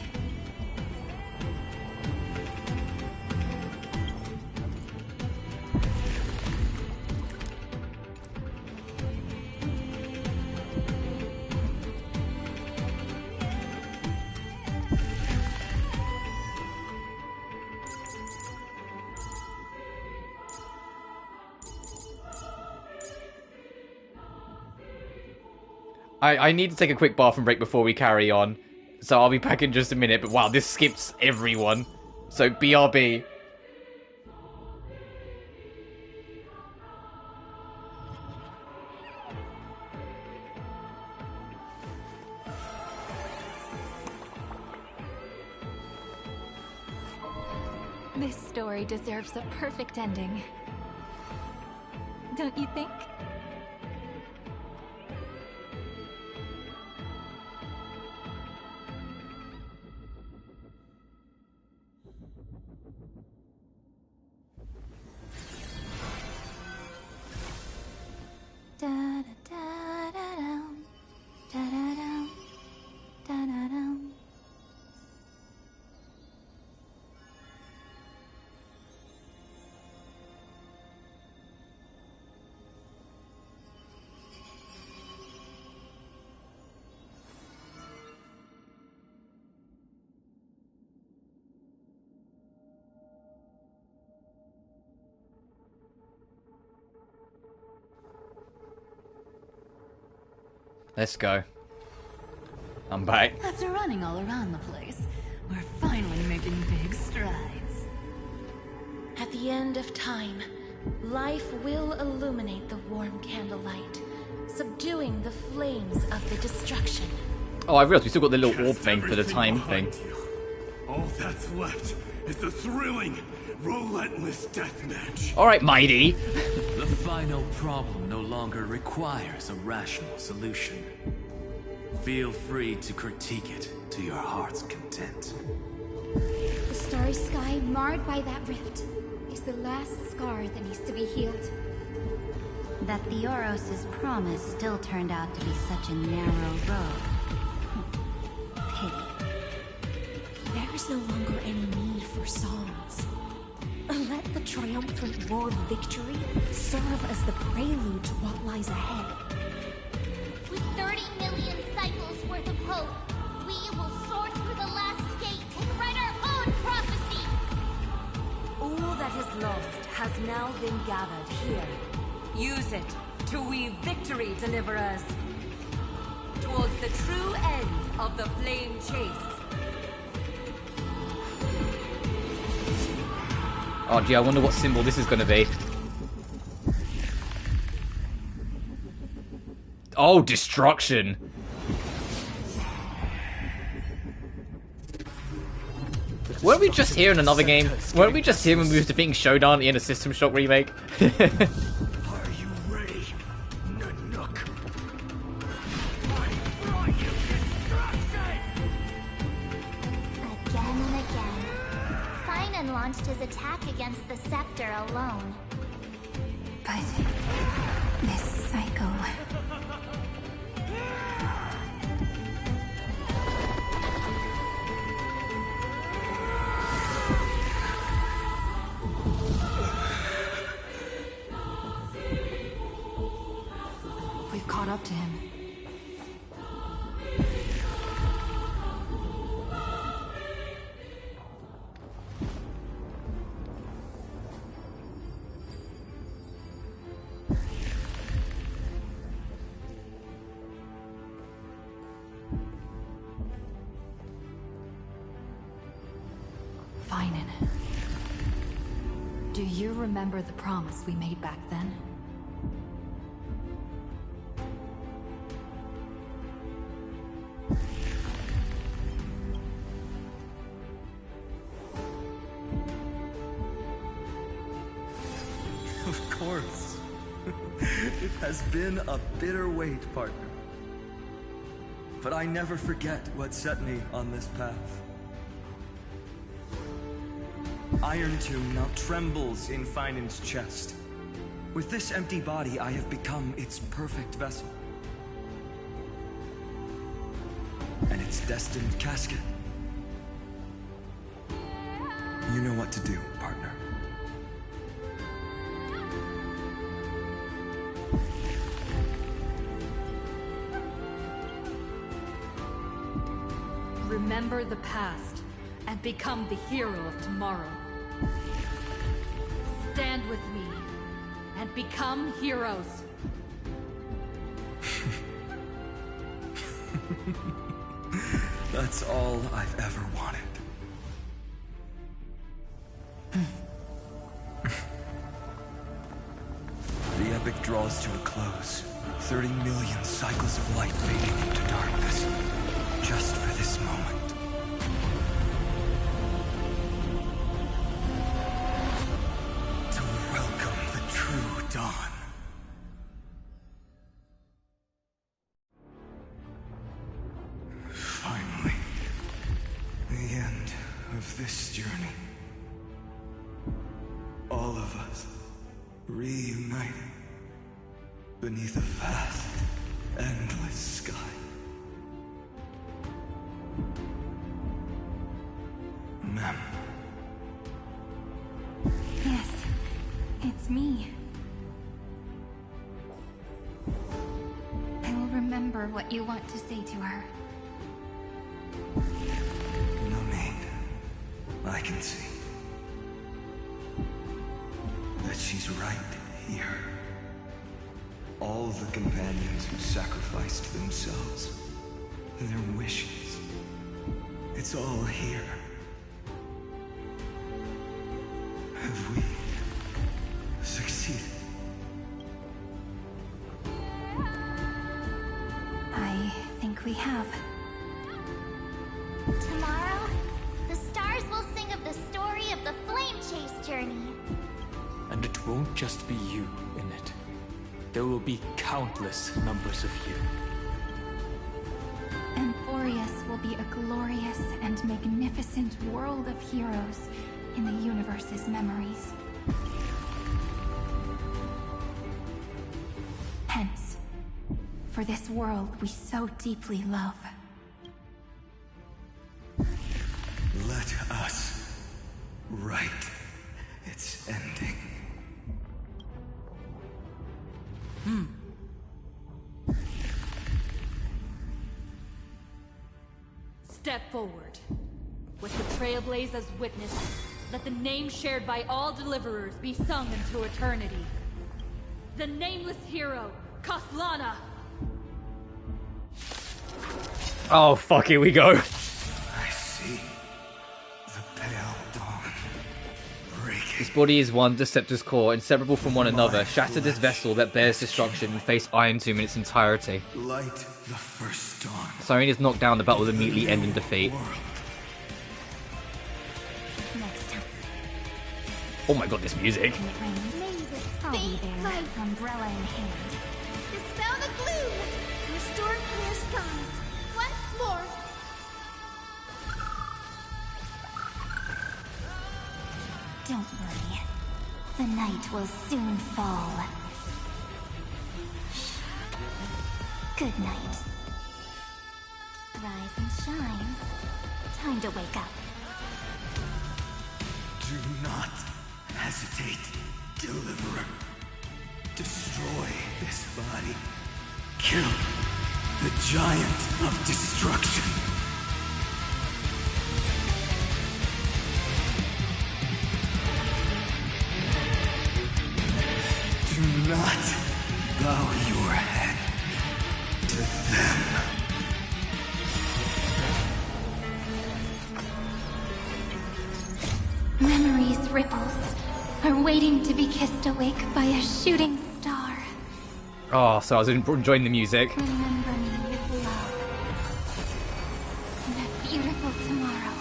I need to take a quick bathroom break before we carry on. So I'll be back in just a minute. But wow, this skips everyone. So BRB. This story deserves a perfect ending. Don't you think? Let's go. I'm back. After running all around the place, we're finally making big strides. At the end of time, life will illuminate the warm candlelight, subduing the flames of the destruction. Oh, I realized we still got the little orb thing for the time thing. All that's left is the thrilling, relentless deathmatch. All right, Mighty. The final problem no longer requires a rational solution. Feel free to critique it to your heart's content. The starry sky marred by that rift is the last scar that needs to be healed. That Theoros's promise still turned out to be such a narrow road. Pity. There is no longer any need for songs. Let the triumphant roar of victory serve as the prelude to what lies ahead. With 30 million cycles worth of hope, we will soar through the last gate and write our own prophecy! All that is lost has now been gathered here. Use it to weave victory, deliverers, towards the true end of the flame chase. Oh gee, I wonder what symbol this is going to be. Oh, destruction! Weren't we just here in another game? Weren't we just here when we were defeating Shodan in a System Shock remake? Are you ready, Nanook? I brought you destruction! Again and again, Finan launched his attack against the scepter alone. But this cycle... We've caught up to him. Finan. Do you remember the promise we made back then? Of course. It has been a bitter wait, partner. But I never forget what set me on this path. Irontomb now trembles in Finan's chest. With this empty body, I have become its perfect vessel. And its destined casket. You know what to do, partner. Remember the past and become the hero of tomorrow. Stand with me and become heroes. That's all I've ever wanted. The epic draws to a close. 30 million cycles of light fading into darkness. Just for this moment. To welcome the true dawn. Finally. The end of this journey. All of us reuniting beneath a vast, endless sky. Ma'am. Yes, it's me. I will remember what you want to say to her. No need. I can see that she's right here. All the companions who sacrificed themselves, their wishes. It's all here. Have we succeeded? I think we have. Tomorrow, the stars will sing of the story of the flame chase journey. And it won't just be you in it. There will be countless numbers of you. Amphoreus will be a glorious and magnificent world of heroes in the universe's memories. for this world we so deeply love. Let us write its ending. Step forward. With the Trailblaze as witness, let the name shared by all deliverers be sung into eternity. The nameless hero, Kaslana! Oh, fuck, here we go. I see the pale dawn breaking. This body is one, Deceptor's core, inseparable from one another. Shatter this vessel that bears destruction and face Irontomb in its entirety. Light the first dawn. Siren is knocked down, the battle will immediately end in defeat. Next time. Oh my god, this music. I'll be there, umbrella in hand. Dispel the gloom! Restore clear skies! Once more! Don't worry. The night will soon fall. Good night. Rise and shine. Time to wake up. Do not hesitate, Deliverer. Destroy this body. Kill the giant of destruction. Do not bow your head to them. Memories' ripples are waiting to be kissed awake by a shooting star. Oh, so I was enjoying the music. Remember me with love. In a beautiful tomorrow.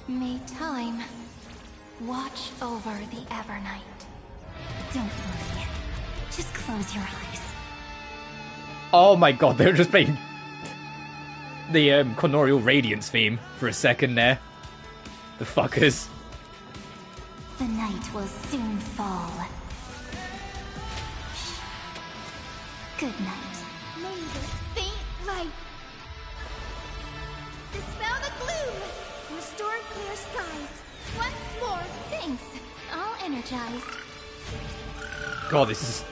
May time watch over the Evernight. Don't worry. Just close your eyes. Oh my god, they were just playing the Conorial Radiance theme for a second there. The fuckers. The night will soon fall. Good night. May this faint light dispel the gloom! Restore clear skies! Once more! Thanks. All energized. God, this is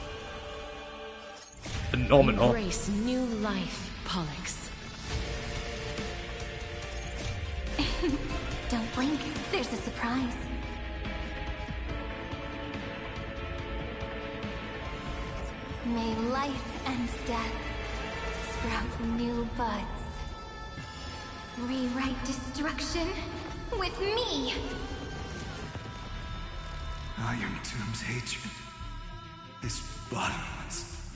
phenomenal. Embrace new life, Pollux. Don't blink. There's a surprise. May life and death sprout new buds. Rewrite destruction with me. Irontomb's hatred is bottomless.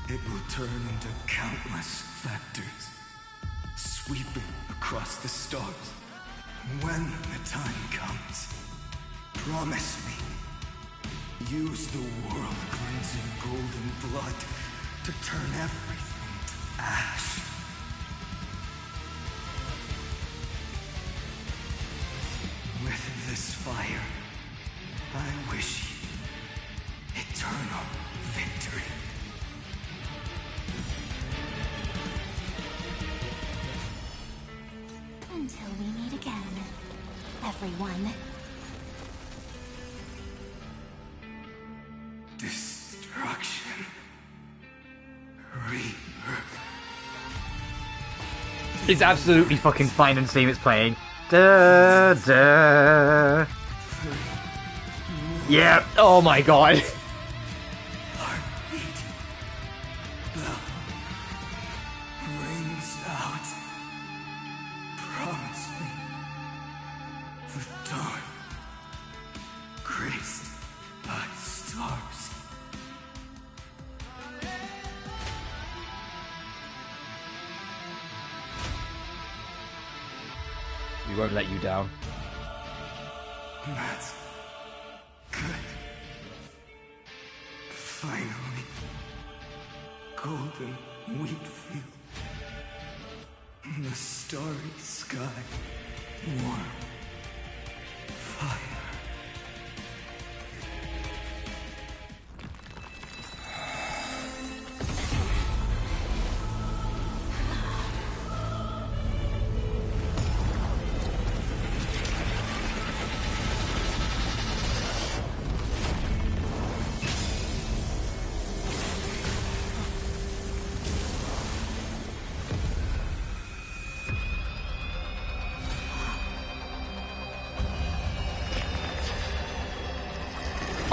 It will turn into countless factors, sweeping across the stars. When the time comes, promise me, use the world-cleansing golden blood to turn everything to ash. With this fire, I wish you eternal victory. Until we meet again, everyone. Destruction. Rebirth. It's absolutely fucking fine and theme it's playing. Da, da. Yeah, oh my god. Heartbeat. Bell rings out. Promise me the dawn graced by stars. We won't let you down. That's good. Finally, golden wheat field. The starry sky, warm fire.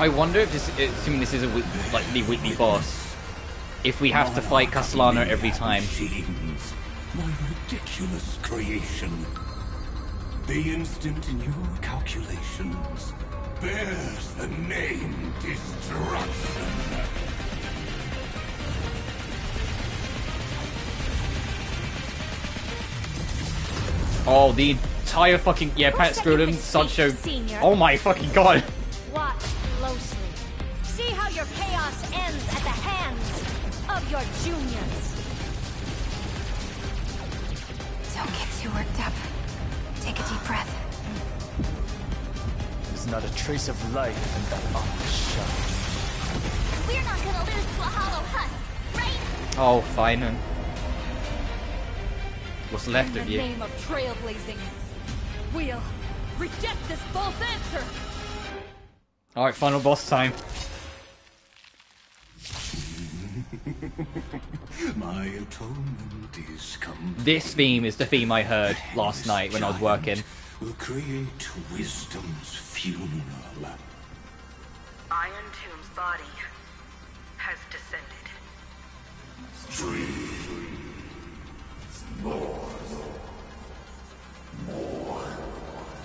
I wonder if this, assuming this is a like the weekly boss, if we have to fight Castellano every time. My ridiculous creation. The instant in your calculations bears the name Destruction. Oh, the entire fucking Pat Scrotum, Sancho. Oh my fucking god. Watch closely. See how your chaos ends at the hands of your juniors. Don't get too worked up. Take a deep breath. There's not a trace of life in that armor shell. We're not gonna lose to a hollow husk, right? Oh, fine then. What's left of you? In the name of trailblazing, we'll reject this false answer. Alright, final boss time. My atonement is complete. This theme is the theme I heard last night when I was working. Will create wisdom's funeral. Irontomb's body has descended.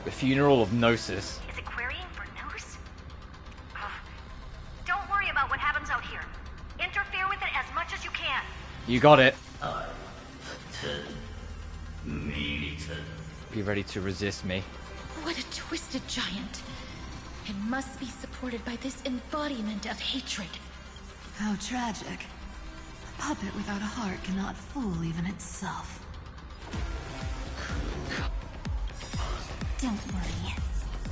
The funeral of Gnosis. Is it querying for Gnosis? Don't worry about what happens out here. Interfere with it as much as you can. You got it. Be ready to resist me. What a twisted giant. It must be supported by this embodiment of hatred. How tragic. A puppet without a heart cannot fool even itself. Don't worry.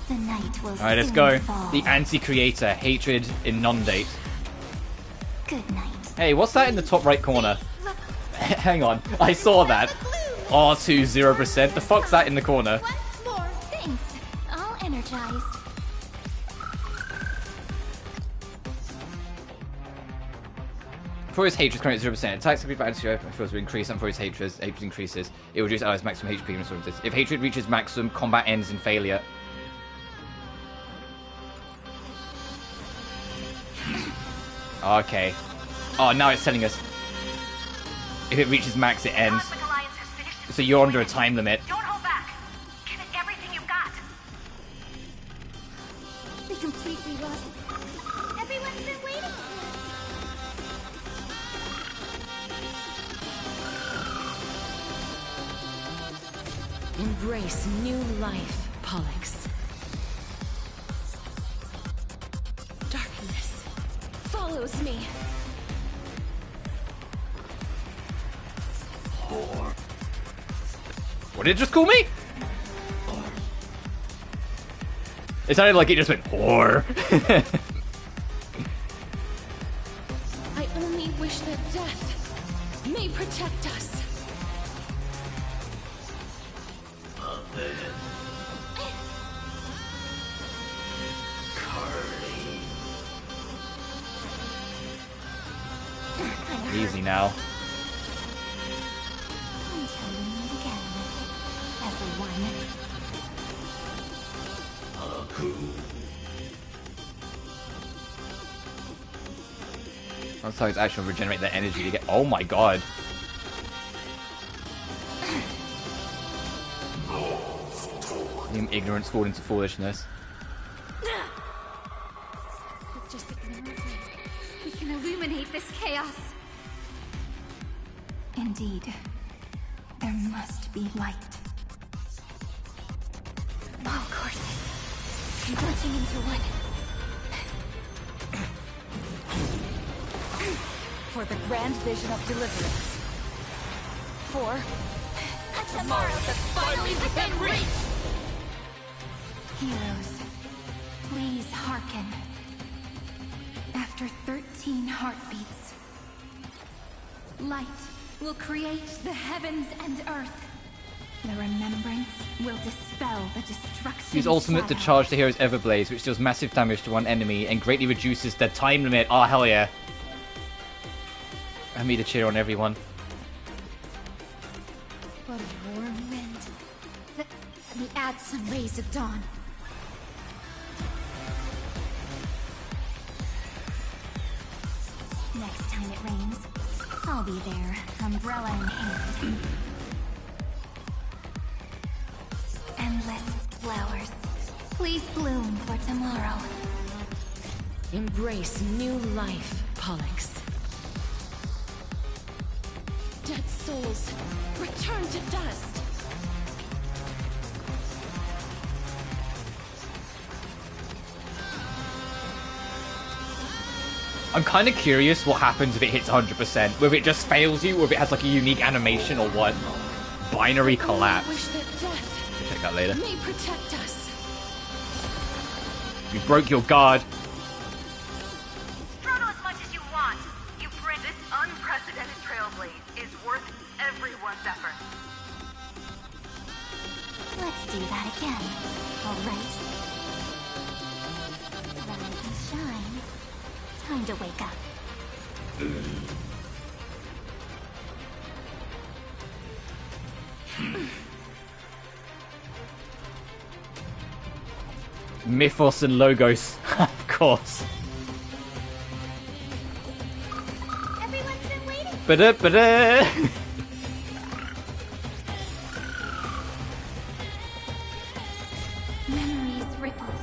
The night will Alright, let's soon go. fall. The anti-creator, hatred inundate. Good night. Hey, what's that in the top right corner? Hang on, I saw that. R2 0%. The fuck's that in the corner? Once more, thanks. All energized. For his hatred currently 0%. Attacks can be back to feels will increase, and for his hatred increases, it will reduce allies' maximum HP and sort of this. If hatred reaches maximum, combat ends in failure. Okay. Oh, now it's telling us. If it reaches max, it ends. So you're under a time limit. Don't hold back. Give it everything you've got. We completely lost. Everyone's been waiting. Embrace new life, Pollux. Darkness follows me. What did it just call me? It sounded like it just went whore. I only wish that death may protect us. Easy now. Until we meet again, everyone. That's how it's actually regenerate that energy to get. Oh my god. Being ignorance fall into foolishness. Just ignore it. We can illuminate this chaos. Indeed, there must be light. All courses converging into one. For the grand vision of deliverance. For A tomorrow that's finally within reach. Heroes, please hearken. After 13 heartbeats, light will create the heavens and earth. The remembrance will dispel the destruction. Use ultimate to shadow. charge the hero's Everblaze, which deals massive damage to one enemy and greatly reduces their time limit. Oh, hell yeah. I need to cheer on everyone. What a warm wind. Let me add some rays of dawn. time it rains, I'll be there, umbrella in hand. Endless flowers, please bloom for tomorrow. Embrace new life, Pollux. Dead souls, return to dust! I'm kind of curious what happens if it hits 100%. Whether it just fails you, or if it has like a unique animation, or what. Binary collapse. Wish that death We'll check that later. may protect us. You broke your guard. Struggle as much as you want. You print this unprecedented trailblaze is worth everyone's effort. Let's do that again, alright? Rise and shine. Time to wake up. Mythos and Logos, of course. Everyone's been waiting. Ba-da-ba-da. Memories' ripples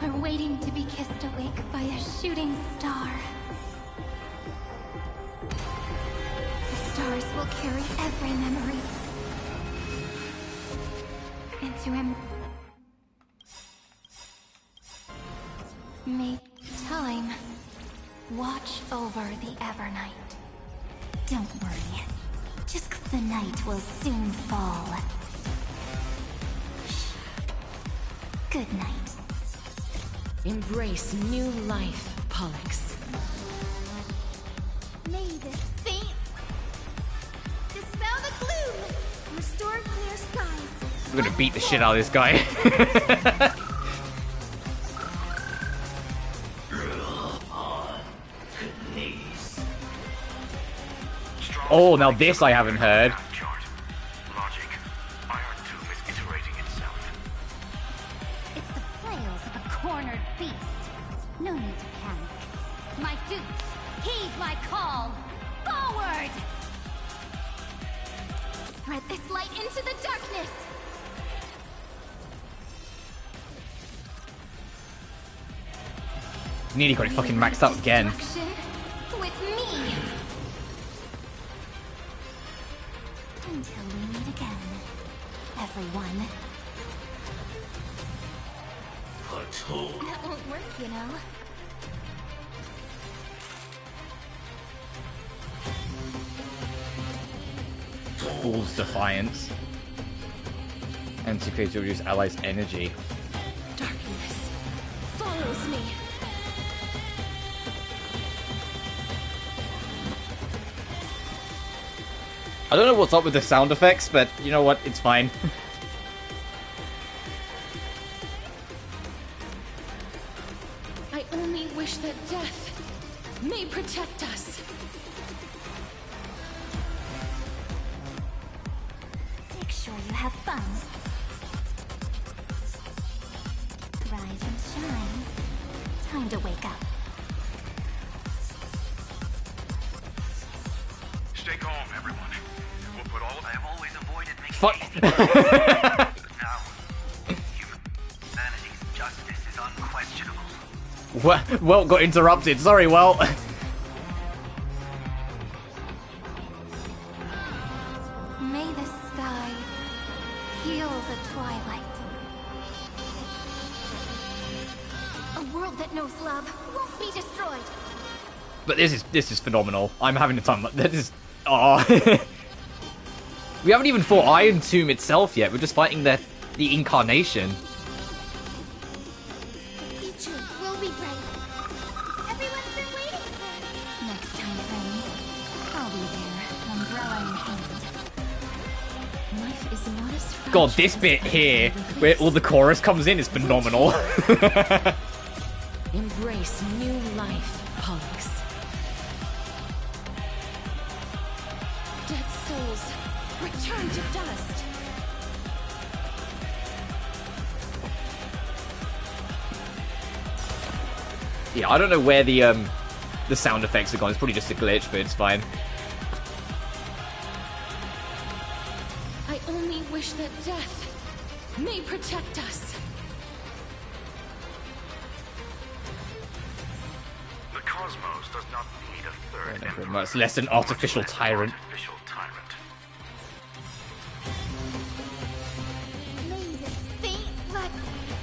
are waiting to be kissed awake by a shooting star. The stars will carry every memory into him. May time watch over the Evernight. Don't worry, just the night will soon fall. Good night. Embrace new life, Pollux. May this faint dispel the gloom, restore clear skies. We're gonna beat the shit out of this guy. Oh, now this I haven't heard. Logic. Irontomb is iterating itself. It's the flails of a cornered beast. No need to panic. My dupes, heed my call. Forward! Spread this light into the darkness. Nearly got it fucking maxed out again. Destruction with me. Until we meet again, everyone. That won't work, you know. Fool's Defiance. Anti-creature to reduce allies' energy. Darkness follows me. I don't know what's up with the sound effects, but you know what? It's fine. I only wish that death may protect us. Make sure you have fun. Rise and shine. Time to wake up. Stay calm, everyone. We'll put all of... I have always avoided making... Fuck. Now, humanity's justice is unquestionable. Well, got interrupted. Sorry, well. May the sky heal the twilight. A world that knows love won't be destroyed. But this is phenomenal. I'm having a time. That is. Oh. We haven't even fought Irontomb itself yet. We're just fighting the incarnation. The future will be bright. Everyone's been waiting for it. Next time it rains, I'll be there, umbrella in hand. Life is not as God, this bit here, where all the chorus comes in, is phenomenal. Embrace new life, Pollux. Dead souls, return to dust. Yeah, I don't know where the the sound effects are gone. It's probably just a glitch, but it's fine. I only wish that death may protect us. The cosmos does not need a third emperor. Much less an artificial tyrant.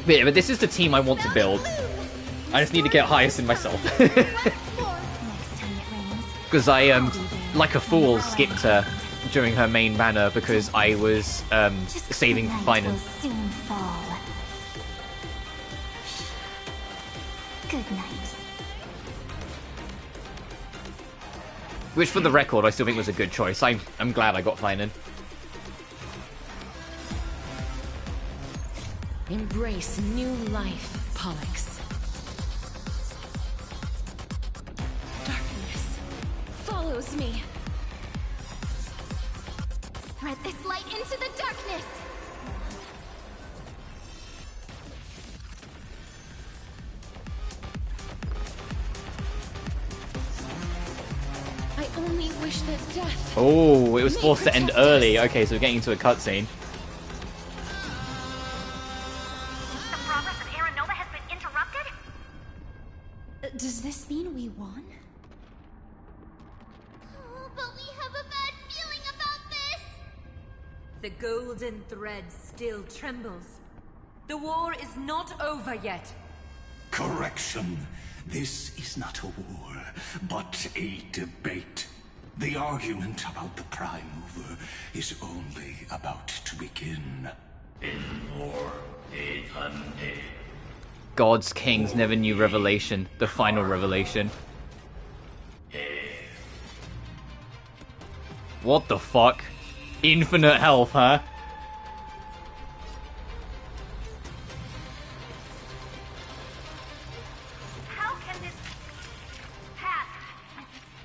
But yeah, but this is the team I want to build. I just need to get Hyacinth myself. Because I, like a fool, skipped her during her main banner because I was saving Finan. Good night. Which, for the record, I still think was a good choice. I'm glad I got Finan. Embrace new life, Pollux. Darkness follows me. Spread this light into the darkness! I only wish that death... Oh, it was forced to end early. Okay, so we're getting into a cutscene. Does this mean we won? Oh, but we have a bad feeling about this! The golden thread still trembles. The war is not over yet. Correction. This is not a war, but a debate. The argument about the Prime Mover is only about to begin. In war, Gods, kings never knew revelation. The final revelation. What the fuck? Infinite health, huh? How can this path,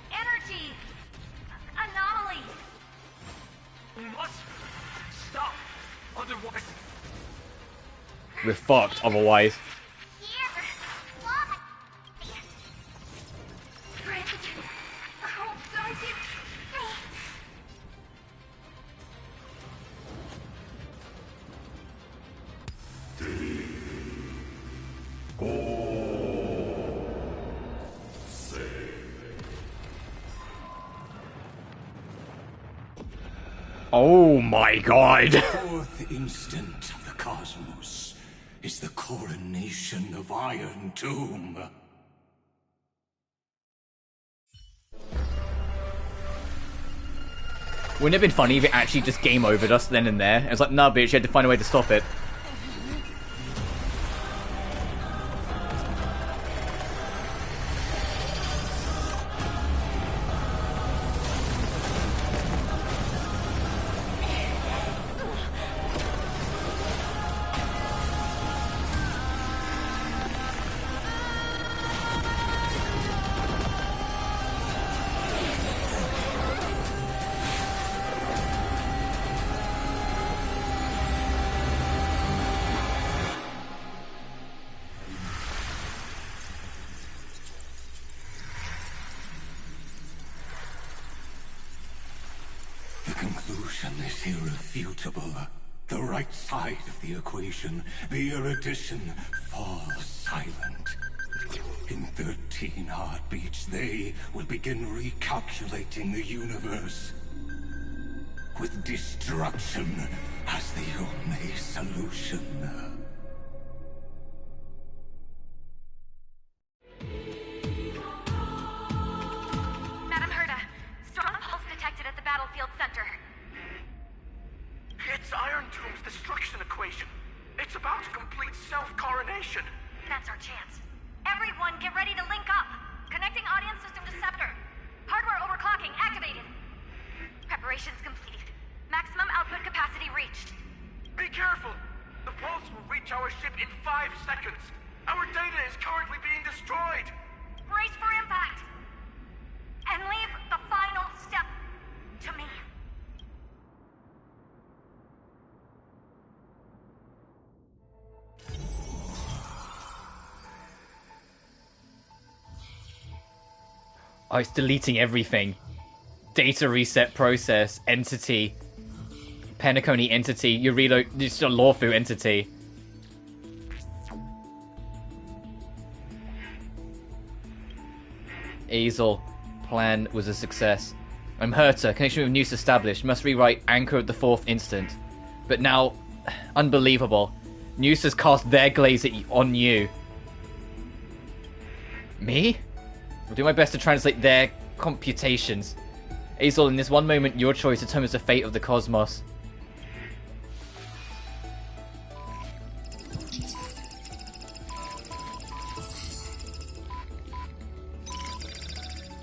energy, anomaly? We must stop. Otherwise, We're fucked otherwise. Oh my god! The fourth instant of the cosmos is the coronation of Irontomb. Wouldn't it have been funny if it actually just game overed us then and there? It was like, nah bitch, you had to find a way to stop it. The conclusion is irrefutable. The right side of the equation, the erudition, falls silent. In 13 heartbeats, they will begin recalculating the universe. With destruction as the only solution. Madam Herda, strong pulse detected at the battlefield center. it's Irontomb's destruction equation. It's about to complete self-coronation. That's our chance. Everyone, get ready to link up. Connecting audience system to scepter. Hardware overclocking activated. Preparations completed. Maximum output capacity reached. Be careful! The pulse will reach our ship in 5 seconds. Our data is currently being destroyed. Brace for impact. And leave the final step to me. Oh, it's deleting everything. Data reset process, entity, Penacony entity, you reload, it's a Lawfu entity. Azel, plan was a success. I'm Herta, connection with News established, must rewrite Anchor of the 4th instant. But now, unbelievable, News has cast their glaze on you. Me? I'll do my best to translate their computations. Azel, in this one moment, your choice determines the fate of the cosmos.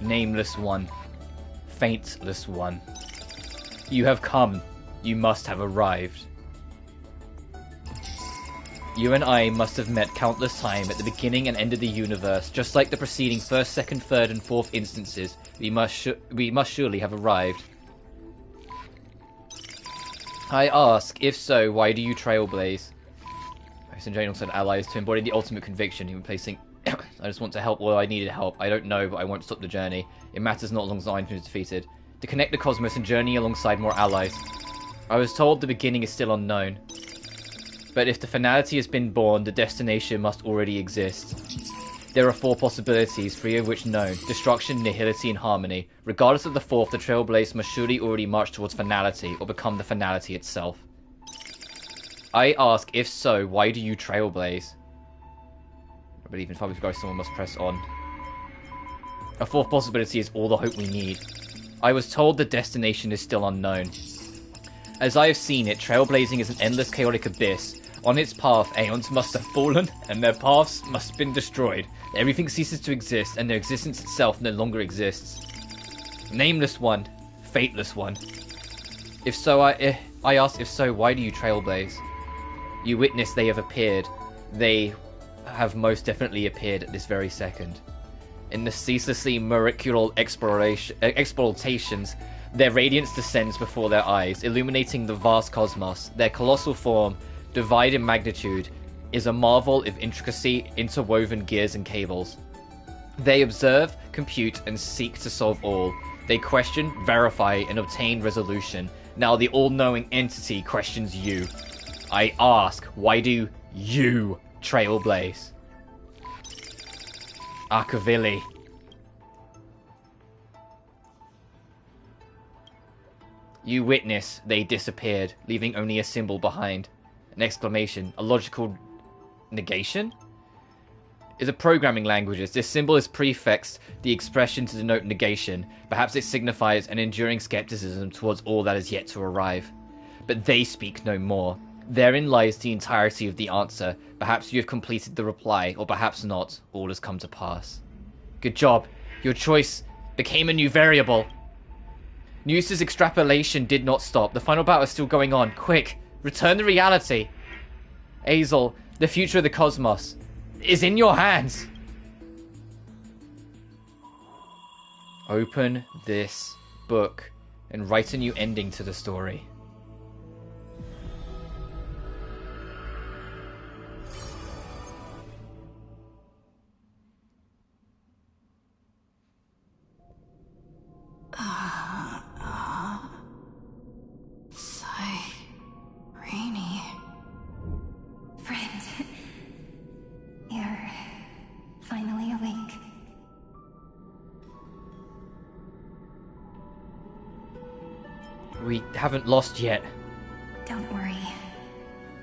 Nameless one. Faintless one. You have come. You must have arrived. You and I must have met countless times at the beginning and end of the universe, just like the preceding 1st, 2nd, 3rd, and 4th instances. We must surely have arrived. I ask, if so, why do you trailblaze? St. Jane said allies to embody the ultimate conviction, even placing... I just want to help where I needed help. I don't know, but I won't stop the journey. It matters not long as Irontomb is defeated. To connect the cosmos and journey alongside more allies. I was told the beginning is still unknown. But if the finality has been born, the destination must already exist. There are 4 possibilities, 3 of which known. Destruction, nihility, and harmony. Regardless of the 4th, the Trailblaze must surely already march towards finality, or become the finality itself. I ask, if so, why do you Trailblaze? I believe in public regard someone must press on. A 4th possibility is all the hope we need. I was told the destination is still unknown. As I have seen it, trailblazing is an endless chaotic abyss. On its path, aeons must have fallen, and their paths must have been destroyed. Everything ceases to exist, and their existence itself no longer exists. Nameless one, fateless one. If so, I ask, if so, why do you trailblaze? You witness they have appeared. They have most definitely appeared at this very second. In the ceaselessly miraculous exploitations, their radiance descends before their eyes, illuminating the vast cosmos. Their colossal form, divide in magnitude, is a marvel of intricacy, interwoven gears and cables. They observe, compute, and seek to solve all. They question, verify, and obtain resolution. Now the all-knowing entity questions you. I ask, why do you trailblaze? Akavili. You witness they disappeared, leaving only a symbol behind. An exclamation, a logical negation? In the programming languages, this symbol is prefixed the expression to denote negation. Perhaps it signifies an enduring skepticism towards all that is yet to arrive. But they speak no more. Therein lies the entirety of the answer. Perhaps you have completed the reply, or perhaps not. All has come to pass. Good job. Your choice became a new variable. News's extrapolation did not stop. The final battle is still going on. Quick, return to reality. Azel, the future of the cosmos is in your hands. Open this book and write a new ending to the story. Rainy. Friend, you're finally awake. We haven't lost yet. Don't worry.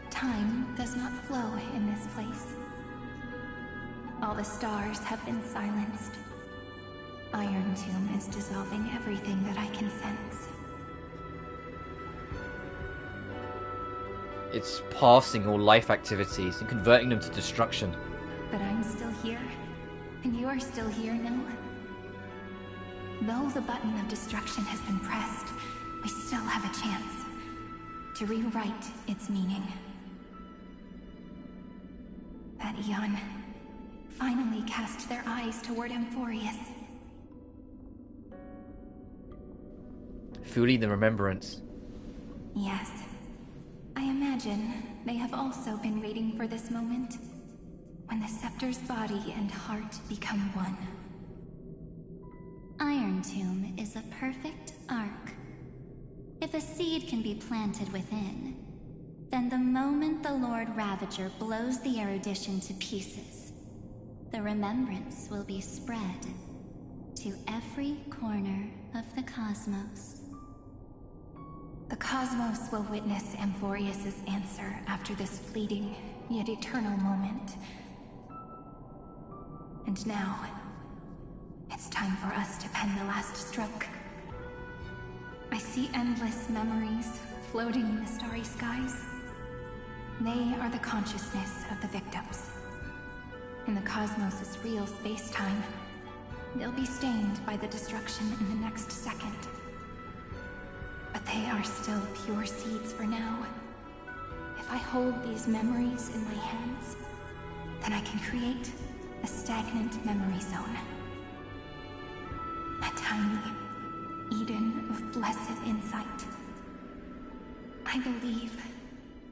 Time does not flow in this place. All the stars have been silenced. Irontomb is dissolving everything that I can sense. It's passing all life activities and converting them to destruction. But I'm still here, and you are still here now. Though the button of destruction has been pressed, we still have a chance to rewrite its meaning. That eon finally cast their eyes toward Amphoreus. Fueling the remembrance. Yes. I imagine they have also been waiting for this moment, when the scepter's body and heart become one. Irontomb is a perfect arc. If a seed can be planted within, then the moment the Lord Ravager blows the erudition to pieces, the remembrance will be spread to every corner of the cosmos. The cosmos will witness Amphoreus' answer after this fleeting, yet eternal moment. And now, it's time for us to pen the last stroke. I see endless memories floating in the starry skies. They are the consciousness of the victims. In the cosmos' real space-time, they'll be stained by the destruction in the next second. But they are still pure seeds for now. If I hold these memories in my hands, then I can create a stagnant memory zone. A tiny Eden of blessed insight. I believe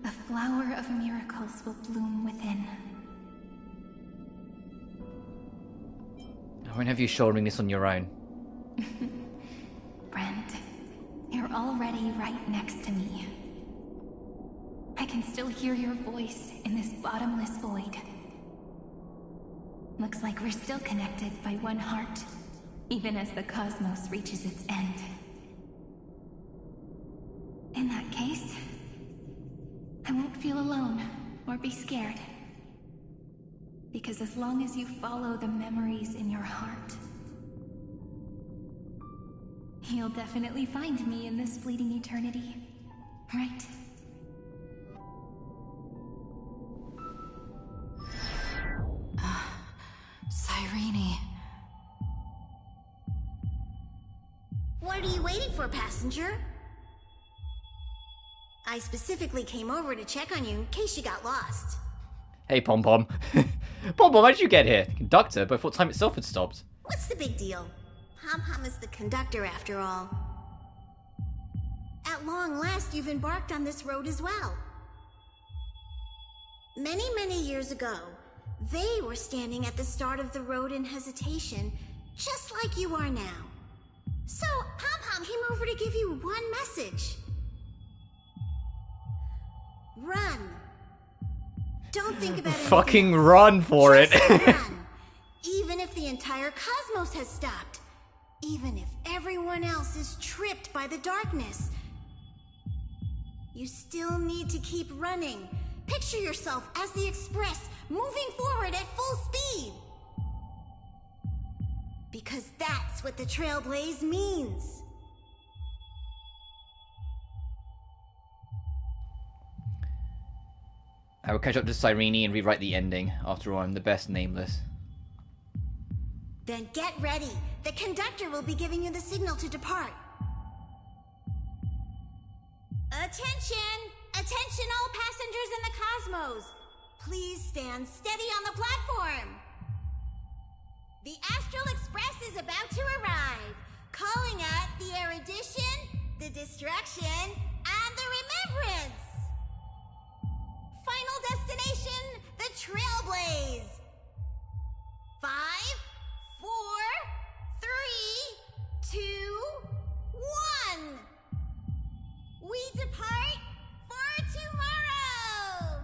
the flower of miracles will bloom within. When have you shown me this on your own? Friend, you're already right next to me. I can still hear your voice in this bottomless void. Looks like we're still connected by one heart, even as the cosmos reaches its end. In that case, I won't feel alone or be scared. Because as long as you follow the memories in your heart, you'll definitely find me in this fleeting eternity, right? Cyrene. What are you waiting for, passenger? I specifically came over to check on you in case you got lost. Hey, Pom Pom. Pom Pom, how did you get here? The conductor, but I thought time itself had stopped. What's the big deal? Pom Pom is the conductor after all. At long last, you've embarked on this road as well. Many, many years ago, they were standing at the start of the road in hesitation, just like you are now. So, Pom Pom came over to give you one message. Run. Don't think about it. Fucking run for it. Run. Even if the entire cosmos has stopped. Even if everyone else is tripped by the darkness. You still need to keep running. Picture yourself as the Express, moving forward at full speed. Because that's what the Trailblaze means. I will catch up to Cyrene and rewrite the ending. After all, I'm the best nameless. Then get ready. The conductor will be giving you the signal to depart. Attention! Attention all passengers in the cosmos! Please stand steady on the platform. The Astral Express is about to arrive. Calling at the erudition, the destruction, and the remembrance. Final destination, the Trailblaze. 5, 4, 3, 2, 1. We depart for tomorrow.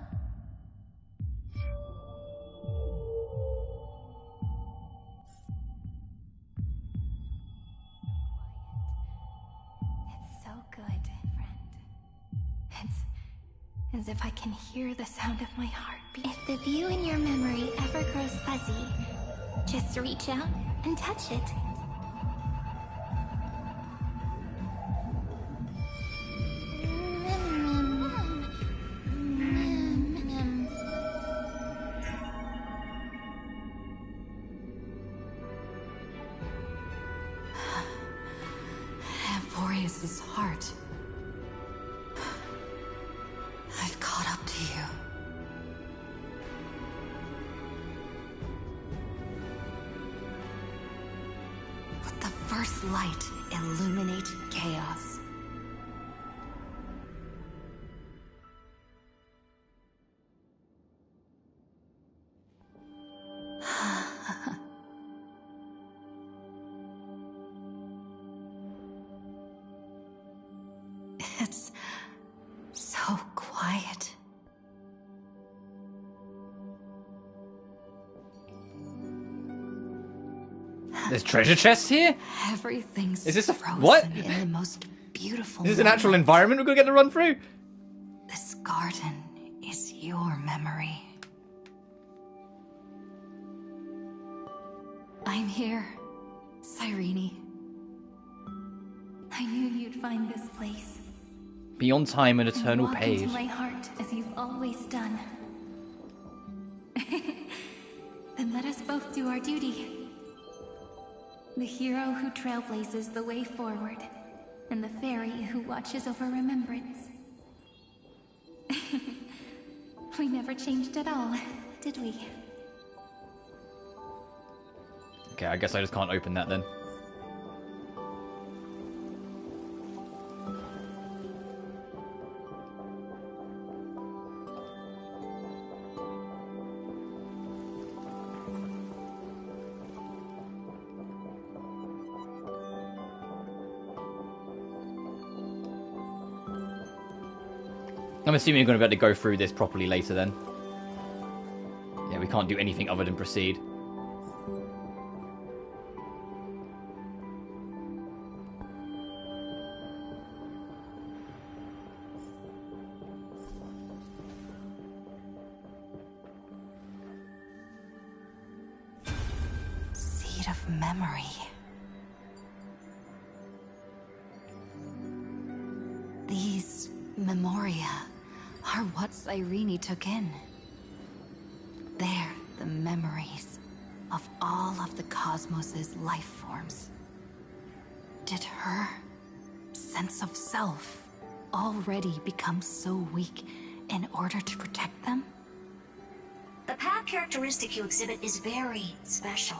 It's so good, friend. It's as if I can hear the sound of my heartbeat. If the view in your memory ever grows fuzzy, just reach out and touch it. Amphoreus' heart. I've caught up to you. Let the first light illuminate chaos. It's so quiet. There's treasure chests here? Everything's Is this a frozen what? in the most beautiful Is this an actual moment. environment we're gonna get to run through? This garden is your memory. I'm here, Cyrene. I knew you'd find this place. Beyond time and eternal Walk page. into my heart as you've always done. Then let us both do our duty. The hero who trailblazes the way forward, and the fairy who watches over remembrance. We never changed at all, did we? Okay, I guess I just can't open that then. I'm assuming you're going to be able to go through this properly later then. Yeah, we can't do anything other than proceed. Seed of memory. These memoria are what Cyrene took in. They're the memories of all of the cosmos's life forms. Did her sense of self already become so weak in order to protect them? The path characteristic you exhibit is very special.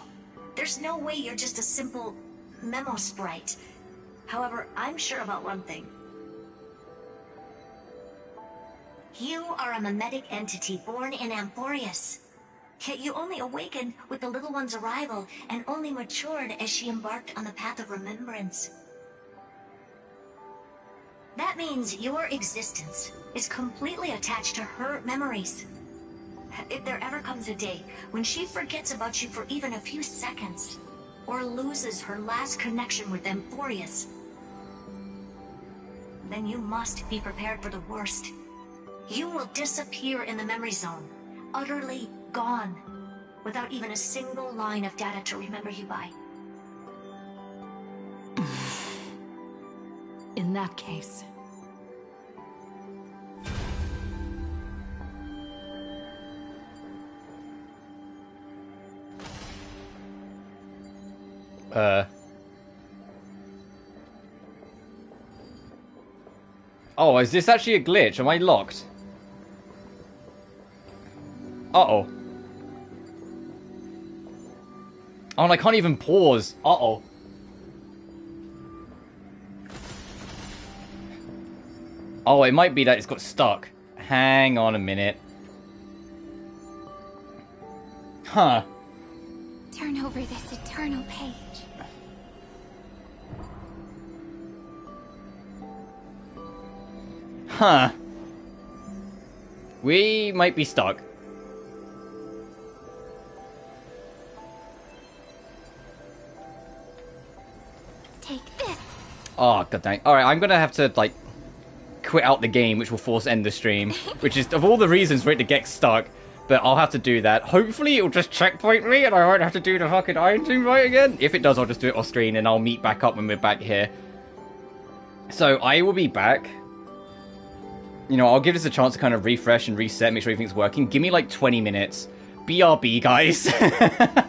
There's no way you're just a simple memo sprite. However, I'm sure about one thing. You are a mimetic entity born in Amphoreus. Yet you only awakened with the little one's arrival and only matured as she embarked on the path of remembrance. That means your existence is completely attached to her memories. If there ever comes a day when she forgets about you for even a few seconds, or loses her last connection with Amphoreus, then you must be prepared for the worst. You will disappear in the memory zone, utterly gone, without even a single line of data to remember you by. In that case, Oh, is this actually a glitch? Am I locked? Uh-oh. Oh, and I can't even pause. Uh-oh. Oh, it might be that it's got stuck. Hang on a minute. Huh. Turn over this eternal page. Huh. We might be stuck. Take this. Oh, god dang. Alright, I'm gonna have to, like, quit out the game, which will force end the stream. Which is, of all the reasons for it to get stuck, but I'll have to do that. Hopefully it'll just checkpoint me and I won't have to do the fucking Irontomb right again. If it does, I'll just do it off screen and I'll meet back up when we're back here. So, I will be back. You know, I'll give this a chance to kind of refresh and reset, make sure everything's working. Give me like 20 minutes. BRB, guys.